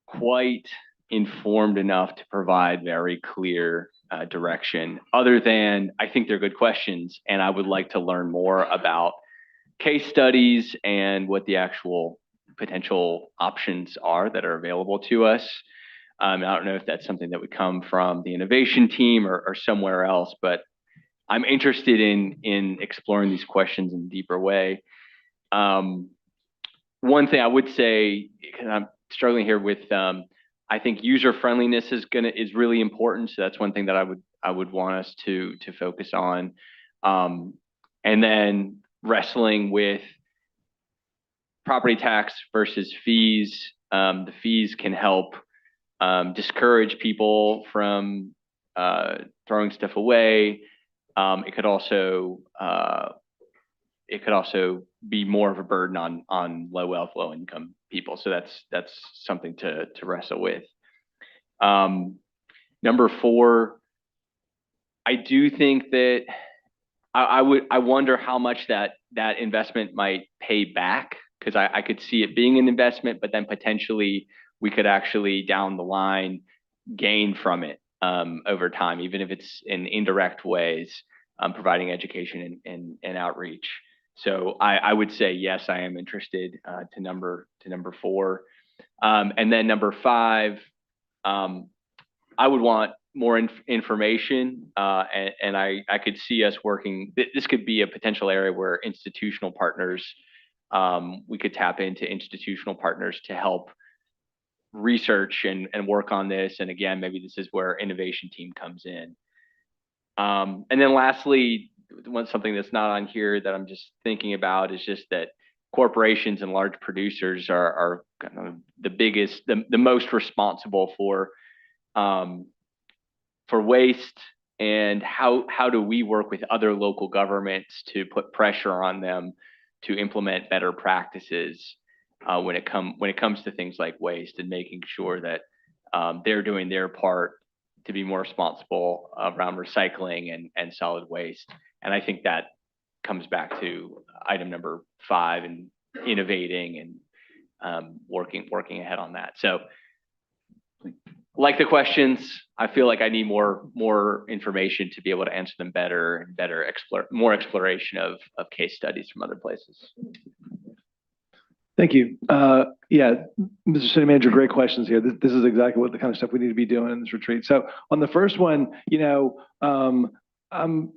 quite informed enough to provide very clear direction, other than I think they're good questions, and I would like to learn more about case studies and what the actual potential options are that are available to us. I don't know if that's something that would come from the innovation team or somewhere else, but I'm interested in exploring these questions in a deeper way. One thing I would say, because I'm struggling here with, I think user friendliness is really important. So that's one thing that I would want us to focus on. And then wrestling with property tax versus fees. The fees can help discourage people from throwing stuff away. It could also be more of a burden on low wealth, low income people. So that's something to wrestle with. Number 4, I do think that I wonder how much that investment might pay back, because I could see it being an investment, but then potentially we could actually down the line gain from it over time, even if it's in indirect ways, providing education and outreach. So I would say yes, I am interested to number 4, and then number 5. I would want more information, and I could see us working. This could be a potential area where institutional partners, we could tap into institutional partners to help research and work on this. And again, maybe this is where innovation team comes in. And then lastly, something that's not on here that I'm just thinking about is just that corporations and large producers are kind of the most responsible for waste, and how do we work with other local governments to put pressure on them to implement better practices when it comes to things like waste, and making sure that they're doing their part to be more responsible around recycling and solid waste. And I think that comes back to item number 5 and innovating and working ahead on that. So like the questions, I feel like I need more information to be able to answer them better, and more exploration of case studies from other places. Thank you. Yeah, Mr. City Manager, great questions here. This is exactly what the kind of stuff we need to be doing in this retreat. So on the first one, I'm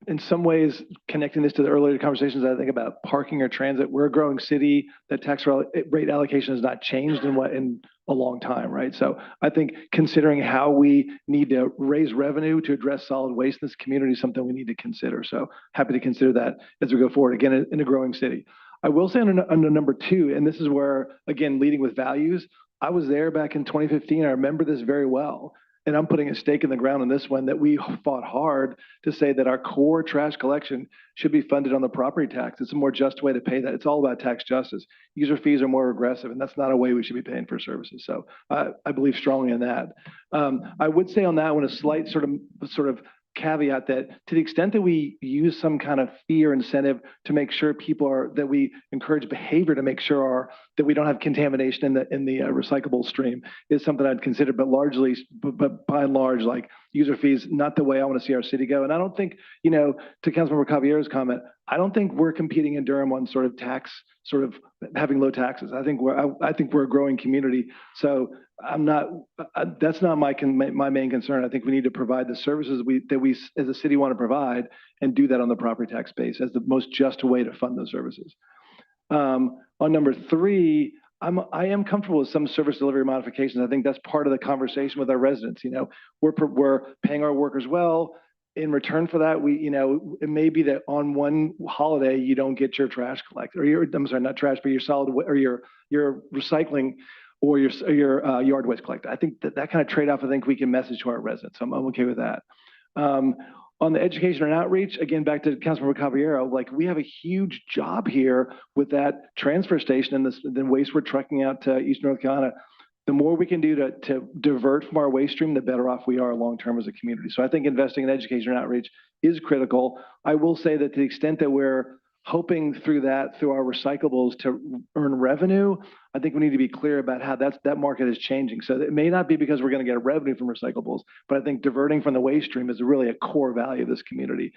in some ways connecting this to the earlier conversations I think about parking or transit. We're a growing city. That tax rate allocation has not changed in a long time, right? So I think considering how we need to raise revenue to address solid waste in this community is something we need to consider. So happy to consider that as we go forward, again, in a growing city. I will say under number 2, and this is where, again, leading with values, I was there back in 2015. I remember this very well. And I'm putting a stake in the ground on this one, that we fought hard to say that our core trash collection should be funded on the property tax. It's a more just way to pay that. It's all about tax justice. User fees are more regressive, and that's not a way we should be paying for services. So I believe strongly in that. I would say on that one a slight sort of caveat that to the extent that we use some kind of fee or incentive to make sure that we encourage behavior to make sure that we don't have contamination in the recyclable stream is something I'd consider, but by and large, like user fees, not the way I want to see our city go. And I don't think, to Councilmember Cavalliero's comment, I don't think we're competing in Durham on sort of having low taxes. I think we're a growing community. So that's not my main concern. I think we need to provide the services that we as a city want to provide, and do that on the property tax base as the most just way to fund those services. On number 3, I am comfortable with some service delivery modifications. I think that's part of the conversation with our residents. We're paying our workers well. in return for that, it may be that on one holiday, you don't get your trash collected, or I'm sorry, not trash, but your or your recycling or your yard waste collected. I think that kind of trade-off, I think we can message to our residents. I'm okay with that. On the education and outreach, again, back to Councilmember Caballero, like we have a huge job here with that transfer station and the waste we're trucking out to East North Carolina. The more we can do to divert from our waste stream, the better off we are long-term as a community. So I think investing in education and outreach is critical. I will say that to the extent that we're hoping through our recyclables to earn revenue, I think we need to be clear about how that market is changing. So it may not be because we're going to get revenue from recyclables, but I think diverting from the waste stream is really a core value of this community.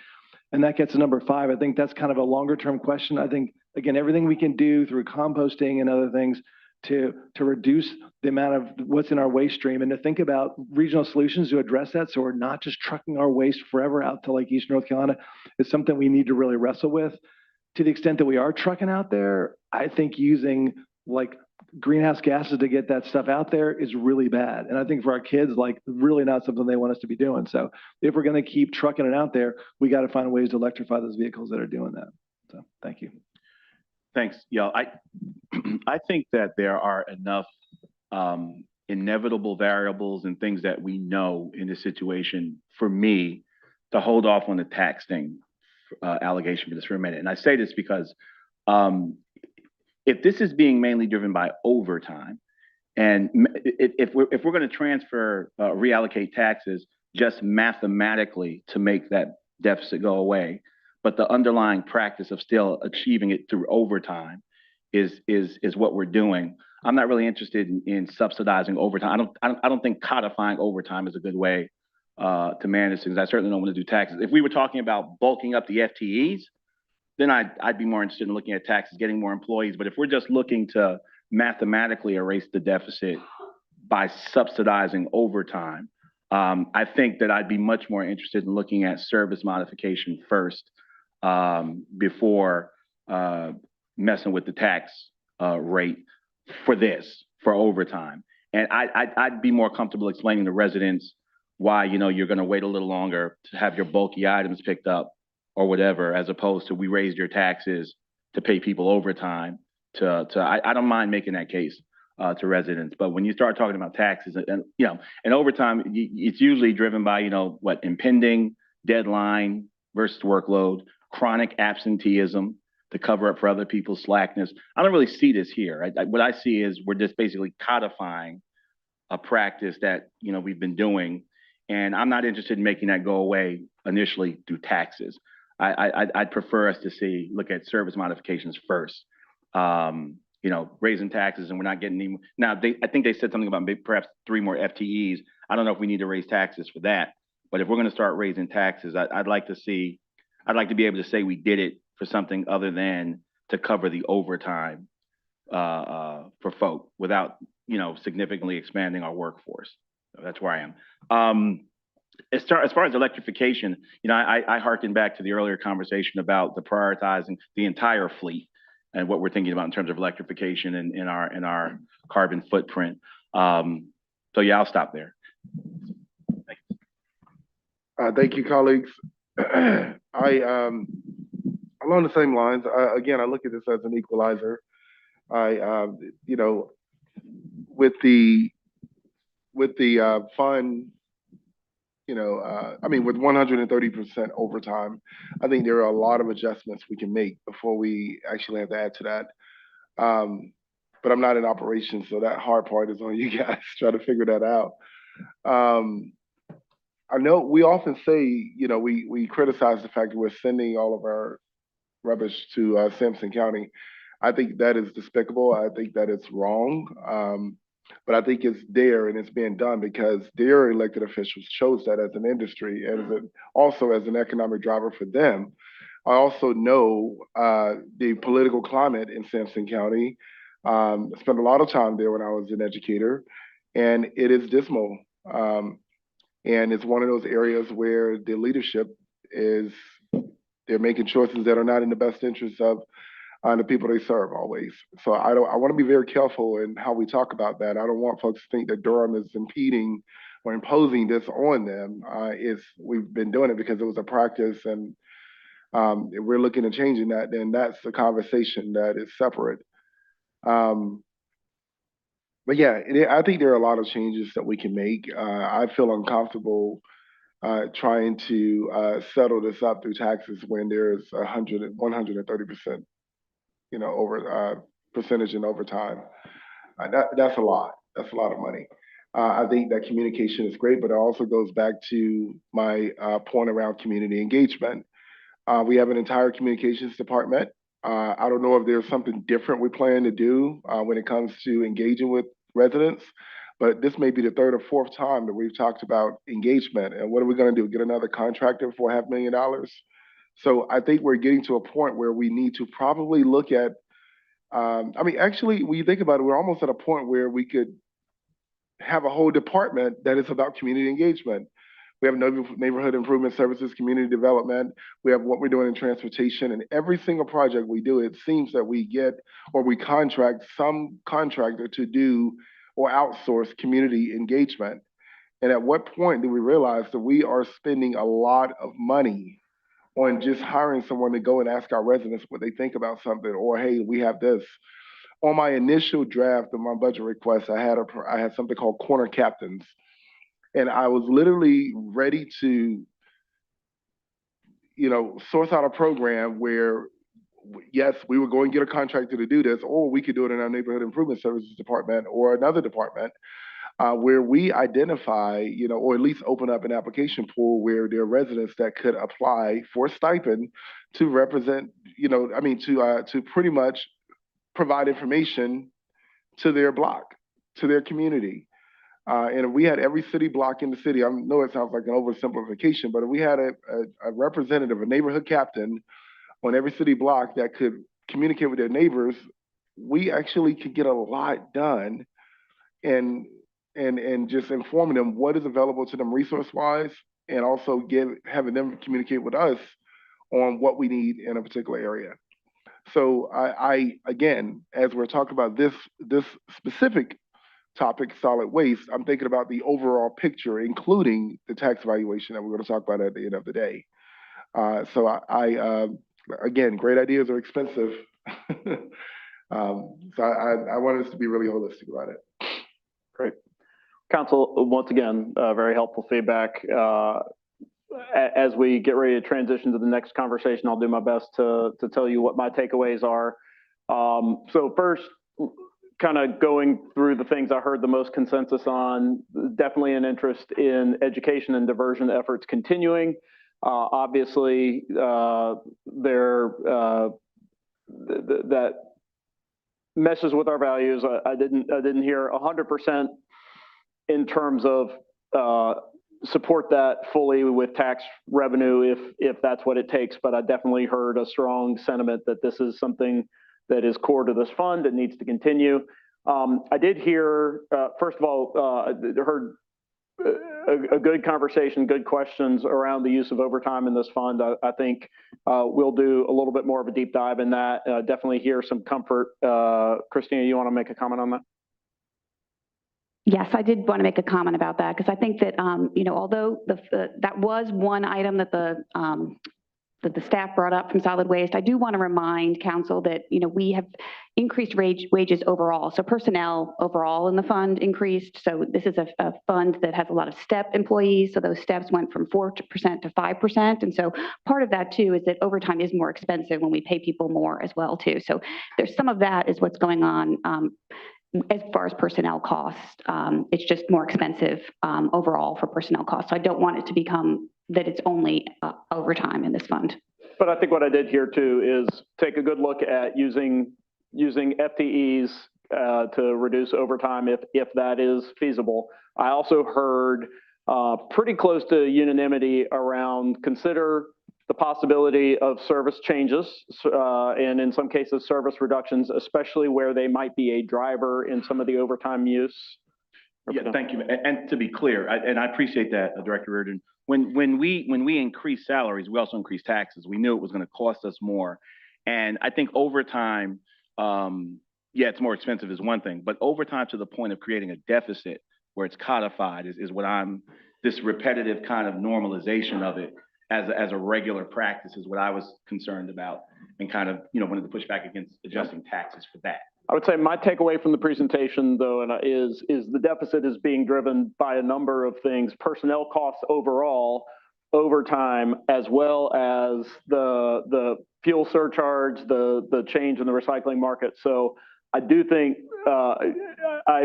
And that gets to number 5. I think that's kind of a longer term question. I think, again, everything we can do through composting and other things to reduce the amount of what's in our waste stream and to think about regional solutions to address that, so we're not just trucking our waste forever out to like East North Carolina, is something we need to really wrestle with. To the extent that we are trucking out there, I think using like greenhouse gases to get that stuff out there is really bad. And I think for our kids, like really not something they want us to be doing. So if we're going to keep trucking it out there, we got to find ways to electrify those vehicles that are doing that. So thank you. Thanks, y'all. I think that there are enough inevitable variables and things that we know in this situation for me to hold off on the tax thing allegation for just for a minute. And I say this because if this is being mainly driven by overtime, and if we're going to transfer, reallocate taxes just mathematically to make that deficit go away, but the underlying practice of still achieving it through overtime is what we're doing. I'm not really interested in subsidizing overtime. I don't think codifying overtime is a good way to manage things. I certainly don't want to do taxes. If we were talking about bulking up the FTEs, then I'd be more interested in looking at taxes, getting more employees. But if we're just looking to mathematically erase the deficit by subsidizing overtime, I think that I'd be much more interested in looking at service modification first before messing with the tax rate for overtime. And I'd be more comfortable explaining to residents why, you're going to wait a little longer to have your bulky items picked up or whatever, as opposed to we raised your taxes to pay people overtime. I don't mind making that case to residents, but when you start talking about taxes and overtime, it's usually driven by impending deadline versus workload, chronic absenteeism to cover up for other people's slackness. I don't really see this here. What I see is we're just basically codifying a practice that we've been doing, and I'm not interested in making that go away initially through taxes. I'd prefer us to look at service modifications first. Raising taxes and we're not getting any. Now, I think they said something about maybe perhaps 3 more FTEs. I don't know if we need to raise taxes for that, but if we're going to start raising taxes, I'd like to be able to say we did it for something other than to cover the overtime for folk without, significantly expanding our workforce. So that's where I am. As far as electrification, I hearken back to the earlier conversation about the prioritizing the entire fleet and what we're thinking about in terms of electrification and in our carbon footprint. So yeah, I'll stop there. Thank you. Thank you, colleagues. Along the same lines, again, I look at this as an equalizer. With the fund, with 130% overtime, I think there are a lot of adjustments we can make before we actually have to add to that. But I'm not in operations, so that hard part is on you guys, try to figure that out. I know we often say, we criticize the fact that we're sending all of our rubbish to Sampson County. I think that is despicable. I think that it's wrong. But I think it's there and it's being done because their elected officials chose that as an industry and also as an economic driver for them. I also know the political climate in Sampson County. I spent a lot of time there when I was an educator, and it is dismal. And it's one of those areas where the leadership they're making choices that are not in the best interest of the people they serve always. So I want to be very careful in how we talk about that. I don't want folks to think that Durham is impeding or imposing this on them. We've been doing it because it was a practice, and if we're looking at changing that, then that's a conversation that is separate. But yeah, I think there are a lot of changes that we can make. I feel uncomfortable trying to settle this up through taxes when there's 130%, over percentage in overtime. That's a lot. That's a lot of money. I think that communication is great, but it also goes back to my point around community engagement. We have an entire communications department. I don't know if there's something different we plan to do when it comes to engaging with residents, but this may be the third or fourth time that we've talked about engagement. And what are we going to do? Get another contractor for $500,000? So I think we're getting to a point where we need to probably look at, actually, when you think about it, we're almost at a point where we could have a whole department that is about community engagement. We have neighborhood improvement services, community development. We have what we're doing in transportation, and every single project we do, it seems that we get or we contract some contractor to do or outsource community engagement. And at what point do we realize that we are spending a lot of money on just hiring someone to go and ask our residents what they think about something, or hey, we have this. On my initial draft of my budget request, I had something called corner captains. And I was literally ready to, source out a program where, yes, we were going to get a contractor to do this, or we could do it in our neighborhood improvement services department or another department where we identify, or at least open up an application pool where there are residents that could apply for a stipend to represent, to pretty much provide information to their block, to their community. And if we had every city block in the city, I know it sounds like an oversimplification, but if we had a representative, a neighborhood captain on every city block that could communicate with their neighbors, we actually could get a lot done and just informing them what is available to them resource-wise, and also having them communicate with us on what we need in a particular area. So I again, as we're talking about this specific topic, solid waste, I'm thinking about the overall picture, including the tax evaluation that we're going to talk about at the end of the day. So again, great ideas are expensive. So I want us to be really holistic about it. Great. Council, once again, very helpful feedback. As we get ready to transition to the next conversation, I'll do my best to tell you what my takeaways are. So first, kind of going through the things I heard the most consensus on, definitely an interest in education and diversion efforts continuing. Obviously, that meshes with our values. I didn't hear 100% in terms of support that fully with tax revenue if that's what it takes, but I definitely heard a strong sentiment that this is something that is core to this fund and needs to continue. I did hear, first of all, heard a good conversation, good questions around the use of overtime in this fund. I think we'll do a little bit more of a deep dive in that. Definitely hear some comfort. Christina, you want to make a comment on that? Yes, I did want to make a comment about that because I think that, although that was one item that the staff brought up from solid waste, I do want to remind council that, we have increased wages overall. So personnel overall in the fund increased. So this is a fund that has a lot of step employees. So those steps went from 4% to 5%. And so part of that too is that overtime is more expensive when we pay people more as well too. So there's some of that is what's going on as far as personnel costs. It's just more expensive overall for personnel costs. So I don't want it to become that it's only overtime in this fund. But I think what I did here too is take a good look at using FTEs to reduce overtime if that is feasible. I also heard pretty close to unanimity around consider the possibility of service changes and in some cases service reductions, especially where they might be a driver in some of the overtime use. Yeah, thank you. And to be clear, and I appreciate that, Director Riordan. When we increase salaries, we also increase taxes. We knew it was going to cost us more. And I think overtime, yeah, it's more expensive is one thing, but overtime to the point of creating a deficit where it's codified is what this repetitive kind of normalization of it as a regular practice is what I was concerned about and kind of, wanted to push back against adjusting taxes for that. I would say my takeaway from the presentation, though, is the deficit is being driven by a number of things: personnel costs overall, overtime, as well as the fuel surcharge, the change in the recycling market. So I do think I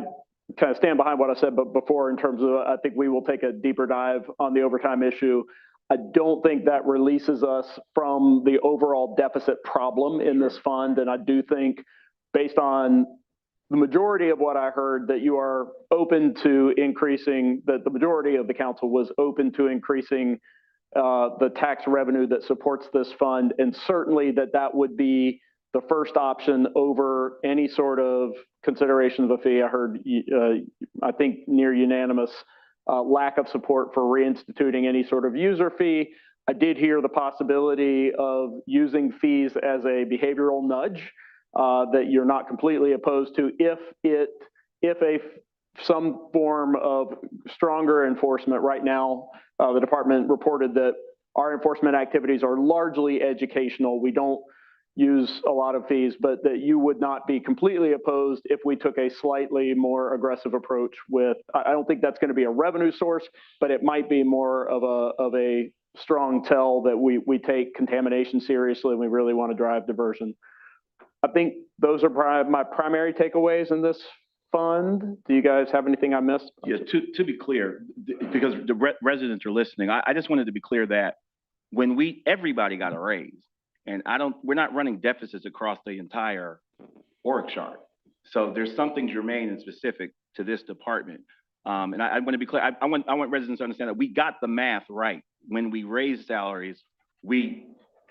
kind of stand behind what I said before in terms of I think we will take a deeper dive on the overtime issue. I don't think that releases us from the overall deficit problem in this fund, and I do think, based on the majority of what I heard, that you are open to increasing, that the majority of the council was open to increasing the tax revenue that supports this fund, and certainly that would be the first option over any sort of consideration of a fee. I heard, I think, near unanimous lack of support for reinstituting any sort of user fee. I did hear the possibility of using fees as a behavioral nudge that you're not completely opposed to if some form of stronger enforcement. Right now, the department reported that our enforcement activities are largely educational. We don't use a lot of fees, but that you would not be completely opposed if we took a slightly more aggressive approach with, I don't think that's going to be a revenue source, but it might be more of a strong tell that we take contamination seriously and we really want to drive diversion. I think those are my primary takeaways in this fund. Do you guys have anything I missed? Yeah, to be clear, because the residents are listening, I just wanted to be clear that when everybody got a raise, and we're not running deficits across the entire org chart. So there's something germane and specific to this department. And I want to be clear, I want residents to understand that we got the math right. When we raised salaries, we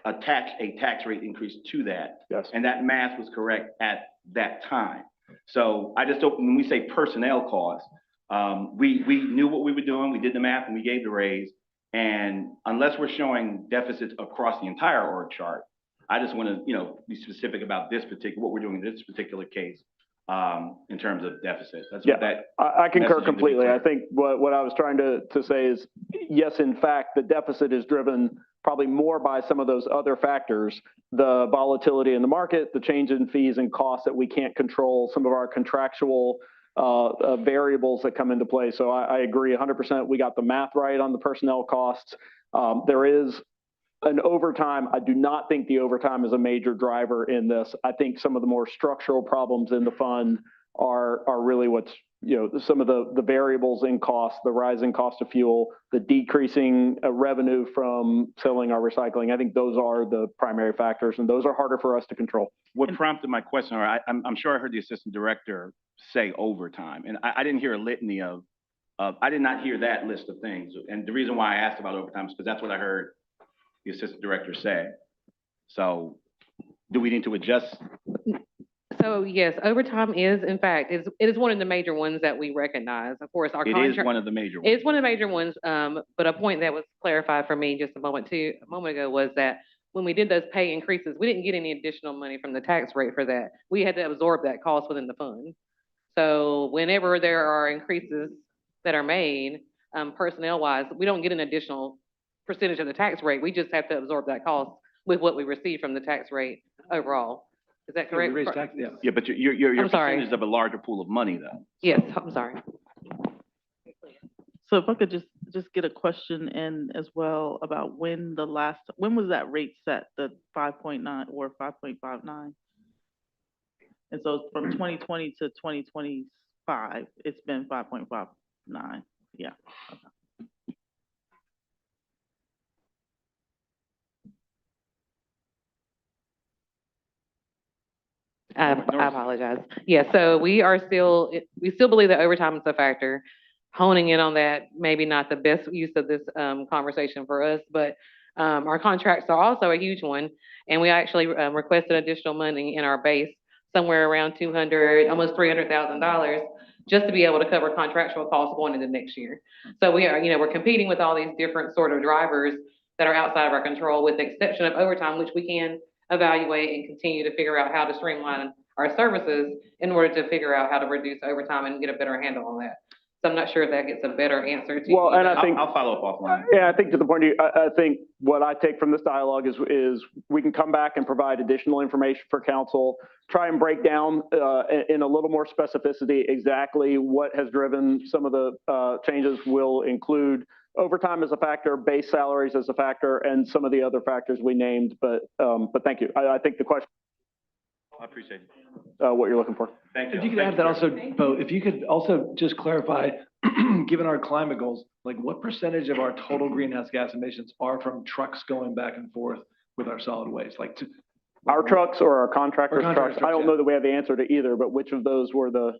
attached a tax rate increase to that. Yes. And that math was correct at that time. So I just don't, when we say personnel costs, we knew what we were doing, we did the math and we gave the raise. And unless we're showing deficits across the entire org chart, I just want to, be specific about what we're doing in this particular case in terms of deficits. That's what that. I concur completely. I think what I was trying to say is, yes, in fact, the deficit is driven probably more by some of those other factors, the volatility in the market, the change in fees and costs that we can't control, some of our contractual variables that come into play. So I agree 100%. We got the math right on the personnel costs. There is an overtime. I do not think the overtime is a major driver in this. I think some of the more structural problems in the fund are really what's, some of the variables in cost, the rising cost of fuel, the decreasing revenue from selling our recycling. I think those are the primary factors, and those are harder for us to control. What prompted my question, I'm sure I heard the assistant director say overtime, and I didn't hear a litany of I did not hear that list of things. And the reason why I asked about overtime is because that's what I heard the assistant director say. So do we need to adjust? So yes, overtime is, in fact, it is one of the major ones that we recognize. Of course, our contract. It is one of the major ones. It's one of the major ones. But a point that was clarified for me just a moment ago was that when we did those pay increases, we didn't get any additional money from the tax rate for that. We had to absorb that cost within the fund. So whenever there are increases that are made, personnel-wise, we don't get an additional percentage of the tax rate. We just have to absorb that cost with what we receive from the tax rate overall. Is that correct? Yeah, but your I'm sorry. percentage of a larger pool of money, though. Yes, I'm sorry. So if I could just get a question in as well about when was that rate set, the 5.9 or 5.59? And so from 2020 to 2025, it's been 5.59. Yeah. Okay. I apologize. Yeah, so we still believe that overtime is a factor. Honing in on that, maybe not the best use of this conversation for us, but our contracts are also a huge one. And we actually requested additional money in our base, somewhere around almost $300,000, just to be able to cover contractual costs going into next year. So we're competing with all these different sort of drivers that are outside of our control, with the exception of overtime, which we can evaluate and continue to figure out how to streamline our services in order to figure out how to reduce overtime and get a better handle on that. So I'm not sure if that gets a better answer to you. Well, and I think I'll follow up offline. Yeah, I think to the point, I think what I take from this dialogue is we can come back and provide additional information for council, try and break down in a little more specificity exactly what has driven some of the changes. Will include overtime as a factor, base salaries as a factor, and some of the other factors we named. But thank you. I think the question. I appreciate it. What you're looking for. Thank you. If you could add that also, Bo, if you could also just clarify, given our climate goals, like what percentage of our total greenhouse gas emissions are from trucks going back and forth with our solid waste? Like our trucks or our contractors' trucks? I don't yeah. know that we have the answer to either, but which of those were the?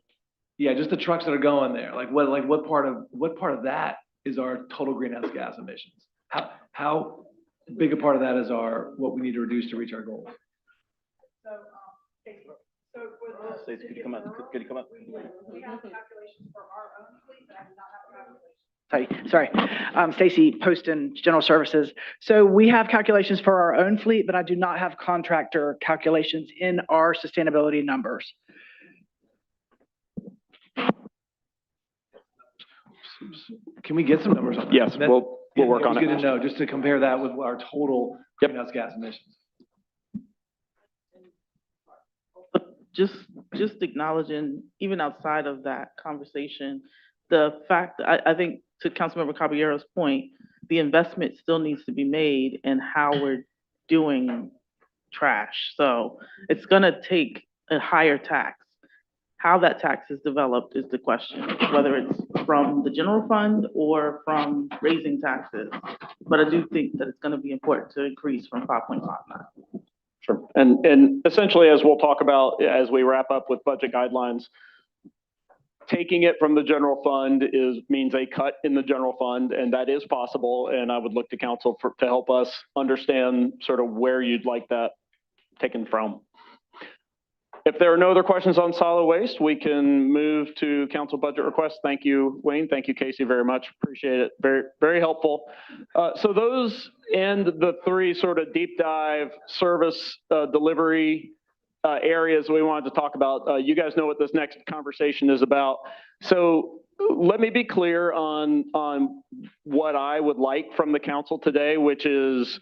Yeah, just the trucks that are going there. Like what part of that is our total greenhouse gas emissions? How big a part of that is what we need to reduce to reach our goals? Stacey, could you come up? Could you come up? We have calculations for our own fleet, but I do not have calculations. Sorry, Stacey, Poston, General Services. So we have calculations for our own fleet, but I do not have contractor calculations in our sustainability numbers. Can we get some numbers on that? Yes, we'll work on it. It's good to know, just to compare that with our total greenhouse gas emissions. Just acknowledging, even outside of that conversation, the fact, I think to Councilmember Caballero's point, the investment still needs to be made in how we're doing trash. So it's gonna take a higher tax. How that tax is developed is the question, whether it's from the general fund or from raising taxes. But I do think that it's gonna be important to increase from 5.59. Sure. And essentially, as we'll talk about as we wrap up with budget guidelines, taking it from the general fund means a cut in the general fund, and that is possible. And I would look to council to help us understand sort of where you'd like that taken from. If there are no other questions on solid waste, we can move to council budget requests. Thank you, Wayne. Thank you, Casey, very much. Appreciate it. Very, very helpful. So those end the three sort of deep dive service delivery areas we wanted to talk about. You guys know what this next conversation is about. So let me be clear on what I would like from the council today, which is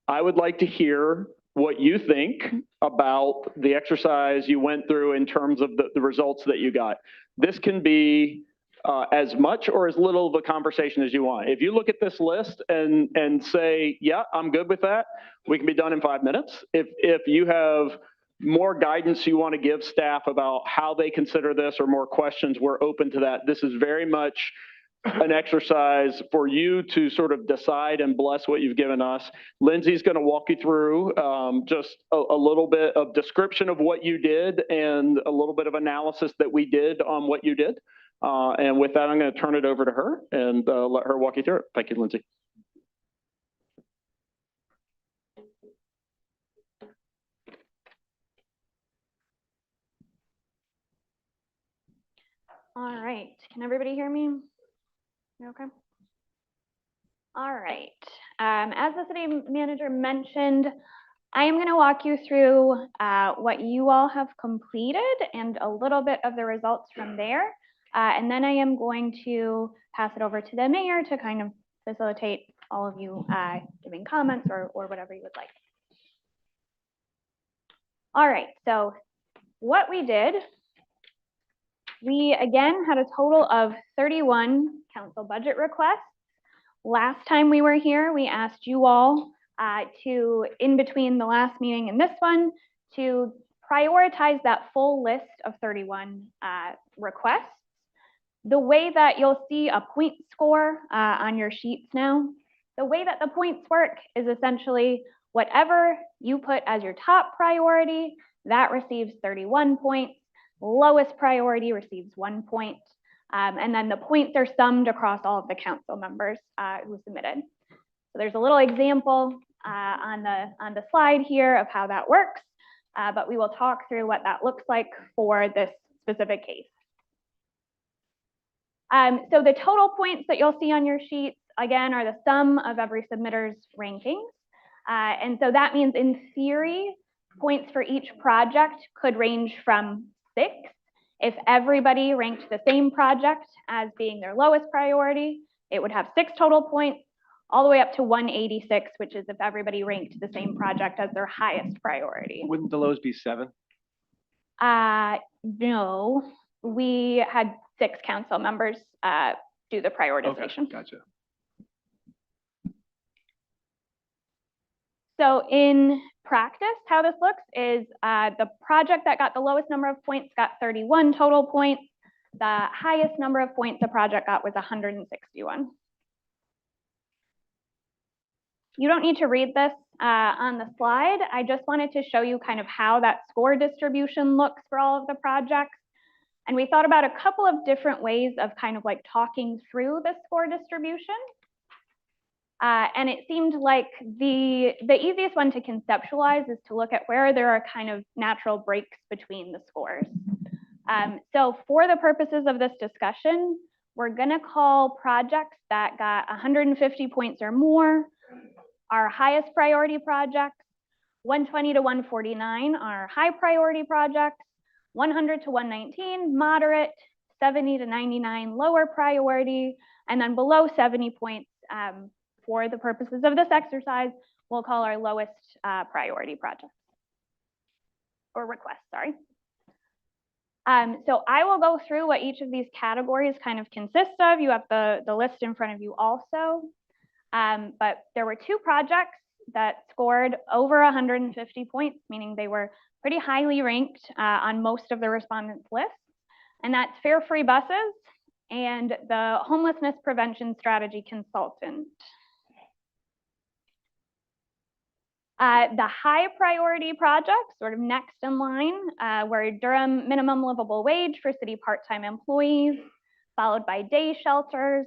I would like to hear what you think about the exercise you went through in terms of the results that you got. This can be as much or as little of a conversation as you want. If you look at this list and say, yeah, I'm good with that, we can be done in 5 minutes. If you have more guidance you want to give staff about how they consider this or more questions, we're open to that. This is very much an exercise for you to sort of decide and bless what you've given us. Lyndsay's going to walk you through just a little bit of description of what you did and a little bit of analysis that we did on what you did. And with that, I'm going to turn it over to her and let her walk you through it. Thank you, Lyndsay. All right, can everybody hear me? You okay? All right, as the city manager mentioned, I am going to walk you through what you all have completed and a little bit of the results from there. And then I am going to pass it over to the mayor to kind of facilitate all of you giving comments or whatever you would like. All right, so what we did, we again had a total of 31 council budget requests. Last time we were here, we asked you all to, in between the last meeting and this one, to prioritize that full list of 31 requests. The way that you'll see a point score on your sheets now, the way that the points work is essentially whatever you put as your top priority, that receives 31 points. Lowest priority receives 1 point. And then the points are summed across all of the council members who submitted. So there's a little example on the slide here of how that works, but we will talk through what that looks like for this specific case. So the total points that you'll see on your sheets, again, are the sum of every submitter's rankings. And so that means in theory, points for each project could range from 6 if everybody ranked the same project as being their lowest priority. It would have 6 total points, all the way up to 186, which is if everybody ranked the same project as their highest priority. Wouldn't the lowest be 7? No, we had 6 council members do the prioritization. Okay, gotcha. So in practice, how this looks is the project that got the lowest number of points got 31 total points. The highest number of points the project got was 161. You don't need to read this on the slide. I just wanted to show you kind of how that score distribution looks for all of the projects. And we thought about a couple of different ways of kind of like talking through the score distribution. And it seemed like the easiest one to conceptualize is to look at where there are kind of natural breaks between the scores. So for the purposes of this discussion, we're gonna call projects that got 150 points or more our highest priority projects, 120 to 149 are high priority projects, 100 to 119 moderate, 70 to 99 lower priority, and then below 70 points for the purposes of this exercise, we'll call our lowest priority projects, or requests, sorry. So I will go through what each of these categories kind of consist of. You have the list in front of you also. But there were 2 projects that scored over 150 points, meaning they were pretty highly ranked on most of the respondents' lists. And that's Fare Free Buses and the Homelessness Prevention Strategy Consultant. The high priority projects, sort of next in line, were Durham minimum livable wage for city part-time employees, followed by day shelters,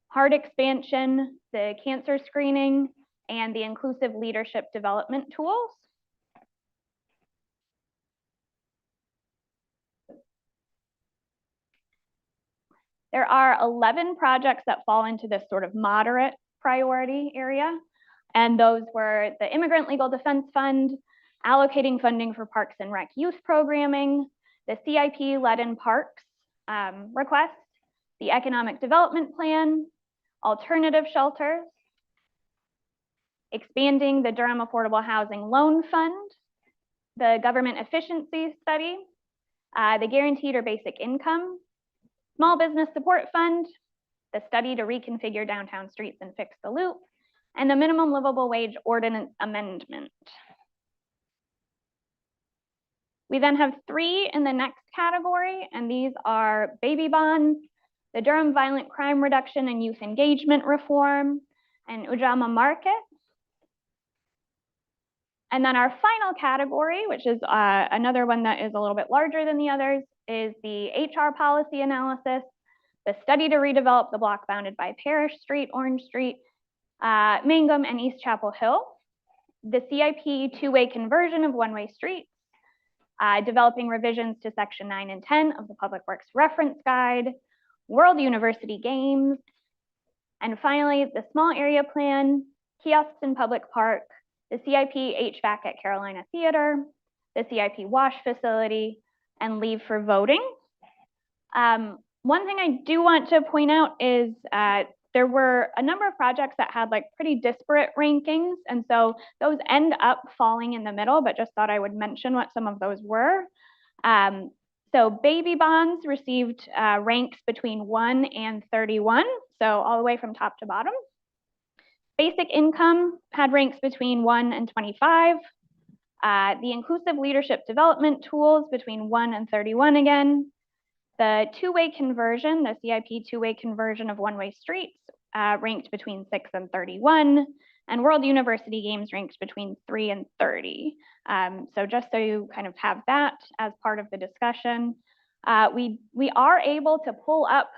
heart expansion, the cancer screening, and the inclusive leadership development tools. There are 11 projects that fall into this sort of moderate priority area, and those were the Immigrant Legal Defense Fund, allocating funding for Parks and Rec youth programming, the CIP Lead in Parks request, the Economic Development Plan, alternative shelters, expanding the Durham Affordable Housing Loan Fund, the Government Efficiency Study, the Guaranteed or Basic Income, Small Business Support Fund, the study to reconfigure downtown streets and fix the loop, and the Minimum Livable Wage Ordinance Amendment. We then have 3 in the next category, and these are baby bonds, the Durham Violent Crime Reduction and Youth Engagement Reform, and Ujamaa Market. And then our final category, which is another one that is a little bit larger than the others, is the HR policy analysis, the study to redevelop the block bounded by Parish Street, Orange Street, Mangum, and East Chapel Hill, the CIP two-way conversion of one-way streets, developing revisions to Section 9 and 10 of the Public Works Reference Guide, World University Games, and finally, the small area plan, kiosks in public park, the CIP HVAC at Carolina Theater, the CIP wash facility, and leave for voting. One thing I do want to point out is there were a number of projects that had like pretty disparate rankings, and so those end up falling in the middle, but just thought I would mention what some of those were. So baby bonds received ranks between 1 and 31, so all the way from top to bottom. Basic income had ranks between 1 and 25. The inclusive leadership development tools between 1 and 31 again. The two-way conversion, the CIP two-way conversion of one-way streets ranked between 6 and 31. And World University Games ranked between 3 and 30. So just so you kind of have that as part of the discussion. We are able to pull up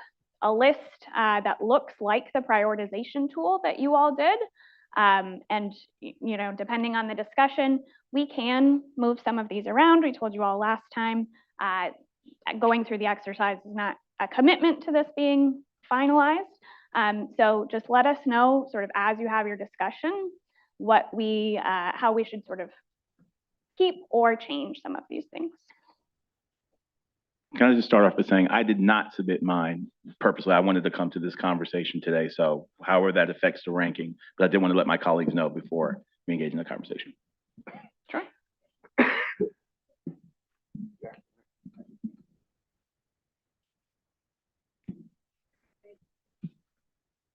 a list that looks like the prioritization tool that you all did. And you know, depending on the discussion, we can move some of these around. We told you all last time, going through the exercise is not a commitment to this being finalized. So just let us know sort of as you have your discussion, what we, how we should sort of keep or change some of these things. Can I just start off by saying I did not submit mine purposely. I wanted to come to this conversation today. So however that affects the ranking, but I did want to let my colleagues know before we engage in the conversation. Sure.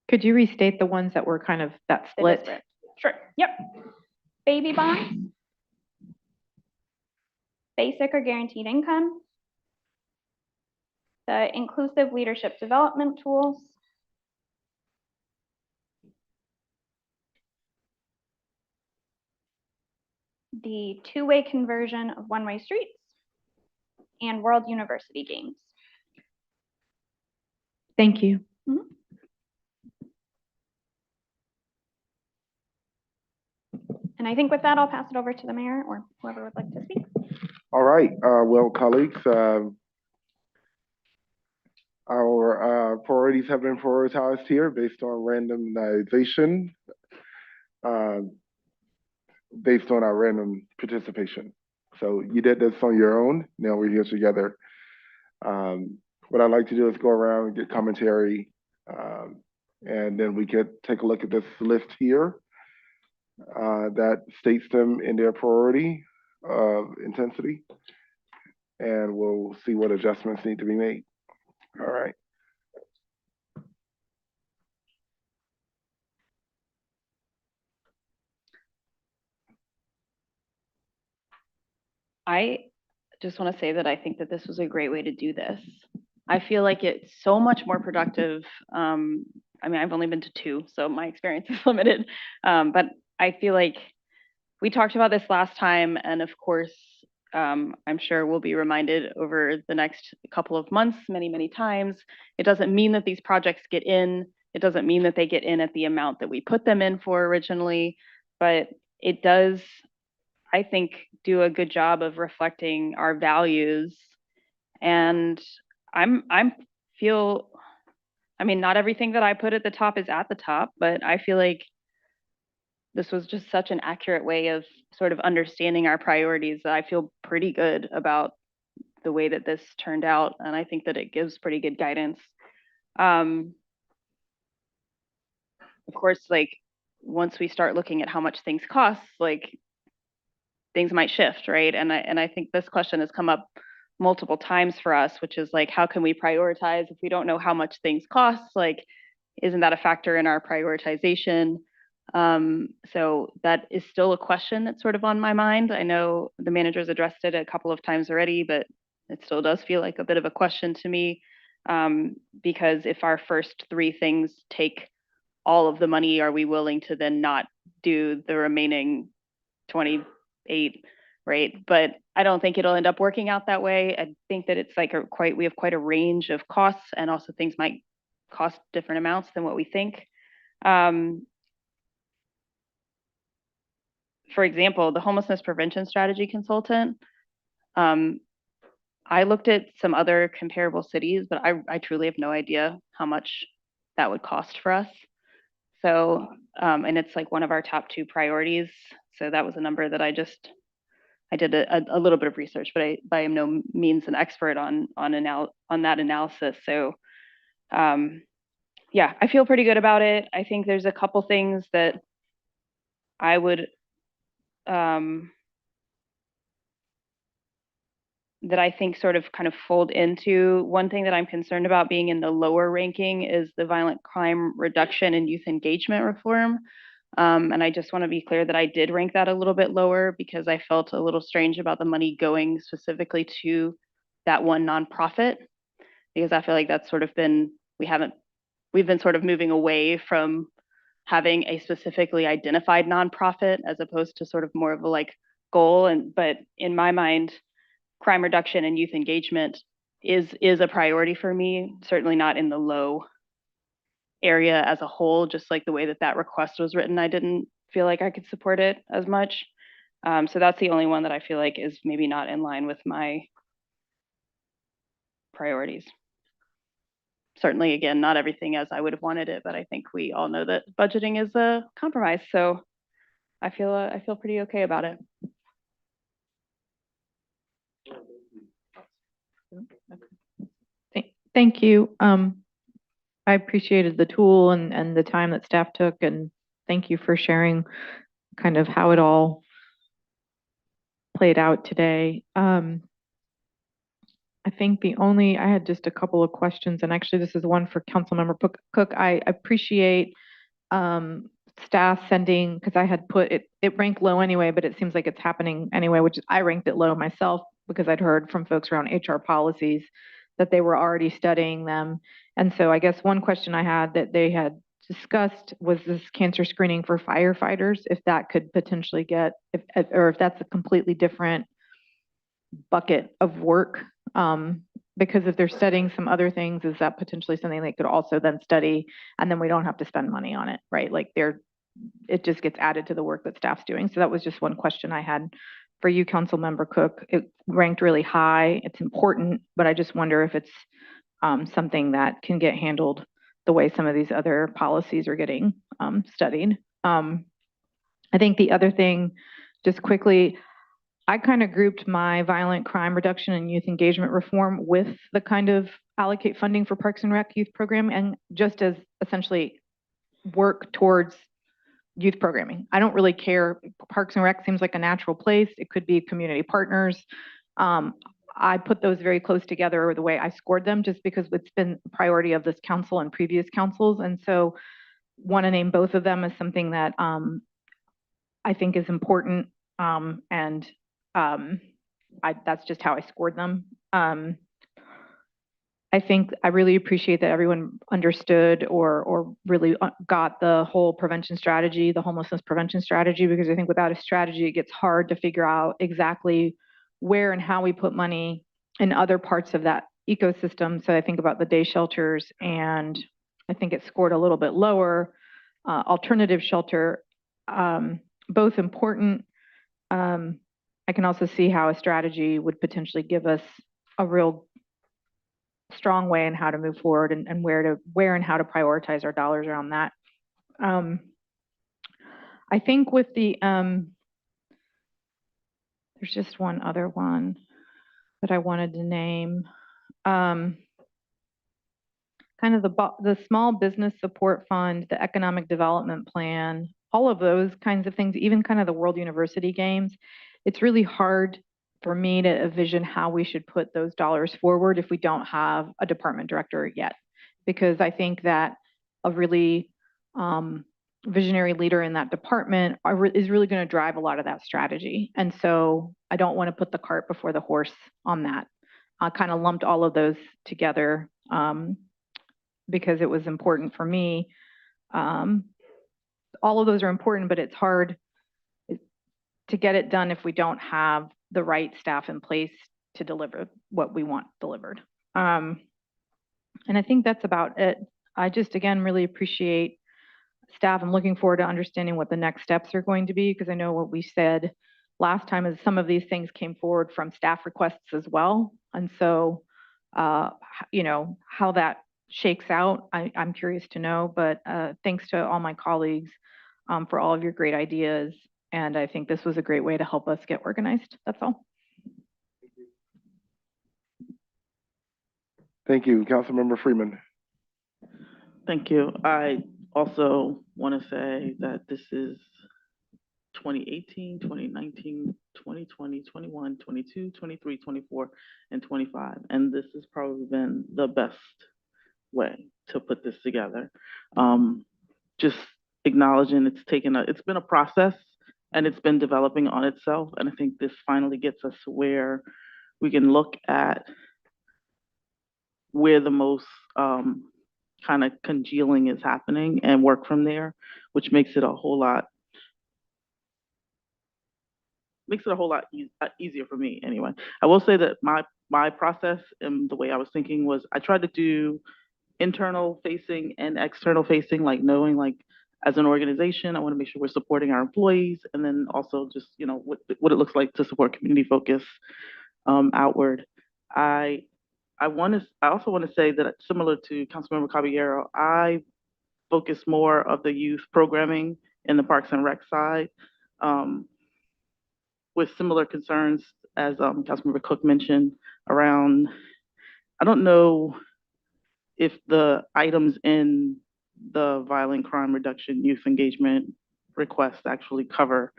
Could you restate the ones that were kind of that split? Sure. Yep. Baby bonds, basic or guaranteed income, the inclusive leadership development tools, the two-way conversion of one-way streets, and World University Games. Thank you. Mhm. And I think with that, I'll pass it over to the mayor or whoever would like to speak. All right, well, colleagues, our priorities have been prioritized here based on randomization, based on our random participation. So you did this on your own. Now we're here together. What I'd like to do is go around and get commentary, and then we could take a look at this list here that states them in their priority of intensity, and we'll see what adjustments need to be made. All right. I just want to say that I think that this was a great way to do this. I feel like it's so much more productive. I mean, I've only been to 2, so my experience is limited. But I feel like we talked about this last time, and of course, I'm sure we'll be reminded over the next couple of months, many, many times. It doesn't mean that these projects get in. It doesn't mean that they get in at the amount that we put them in for originally, but it does, I think, do a good job of reflecting our values. And I mean, not everything that I put at the top is at the top, but I feel like this was just such an accurate way of sort of understanding our priorities that I feel pretty good about the way that this turned out. And I think that it gives pretty good guidance. Of course, like once we start looking at how much things cost, like things might shift, right? And I think this question has come up multiple times for us, which is like, how can we prioritize if we don't know how much things cost? Like, isn't that a factor in our prioritization? So that is still a question that's sort of on my mind. I know the manager's addressed it a couple of times already, but it still does feel like a bit of a question to me. Because if our first 3 things take all of the money, are we willing to then not do the remaining 28, right? But I don't think it'll end up working out that way. I think that it's like we have quite a range of costs, and also things might cost different amounts than what we think. For example, the homelessness prevention strategy consultant, I looked at some other comparable cities, but I truly have no idea how much that would cost for us. So, and it's like one of our top 2 priorities. So that was a number that I did a little bit of research, but I am no means an expert on that analysis. So, yeah, I feel pretty good about it. I think there's a couple things that I would that I think sort of kind of fold into. One thing that I'm concerned about being in the lower ranking is the violent crime reduction and youth engagement reform. And I just want to be clear that I did rank that a little bit lower because I felt a little strange about the money going specifically to that one nonprofit, because I feel like that's sort of been, we've been sort of moving away from having a specifically identified nonprofit as opposed to sort of more of a like goal. But in my mind, crime reduction and youth engagement is a priority for me, certainly not in the low area as a whole. Just like the way that request was written, I didn't feel like I could support it as much. So that's the only one that I feel like is maybe not in line with my priorities. Certainly, again, not everything as I would have wanted it, but I think we all know that budgeting is a compromise. So I feel pretty okay about it. Thank you. I appreciated the tool and the time that staff took, and thank you for sharing kind of how it all played out today. I think I had just a couple of questions, and actually this is one for Councilmember Cook. I appreciate staff sending, because I had put it ranked low anyway, but it seems like it's happening anyway, which I ranked it low myself because I'd heard from folks around HR policies that they were already studying them. And so I guess one question I had that they had discussed was this cancer screening for firefighters, if that could potentially or if that's a completely different bucket of work. Because if they're studying some other things, is that potentially something they could also then study, and then we don't have to spend money on it, right? Like it just gets added to the work that staff's doing. So that was just one question I had for you, Councilmember Cook. It ranked really high. It's important, but I just wonder if it's something that can get handled the way some of these other policies are getting studied. I think the other thing, just quickly, I kind of grouped my violent crime reduction and youth engagement reform with the kind of allocate funding for Parks and Rec youth program, and just as essentially work towards youth programming. I don't really care. Parks and Rec seems like a natural place. It could be community partners. I put those very close together the way I scored them, just because it's been a priority of this council and previous councils. And so want to name both of them as something that I think is important. That's just how I scored them. I think I really appreciate that everyone understood or really got the whole prevention strategy, the homelessness prevention strategy, because I think without a strategy, it gets hard to figure out exactly where and how we put money in other parts of that ecosystem. So I think about the day shelters, and I think it scored a little bit lower. Alternative shelter, both important. I can also see how a strategy would potentially give us a real strong way in how to move forward and where and how to prioritize our dollars around that. I think with the, there's just one other one that I wanted to name. Kind of the small business support fund, the economic development plan, all of those kinds of things, even kind of the World University Games. It's really hard for me to envision how we should put those dollars forward if we don't have a department director yet, because I think that a really visionary leader in that department is really going to drive a lot of that strategy. And so I don't want to put the cart before the horse on that. I kind of lumped all of those together because it was important for me. All of those are important, but it's hard to get it done if we don't have the right staff in place to deliver what we want delivered. And I think that's about it. I just, again, really appreciate staff. I'm looking forward to understanding what the next steps are going to be, because I know what we said last time is some of these things came forward from staff requests as well. And so, you know, how that shakes out, I'm curious to know, but thanks to all my colleagues for all of your great ideas. And I think this was a great way to help us get organized. That's all. Thank you. Councilmember Freeman. Thank you. I also want to say that this is 2018, 2019, 2020, 21, 22, 23, 24, and 25. And this has probably been the best way to put this together. Just acknowledging it's been a process, and it's been developing on itself. And I think this finally gets us where we can look at where the most kind of congealing is happening and work from there, which makes it a whole lot easier for me anyway. I will say that my process and the way I was thinking was I tried to do internal facing and external facing, like knowing like as an organization, I want to make sure we're supporting our employees, and then also just, you know, what it looks like to support community focus outward. I also want to say that similar to Councilmember Caballero, I focus more of the youth programming in the Parks and Rec side with similar concerns as Councilmember Cook mentioned around, I don't know if the items in the violent crime reduction youth engagement request actually cover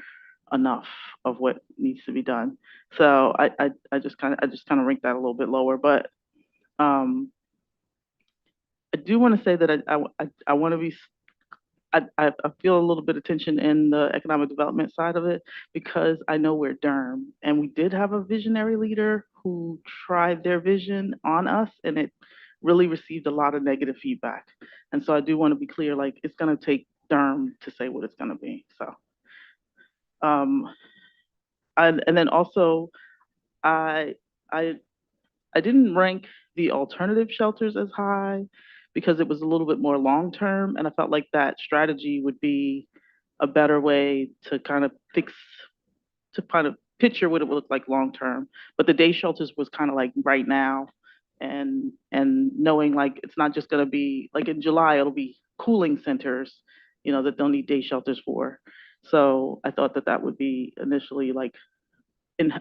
enough of what needs to be done. So I just kind of rank that a little bit lower, but I do want to say that I want to be, I feel a little bit of tension in the economic development side of it because I know we're Durham and we did have a visionary leader who tried their vision on us and it really received a lot of negative feedback. And so I do want to be clear, like it's going to take Durham to say what it's going to be. So, and then also I didn't rank the alternative shelters as high because it was a little bit more long-term, and I felt like that strategy would be a better way to kind of picture what it would look like long-term. But the day shelters was kind of like right now, and knowing like it's not just gonna be, like in July, it'll be cooling centers, you know, that they'll need day shelters for. So I thought that that would be initially like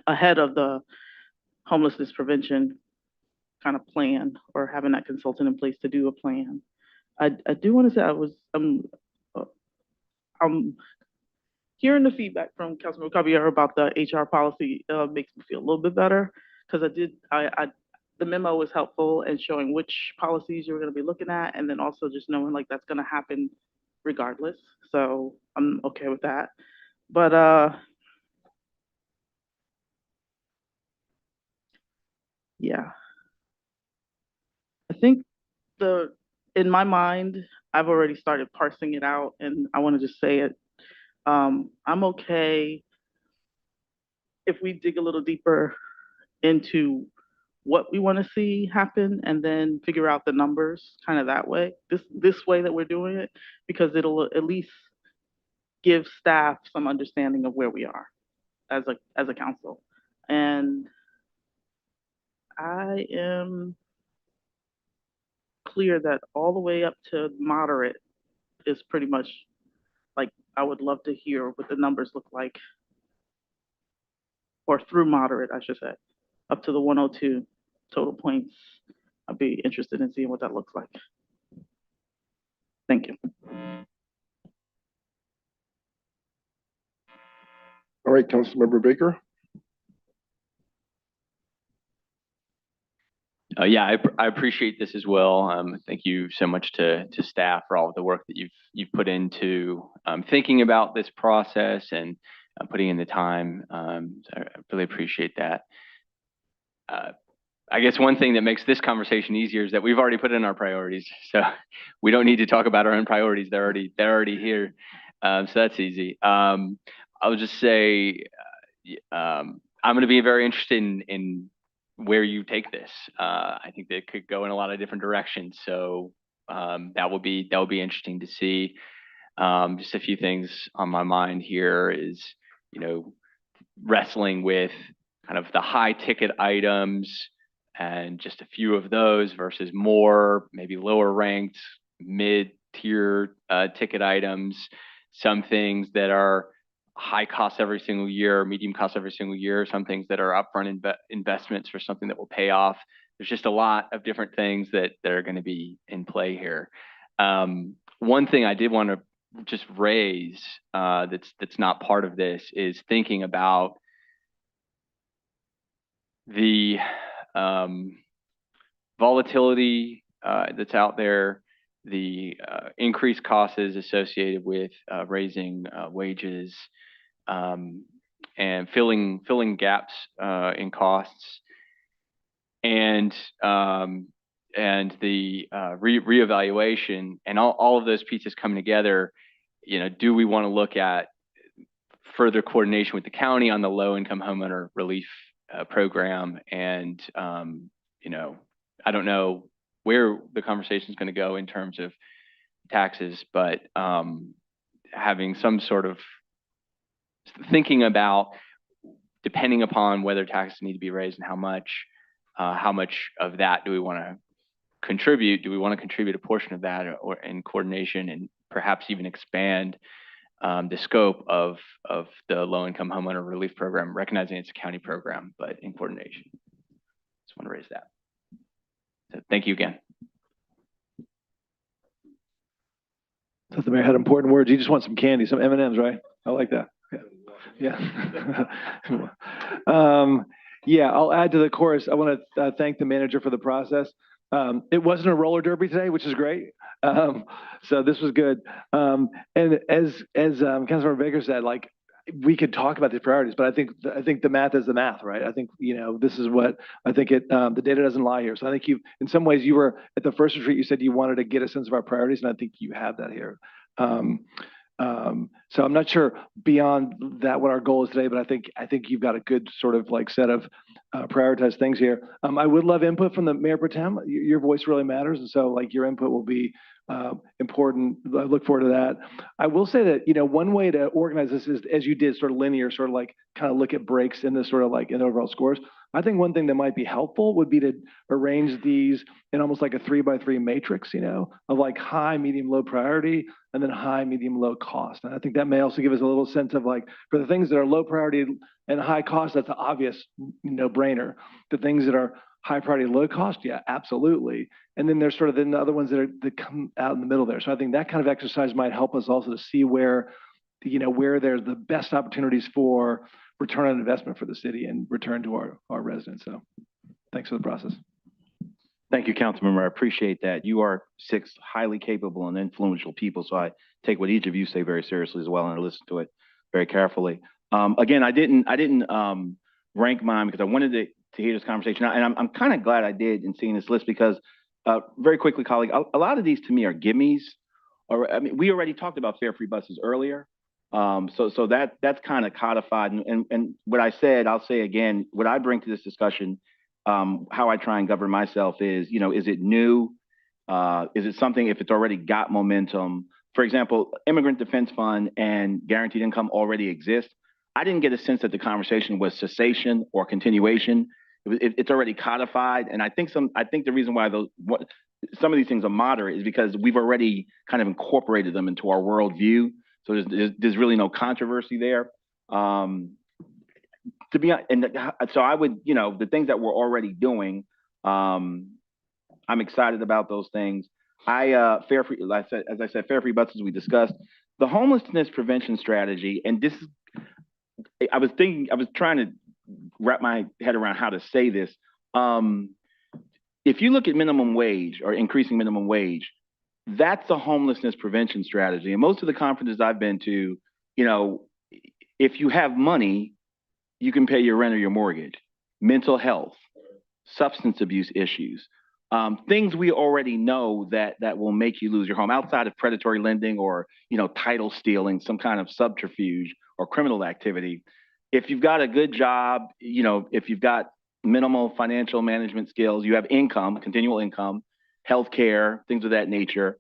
ahead of the homelessness prevention kind of plan or having that consultant in place to do a plan. I do want to say I'm hearing the feedback from Councilmember Caballero about the HR policy makes me feel a little bit better because the memo was helpful in showing which policies you were going to be looking at and then also just knowing like that's going to happen regardless. So I'm okay with that. But yeah. I think in my mind, I've already started parsing it out and I want to just say it. I'm okay if we dig a little deeper into what we want to see happen and then figure out the numbers kind of that way, this way that we're doing it, because it'll at least give staff some understanding of where we are as a council. And I am clear that all the way up to moderate is pretty much like, I would love to hear what the numbers look like, or through moderate, I should say, up to the 102 total points. I'd be interested in seeing what that looks like. Thank you. All right, Councilmember Baker. Yeah, I appreciate this as well. Thank you so much to staff for all of the work that you've put into thinking about this process and putting in the time. So I really appreciate that. I guess one thing that makes this conversation easier is that we've already put in our priorities, so we don't need to talk about our own priorities. They're already here, so that's easy. I'll just say I'm going to be very interested in where you take this. I think that it could go in a lot of different directions. So that will be interesting to see. Just a few things on my mind here is, you know, wrestling with kind of the high ticket items and just a few of those versus more, maybe lower ranked, mid-tier ticket items. Some things that are high cost every single year, medium cost every single year, some things that are upfront investments for something that will pay off. There's just a lot of different things that are going to be in play here. One thing I did want to just raise that's not part of this is thinking about the volatility that's out there, the increased costs associated with raising wages, and filling gaps in costs, and the reevaluation, and all of those pieces coming together. You know, do we want to look at further coordination with the county on the low-income homeowner relief program? And you know, I don't know where the conversation is going to go in terms of taxes, but having some sort of thinking about, depending upon whether taxes need to be raised and how much of that do we want to contribute? Do we want to contribute a portion of that, or in coordination, and perhaps even expand the scope of the low-income homeowner relief program, recognizing it's a county program, but in coordination? Just want to raise that. So thank you again. So the mayor had important words. You just want some candy, some M&Ms, right? I like that. Yeah. Yeah, I'll add to the chorus. I want to thank the manager for the process. It wasn't a roller derby today, which is great. So this was good. And as Councilmember Baker said, like, we could talk about these priorities, but I think the math is the math, right? I think, this is what I think the data doesn't lie here. So I think in some ways you were at the first retreat, you said you wanted to get a sense of our priorities, and I think you have that here. So I'm not sure beyond that what our goal is today, but I think you've got a good sort of like set of prioritized things here. I would love input from the Mayor Pro Tem. Your voice really matters, and so like your input will be important. I look forward to that. I will say that, one way to organize this is, as you did, sort of linear, sort of like kind of look at breaks in this sort of like in overall scores. I think one thing that might be helpful would be to arrange these in almost like a 3x3 matrix, of like high, medium, low priority, and then high, medium, low cost. And I think that may also give us a little sense of like, for the things that are low priority and high cost, that's an obvious no-brainer. The things that are high priority, low cost, yeah, absolutely. And then there's sort of the other ones that come out in the middle there. So I think that kind of exercise might help us also to see where there's the best opportunities for return on investment for the city and return to our residents. So thanks for the process. Thank you, Councilmember. I appreciate that. You are 6 highly capable and influential people, so I take what each of you say very seriously as well, and I listen to it very carefully. Again, I didn't rank mine because I wanted to hear this conversation, and I'm kind of glad I did in seeing this list because, very quickly, colleague, a lot of these to me are gimmies. Or I mean, we already talked about fare free buses earlier, so that's kind of codified. And what I said, I'll say again. What I bring to this discussion, how I try and govern myself is, is it new? Is it something, if it's already got momentum? For example, Immigrant Defense Fund and Guaranteed Income already exist. I didn't get a sense that the conversation was cessation or continuation. It's already codified, and I think the reason why some of these things are moderate is because we've already kind of incorporated them into our worldview. So there's really no controversy there. To be honest, and so I would, the things that we're already doing, I'm excited about those things. Fare free, as I said, fare free buses we discussed. The homelessness prevention strategy, and this is, I was trying to wrap my head around how to say this. If you look at minimum wage or increasing minimum wage, that's a homelessness prevention strategy. And most of the conferences I've been to, if you have money, you can pay your rent or your mortgage. Mental health, substance abuse issues, things we already know that will make you lose your home outside of predatory lending or, title stealing, some kind of subterfuge or criminal activity. If you've got a good job, if you've got minimal financial management skills, you have income, continual income, healthcare, things of that nature,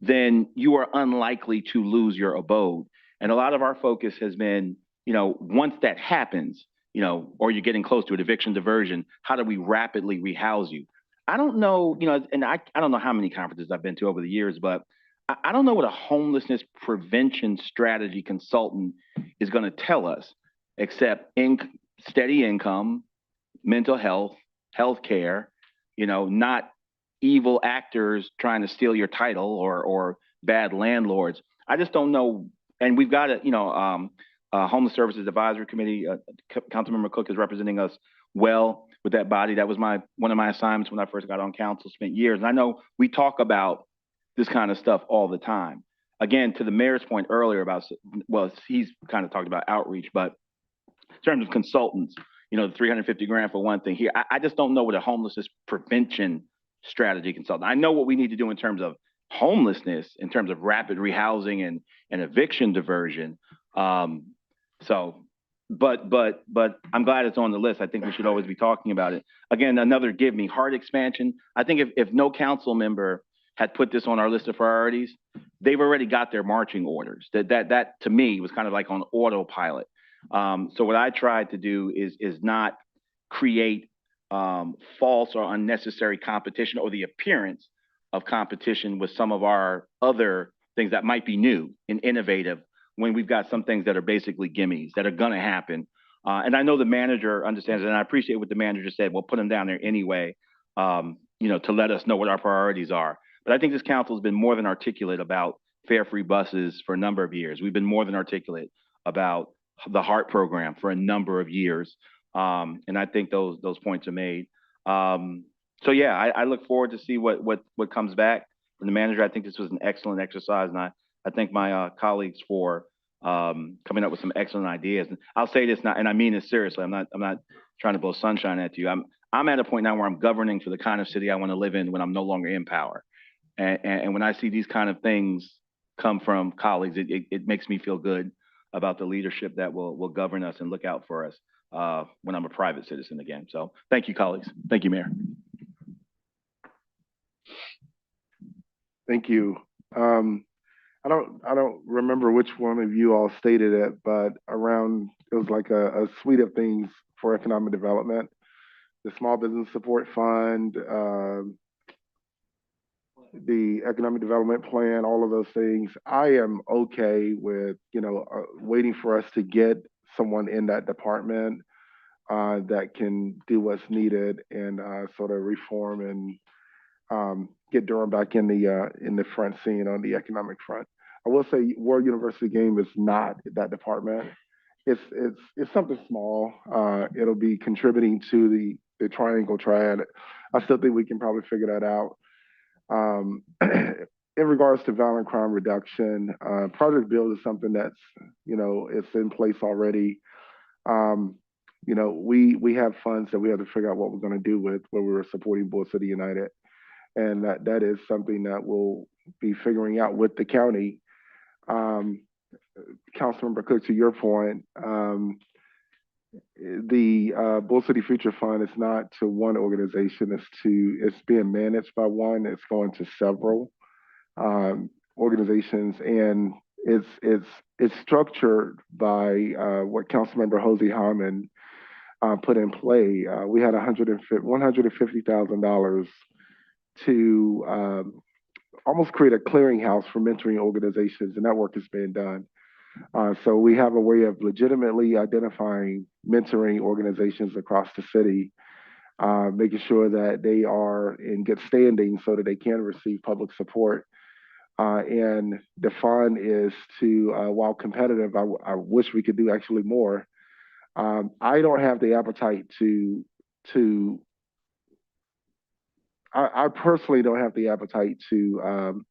then you are unlikely to lose your abode. And a lot of our focus has been, once that happens, or you're getting close to an eviction diversion, how do we rapidly rehouse you? I don't know, and I don't know how many conferences I've been to over the years, but I don't know what a homelessness prevention strategy consultant is going to tell us, except steady income, mental health, healthcare, not evil actors trying to steal your title or bad landlords. I just don't know. And we've got a Homeless Services Advisory Committee. Councilmember Cook is representing us well with that body. That was one of my assignments when I first got on council, spent years. And I know we talk about this kind of stuff all the time. Again, to the mayor's point earlier about, well, he's kind of talked about outreach, but in terms of consultants, the $350 grand for one thing here, I just don't know what a homelessness prevention strategy consultant. I know what we need to do in terms of homelessness, in terms of rapid rehousing and eviction diversion. But I'm glad it's on the list. I think we should always be talking about it. Again, another give me heart expansion. I think if no council member had put this on our list of priorities, they've already got their marching orders. That to me was kind of like on autopilot. So what I tried to do is not create false or unnecessary competition or the appearance of competition with some of our other things that might be new and innovative when we've got some things that are basically gimmies that are going to happen. And I know the manager understands it, and I appreciate what the manager said. We'll put them down there anyway, to let us know what our priorities are. But I think this council has been more than articulate about fare-free buses for a number of years. We've been more than articulate about the HEART program for a number of years. And I think those points are made. So yeah, I look forward to see what comes back from the manager. I think this was an excellent exercise, and I thank my colleagues for coming up with some excellent ideas. And I'll say this now, and I mean this seriously. I'm not trying to blow sunshine at you. I'm at a point now where I'm governing for the kind of city I want to live in when I'm no longer in power. And when I see these kind of things come from colleagues, it makes me feel good about the leadership that will govern us and look out for us when I'm a private citizen again. So thank you, colleagues. Thank you, Mayor. Thank you. I don't remember which one of you all stated it, but it was like a suite of things for economic development. The Small Business Support Fund, the Economic Development Plan, all of those things. I am okay with, waiting for us to get someone in that department that can do what's needed and sort of reform and get Durham back in the front scene on the economic front. I will say World University Game is not that department. It's something small. It'll be contributing to the triangle triad. I still think we can probably figure that out. In regards to violent crime reduction, Project Build is something that's, it's in place already. We have funds that we have to figure out what we're going to do with when we were supporting Bull City United. And that is something that we'll be figuring out with the county. Councilmember Cook, to your point, the Bull City Future Fund is not to one organization, it's being managed by one, it's going to several organizations, and it's structured by what Councilmember Hosey Harmon put in play. We had $150,000 to almost create a clearinghouse for mentoring organizations, and that work is being done. So we have a way of legitimately identifying mentoring organizations across the city, making sure that they are in good standing so that they can receive public support. And the fund is to, while competitive, I wish we could do actually more. I don't have the appetite I personally don't have the appetite to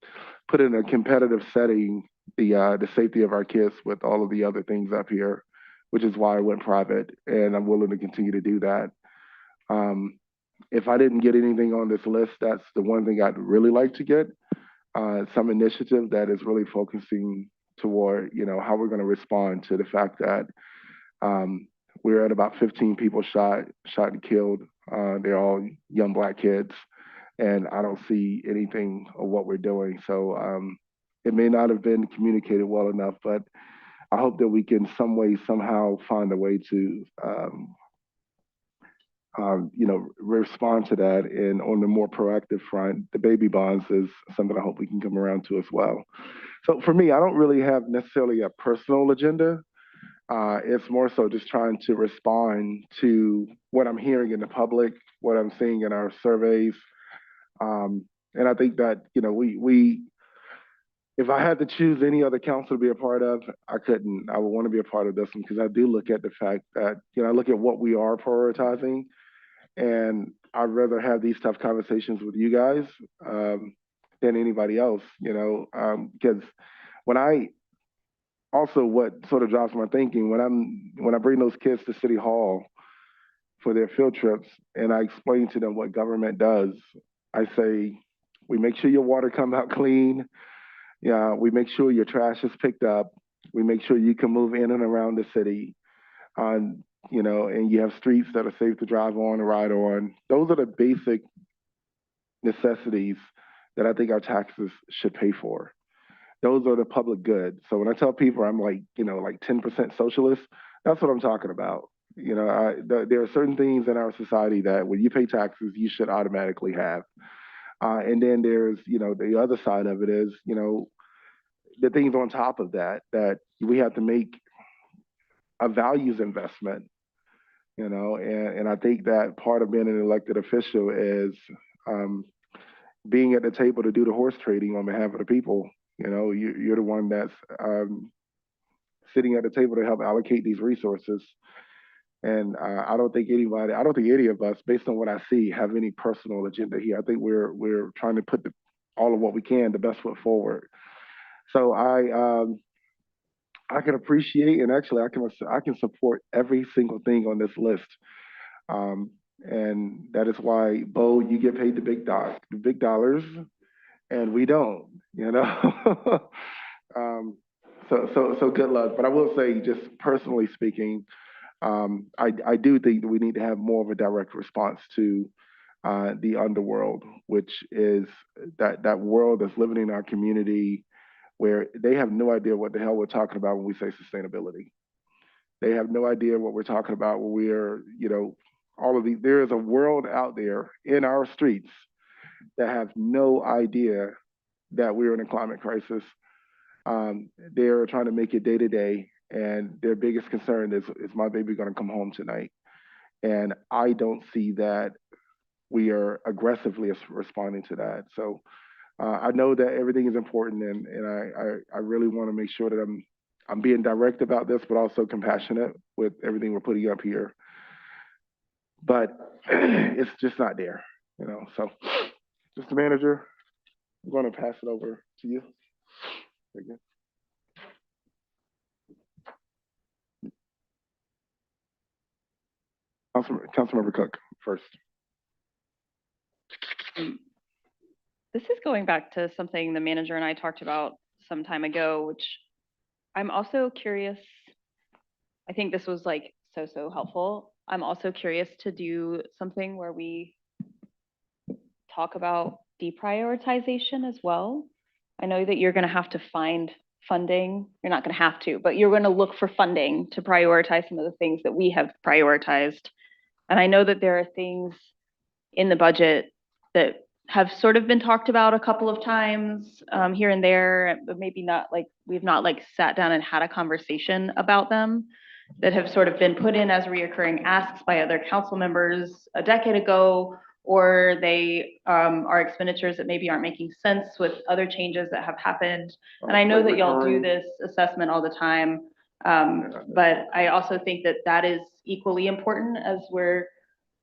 put in a competitive setting the safety of our kids with all of the other things up here, which is why I went private, and I'm willing to continue to do that. If I didn't get anything on this list, that's the one thing I'd really like to get, some initiative that is really focusing toward, how we're going to respond to the fact that we're at about 15 people shot and killed. They're all young Black kids, and I don't see anything of what we're doing. So it may not have been communicated well enough, but I hope that we can some way, somehow find a way to, respond to that. And on the more proactive front, the baby bonds is something I hope we can come around to as well. So for me, I don't really have necessarily a personal agenda. It's more so just trying to respond to what I'm hearing in the public, what I'm seeing in our surveys. And I think that, if I had to choose any other council to be a part of, I couldn't. I would want to be a part of this one because I do look at the fact that, I look at what we are prioritizing, and I'd rather have these tough conversations with you guys than anybody else, because what sort of drives my thinking, when I bring those kids to City Hall for their field trips and I explain to them what government does, I say, we make sure your water comes out clean. Yeah, we make sure your trash is picked up. We make sure you can move in and around the city, and you have streets that are safe to drive on and ride on. Those are the basic necessities that I think our taxes should pay for. Those are the public good. So when I tell people I'm like 10% socialist, that's what I'm talking about. There are certain things in our society that when you pay taxes, you should automatically have. And then there's, the other side of it is, the things on top of that we have to make a values investment, and I think that part of being an elected official is being at the table to do the horse trading on behalf of the people. You know, you're the one that's sitting at the table to help allocate these resources. And I don't think any of us, based on what I see, have any personal agenda here. I think we're trying to put all of what we can, the best foot forward. So I can appreciate, and actually I can support every single thing on this list. And that is why, Bo, you get paid the big dollars, and we don't, you know. So good luck. But I will say, just personally speaking, I do think that we need to have more of a direct response to the underworld, which is that world that's living in our community, where they have no idea what the hell we're talking about when we say sustainability. They have no idea what we're talking about when we're, you know, there is a world out there in our streets that have no idea that we're in a climate crisis. They're trying to make it day to day, and their biggest concern is my baby going to come home tonight? And I don't see that we are aggressively responding to that. So I know that everything is important, and I really want to make sure that I'm being direct about this, but also compassionate with everything we're putting up here. But it's just not there, you know. So, Mr. Manager, I'm going to pass it over to you again. Councilmember Cook first. This is going back to something the manager and I talked about some time ago, which I'm also curious. I think this was like so helpful. I'm also curious to do something where we talk about deprioritization as well. I know that you're going to have to find funding. You're not going to have to, but you're going to look for funding to prioritize some of the things that we have prioritized. And I know that there are things in the budget that have sort of been talked about a couple of times here and there, but maybe not like, we've not like sat down and had a conversation about them, that have sort of been put in as reoccurring asks by other council members a decade ago, or they are expenditures that maybe aren't making sense with other changes that have happened. And I know that y'all do this assessment all the time, but I also think that that is equally important as we're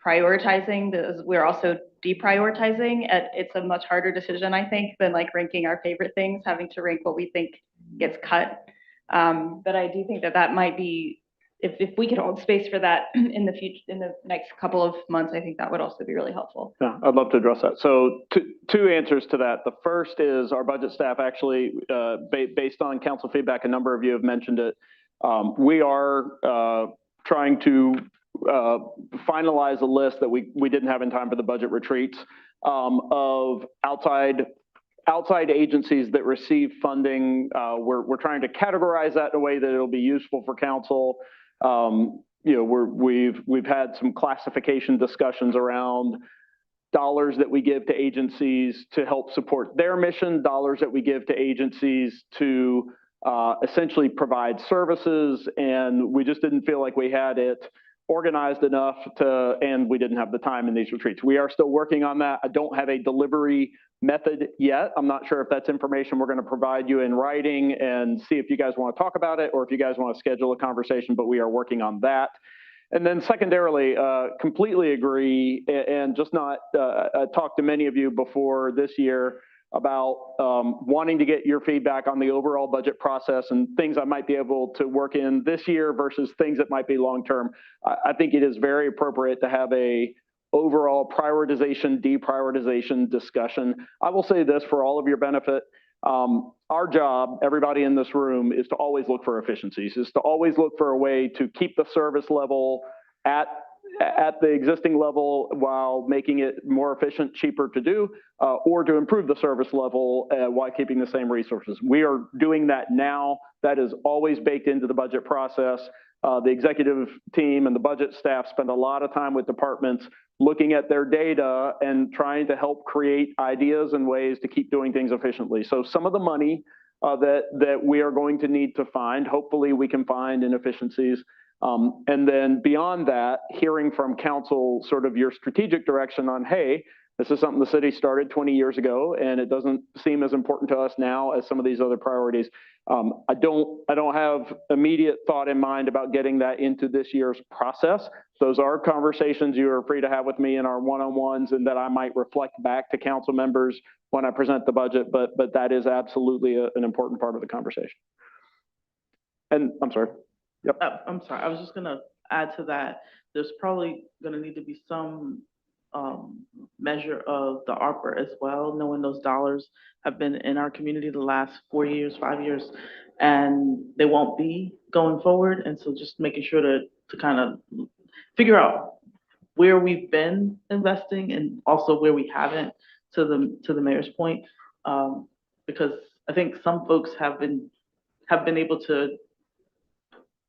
prioritizing, we're also deprioritizing. It's a much harder decision, I think, than like ranking our favorite things, having to rank what we think gets cut. But I do think that that might be, if we could hold space for that in the future, in the next couple of months, I think that would also be really helpful. Yeah, I'd love to address that. So two answers to that. The first is our budget staff actually, based on council feedback, a number of you have mentioned it. We are trying to finalize a list that we didn't have in time for the budget retreats of outside agencies that receive funding. We're trying to categorize that in a way that it'll be useful for council. You know, we've had some classification discussions around dollars that we give to agencies to help support their mission, dollars that we give to agencies to essentially provide services, and we just didn't feel like we had it organized enough and we didn't have the time in these retreats. We are still working on that. I don't have a delivery method yet. I'm not sure if that's information we're going to provide you in writing and see if you guys want to talk about it or if you guys want to schedule a conversation, but we are working on that. And then secondarily, completely agree, and just not talked to many of you before this year about wanting to get your feedback on the overall budget process and things I might be able to work in this year versus things that might be long-term. I think it is very appropriate to have a overall prioritization, deprioritization discussion. I will say this for all of your benefit. Our job, everybody in this room, is to always look for efficiencies, is to always look for a way to keep the service level at the existing level while making it more efficient, cheaper to do, or to improve the service level while keeping the same resources. We are doing that now. That is always baked into the budget process. The executive team and the budget staff spend a lot of time with departments looking at their data and trying to help create ideas and ways to keep doing things efficiently. So some of the money that we are going to need to find, hopefully we can find in efficiencies. And then beyond that, hearing from council sort of your strategic direction on, hey, This is something the city started 20 years ago, and it doesn't seem as important to us now as some of these other priorities. I don't have immediate thought in mind about getting that into this year's process. Those are conversations you are free to have with me in our one-on-ones, and that I might reflect back to council members when I present the budget, but that is absolutely an important part of the conversation. And I'm sorry. Yep. I'm sorry, I was just gonna add to that. There's probably gonna need to be some measure of the ARPA as well, knowing those dollars have been in our community the last 4 years, 5 years, and they won't be going forward. And so just making sure to kind of figure out where we've been investing and also where we haven't, to the mayor's point, because I think some folks have been able to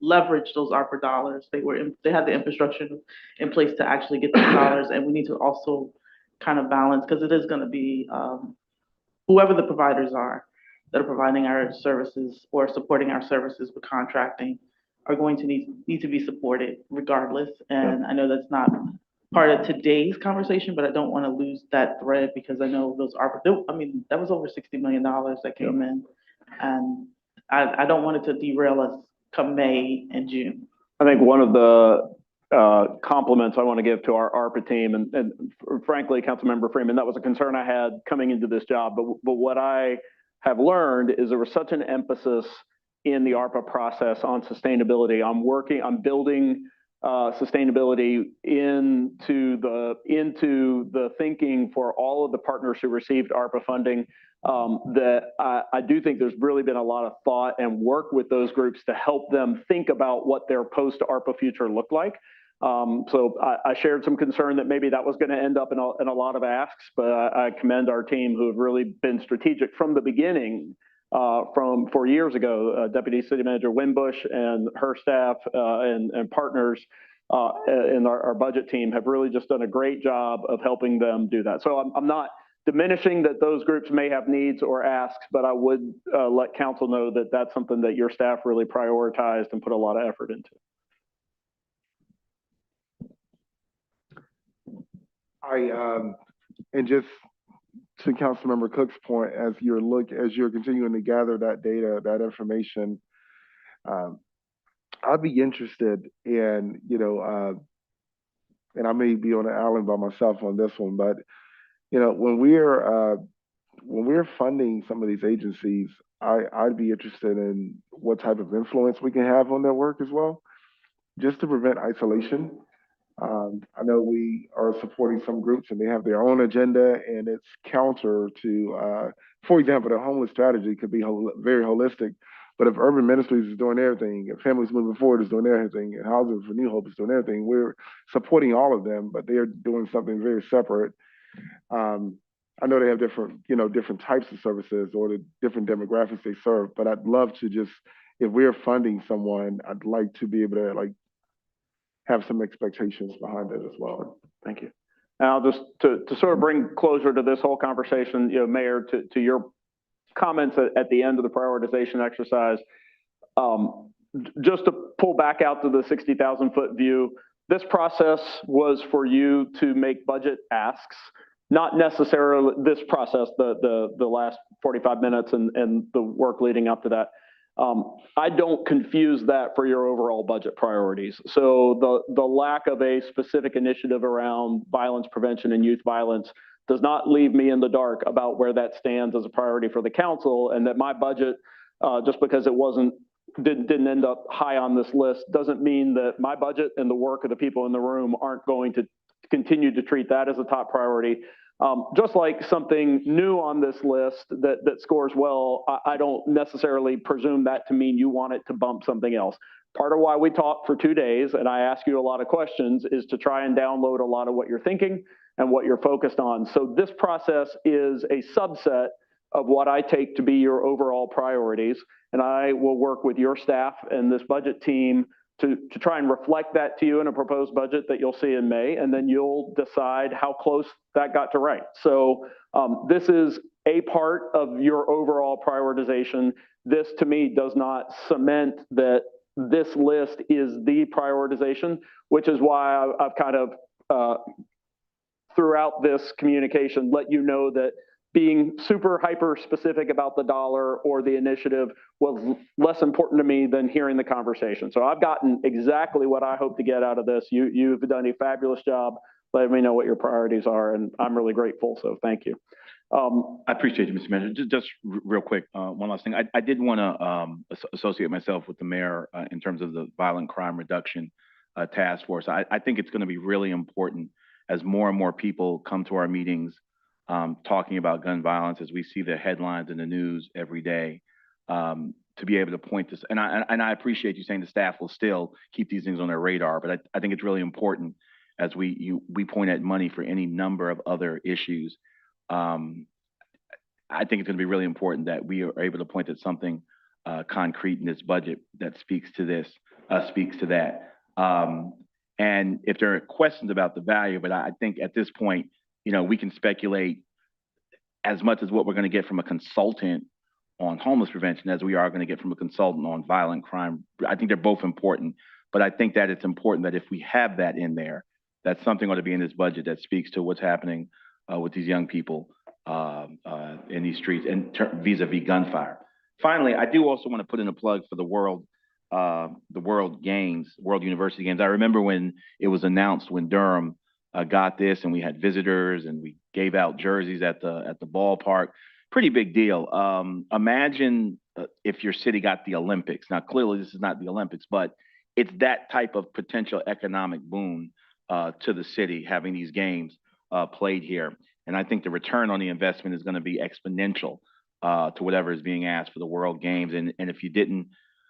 leverage those ARPA dollars. They had the infrastructure in place to actually get those dollars, and we need to also kind of balance, because it is going to be whoever the providers are that are providing our services or supporting our services with contracting are going to need to be supported regardless. And I know that's not part of today's conversation, but I don't want to lose that thread, because I know those ARPA, I mean, that was over $60 million that came in, and I don't want it to derail us come May and June. I think one of the compliments I want to give to our ARPA team, and frankly, Councilmember Freeman, that was a concern I had coming into this job, but what I have learned is there was such an emphasis in the ARPA process on sustainability. I'm building sustainability into the thinking for all of the partners who received ARPA funding. That I do think there's really been a lot of thought and work with those groups to help them think about what their post-ARPA future looked like. So I shared some concern that maybe that was going to end up in a lot of asks, but I commend our team who have really been strategic from the beginning. From 4 years ago, Deputy City Manager Winbush and her staff and partners in our budget team have really just done a great job of helping them do that. So I'm not diminishing that those groups may have needs or asks, but I would let council know that that's something that your staff really prioritized and put a lot of effort into. And just to Councilmember Cook's point, as you're continuing to gather that data, that information, I'd be interested in, and I may be on an island by myself on this one, but when we're funding some of these agencies, I'd be interested in what type of influence we can have on their work as well, just to prevent isolation. I know we are supporting some groups and they have their own agenda, and it's counter to, for example, the homeless strategy could be very holistic, but if Urban Ministries is doing everything, if Families Moving Forward is doing everything, and Housing for New Hope is doing everything, we're supporting all of them, but they're doing something very separate. I know they have different types of services or the different demographics they serve, but I'd love to just, if we're funding someone, I'd like to be able to have some expectations behind it as well. Thank you. Now, just to sort of bring closure to this whole conversation, Mayor, to your comments at the end of the prioritization exercise, just to pull back out to the 60,000-foot view, this process was for you to make budget asks, not necessarily this process, the last 45 minutes and the work leading up to that. I don't confuse that for your overall budget priorities. So the lack of a specific initiative around violence prevention and youth violence does not leave me in the dark about where that stands as a priority for the council, and that my budget, just because it didn't end up high on this list, doesn't mean that my budget and the work of the people in the room aren't going to continue to treat that as a top priority. Just like something new on this list that scores well, I don't necessarily presume that to mean you want it to bump something else. Part of why we talked for 2 days, and I ask you a lot of questions, is to try and download a lot of what you're thinking and what you're focused on. So this process is a subset of what I take to be your overall priorities, and I will work with your staff and this budget team to try and reflect that to you in a proposed budget that you'll see in May, and then you'll decide how close that got to right. So this is a part of your overall prioritization. This, to me, does not cement that this list is the prioritization, which is why I've kind of throughout this communication, let you know that being super hyper specific about the dollar or the initiative was less important to me than hearing the conversation. So I've gotten exactly what I hope to get out of this. You've done a fabulous job letting me know what your priorities are, and I'm really grateful, so thank you. I appreciate you, Mr. Manager. Just real quick, one last thing. I did want to associate myself with the mayor in terms of the violent crime reduction task force. I think it's going to be really important as more and more people come to our meetings talking about gun violence, as we see the headlines in the news every day, to be able to point this. And I appreciate you saying the staff will still keep these things on their radar, but I think it's really important as we point at money for any number of other issues. I think it's going to be really important that we are able to point at something concrete in this budget that speaks to this, speaks to that. And if there are questions about the value, but I think at this point, you know, we can speculate as much as what we're going to get from a consultant on homeless prevention as we are going to get from a consultant on violent crime. I think they're both important, but I think that it's important that if we have that in there, that something ought to be in this budget that speaks to what's happening with these young people in these streets and vis-a-vis gunfire. Finally, I do also want to put in a plug for the World Games, World University Games. I remember when it was announced when Durham got this, and we had visitors, and we gave out jerseys at the ballpark. Pretty big deal. Imagine if your city got the Olympics. Now, clearly, this is not the Olympics, but it's that type of potential economic boon to the city having these games played here. And I think the return on the investment is going to be exponential to whatever is being asked for the World Games. And if you didn't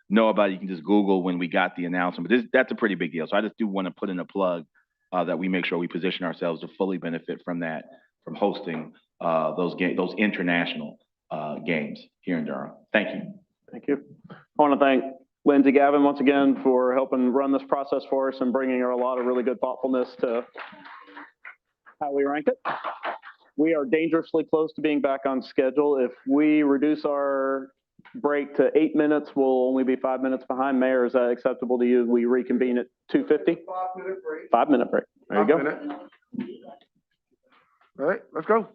know about it, you can just Google when we got the announcement. But that's a pretty big deal. So I just do want to put in a plug that we make sure we position ourselves to fully benefit from that, from hosting those international games here in Durham. Thank you. Thank you. I want to thank Lyndsay, Gavin once again for helping run this process for us and bringing a lot of really good thoughtfulness to how we rank it. We are dangerously close to being back on schedule. If we reduce our break to 8 minutes, we'll only be 5 minutes behind. Mayor, is that acceptable to you? We reconvene at 2:50? 5-minute break. 5-minute break. There you go. All right, let's go.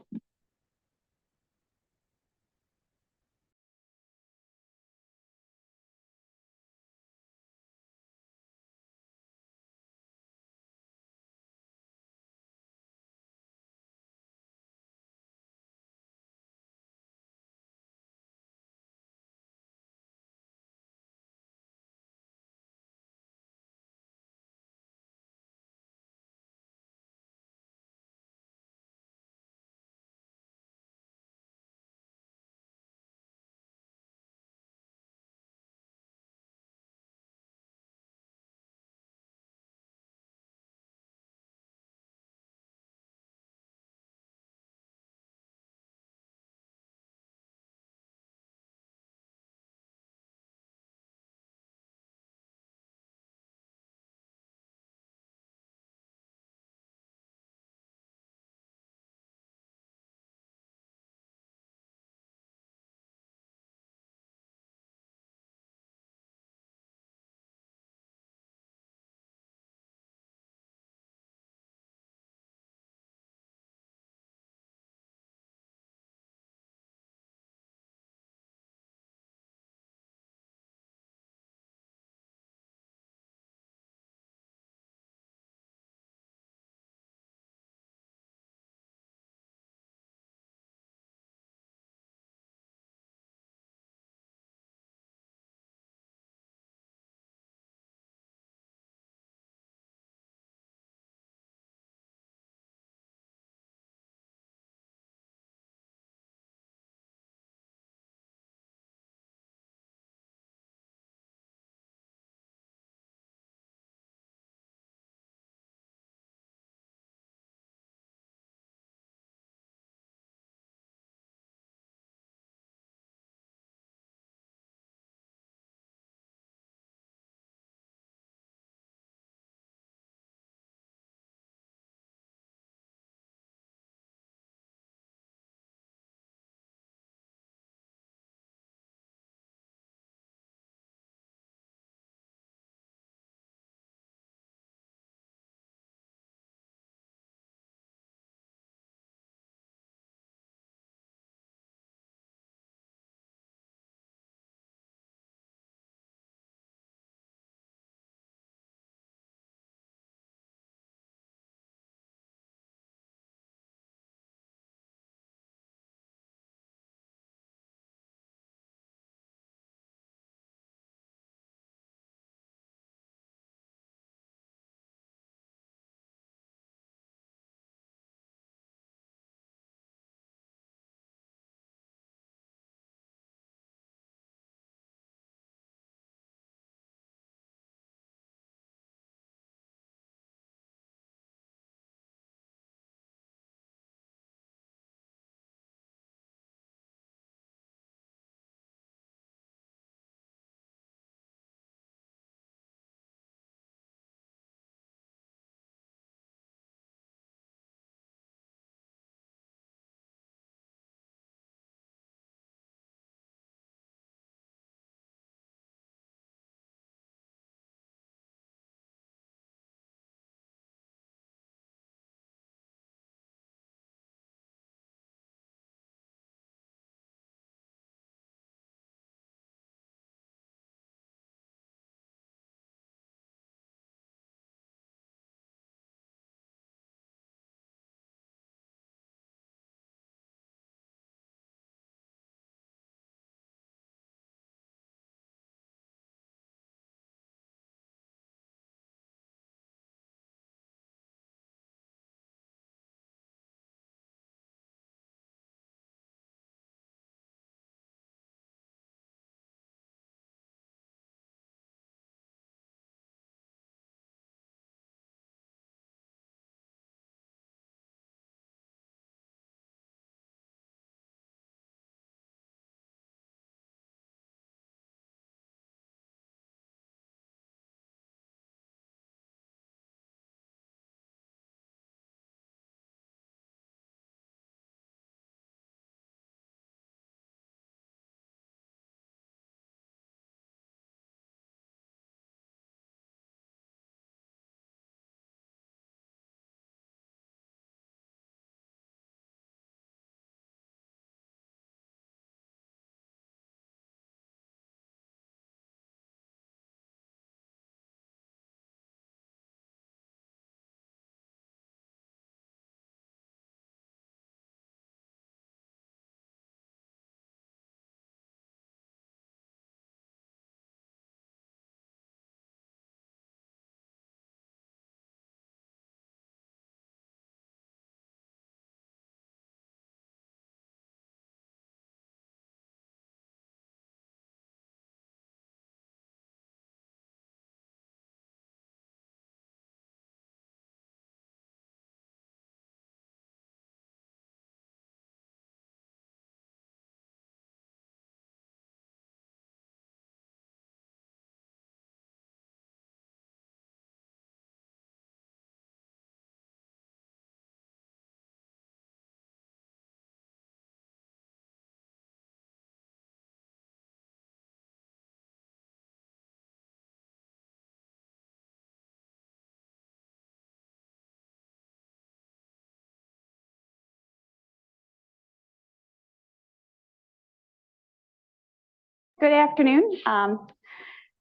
Good afternoon,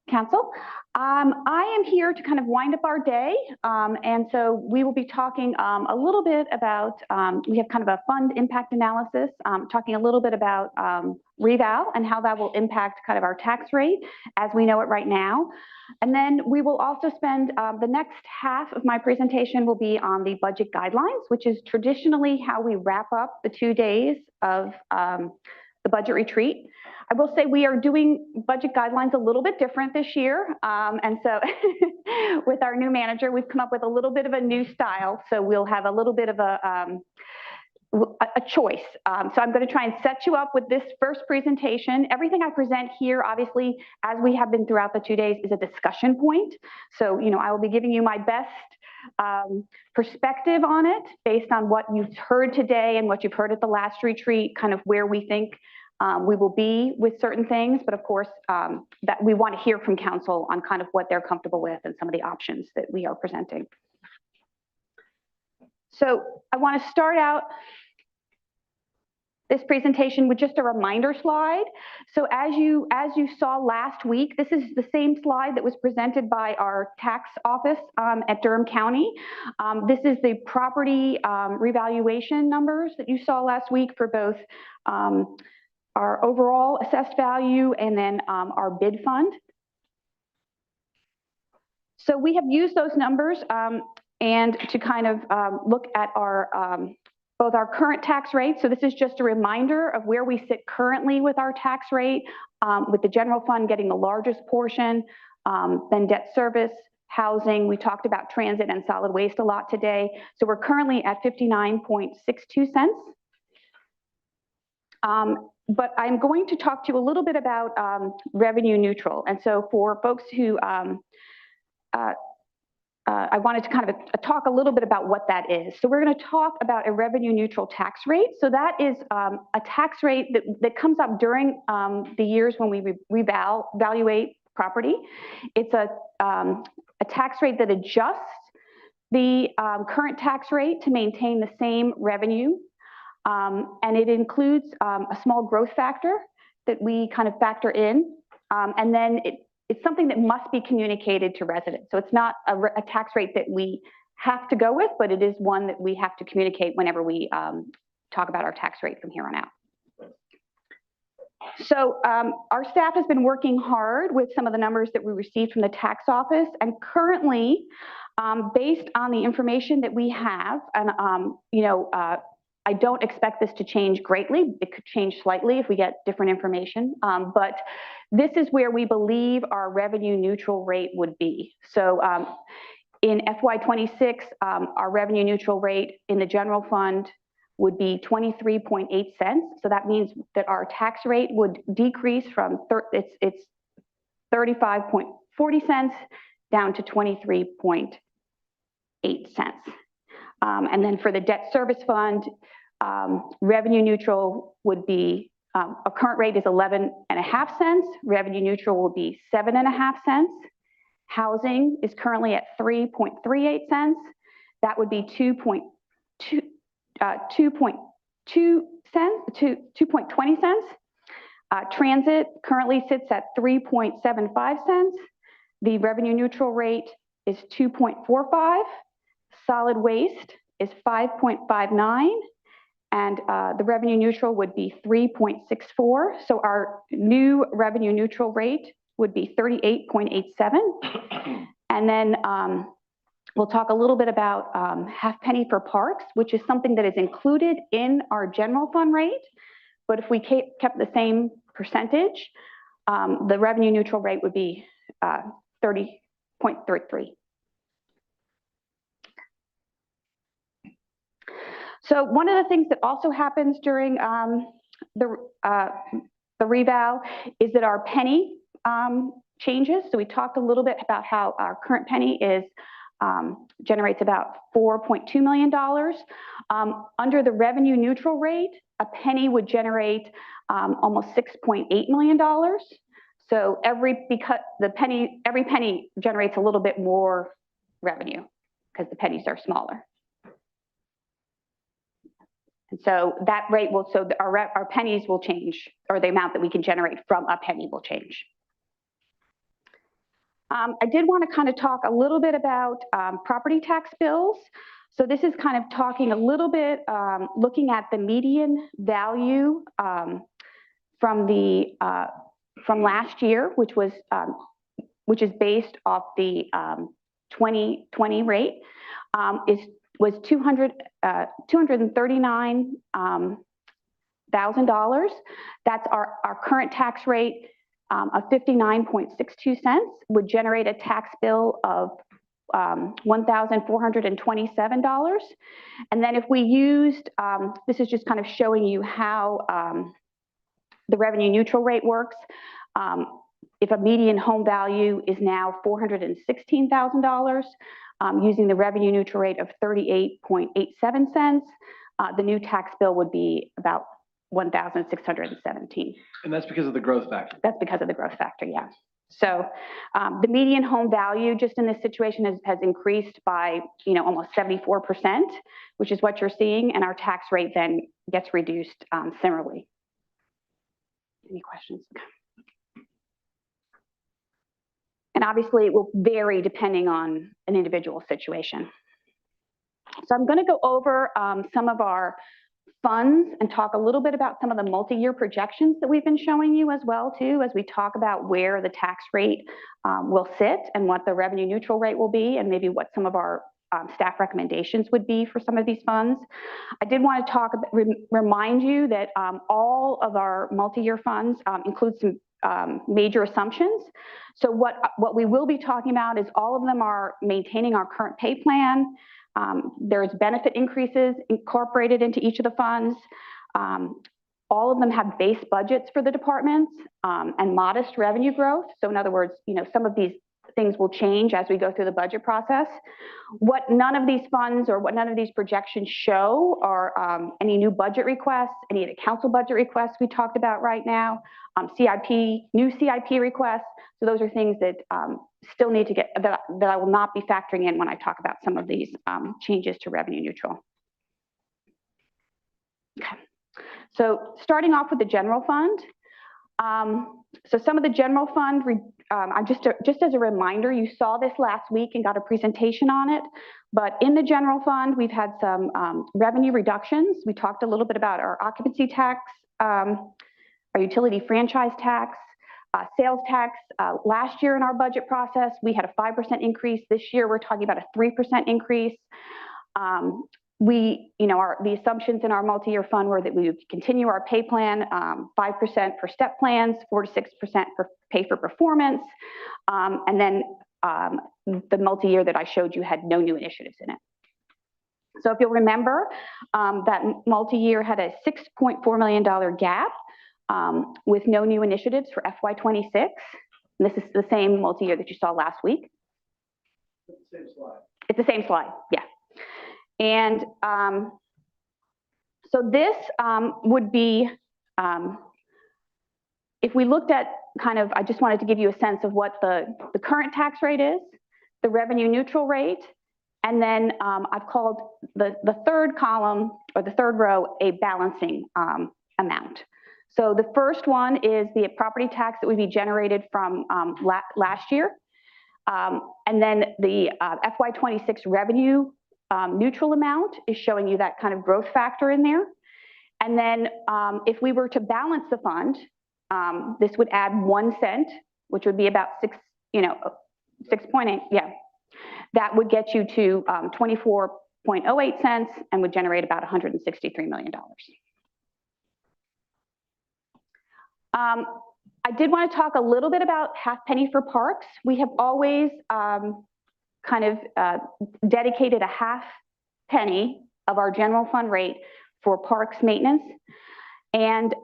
Council. I am here to kind of wind up our day, and so we will be talking a little bit about, we have kind of a fund impact analysis, talking a little bit about reval and how that will impact kind of our tax rate as we know it right now. And then we will also spend the next half of my presentation will be on the budget guidelines, which is traditionally how we wrap up the 2 days of the budget retreat. I will say we are doing budget guidelines a little bit different this year. And so with our new manager, we've come up with a little bit of a new style. So we'll have a little bit of a choice. So I'm going to try and set you up with this first presentation. Everything I present here, obviously, as we have been throughout the 2 days, is a discussion point. So, you know, I will be giving you my best perspective on it based on what you've heard today and what you've heard at the last retreat, kind of where we think we will be with certain things, but of course, that we want to hear from council on kind of what they're comfortable with and some of the options that we are presenting. So I want to start out this presentation with just a reminder slide. So as you saw last week, this is the same slide that was presented by our tax office at Durham County. This is the property revaluation numbers that you saw last week for both our overall assessed value and then our bid fund. So we have used those numbers and to kind of look at our both our current tax rate. So this is just a reminder of where we sit currently with our tax rate, with the general fund getting the largest portion, then debt service, housing. We talked about transit and solid waste a lot today. So we're currently at 59.62 cents. But I'm going to talk to you a little bit about revenue neutral. And so for folks who, I wanted to kind of talk a little bit about what that is. So we're going to talk about a revenue neutral tax rate. So that is a tax rate that comes up during the years when we revaluate property. It's a tax rate that adjusts the current tax rate to maintain the same revenue. And it includes a small growth factor that we kind of factor in. And then it's something that must be communicated to residents. So it's not a tax rate that we have to go with, but it is one that we have to communicate whenever we talk about our tax rate from here on out. So our staff has been working hard with some of the numbers that we received from the tax office. And currently, based on the information that we have, and I don't expect this to change greatly. It could change slightly if we get different information, but this is where we believe our revenue neutral rate would be. So in FY26, our revenue neutral rate in the general fund would be 23.8 cents. So that means that our tax rate would decrease from it's 35.40 cents down to 23.8 cents. And then for the debt service fund, revenue neutral would be, a current rate is 11.5 cents. Revenue neutral will be 7.5 cents. Housing is currently at 3.38 cents. That would be 2.20 cents. Transit currently sits at 3.75 cents. The revenue neutral rate is 2.45. Solid waste is 5.59, and the revenue neutral would be 3.64. So our new revenue neutral rate would be 38.87. And then we'll talk a little bit about half penny for parks, which is something that is included in our general fund rate. But if we kept the same percentage, the revenue neutral rate would be 30.33. So one of the things that also happens during the reval is that our penny changes. So we talked a little bit about how our current penny is generates about $4.2 million. Under the revenue neutral rate, a penny would generate almost $6.8 million. So every penny generates a little bit more revenue because the pennies are smaller. And so that rate will, so our pennies will change, or the amount that we can generate from a penny will change. I did want to kind of talk a little bit about property tax bills. So this is kind of talking a little bit, looking at the median value from last year, which is based off the 2020 rate, was $239,000. That's our current tax rate of 59.62 cents would generate a tax bill of $1,427. And then if we used, this is just kind of showing you how the revenue neutral rate works. If a median home value is now $416,000, using the revenue neutral rate of 38.87 cents, the new tax bill would be about $1,617. And that's because of the growth factor. That's because of the growth factor, yeah. So the median home value just in this situation has increased by, almost 74%, which is what you're seeing, and our tax rate then gets reduced similarly. Any questions? And obviously it will vary depending on an individual situation. So I'm going to go over some of our funds and talk a little bit about some of the multi-year projections that we've been showing you as well too, as we talk about where the tax rate will sit and what the revenue neutral rate will be, and maybe what some of our staff recommendations would be for some of these funds. I did want to remind you that all of our multi-year funds include some major assumptions. So what we will be talking about is all of them are maintaining our current pay plan. There's benefit increases incorporated into each of the funds. All of them have base budgets for the departments and modest revenue growth. So in other words, some of these things will change as we go through the budget process. What none of these funds or what none of these projections show are any new budget requests, any of the council budget requests we talked about right now, new CIP requests. So those are things that still need to get, that I will not be factoring in when I talk about some of these changes to revenue neutral. Okay. So starting off with the general fund. So some of the general fund, just as a reminder, you saw this last week and got a presentation on it, but in the general fund, we've had some revenue reductions. We talked a little bit about our occupancy tax, our utility franchise tax, sales tax. Last year in our budget process, we had a 5% increase. This year, we're talking about a 3% increase. The assumptions in our multi-year fund were that we would continue our pay plan, 5% for step plans, 4 to 6% for pay for performance, and then the multi-year that I showed you had no new initiatives in it. So if you'll remember, that multi-year had a $6.4 million gap with no new initiatives for FY26. And this is the same multi-year that you saw last week. It's the same slide. It's the same slide, yeah. And so this would be, if we looked at I just wanted to give you a sense of what the current tax rate is, the revenue neutral rate, and then I've called the third column or the third row a balancing amount. So the first one is the property tax that would be generated from last year. And then the FY26 revenue neutral amount is showing you that kind of growth factor in there. And then if we were to balance the fund, this would add 1 cent, which would be about 6.8, yeah. That would get you to 24.08 cents and would generate about $163 million. I did want to talk a little bit about half penny for parks. We have always dedicated a half penny of our general fund rate for parks maintenance. And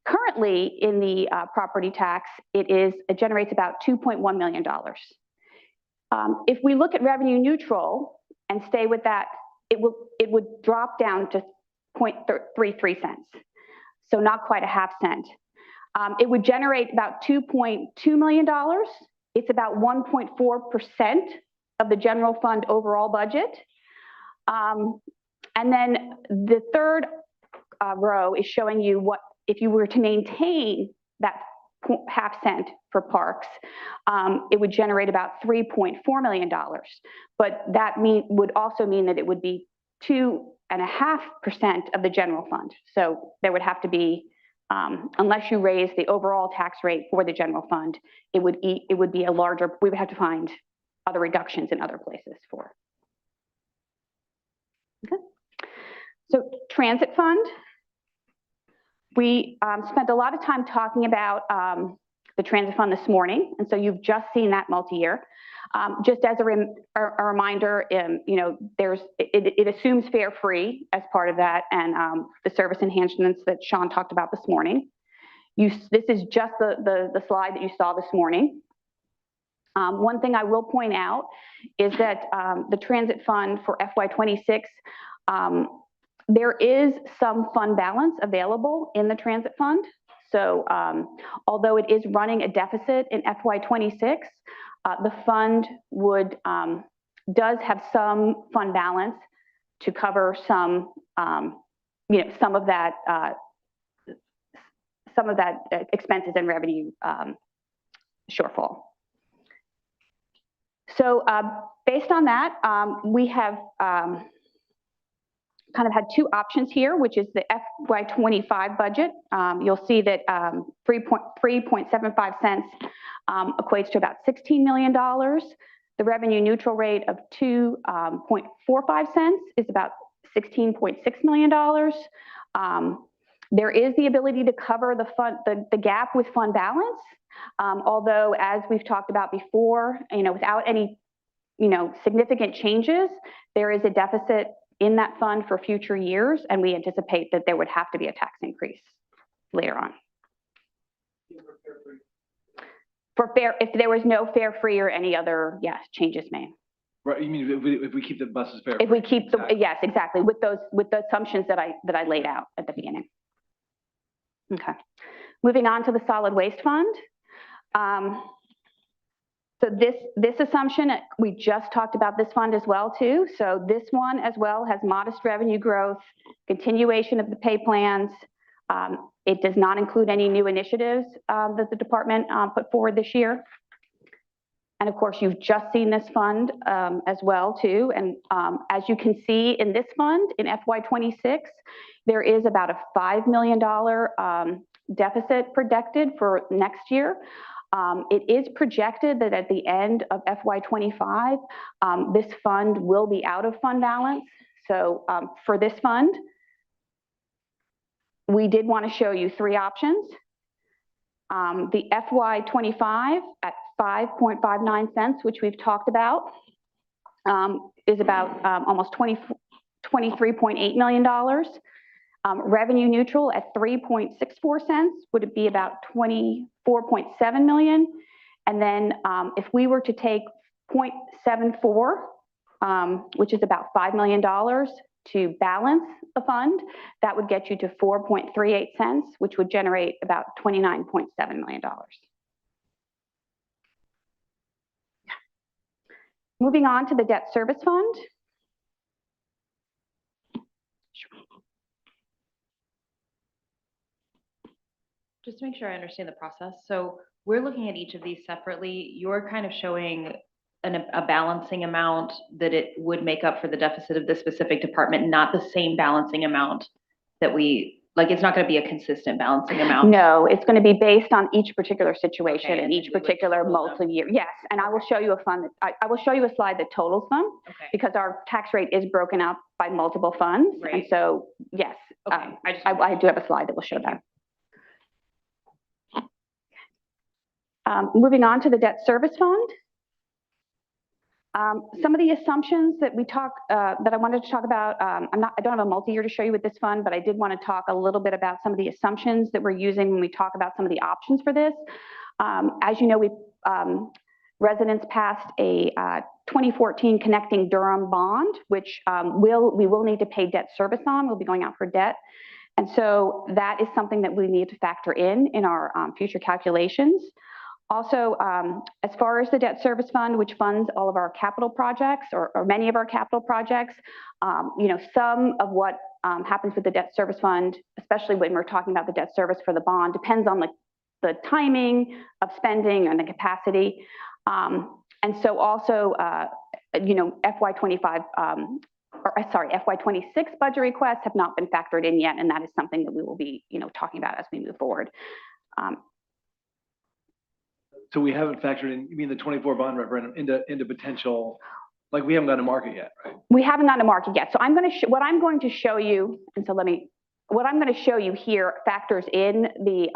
currently in the property tax, it generates about $2.1 million. If we look at revenue neutral and stay with that, it would drop down to 0.33 cents. So not quite a half cent. It would generate about $2.2 million. It's about 1.4% of the general fund overall budget. And then the third row is showing you what, if you were to maintain that half cent for parks, it would generate about $3.4 million. But that would also mean that it would be 2.5% of the general fund. So there would have to be, unless you raise the overall tax rate for the general fund, it would be a larger, we would have to find other reductions in other places for. Okay. So transit fund. We spent a lot of time talking about the transit fund this morning, and so you've just seen that multi-year. Just as a reminder, you know, it assumes fare free as part of that, and the service enhancements that Sean talked about this morning. This is just the slide that you saw this morning. One thing I will point out is that the transit fund for FY26, there is some fund balance available in the transit fund. So although it is running a deficit in FY26, the fund does have some fund balance to cover some, you know, some of that expenses and revenue shortfall. So based on that, we have kind of had two options here, which is the FY25 budget. You'll see that 3.75 cents equates to about $16 million. The revenue neutral rate of 2.45 cents is about $16.6 million. There is the ability to cover the gap with fund balance, although as we've talked about before, you know, without any, you know, significant changes, there is a deficit in that fund for future years, and we anticipate that there would have to be a tax increase later on. For fare, if there was no fare free or any other, yes, changes made. Right, you mean if we keep the buses fare free? If we keep the, yes, exactly, with the assumptions that I laid out at the beginning. Okay, moving on to the solid waste fund. So this assumption, we just talked about this fund as well too. So this one as well has modest revenue growth, continuation of the pay plans. It does not include any new initiatives that the department put forward this year. And of course, you've just seen this fund as well too. And as you can see in this fund in FY26, there is about a $5 million deficit projected for next year. It is projected that at the end of FY25, this fund will be out of fund balance. So for this fund, we did want to show you three options. The FY25 at 5.59 cents, which we've talked about, is about almost $23.8 million. Revenue neutral at 3.64 cents, would it be about 24.7 million? And then if we were to take 0.74, which is about $5 million to balance the fund, that would get you to 4.38 cents, which would generate about $29.7 million. Moving on to the debt service fund. Just to make sure I understand the process. So we're looking at each of these separately. You're kind of showing a balancing amount that it would make up for the deficit of this specific department, not the same balancing amount that we, like, it's not going to be a consistent balancing amount. No, it's going to be based on each particular situation and each particular multi-year. Yes, and I will show you a fund. I will show you a slide that totals them because our tax rate is broken out by multiple funds. Right. And so, yes, I do have a slide that will show that. Moving on to the debt service fund. Some of the assumptions that we that I wanted to talk about, I don't have a multi-year to show you with this fund, but I did want to talk a little bit about some of the assumptions that we're using when we talk about some of the options for this. As you know, residents passed a 2014 Connecting Durham bond, which we will need to pay debt service on. We'll be going out for debt. And so that is something that we need to factor in our future calculations. Also, as far as the debt service fund, which funds all of our capital projects or many of our capital projects, you know, some of what happens with the debt service fund, especially when we're talking about the debt service for the bond, depends on the timing of spending and the capacity. And so also, FY25, FY26 budget requests have not been factored in yet, and that is something that we will be, talking about as we move forward. So we haven't factored in, you mean the 24 bond referendum into potential, like we haven't gone to market yet, right? We haven't gone to market yet. So what I'm going to show you, and so what I'm going to show you here factors in the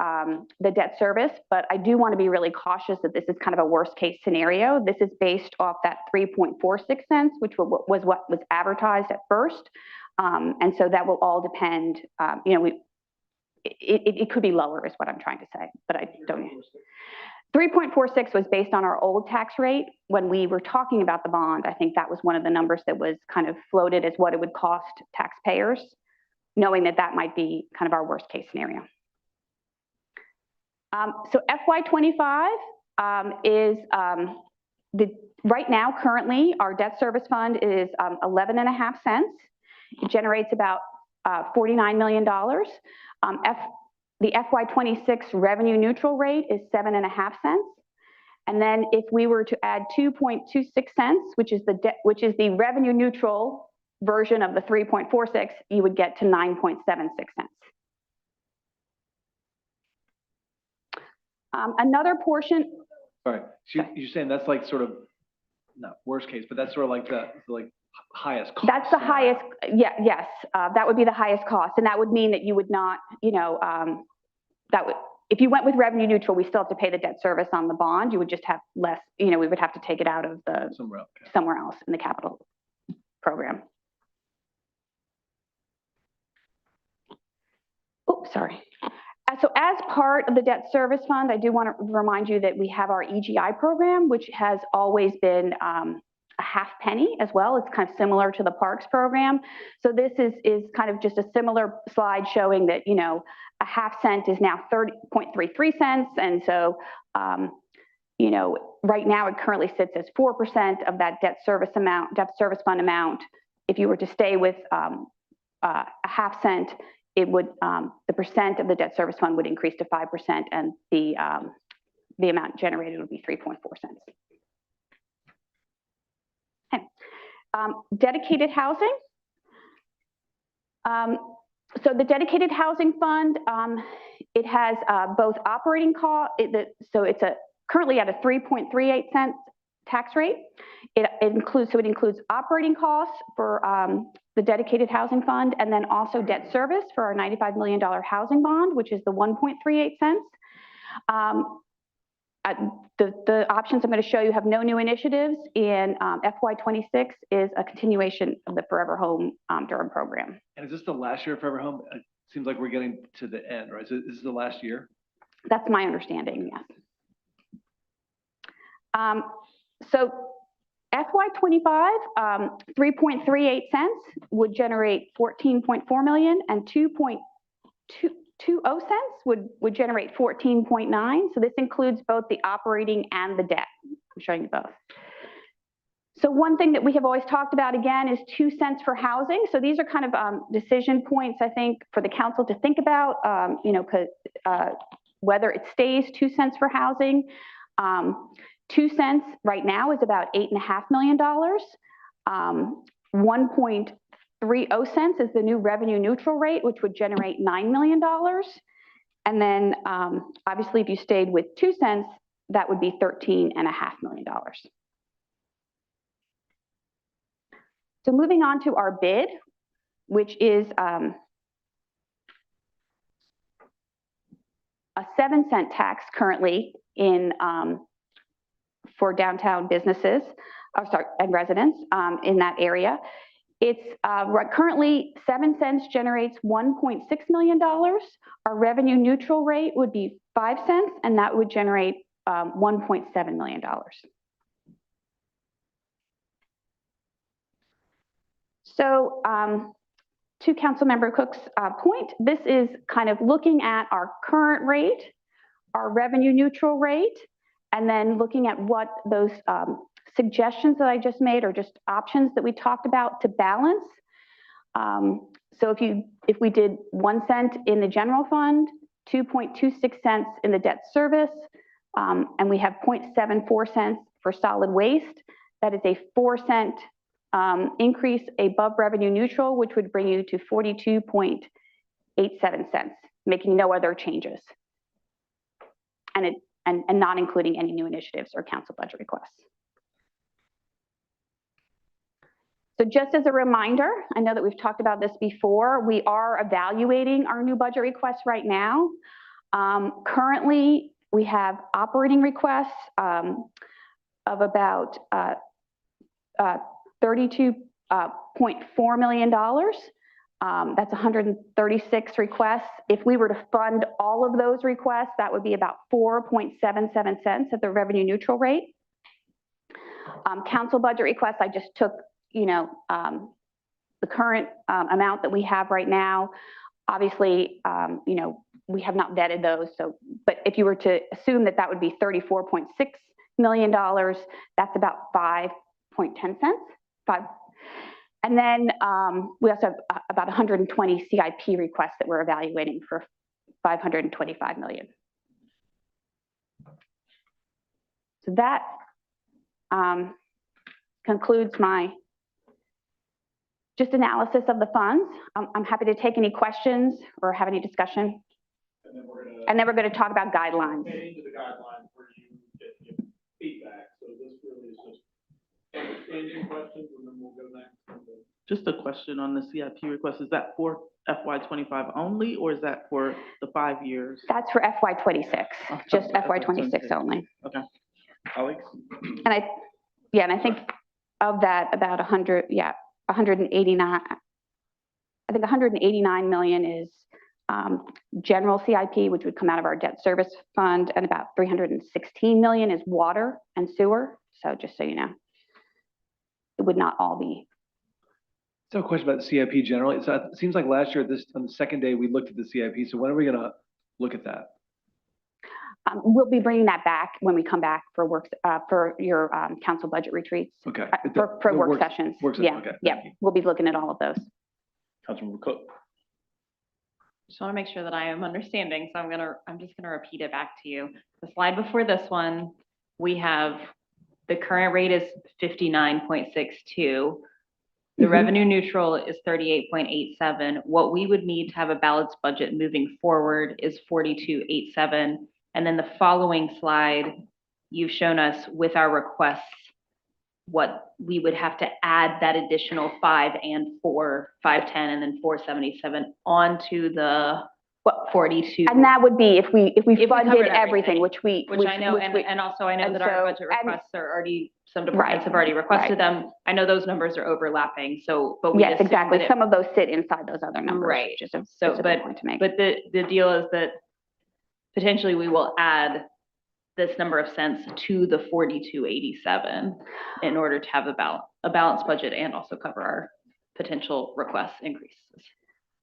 debt service, but I do want to be really cautious that this is kind of a worst case scenario. This is based off that 3.46 cents, which was what was advertised at first. And so that will all depend, it could be lower is what I'm trying to say, but I don't. 3.46 was based on our old tax rate. When we were talking about the bond, I think that was one of the numbers that was kind of floated as what it would cost taxpayers, knowing that that might be kind of our worst case scenario. So FY25 is right now, currently, our debt service fund is 11.5 cents. It generates about $49 million. The FY26 revenue neutral rate is 7.5 cents. And then if we were to add 2.26 cents, which is the revenue neutral version of the 3.46, you would get to 9.76 cents. Another portion. Sorry, so you're saying that's like sort of, not worst case, but that's sort of like the highest cost. That's the highest, yes, that would be the highest cost. And that would mean that you would not, if you went with revenue neutral, we still have to pay the debt service on the bond. You would just have less, we would have to take it out of the somewhere else in the capital program. Oh, sorry. So as part of the debt service fund, I do want to remind you that we have our EGI program, which has always been a half penny as well. It's kind of similar to the Parks program. So this is kind of just a similar slide showing that, a half cent is now 30.33 cents. And so, right now it currently sits as 4% of that debt service fund amount. If you were to stay with a half cent, it would, the percent of the debt service fund would increase to 5%, and the amount generated would be 3.4 cents. Okay. Dedicated housing. So the dedicated housing fund, it has both operating cost, so it's currently at a 3.38 cent tax rate. It includes operating costs for the dedicated housing fund, and then also debt service for our $95 million housing bond, which is the 1.38 cents. The options I'm going to show you have no new initiatives in FY26 is a continuation of the Forever Home Durham program. And is this the last year of Forever Home? It seems like we're getting to the end, right? So this is the last year? That's my understanding, yes. So FY25, 3.38 cents would generate 14.4 million, and 2.20 cents would generate 14.9. So this includes both the operating and the debt. I'm showing you both. So one thing that we have always talked about, again, is 2 cents for housing. So these are kind of decision points, I think, for the council to think about, whether it stays 2 cents for housing. 2 cents right now is about $8.5 million. 1.30 cents is the new revenue neutral rate, which would generate $9 million. And then obviously if you stayed with 2 cents, that would be $13.5 million. So moving on to our bid, which is a 7 cent tax currently in for downtown businesses, and residents in that area. It's currently 7 cents generates $1.6 million. Our revenue neutral rate would be 5 cents, and that would generate $1.7 million. So to Councilmember Cook's point, this is kind of looking at our current rate, our revenue neutral rate, and then looking at what those suggestions that I just made, or just options that we talked about to balance. So if we did 1 cent in the general fund, 2.26 cents in the debt service, and we have 0.74 cents for solid waste, that is a 4-cent increase above revenue neutral, which would bring you to 42.87 cents, making no other changes. And not including any new initiatives or council budget requests. So just as a reminder, I know that we've talked about this before, we are evaluating our new budget requests right now. Currently, we have operating requests of about $32.4 million. That's 136 requests. If we were to fund all of those requests, that would be about 4.77 cents at the revenue neutral rate. Council budget requests, I just took, the current amount that we have right now. Obviously, we have not vetted those. So, but if you were to assume that that would be $34.6 million, that's about 5.10 cents. And then we also have about 120 CIP requests that we're evaluating for $525 million. So that concludes my just analysis of the funds. I'm happy to take any questions or have any discussion. And then we're going to talk about guidelines. Get into the guidelines where you get feedback. So this really is just understanding questions, and then we'll go next. Just a question on the CIP request. Is that for FY25 only, or is that for the 5 years? That's for FY26, just FY26 only. Okay. Alex? And I think of that, about 189, I think 189 million is general CIP, which would come out of our debt service fund, and about 316 million is water and sewer. So just so you know, it would not all be. So a question about the CIP generally. So it seems like last year on the second day we looked at the CIP. So when are we going to look at that? We'll be bringing that back when we come back for works for your council budget retreats. Okay. For work sessions. Yeah. Okay. Yeah. We'll be looking at all of those. Councilmember Cook. Just want to make sure that I am understanding, so I'm just gonna repeat it back to you. The slide before this one, we have the current rate is 59.62. The revenue neutral is 38.87. What we would need to have a balanced budget moving forward is 42.87. And then the following slide, you've shown us with our requests what we would have to add that additional 5 and 4, 510 and then 477 onto the 42. And that would be if we funded covered everything, which I know, and also I know that our budget requests are already, some departments have already requested them. I know those numbers are overlapping, so, but we yes, exactly. Some of those sit inside those other numbers. Right. Which is a point to make. But the deal is that potentially we will add this number of cents to the 42.87 in order to have a balanced budget and also cover our potential request increases.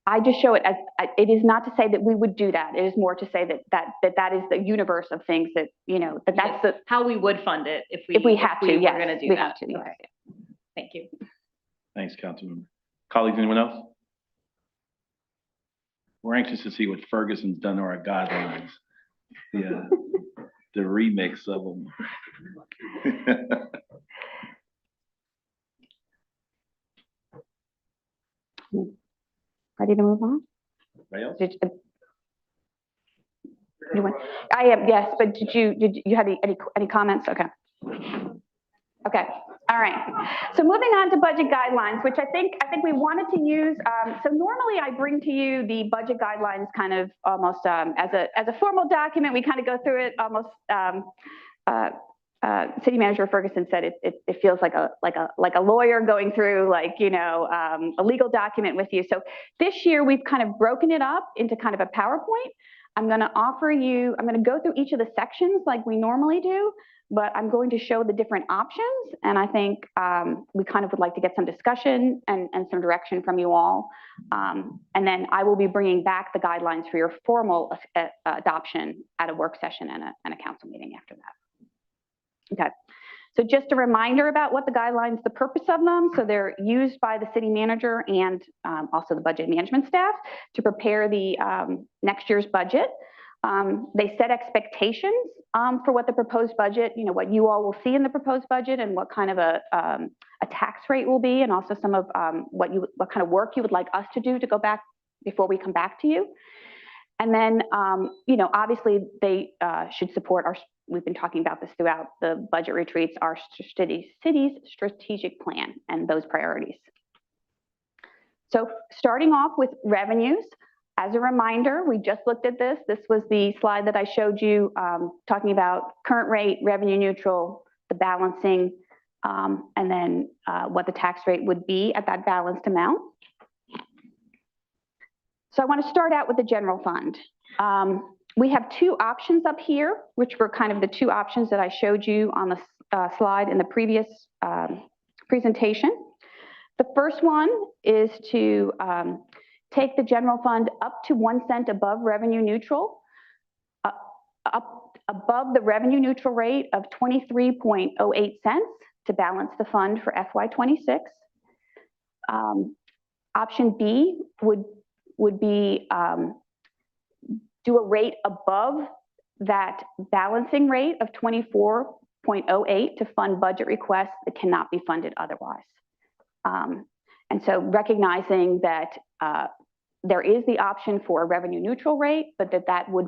I just show it as, it is not to say that we would do that. It is more to say that is the universe of things that, that's the how we would fund it if we were going to do that. Okay. Thank you. Thanks, Councilmember. Colleagues, anyone else? We're anxious to see what Ferguson's done to our guidelines. Yeah, the remix of them. Ready to move on? Anybody else? I am, yes, but did you have any comments? Okay. Okay. All right. So moving on to budget guidelines, which I think we wanted to use. So normally I bring to you the budget guidelines kind of almost as a formal document. We kind of go through it almost. City Manager Ferguson said it feels like a lawyer going through a legal document with you. So this year we've kind of broken it up into kind of a PowerPoint. I'm going to go through each of the sections like we normally do, but I'm going to show the different options. And I think we kind of would like to get some discussion and some direction from you all. And then I will be bringing back the guidelines for your formal adoption at a work session and a council meeting after that. Okay, So just a reminder about what the guidelines, the purpose of them. So they're used by the city manager and also the budget management staff to prepare the next year's budget. They set expectations for what the proposed budget, what you all will see in the proposed budget and what kind of a tax rate will be, and also some of what kind of work you would like us to do to go back before we come back to you. And then, obviously they should support we've been talking about this throughout the budget retreats, our city's strategic plan and those priorities. So starting off with revenues, as a reminder, we just looked at this. This was the slide that I showed you talking about current rate, revenue neutral, the balancing, and then what the tax rate would be at that balanced amount. So I want to start out with the general fund. We have two options up here, which were kind of the two options that I showed you on the slide in the previous presentation. The first one is to take the general fund up to 1 cent above revenue neutral, up above the revenue neutral rate of 23.08 cents to balance the fund for FY26. Option B would be do a rate above that balancing rate of 24.08 to fund budget requests that cannot be funded otherwise. And so recognizing that there is the option for a revenue neutral rate, but that would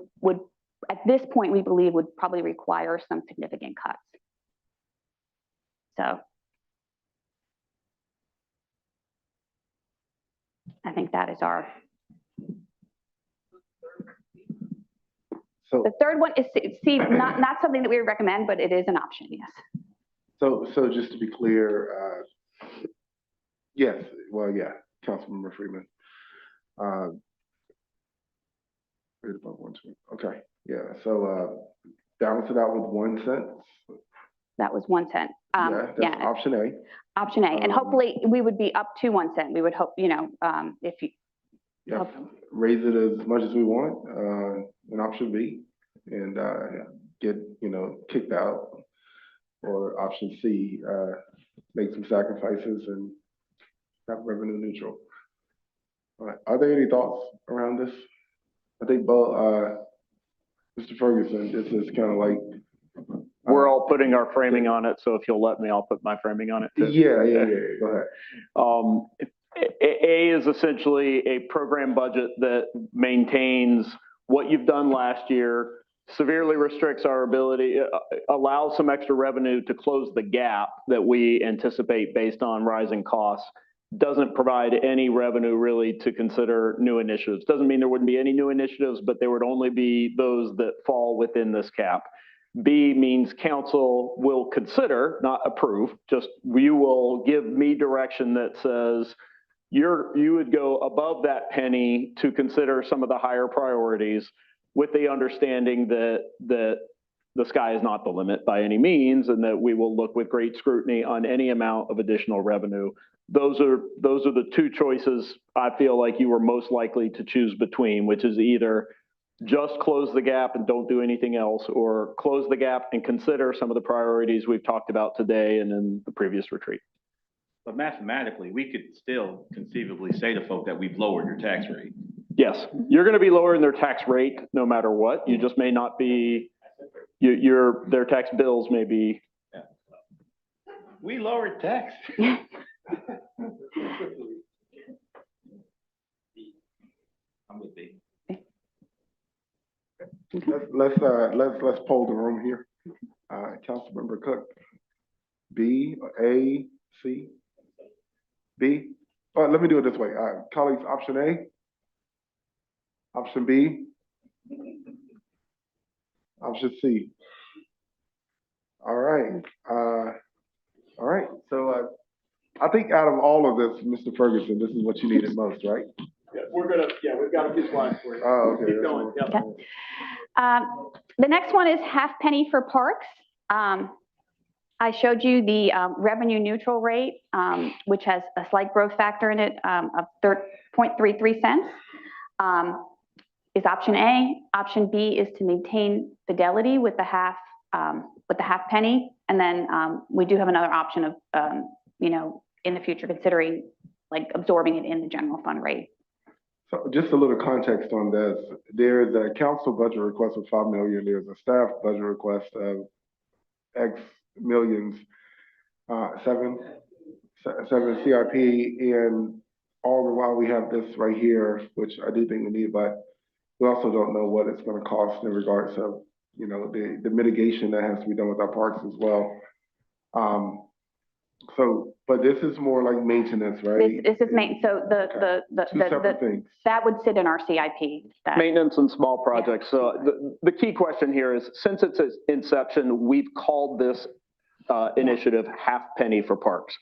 at this point we believe would probably require some significant cuts. So I think that is our. So the third one is C, not something that we would recommend, but it is an option, yes. So just to be clear, yes, well, yeah, Councilmember Freeman. Okay, yeah, so balance it out with 1 cent. That was 1 cent. That's option A. Option A, and hopefully we would be up to 1 cent. We would hope, if you. Yeah, raise it as much as we want, in option B, and get, kicked out. Or option C, make some sacrifices and have revenue neutral. All right, are there any thoughts around this? I think both, Mr. Ferguson, this is kind of like. We're all putting our framing on it, so if you'll let me, I'll put my framing on it too. Yeah, go ahead. A is essentially a program budget that maintains what you've done last year, severely restricts our ability, allows some extra revenue to close the gap that we anticipate based on rising costs, doesn't provide any revenue really to consider new initiatives. Doesn't mean there wouldn't be any new initiatives, but there would only be those that fall within this cap. B means council will consider, not approve, just you will give me direction that says you would go above that penny to consider some of the higher priorities with the understanding that the sky is not the limit by any means, and that we will look with great scrutiny on any amount of additional revenue. Those are the two choices I feel like you were most likely to choose between, which is either just close the gap and don't do anything else, or close the gap and consider some of the priorities we've talked about today and in the previous retreat. But mathematically, we could still conceivably say to folk that we've lowered your tax rate. Yes, you're going to be lowering their tax rate no matter what. You just may not be, their tax bills may be. Yeah. We lowered tax. I'm with B. Let's poll the room here. Councilmember Cook, B, A, C, B. Let me do it this way. Colleagues, option A, option B, option C. All right. All right. So I think out of all of this, Mr. Ferguson, this is what you needed most, right? Yeah, we've got a few slides for you. Oh, okay. Keep going. Yep. Okay. The next one is half penny for parks. I showed you the revenue neutral rate, which has a slight growth factor in it of 0.33 cents. Is option A. Option B is to maintain fidelity with the half penny, And then we do have another option of, you know, in the future considering like absorbing it in the general fund rate. So just a little context on this. There's a council budget request of 5 million. There's a staff budget request of X millions, seven CIP, and all the while we have this right here, which I do think we need, but we also don't know what it's going to cost in regards of, you know, the mitigation that has to be done with our parks as well. So, but this is more like maintenance, right? This is maintenance. So Two separate things. that would sit in our CIP. Maintenance and small projects. So the key question here is, since its inception, we've called this initiative half penny for parks.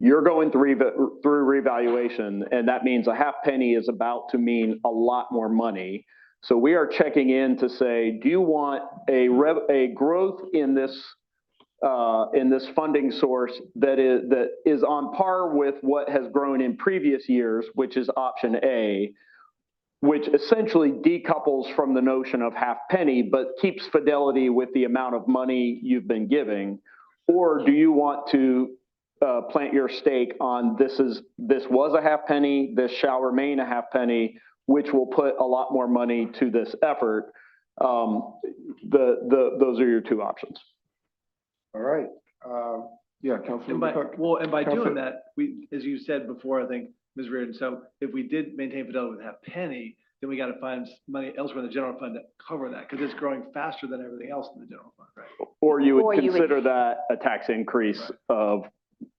You're going through revaluation, and that means a half penny is about to mean a lot more money. So we are checking in to say, do you want a growth in this funding source that is on par with what has grown in previous years, which is option A, which essentially decouples from the notion of half penny, but keeps fidelity with the amount of money you've been giving? Or do you want to plant your stake on this was a half penny, this shall remain a half penny, which will put a lot more money to this effort? Those are your two options. All right. Yeah, Councilman Cook. And by doing that, we, as you said before, I think, Ms. Riordan, so if we did maintain fidelity with half penny, then we got to find money elsewhere in the general fund to cover that, because it's growing faster than everything else in the general fund, right? Or you would consider that a tax increase of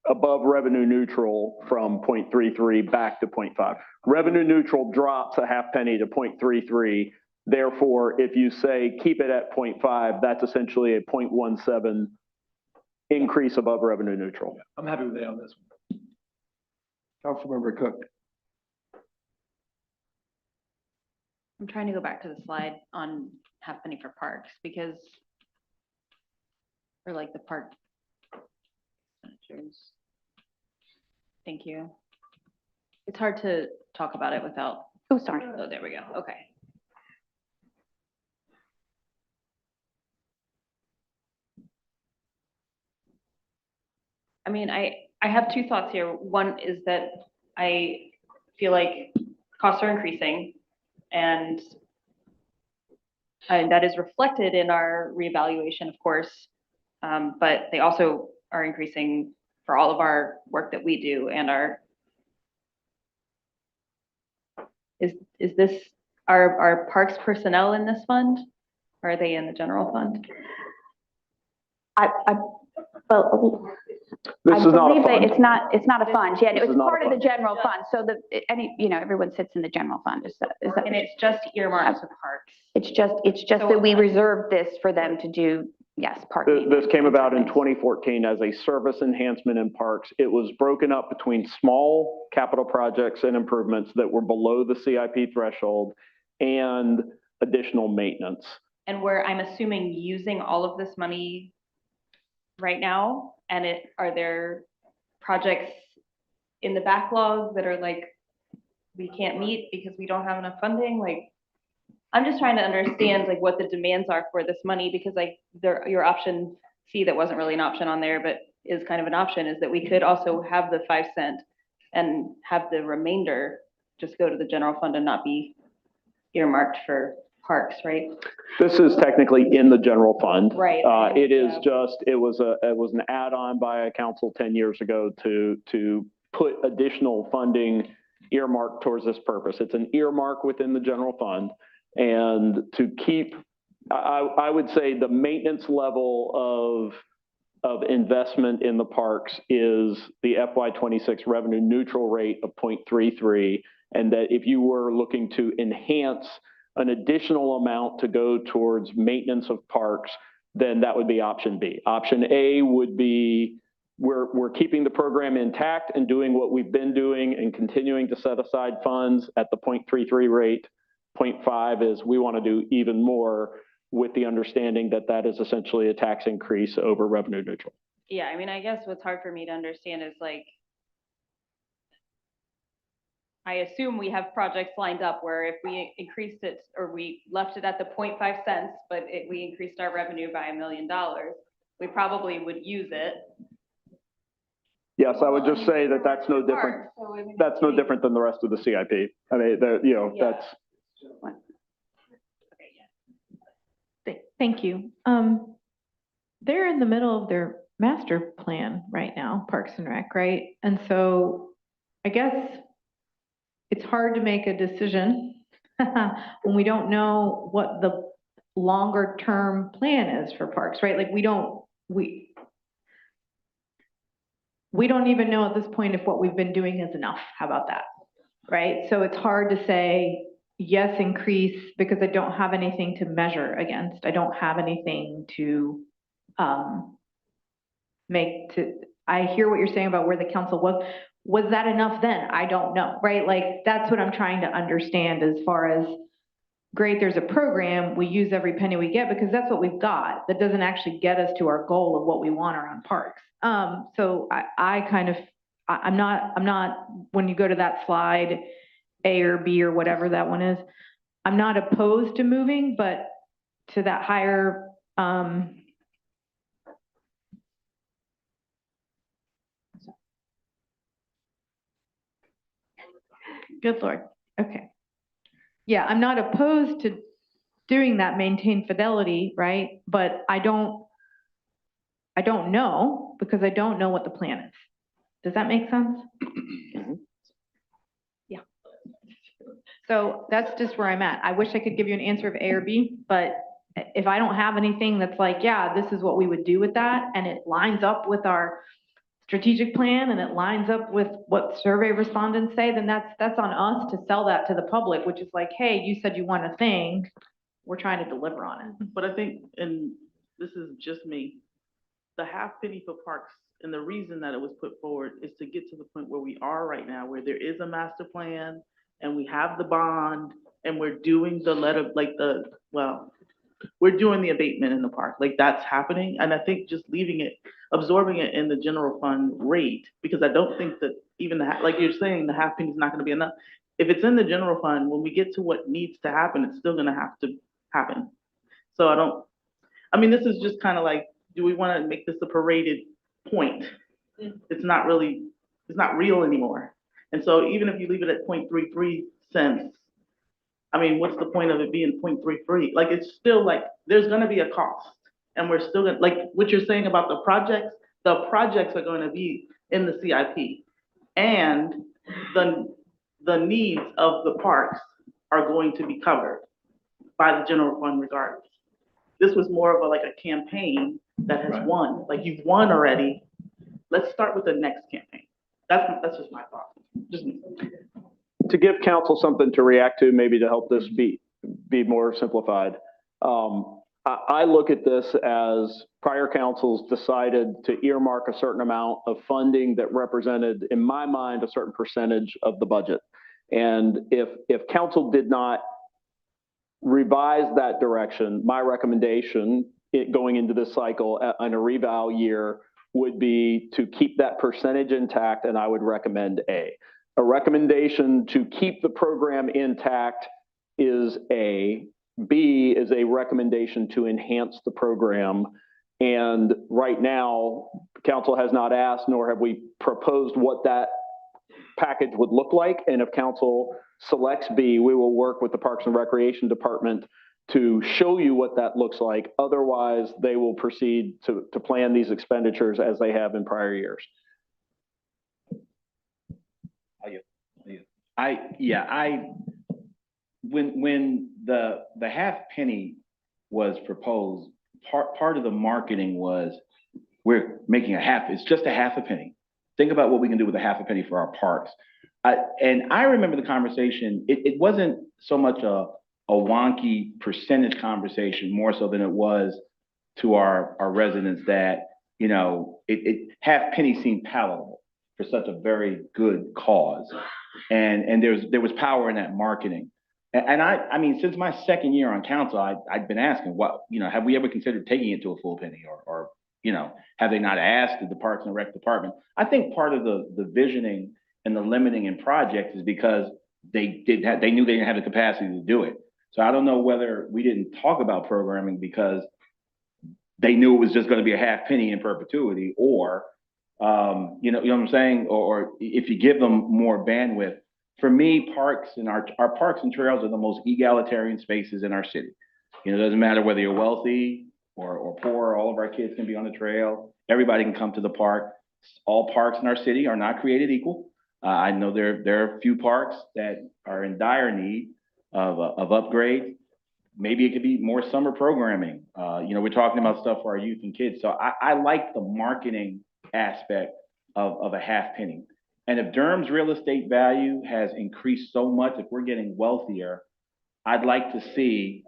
above revenue neutral from 0.33 back to 0.5. Revenue neutral drops a half penny to 0.33. Therefore, if you say keep it at 0.5, that's essentially a 0.17 increase above revenue neutral. Yeah, I'm happy with that on this one. Councilmember Cook. I'm trying to go back to the slide on half penny for parks, because or like the park expenditures. Thank you. It's hard to talk about it without. Oh, sorry. Oh, there we go. Okay. I mean, I have two thoughts here. One is that I feel like costs are increasing, and that is reflected in our reevaluation, of course, but they also are increasing for all of our work that we do, and is this our parks personnel in this fund? Or are they in the general fund? Well, this I is not a believe that fund. it's not a fund. Yeah, This it's is not part a of the fund. general fund. So you know, everyone sits in the general fund. Is that And it's just earmarked for parks. It's just that we reserve this for them to do, yes, park maintenance. This came about in things. 2014 as a service enhancement in parks. It was broken up between small capital projects and improvements that were below the CIP threshold and additional maintenance. And where I'm assuming using all of this money right now, and are there projects in the backlog that are like, we can't meet because we don't have enough funding? Like, I'm just trying to understand like what the demands are for this money, because like your option C that wasn't really an option on there, but is kind of an option, is that we could also have the 5 cent and have the remainder just go to the general fund and not be earmarked for parks, right? This is technically in the general fund. Right. It is just, it was an add-on by a council 10 years ago to put additional funding earmarked towards this purpose. It's an earmark within the general fund. And to keep, I would say the maintenance level of investment in the parks is the FY26 revenue neutral rate of 0.33. And that if you were looking to enhance an additional amount to go towards maintenance of parks, then that would be option B. Option A would be we're keeping the program intact and doing what we've been doing and continuing to set aside funds at the 0.33 rate. 0.5 is we want to do even more, with the understanding that that is essentially a tax increase over revenue neutral. Yeah, I mean, I guess what's hard for me to understand is like, I assume we have projects lined up where if we increased it or we left it at the 0.5 cents, but we increased our revenue by $1 million, we probably would use it. Yes, I would just say that that's no different, that's no different than the rest of the CIP. I mean, you know, that's. Thank you. They're in the middle of their master plan right now, Parks and Rec, right? And so I guess it's hard to make a decision when we don't know what the longer term plan is for parks, right? Like we don't even know at this point if what we've been doing is enough. How about that? Right? So it's hard to say, yes, increase, because I don't have anything to measure against. I don't have anything to I hear what you're saying about where the council was. Was that enough then? I don't know, right? Like, that's what I'm trying to understand as far as, great, there's a program, we use every penny we get because that's what we've got. That doesn't actually get us to our goal of what we want around parks. So I'm not, when you go to that slide, A or B or whatever that one is, I'm not opposed to moving, but to that higher, good Lord, okay. Yeah, I'm not opposed to doing that maintain fidelity, right? But I don't know because I don't know what the plan is. Does that make sense? Yeah. So that's just where I'm at. I wish I could give you an answer of A or B, but if I don't have anything that's like, yeah, this is what we would do with that, and it lines up with our strategic plan and it lines up with what survey respondents say, then that's on us to sell that to the public, which is like, hey, you said you want a thing, we're trying to deliver on it. But I think, and this is just me, the half penny for parks, and the reason that it was put forward is to get to the point where we are right now, where there is a master plan and we have the bond and we're doing the we're doing the abatement in the park, like that's happening. And I think just leaving it, absorbing it in the general fund rate, because I don't think that even like you're saying, the half penny is not gonna be enough. If it's in the general fund, when we get to what needs to happen, it's still gonna have to happen. So this is just kind of like, do we wanna make this a paraded point? It's not real anymore. And so even if you leave it at 0.33 cents, what's the point of it being 0.33? Like, it's still like, there's gonna be a cost. And we're still gonna, like what you're saying about the projects are gonna be in the CIP. And the needs of the parks are going to be covered by the general fund regardless. This was more of a campaign that has won. Like, you've won already. Let's start with the next campaign. That's just my thought. Just me. To give council something to react to, maybe to help this be more simplified. I look at this as prior councils decided to earmark a certain amount of funding that represented, in my mind, a certain percentage of the budget. And if council did not revise that direction, my recommendation going into this cycle in a reval year would be to keep that percentage intact, and I would recommend A. A recommendation to keep the program intact is A. B is a recommendation to enhance the program. And right now, council has not asked, nor have we proposed what that package would look like. And if council selects B, we will work with the Parks and Recreation Department to show you what that looks like. Otherwise, they will proceed to plan these expenditures as they have in prior years. When the half penny was proposed, part of the marketing was we're making it's just a half a penny. Think about what we can do with a half a penny for our parks. And I remember the conversation, it wasn't so much a wonky percentage conversation, more so than it was to our residents that, half penny seemed palatable for such a very good cause. And there was power in that marketing. And I since my second year on council, I'd been asking, have we ever considered taking it to a full penny or have they not asked the Parks and Rec Department? I think part of the visioning and the limiting in projects is because they knew they didn't have the capacity to do it. So I don't know whether we didn't talk about programming because they knew it was just gonna be a half penny in perpetuity, or, you know what I'm saying? Or if you give them more bandwidth. For me, parks and our parks and trails are the most egalitarian spaces in our city. You know, it doesn't matter whether you're wealthy or poor, all of our kids can be on the trail. Everybody can come to the park. All parks in our city are not created equal. I know there are a few parks that are in dire need of upgrade. Maybe it could be more summer programming. You know, we're talking about stuff for our youth and kids. So I like the marketing aspect of a half penny. And if Durham's real estate value has increased so much, if we're getting wealthier, I'd like to see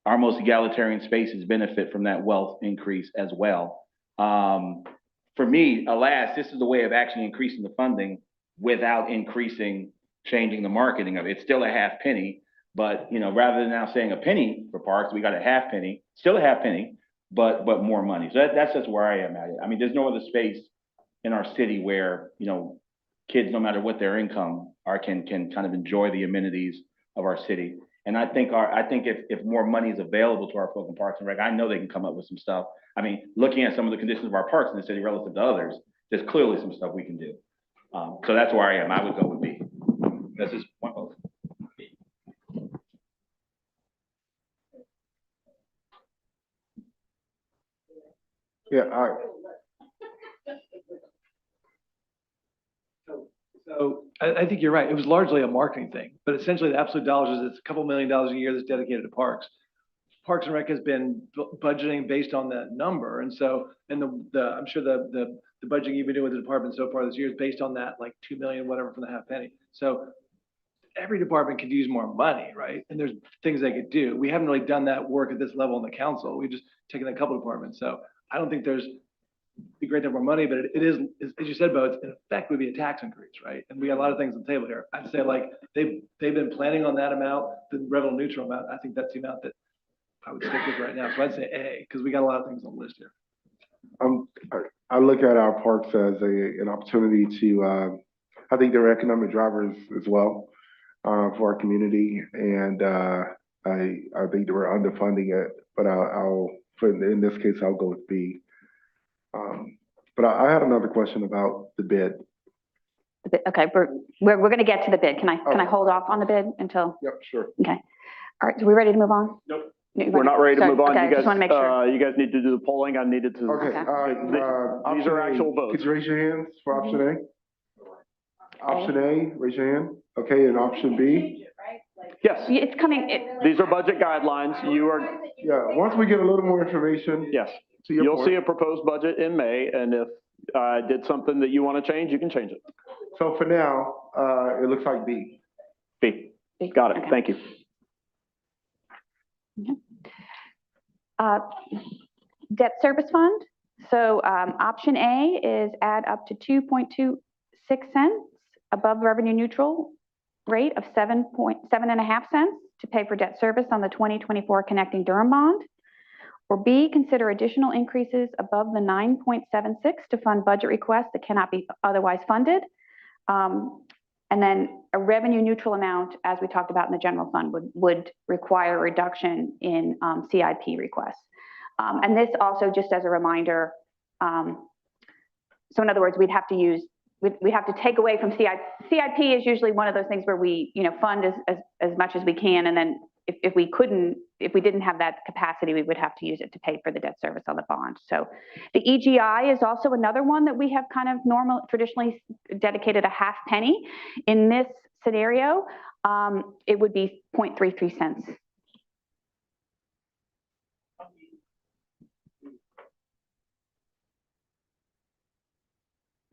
our most egalitarian spaces benefit from that wealth increase as well. For me, alas, this is the way of actually increasing the funding without changing the marketing of it. It's still a half penny, but you know, rather than now saying a penny for parks, we got a half penny, still a half penny, but more money. So that's just where I am at it. I mean, there's no other space in our city where, you know, kids, no matter what their income are, can kind of enjoy the amenities of our city. And I think if more money is available to our folk in Parks and Rec, I know they can come up with some stuff. I mean, looking at some of the conditions of our parks in the city relative to others, there's clearly some stuff we can do. So that's where I am. I would go with B. That's just one vote. Yeah, all right. So I think you're right. It was largely a marketing thing, but essentially the absolute dollars is it's a couple $1 million a year that's dedicated to parks. Parks and Rec has been budgeting based on that number. And so, and I'm sure the budgeting you've been doing with the department so far this year is based on that, like 2 million, whatever, from the half penny. So every department could use more money, right? And there's things they could do. We haven't really done that work at this level in the council. We've just taken a couple departments. So I don't think there's be great to have more money, but it is, as you said, Bo, it's in effect would be a tax increase, right? And we got a lot of things on the table here. I'd say like they've been planning on that amount, the revenue neutral amount. I think that's the amount that I would stick with right now. So I'd say A, because we got a lot of things on the list here. I look at our parks as an opportunity to, I think they're economic drivers as well for our community, and I think that we're underfunding it. But in this case, I'll go with B. But I had another question about the bid. Okay, we're going to get to the bid. Can I hold off on the bid until? Yep, sure. Okay. All right, are we ready to move on? Nope. We're not ready to move on. Okay, You guys, just want to make sure. you guys need to do the polling. I needed to. Okay. These are actual votes. Could you raise your hands for option A? Option A, raise your hand. Okay, and option B? Yes. It's coming. These are budget guidelines. You are. Yeah, once we get a little more information. Yes. You'll see a proposed budget in May, and if I did something that you want to change, you can change it. So for now, it looks like B. B. Got it. Okay. Thank you. Debt service fund. So option A is add up to 2.26 cents above revenue neutral rate of 7.5 cents to pay for debt service on the 2024 Connecting Durham bond. Or B, consider additional increases above the 9.76 to fund budget requests that cannot be otherwise funded. And then a revenue neutral amount, as we talked about in the general fund, would require a reduction in CIP requests. And this also, just as a reminder, so in other words, we'd have to take away from CIP. CIP is usually one of those things where we, fund as much as we can, and then if we didn't have that capacity, we would have to use it to pay for the debt service on the bond. So the EGI is also another one that we have kind of traditionally dedicated a half penny. In this scenario, it would be 0.33 cents.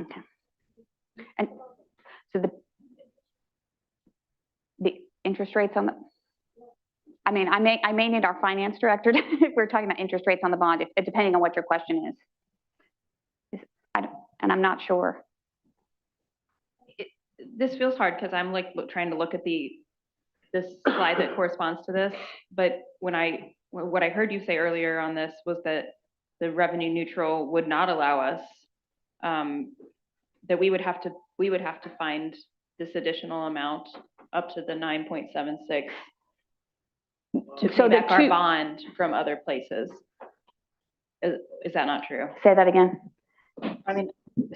Okay. And so the interest rates on the, I mean, I may need our finance director if we're talking about interest rates on the bond, depending on what your question is. And I'm not sure. This feels hard because I'm like trying to look at this slide that corresponds to this. But what I heard you say earlier on this was that the revenue neutral would not allow us, that we would have to find this additional amount up to the 9.76 to pay back our bond from other places. Is that not true? Say that again. I mean,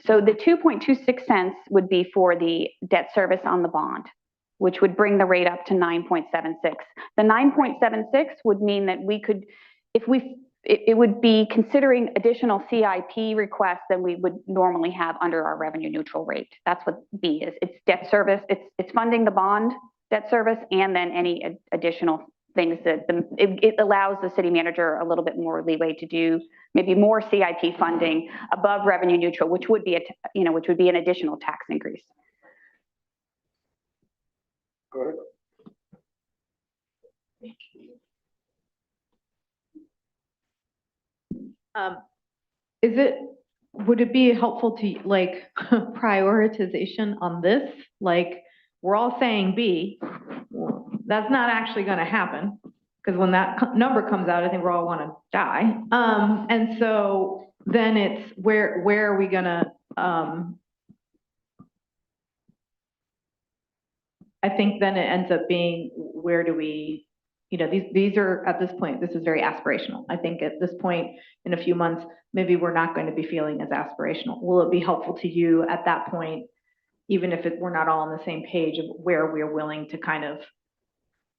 So the 2.26 cents would be for the debt service on the bond, which would bring the rate up to 9.76. The 9.76 would mean that we could, it would be considering additional CIP requests than we would normally have under our revenue neutral rate. That's what B is. It's debt service. It's funding the bond debt service and then any additional things that it allows the city manager a little bit more leeway to do maybe more CIP funding above revenue neutral, which would be which would be an additional tax increase. Go ahead. Would it be helpful to like prioritization on this? Like, we're all saying B, that's not actually gonna happen. Because when that number comes out, I think we all wanna die. And so then it's where are we gonna, I think then it ends up being, where do we, these are, at this point, this is very aspirational. I think at this point, in a few months, maybe we're not going to be feeling as aspirational. Will it be helpful to you at that point, even if we're not all on the same page of where we're willing to kind of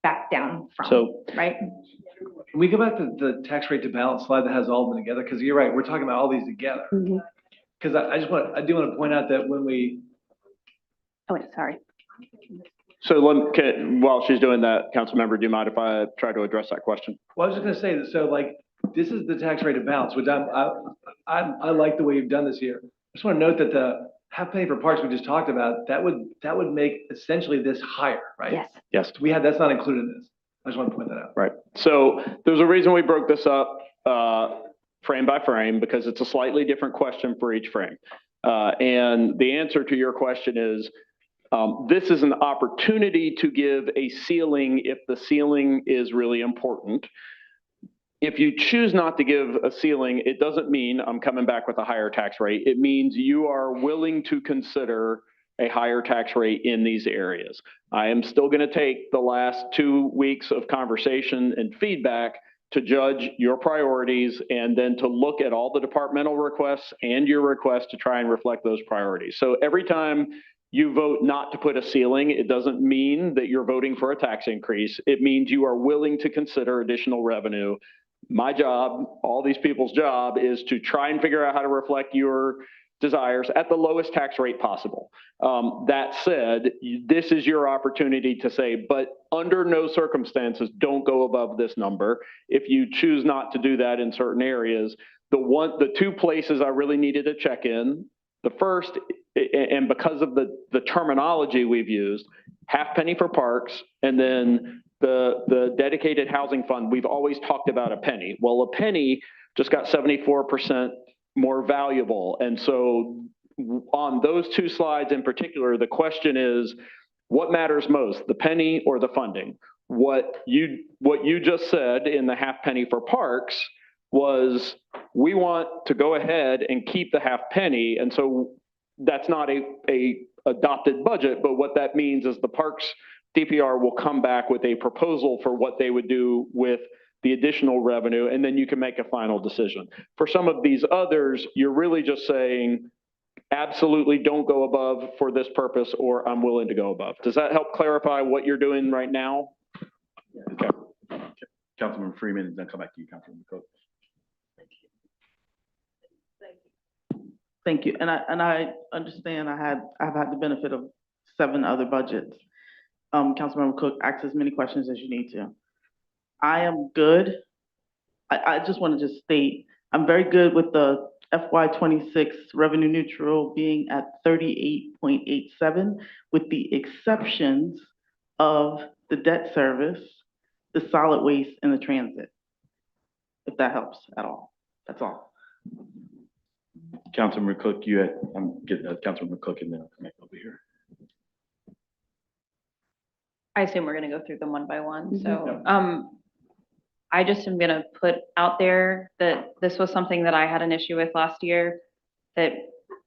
back down from, right? Can we go back to the tax rate to balance slide that has all of them together? Because you're right, we're talking about all these together. Because I do want to point out that when we. Oh, wait, sorry. So while she's doing that, Councilmember, do you mind if I try to address that question? Well, I was just going to say that, so like, this is the tax rate of balance, which I like the way you've done this here. I just want to note that the half penny for parks we just talked about, that would make essentially this higher, right? Yes. Yes. That's not included in this. I just want to point that out. Right. So there's a reason we broke this up frame by frame, because it's a slightly different question for each frame. And the answer to your question is, this is an opportunity to give a ceiling if the ceiling is really important. If you choose not to give a ceiling, it doesn't mean I'm coming back with a higher tax rate. It means you are willing to consider a higher tax rate in these areas. I am still going to take the last 2 weeks of conversation and feedback to judge your priorities and then to look at all the departmental requests and your requests to try and reflect those priorities. So every time you vote not to put a ceiling, it doesn't mean that you're voting for a tax increase. It means you are willing to consider additional revenue. My job, all these people's job, is to try and figure out how to reflect your desires at the lowest tax rate possible. That said, this is your opportunity to say, but under no circumstances, don't go above this number. If you choose not to do that in certain areas, the 2 places I really needed to check in, the first, and because of the terminology we've used, half penny for parks, and then the dedicated housing fund, we've always talked about a penny. Well, a penny just got 74% more valuable. And so on those 2 slides in particular, the question is, what matters most, the penny or the funding? What you just said in the half penny for parks was, we want to go ahead and keep the half penny. And so that's not a adopted budget, but what that means is the parks DPR will come back with a proposal for what they would do with the additional revenue, and then you can make a final decision. For some of these others, you're really just saying, absolutely don't go above for this purpose, or I'm willing to go above. Does that help clarify what you're doing right now? Okay. Councilman Freeman, and then come back to you, Councilman Cook. Thank you. And I understand I've had the benefit of 7 other budgets. Councilmember Cook, ask as many questions as you need to. I am good. I just want to just state, I'm very good with the FY26 revenue neutral being at 38.87, with the exceptions of the debt service, the solid waste, and the transit, if that helps at all. That's all. Councilman Cook, I'm getting Councilman Cook, and then I'll come back over here. I assume we're going to go through them one by one. So I just am going to put out there that this was something that I had an issue with last year, that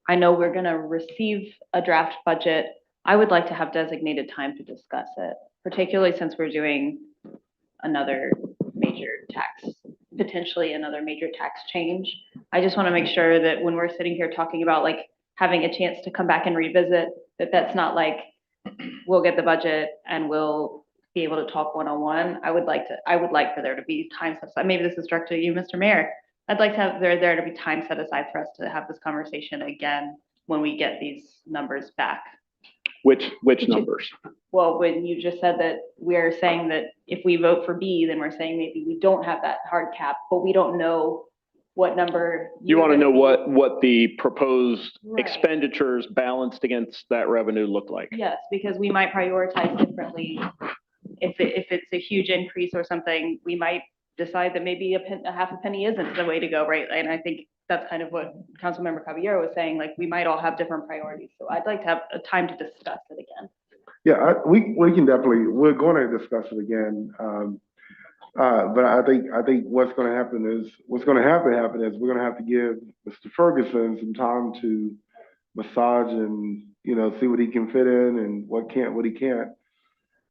I know we're going to receive a draft budget. I would like to have designated time to discuss it, particularly since we're doing another major tax potentially another major tax change. I just want to make sure that when we're sitting here talking about like having a chance to come back and revisit, that that's not like, we'll get the budget and we'll be able to talk one-on-one. I would like for there to be time set aside. Maybe this is directed to you, Mr. Mayor. I'd like to have there to be time set aside for us to have this conversation again when we get these numbers back. Which numbers? Well, when you just said that we're saying that if we vote for B, then we're saying maybe we don't have that hard cap, but we don't know what number. You want to know what the proposed Right. expenditures balanced against that revenue look like? Yes, because we might prioritize differently. If it's a huge increase or something, we might decide that maybe a half a penny isn't the way to go, right? And I think that's kind of what Councilmember Caballero was saying, like, we might all have different priorities. So I'd like to have a time to discuss it again. Yeah, we can definitely, we're going to discuss it again. But I think what's going to happen is we're going to have to give Mr. Ferguson some time to massage and, see what he can fit in and what he can't.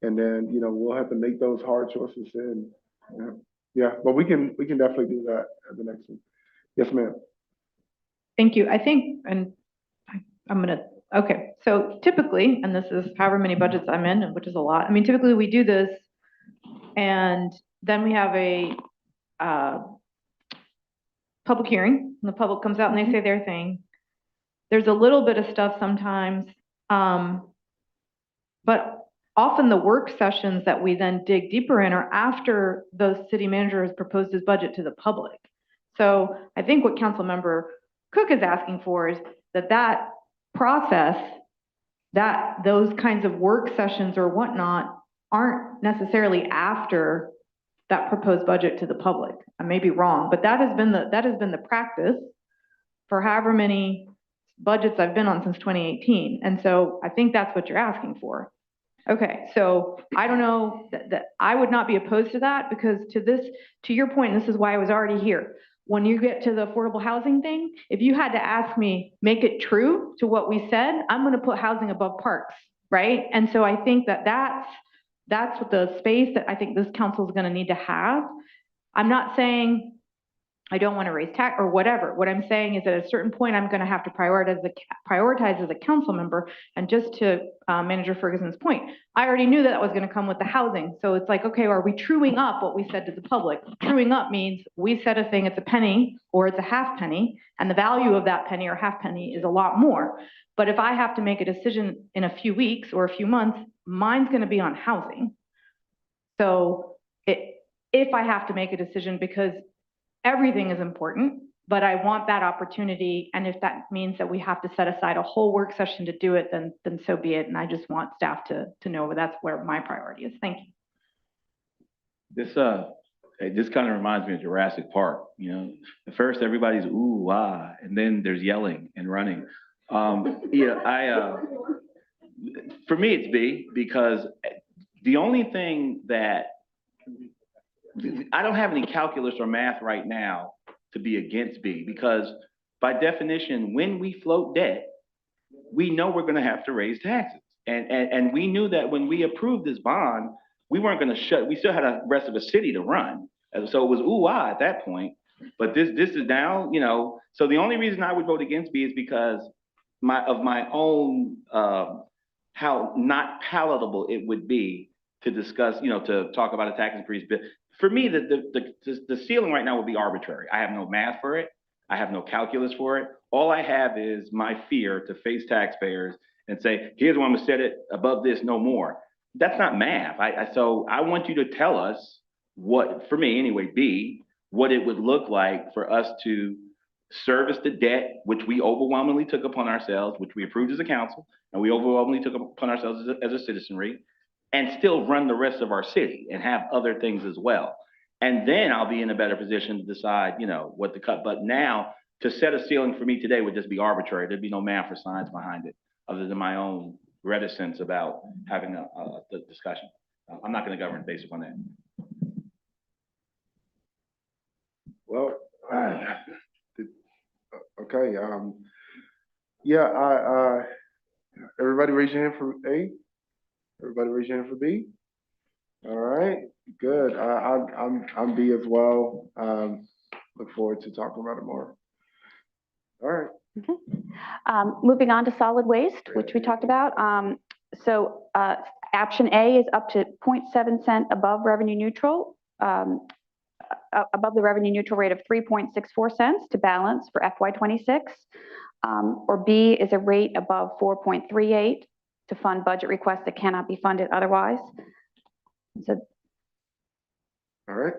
And then, we'll have to make those hard choices then. Yeah, but we can definitely do that at the next one. Yes, ma'am. Thank you. I think, and okay, so typically, and this is however many budgets I'm in, which is a lot. I mean, typically we do this and then we have a public hearing and the public comes out and they say their thing. There's a little bit of stuff sometimes, but often the work sessions that we then dig deeper in are after the city manager has proposed his budget to the public. So I think what Councilmember Cook is asking for is that process, that those kinds of work sessions or whatnot aren't necessarily after that proposed budget to the public. I may be wrong, but that has been the practice for however many budgets I've been on since 2018. And so I think that's what you're asking for. Okay, so I don't know that I would not be opposed to that because to your point, and this is why I was already here. When you get to the affordable housing thing, if you had to ask me, make it true to what we said, I'm going to put housing above parks, right? And so I think that's what the space that I think this council is going to need to have. I'm not saying I don't want to raise tax or whatever. What I'm saying is at a certain point, I'm going to have to prioritize as a council member. And just to Manager Ferguson's point, I already knew that was going to come with the housing. So it's like, okay, are we truing up what we said to the public? Truing up means we said a thing, it's a penny or it's a half penny, and the value of that penny or half penny is a lot more. But if I have to make a decision in a few weeks or a few months, mine's going to be on housing. So if I have to make a decision, because everything is important, but I want that opportunity. And if that means that we have to set aside a whole work session to do it, then so be it. And I just want staff to know that's where my priority is. Thank you. This kind of reminds me of Jurassic Park. At first everybody's ooh, ah, and then there's yelling and running. For me it's B, because the only thing that I don't have any calculus or math right now to be against B, because by definition, when we float debt, we know we're going to have to raise taxes. And we knew that when we approved this bond, we weren't going to we still had the rest of the city to run. And so it was ooh, ah at that point. But this is now, so the only reason I would vote against B is because of my own, how not palatable it would be to discuss, to talk about a tax increase. But for me, the ceiling right now would be arbitrary. I have no math for it. I have no calculus for it. All I have is my fear to face taxpayers and say, here's where I'm gonna set it above this, no more. That's not math. So I want you to tell us what, for me anyway, B, what it would look like for us to service the debt, which we overwhelmingly took upon ourselves, which we approved as a council, and we overwhelmingly took upon ourselves as a citizenry, and still run the rest of our city and have other things as well. And then I'll be in a better position to decide, what to cut. But now, to set a ceiling for me today would just be arbitrary. There'd be no math or science behind it, other than my own reticence about having the discussion. I'm not going to govern based upon that. Well, okay. Everybody raise your hand for A. Everybody raise your hand for B. All right, good. I'm B as well. Look forward to talking about it more. All right. Okay. Moving on to solid waste, which we talked about. Option A is up to 0.7 cent above revenue neutral, above the revenue neutral rate of 3.64 cents to balance for FY26. Or B is a rate above 4.38 to fund budget requests that cannot be funded otherwise. So, all right.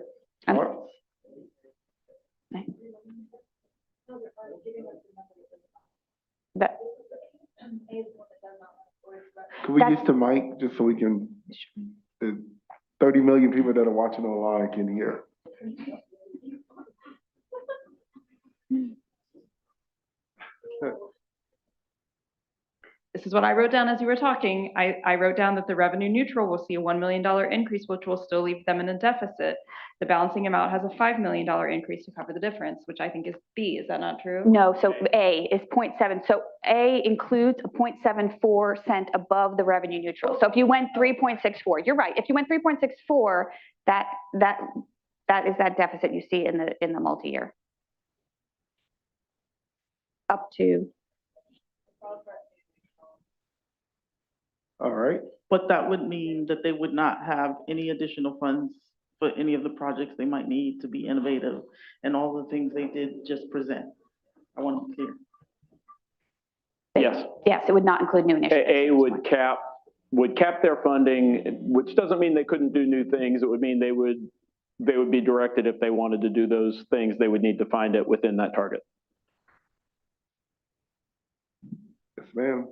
But, Can we use the mic just so we can, the 30 million people that are watching online can hear? This is what I wrote down as you were talking. I wrote down that the revenue neutral will see a $1 million increase, which will still leave them in a deficit. The balancing amount has a $5 million increase to cover the difference, which I think is B. Is that not true? no, so A is 0.7. So A includes a 0.74 cent above the revenue neutral. So if you went 3.64, you're right. If you went 3.64, that is that deficit you see in the multi-year. Up to. All right. But that would mean that they would not have any additional funds for any of the projects they might need to be innovative and all the things they did just present. I want to be clear. Yes. Yes, it would not include new initiatives. A would cap their funding, which doesn't mean they couldn't do new things. It would mean they would be directed if they wanted to do those things, they would need to find it within that target. Yes, ma'am.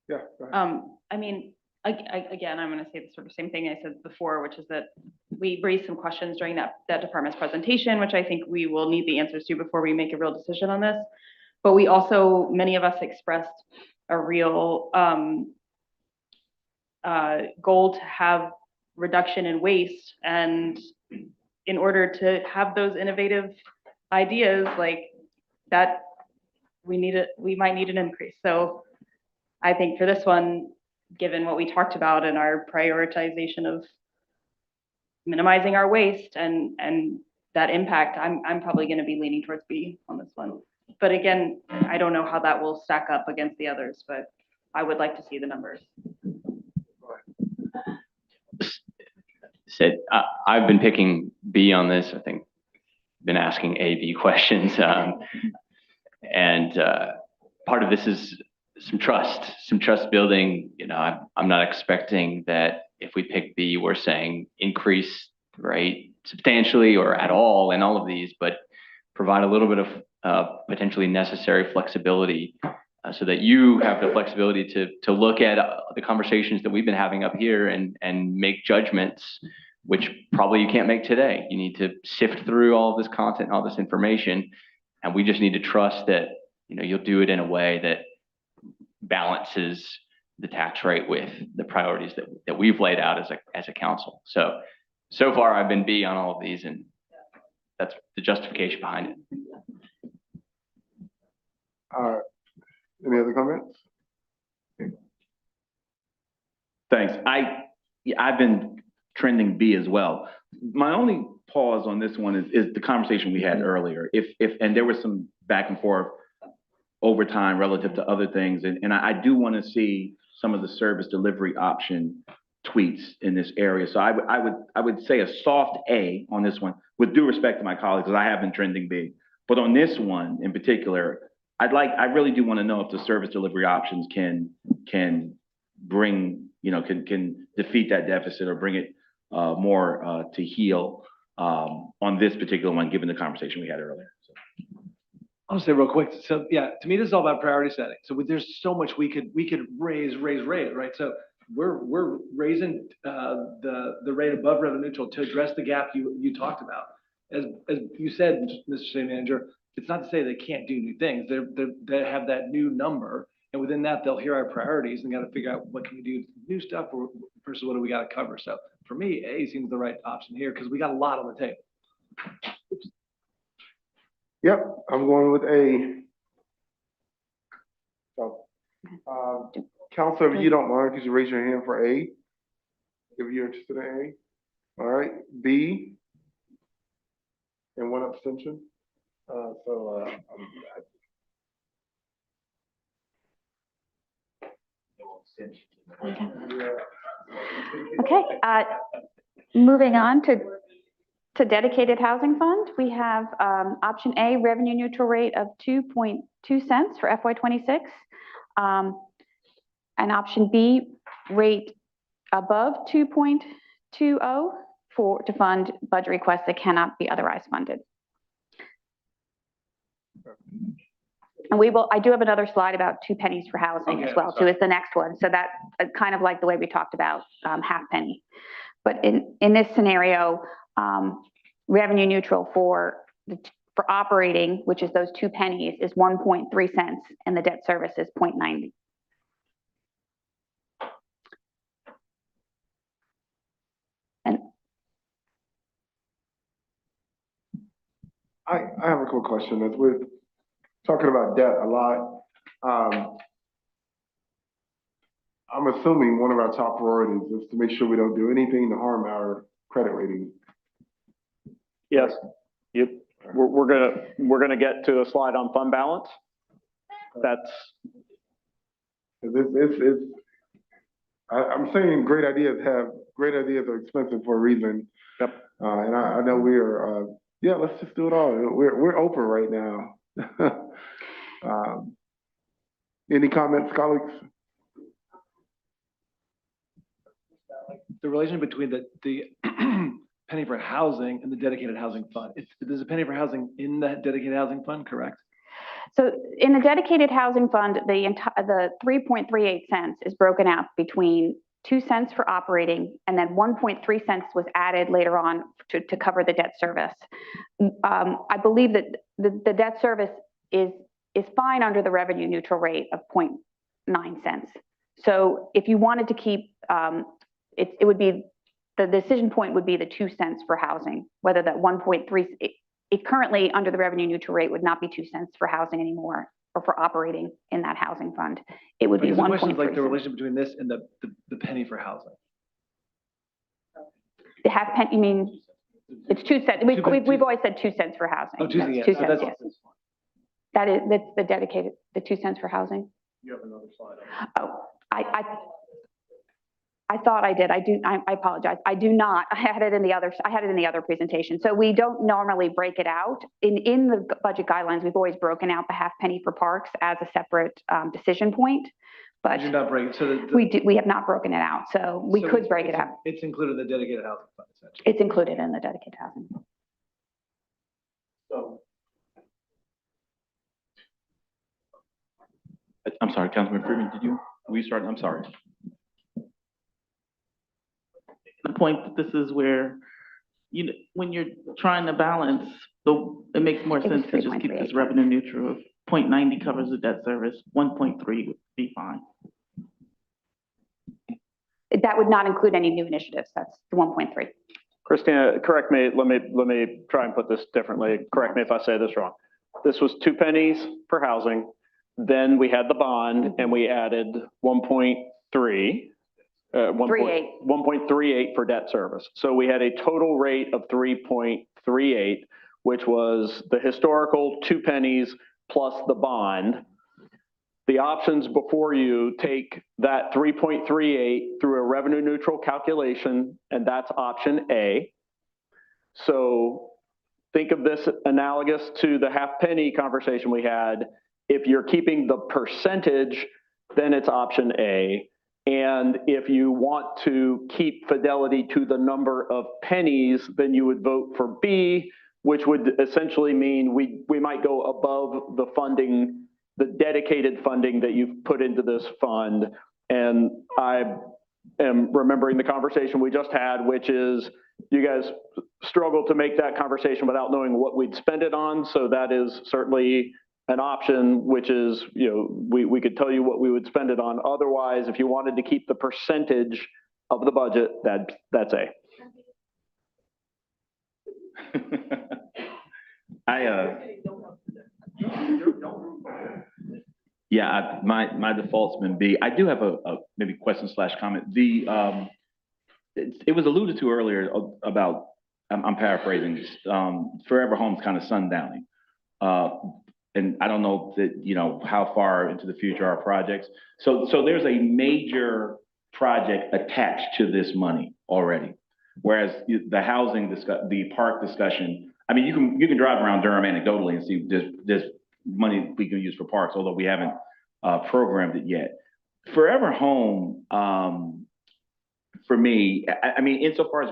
Yeah. Go ahead. I mean, again, I'm going to say the sort of same thing I said before, which is that we raised some questions during that department's presentation, which I think we will need the answers to before we make a real decision on this. But we also, many of us expressed a real goal to have reduction in waste. And in order to have those innovative ideas like that, we might need an increase. So I think for this one, given what we talked about and our prioritization of minimizing our waste and that impact, I'm probably going to be leaning towards B on this one. But again, I don't know how that will stack up against the others, but I would like to see the numbers. Said, I've been picking B on this. I think been asking A, B questions. And part of this is some trust building. You know, I'm not expecting that if we pick B, we're saying increase, right, substantially or at all in all of these, but provide a little bit of potentially necessary flexibility so that you have the flexibility to look at the conversations that we've been having up here and make judgments, which probably you can't make today. You need to sift through all of this content, all this information, and we just need to trust that, you know, you'll do it in a way that balances the tax rate with the priorities that we've laid out as a council. So far I've been B on all of these, and that's the justification behind it. Any other comments? Thanks. I've been trending B as well. My only pause on this one is the conversation we had earlier. And there was some back and forth over time relative to other things. And I do want to see some of the service delivery option tweets in this area. So I would say a soft A on this one, with due respect to my colleagues, because I have been trending B. But on this one in particular, I really do want to know if the service delivery options can bring, you know, can defeat that deficit or bring it more to heel on this particular one, given the conversation we had earlier. So. I'll say real quick. So yeah, to me, this is all about priority setting. So there's so much we could raise, right? So we're raising the rate above revenue neutral to address the gap you talked about. As you said, Mr. City Manager, it's not to say they can't do new things. They have that new number, and within that, they'll hear our priorities and got to figure out what can we do new stuff versus what do we got to cover. So for me, A seems the right option here because we got a lot on the table. Yep, I'm going with A. So, Council, if you don't mind, could you raise your hand for A? If you're interested in A. All right, B? And one abstention? Okay, moving on to dedicated housing fund, we have option A, revenue neutral rate of 2.2 cents for FY '26. And option B, rate above 2.20 to fund budget requests that cannot be otherwise funded. And I do have another slide about 2 pennies for housing as well, too, is the next one. So that kind of like the way we talked about half penny. But in this scenario, revenue neutral for operating, which is those 2 pennies, is 1.3 cents, and the debt service is 0.90. And I have a quick question. As we're talking about debt a lot, I'm assuming one of our top priorities is to make sure we don't do anything to harm our credit rating. Yes. Yep. We're gonna get to a slide on fund balance. I'm saying great ideas are expensive for a reason. Yep. And I know we are. Yeah, let's just do it all. We're open right now. Any comments, colleagues? The relation between the penny for housing and the dedicated housing fund. There's a penny for housing in that dedicated housing fund, correct? so in the dedicated housing fund, the 3.38 cents is broken out between 2 cents for operating, and then 1.3 cents was added later on to cover the debt service. I believe that the debt service is fine under the revenue neutral rate of 0.9 cents. So if you wanted to keep, it would be, the decision point would be the 2 cents for housing, whether that 1.3, it currently under the revenue neutral rate would not be 2 cents for housing anymore, or for operating in that housing fund. It would be 1.3. The question is like the relation between this and the penny for housing. The half penny, you mean, it's 2 cents. We've always said 2 cents for housing. Oh, 2 cents, Yes, yeah. 2 cents, yes. That's the dedicated, the 2 cents for housing. You have another slide. Oh, I thought I did. I apologize. I do not. I had it in the other presentation. So we don't normally break it out. In the budget guidelines, we've always broken out the half penny for parks as a separate decision point. But you not break, so we have not broken it out. So we could break it out. It's included in the dedicated housing fund, essentially. It's included in the dedicated housing. So I'm sorry, Councilman Freeman, will you start? I'm sorry. The point that this is where, when you're trying to balance, it makes more sense to just keep this revenue neutral. 0.90 covers the debt service, 1.3 would be fine. That would not include any new initiatives. That's the 1.3. Christina, correct me. Let me try and put this differently. Correct me if I say this wrong. This was 2 pennies for housing. Then we had the bond, and we added 1.3. 1.38 for debt service. So we had a total rate of 3.38, which was the historical 2 pennies plus the bond. The options before you take that 3.38 through a revenue neutral calculation, and that's option A. So think of this analogous to the half penny conversation we had. If you're keeping the percentage, then it's option A. And if you want to keep fidelity to the number of pennies, then you would vote for B, which would essentially mean we might go above the funding, the dedicated funding that you've put into this fund. And I am remembering the conversation we just had, which is you guys struggle to make that conversation without knowing what we'd spend it on. So that is certainly an option, which is, we could tell you what we would spend it on. Otherwise, if you wanted to keep the percentage of the budget, that's A. Yeah, my default's been B. I do have a maybe question / comment. It was alluded to earlier about, I'm paraphrasing, Forever Home's kind of sundowning. And I don't know that, how far into the future our projects. So there's a major project attached to this money already. Whereas the housing the park discussion, I mean, you can drive around Durham anecdotally and see there's money we can use for parks, although we haven't programmed it yet. Forever Home, for me, I mean, insofar as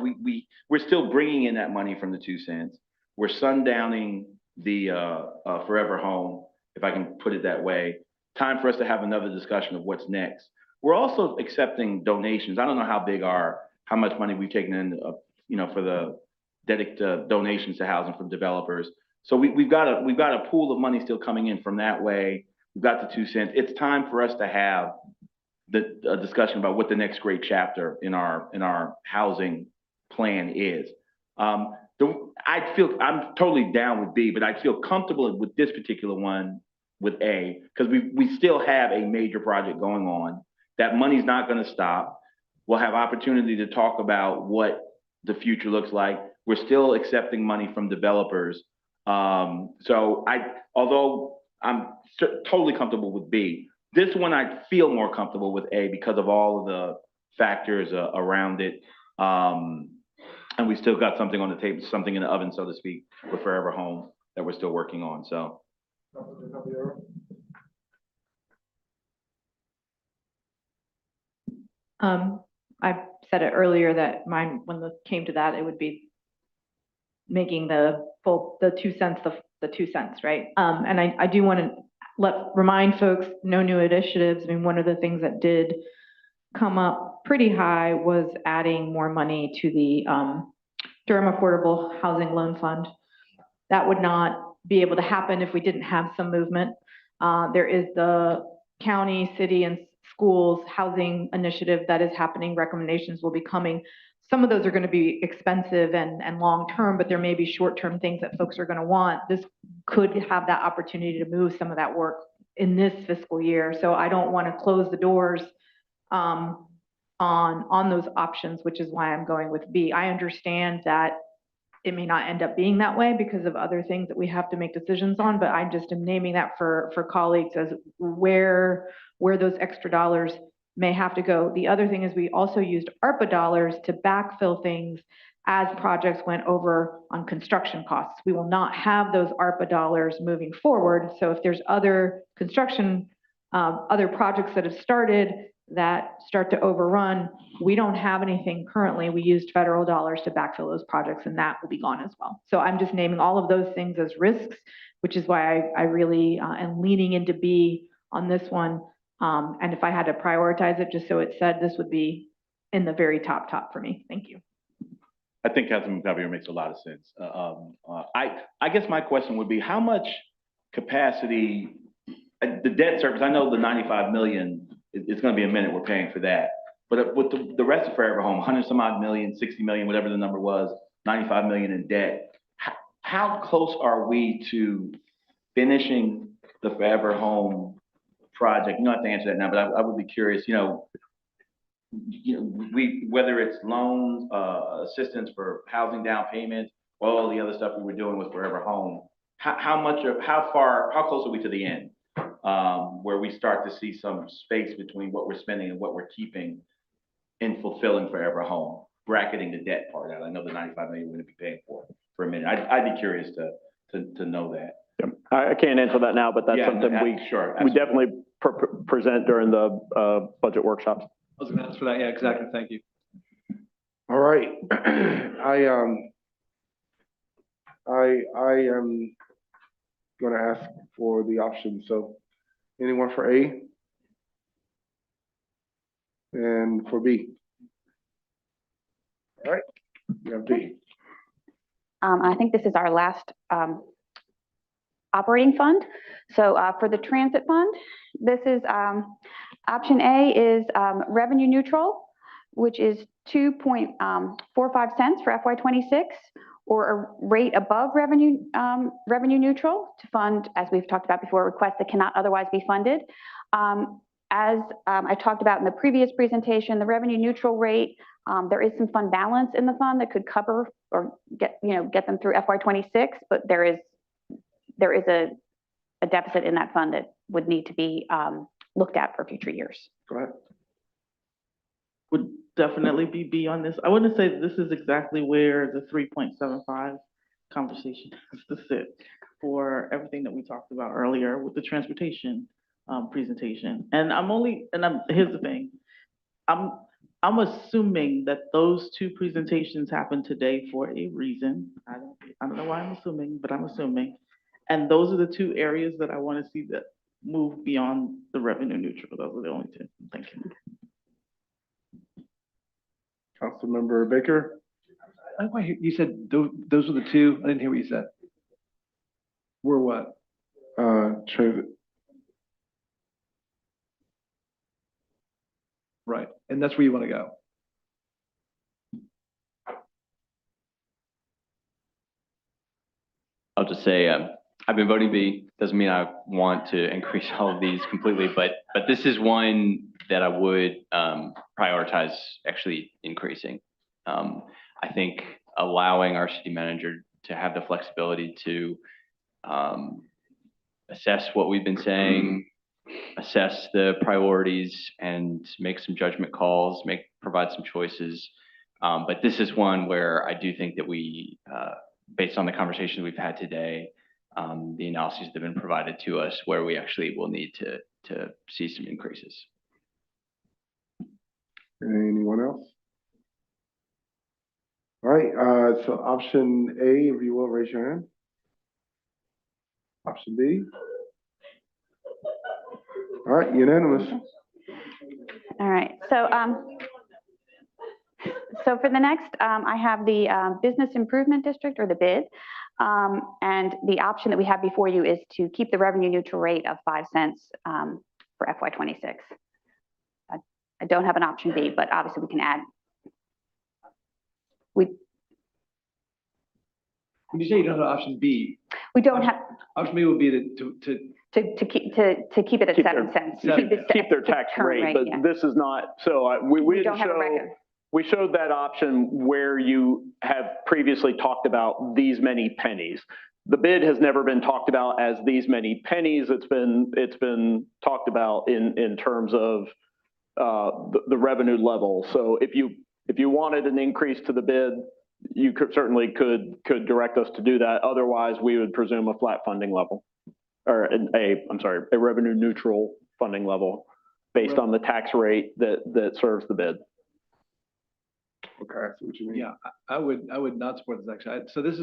we're still bringing in that money from the 2 cents, we're sundowning the Forever Home, if I can put it that way. Time for us to have another discussion of what's next. We're also accepting donations. I don't know how much money we've taken in, for the donations to housing from developers. So we've got a pool of money still coming in from that way. We've got the 2 cents. It's time for us to have a discussion about what the next great chapter in our housing plan is. I'm totally down with B, but I feel comfortable with this particular one with A, because we still have a major project going on. That money's not going to stop. We'll have opportunity to talk about what the future looks like. We're still accepting money from developers. So although I'm totally comfortable with B, this one I feel more comfortable with A because of all of the factors around it. And we still got something on the table, something in the oven, so to speak, with Forever Home that we're still working on, so. I said it earlier that mine, when it came to that, it would be making the 2 cents, the 2 cents, right? And I do want to remind folks, no new initiatives. I mean, one of the things that did come up pretty high was adding more money to the Durham Affordable Housing Loan Fund. That would not be able to happen if we didn't have some movement. There is the county, city, and schools housing initiative that is happening. Recommendations will be coming. Some of those are going to be expensive and long-term, but there may be short-term things that folks are going to want. This could have that opportunity to move some of that work in this fiscal year. So I don't want to close the doors on those options, which is why I'm going with B. I understand that it may not end up being that way because of other things that we have to make decisions on, but I just am naming that for colleagues as where those extra dollars may have to go. The other thing is we also used ARPA dollars to backfill things as projects went over on construction costs. We will not have those ARPA dollars moving forward. So if there's other construction, other projects that have started that start to overrun, we don't have anything currently. We used federal dollars to backfill those projects, and that will be gone as well. So I'm just naming all of those things as risks, which is why I really am leaning into B on this one. And if I had to prioritize it, just so it said, this would be in the very top for me. Thank you. I think Councilman Javier makes a lot of sense. I guess my question would be, how much capacity, the debt service, I know the 95 million, it's going to be a minute we're paying for that. But with the rest of Forever Home, 100 some odd million, 60 million, whatever the number was, 95 million in debt. How close are we to finishing the Forever Home project? You don't have to answer that now, but I would be curious, whether it's loans, assistance for housing down payments, all the other stuff we were doing with Forever Home. How close are we to the end? Where we start to see some space between what we're spending and what we're keeping in fulfilling Forever Home, bracketing the debt part out. I know the 95 million we're going to be paying for a minute. I'd be curious to know that. I can't answer that now, but that's something we definitely present during the budget workshops. I was going to ask for that. Yeah, exactly. Thank you. All right. I am going to ask for the option. So anyone for A? And for B? All right, you have B. I think this is our last operating fund. So for the transit fund, this is option A is revenue neutral, which is 2.45 cents for FY26, or a rate above revenue neutral to fund, as we've talked about before, requests that cannot otherwise be funded. As I talked about in the previous presentation, the revenue neutral rate, there is some fund balance in the fund that could cover or get them through FY26, but there is a deficit in that fund that would need to be looked at for future years. Go ahead. Would definitely be B on this. I wouldn't say this is exactly where the 3.75 conversation has to sit for everything that we talked about earlier with the transportation presentation. And here's the thing. I'm assuming that those two presentations happened today for a reason. I don't know why I'm assuming, but I'm assuming. And those are the two areas that I want to see that move beyond the revenue neutral. Those are the only two. Thank you. Councilmember Baker? You said those were the two? I didn't hear what you said. Were what? Transit. Right, and that's where you want to go. I'll just say, I've been voting B. Doesn't mean I want to increase all of these completely, but this is one that I would prioritize actually increasing. I think allowing our city manager to have the flexibility to assess what we've been saying, assess the priorities, and make some judgment calls, provide some choices. But this is one where I do think that we, based on the conversations we've had today, the analyses that have been provided to us, where we actually will need to see some increases. Anyone else? All right, so option A, if you will, raise your hand. Option B. All right, unanimous. All right, so for the next, I have the Business Improvement District, or the BID, and the option that we have before you is to keep the revenue neutral rate of 5 cents for FY26. I don't have an option B, but obviously we can add. When you say you don't have option B, we don't have. Option B would be to keep it at 7 cents. Keep their tax rate, but yeah. This is not, so we don't have a record. We showed that option where you have previously talked about these many pennies. The bid has never been talked about as these many pennies. It's been talked about in terms of the revenue level. So if you wanted an increase to the bid, you certainly could direct us to do that. Otherwise, we would presume a flat funding level, or a revenue neutral funding level based on the tax rate that serves the bid. Okay, I see what you mean. Yeah, I would not support this actually. So this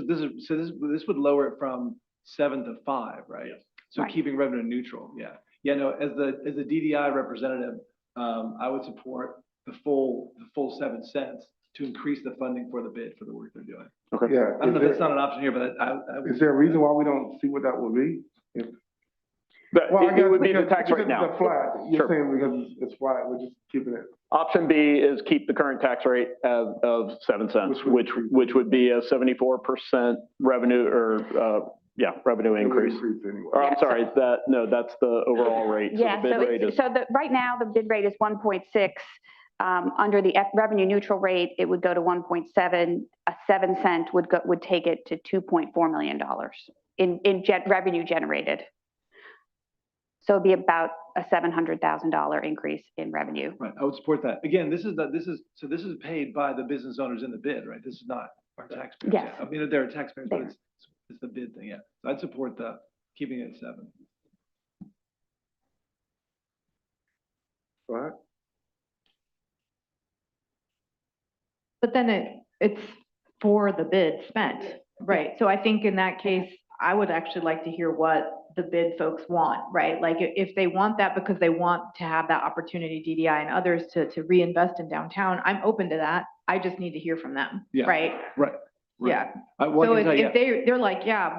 would lower it from 7 to 5, right? Yes. So right. Keeping revenue neutral. Yeah. Yeah. No, as the DDI representative, I would support the full 7 cents to increase the funding for the bid for the work they're doing. Okay. Yeah. I don't know if that's not an option here, but is there a reason why we don't see what that will be? Well, it would be the tax rate now. It's flat. You're saying because it's flat, we're just keeping it. Option B is keep the current tax rate of 7 cents, which would be a 74% revenue or revenue increase. Anyway. Or I'm sorry, that's the overall rate. Yeah, right now the bid rate is 1.6. Under the revenue neutral rate, it would go to 1.7. A 7 cent would take it to $2.4 million in revenue generated. So it'd be about a $700,000 increase in revenue. Right, I would support that. Again, this is paid by the business owners in the bid, right? This is not our taxpayers. Yes. I mean, they're taxpayers, but it's the bid thing. Yeah, so I'd support keeping it at 7. Go ahead. But then it's for the bid spent, right? So I think in that case, I would actually like to hear what the bid folks want, right? Like if they want that because they want to have that opportunity, DDI and others to reinvest in downtown, I'm open to that. I just need to hear from them, right? Right. Yeah. So if they're like, yeah,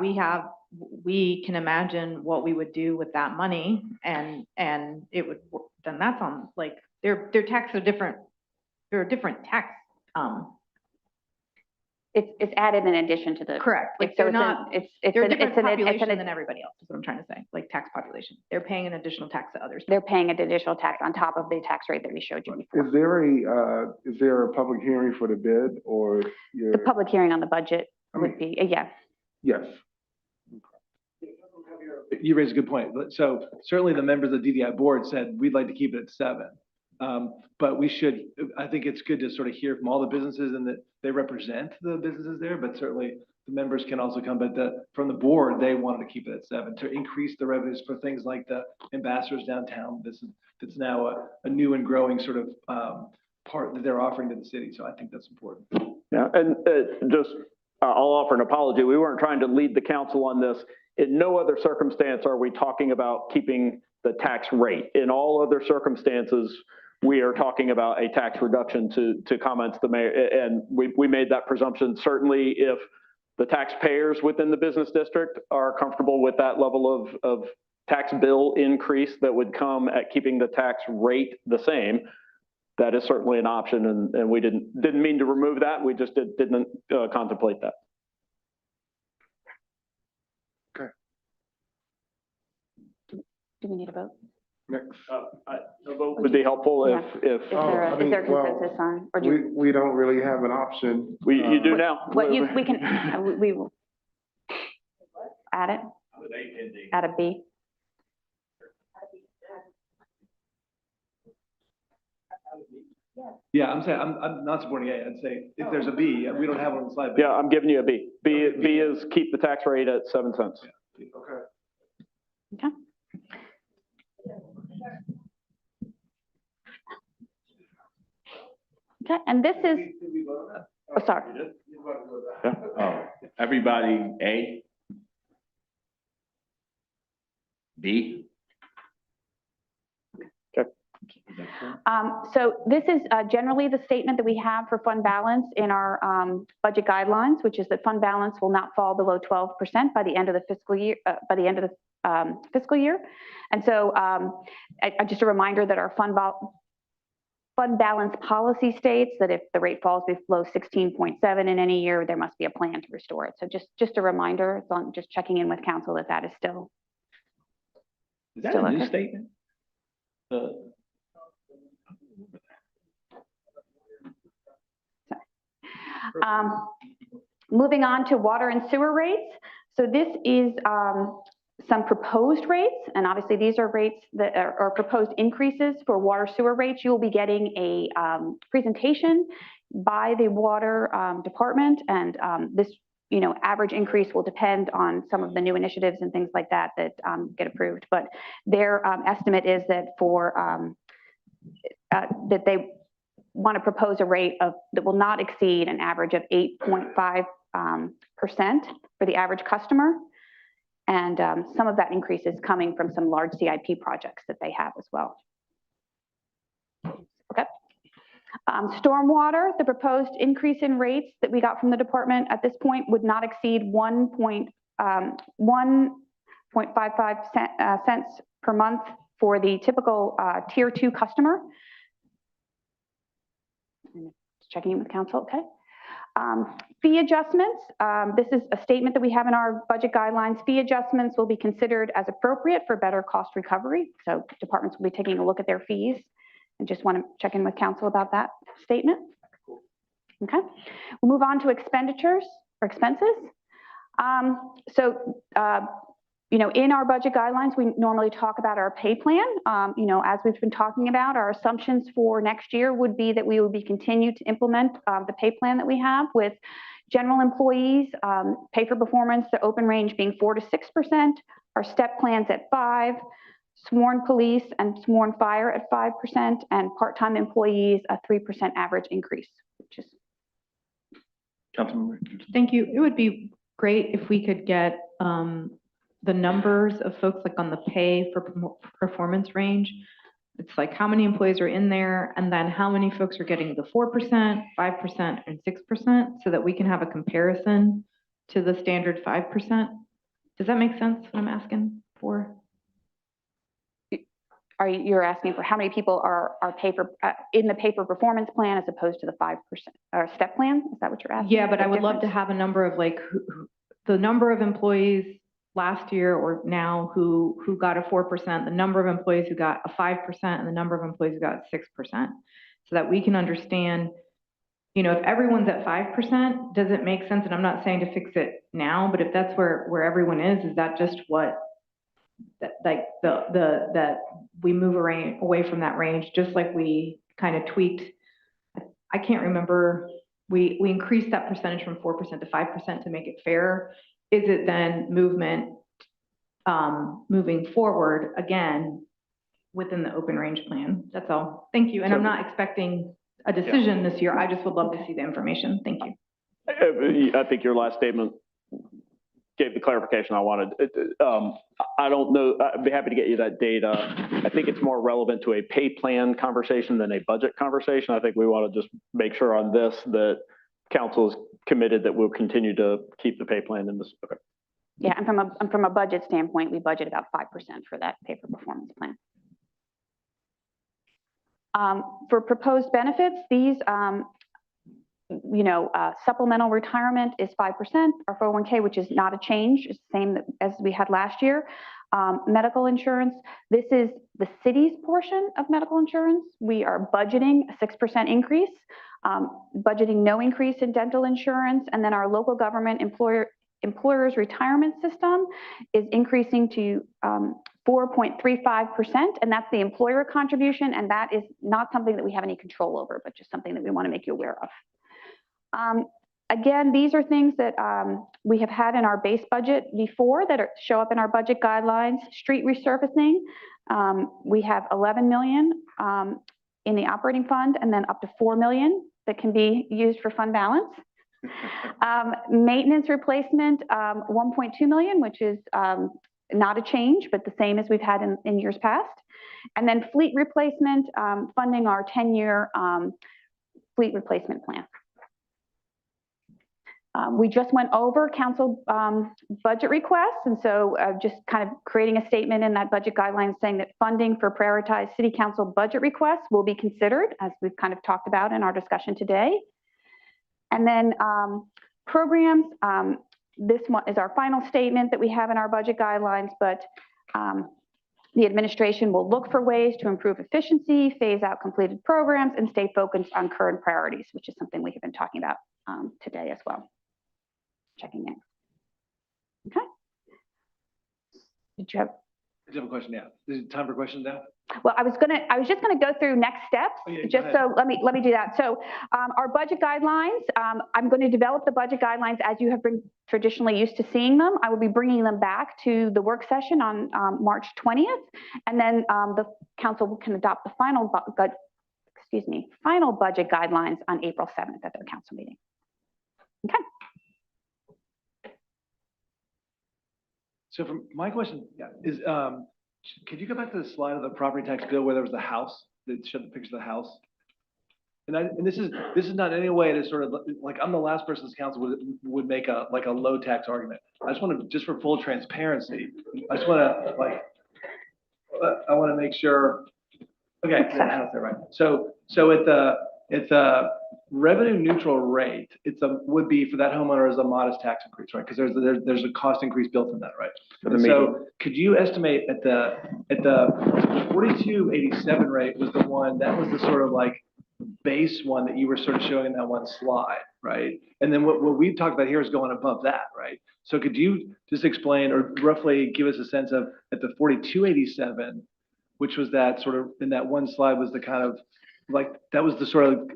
we can imagine what we would do with that money, and it would, then that's on, like, their taxes are different. They're a different tax. it's added in addition to the. Correct, like So they're it's not, it's they're a an- different it's an- population it's than everybody else, is what I'm trying to say, like tax population. They're paying an additional tax to others. They're paying an additional tax on top of the tax rate that we showed you before. Is there a public hearing for the bid or your? The public hearing on the budget I mean- would be, yeah. Yes. You raise a good point. So certainly the members of the DDI board said, we'd like to keep it at 7. But we should, I think it's good to sort of hear from all the businesses and that they represent the businesses there, but certainly the members can also come, but from the board, they wanted to keep it at 7 to increase the revenues for things like the ambassadors downtown. That's now a new and growing sort of part that they're offering to the city. So I think that's important. Yeah, and I'll offer an apology. We weren't trying to lead the council on this. In no other circumstance are we talking about keeping the tax rate. In all other circumstances, we are talking about a tax reduction to comments the mayor, and we made that presumption. Certainly if the taxpayers within the business district are comfortable with that level of tax bill increase that would come at keeping the tax rate the same, that is certainly an option, and we didn't mean to remove that. We just didn't contemplate that. Okay. Do we need a vote? Next. A vote would be helpful if. Is there consensus on, or do We don't really have an option. You do now. what we can, we will add it, add a B. Yeah, I'm saying, I'm not supporting A. I'd say if there's a B, we don't have one on the slide. but- Yeah, I'm giving you a B. B is keep the tax rate at 7 cents. Okay. Okay. Okay, and this is, oh, sorry. Oh, everybody A? B? So this is generally the statement that we have for fund balance in our budget guidelines, which is that fund balance will not fall below 12% by the end of the fiscal year. And so just a reminder that our fund balance policy states that if the rate falls below 16.7 in any year, there must be a plan to restore it. So just a reminder, so I'm just checking in with council that is still. Is that a new statement? Moving on to water and sewer rates. So this is some proposed rates, and obviously these are rates that are proposed increases for water sewer rates. You will be getting a presentation by the water department, and this average increase will depend on some of the new initiatives and things like that get approved. But their estimate is that that they want to propose a rate that will not exceed an average of 8.5% for the average customer. And some of that increase is coming from some large CIP projects that they have as well. Okay. Stormwater, the proposed increase in rates that we got from the department at this point would not exceed 1.55 cents per month for the typical tier 2 customer. Just checking in with council, okay. Fee adjustments, this is a statement that we have in our budget guidelines. Fee adjustments will be considered as appropriate for better cost recovery. So departments will be taking a look at their fees, and just want to check in with council about that statement. Okay, we'll move on to expenditures or expenses. In our budget guidelines, we normally talk about our pay plan. As we've been talking about, our assumptions for next year would be that we will be continue to implement the pay plan that we have with general employees, pay for performance, the open range being 4 to 6%, our step plans at 5%, sworn police and sworn fire at 5%, and part-time employees a 3% average increase, which is. Councilmember. Thank you. It would be great if we could get the numbers of folks like on the pay for performance range. It's like how many employees are in there, and then how many folks are getting the 4%, 5%, and 6%, so that we can have a comparison to the standard 5%. Does that make sense, what I'm asking for? you're asking for how many people are in the pay for performance plan as opposed to the 5% or step plan? Is that what you're asking? Yeah, but The I would love to difference? have a number of like, the number of employees last year or now who got a 4%, the number of employees who got a 5%, and the number of employees who got 6%. So that we can understand, you know, if everyone's at 5%, does it make sense? And I'm not saying to fix it now, but if that's where everyone is that just what, that like that we move away from that range, just like we kind of tweaked. I can't remember, we increased that percentage from 4% to 5% to make it fair. Is it then movement moving forward again within the open range plan? That's all. Thank you. And I'm not expecting a decision this year. I just would love to see the information. Thank you. I think your last statement gave the clarification I wanted. I don't know, I'd be happy to get you that data. I think it's more relevant to a pay plan conversation than a budget conversation. I think we want to just make sure on this that council is committed that we'll continue to keep the pay plan in this. Okay. Yeah, and from a budget standpoint, we budget about 5% for that pay for performance plan. For proposed benefits, these, supplemental retirement is 5%, our 401k, which is not a change, it's the same as we had last year. Medical insurance, this is the city's portion of medical insurance. We are budgeting a 6% increase, budgeting no increase in dental insurance, and then our local government employers retirement system is increasing to 4.35%, and that's the employer contribution, and that is not something that we have any control over, but just something that we want to make you aware of. Again, these are things that we have had in our base budget before that show up in our budget guidelines. Street resurfacing, we have 11 million in the operating fund, and then up to 4 million that can be used for fund balance. Maintenance replacement, 1.2 million, which is not a change, but the same as we've had in years past. And then fleet replacement, funding our 10-year fleet replacement plan. We just went over council budget requests, and so just kind of creating a statement in that budget guideline saying that funding for prioritized city council budget requests will be considered, as we've kind of talked about in our discussion today. And then programs, this one is our final statement that we have in our budget guidelines, but the administration will look for ways to improve efficiency, phase out completed programs, and stay focused on current priorities, which is something we have been talking about today as well. Checking in. Okay. Did you have a question? Yeah. Is it time for questions now? Well, I was just gonna go through next steps. Oh, yeah, just so let me do that. So our budget guidelines, I'm going to develop the budget guidelines as you have been traditionally used to seeing them. I will be bringing them back to the work session on March 20th, and then the council can adopt the final budget guidelines on April 7th at their council meeting. Okay. So from my question, is could you go back to the slide of the property tax bill where there was the house that showed the picture of the house? And this is not in any way to sort of like, I'm the last person this council would make a low tax argument. I just want to, just for full transparency, I just want to I want to make sure. Okay, that's right. So it's a revenue neutral rate. Would be for that homeowner as a modest tax increase, right? Because there's a cost increase built in that, right? So could you estimate at the 4287 rate was the one that was the sort of like base one that you were sort of showing in that one slide, right? And then what we've talked about here is going above that, right? So could you just explain or roughly give us a sense of at the 4287, which was that sort of in that one slide was the kind of like that was the sort of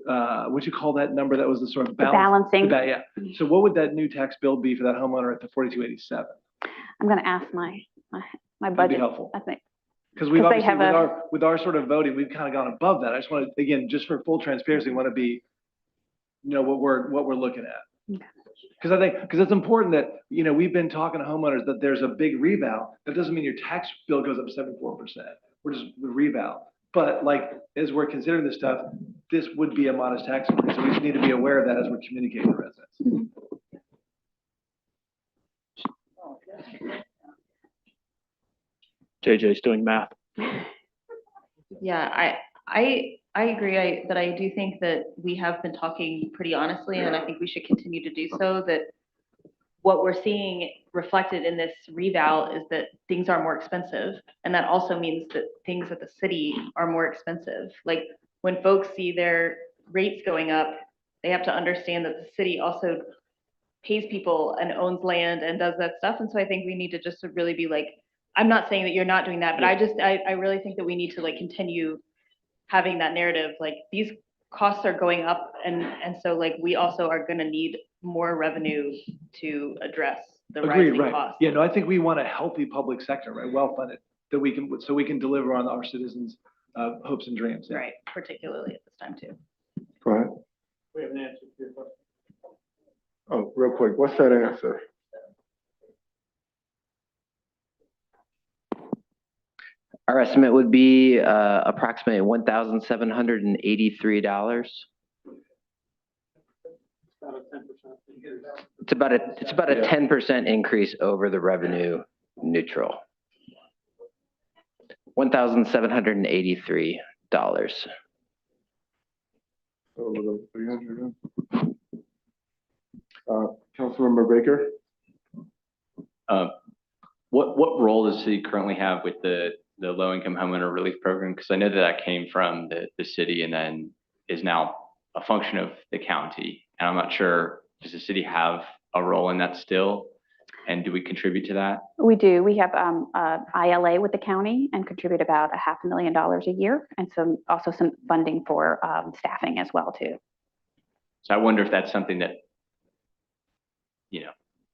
what'd you call that number? That was the sort of balancing. Yeah. So what would that new tax bill be for that homeowner at the 4287? I'm going to ask my budget. That'd be helpful. I think. Because we've obviously with our sort of voting, we've kind of gone above that. I just want to, again, just for full transparency, want to be, what we're looking at. Because because it's important that, we've been talking to homeowners that there's a big reval. That doesn't mean your tax bill goes up 74%. We're just the reval. But as we're considering this stuff, this would be a modest tax increase. So we just need to be aware of that as we're communicating to residents. JJ's doing math. Yeah, I agree. But I do think that we have been talking pretty honestly, and I think we should continue to do so. That what we're seeing reflected in this reval is that things are more expensive, and that also means that things at the city are more expensive. Like when folks see their rates going up, they have to understand that the city also pays people and owns land and does that stuff. And so I think we need to just really be like, I'm not saying that you're not doing that, but I really think that we need to like continue having that narrative, like these costs are going up, and so like we also are gonna need more revenue to address the Agreed, rising right. costs. Yeah, no, I think we want a healthy public sector, right, well-funded, that we can, so we can deliver on our citizens' hopes and dreams. Yeah. Right, particularly at this time too. Go ahead. We have an answer to your question. Oh, real quick, what's that answer? Our estimate would be approximately $1,783. It's about a 10% increase over the revenue neutral. $1,783. Over the 300. Councilmember Baker. What role does the city currently have with the low-income homeowner relief program? Because I know that came from the city and then is now a function of the county. And I'm not sure, does the city have a role in that still? And do we contribute to that? We do. We have ILA with the county and contribute about $500,000 a year, and also some funding for staffing as well too. So I wonder if that's something that,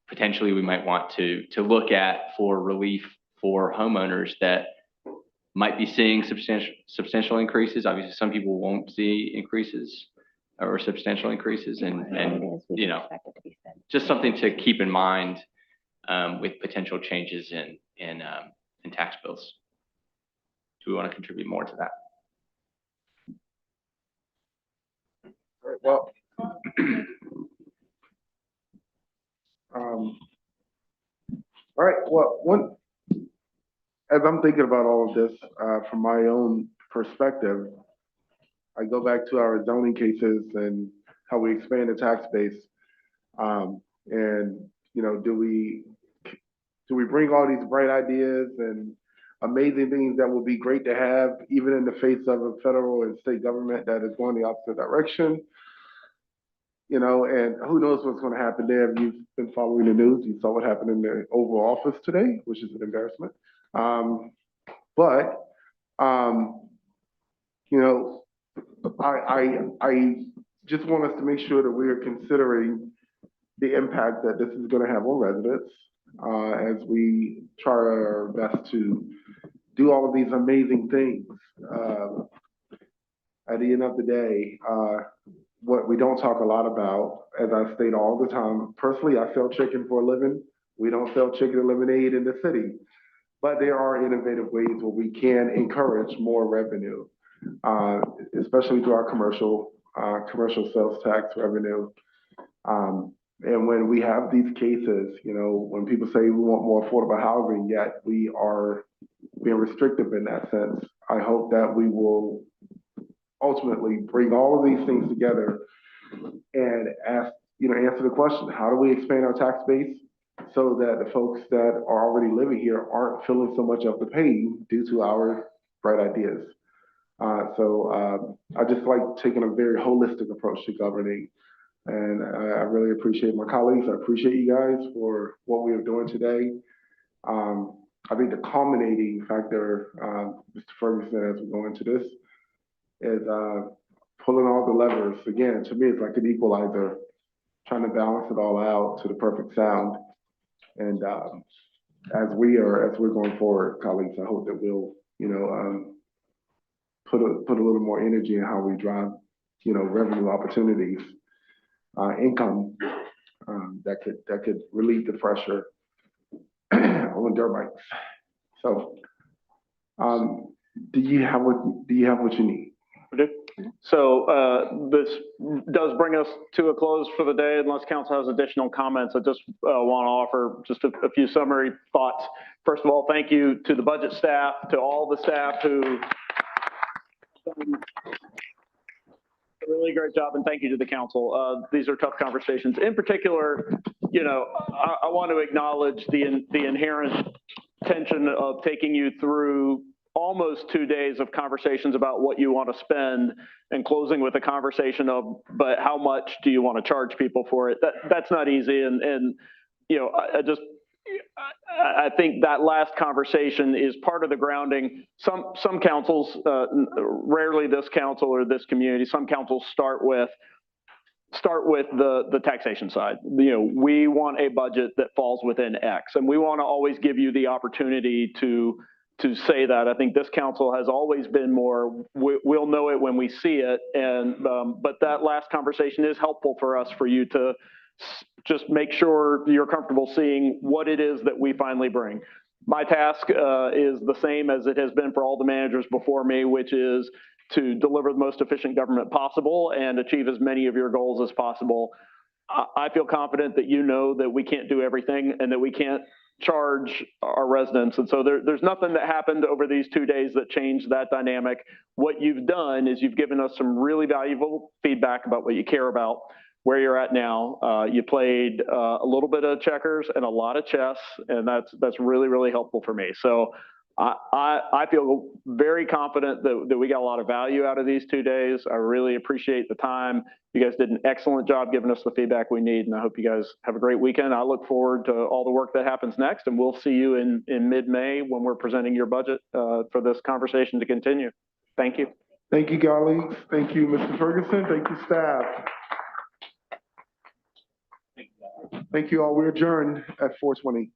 potentially we might want to look at for relief for homeowners that might be seeing substantial increases. Obviously, some people won't see increases or substantial increases, and just something to keep in mind with potential changes in tax bills. Do we want to contribute more to that? Well, all right. Well, as I'm thinking about all of this from my own perspective, I go back to our zoning cases and how we expand the tax base. Do we bring all these bright ideas and amazing things that will be great to have, even in the face of a federal and state government that is going the opposite direction? And who knows what's going to happen there. If you've been following the news, you saw what happened in the Oval Office today, which is an embarrassment. I just want us to make sure that we are considering the impact that this is going to have on residents as we try our best to do all of these amazing things. At the end of the day, what we don't talk a lot about, as I state all the time, personally, I sell chicken for a living. We don't sell chicken and lemonade in the city, but there are innovative ways where we can encourage more revenue, especially through our commercial sales tax revenue. And when we have these cases, when people say we want more affordable housing, yet we are being restrictive in that sense, I hope that we will ultimately bring all of these things together and answer the question, how do we expand our tax base so that the folks that are already living here aren't feeling so much of the pain due to our bright ideas? I just like taking a very holistic approach to governing. And I really appreciate my colleagues. I appreciate you guys for what we are doing today. I think the culminating factor, Mr. Ferguson, as we go into this, is pulling all the levers. Again, to me, it's like an equalizer, trying to balance it all out to the perfect sound. And as we're going forward, colleagues, I hope that we'll, put a little more energy in how we drive, revenue opportunities, income that could relieve the pressure on Durhamites. So, do you have what you need? So this does bring us to a close for the day. Unless council has additional comments, I just want to offer just a few summary thoughts. First of all, thank you to the budget staff, to all the staff who done a really great job, and thank you to the council. These are tough conversations. In particular, you know, I want to acknowledge the inherent tension of taking you through almost 2 days of conversations about what you want to spend and closing with a conversation of, but how much do you want to charge people for it? That's not easy. And you know, I think that last conversation is part of the grounding. Some councils, rarely this council or this community, some councils start with the taxation side. You know, we want a budget that falls within X, and we want to always give you the opportunity to say that. I think this council has always been more, we'll know it when we see it, and but that last conversation is helpful for us, for you to just make sure you're comfortable seeing what it is that we finally bring. My task is the same as it has been for all the managers before me, which is to deliver the most efficient government possible and achieve as many of your goals as possible. I feel confident that you know that we can't do everything and that we can't charge our residents. And so there's nothing that happened over these 2 days that changed that dynamic. What you've done is you've given us some really valuable feedback about what you care about, where you're at now. You played a little bit of checkers and a lot of chess, and that's really, really helpful for me. So I feel very confident that we got a lot of value out of these 2 days. I really appreciate the time. You guys did an excellent job giving us the feedback we need, and I hope you guys have a great weekend. I look forward to all the work that happens next, and we'll see you in mid-May when we're presenting your budget for this conversation to continue. Thank you. Thank you, colleagues. Thank you, Mr. Ferguson. Thank you, staff. Thank you all. We're adjourned at 4:20.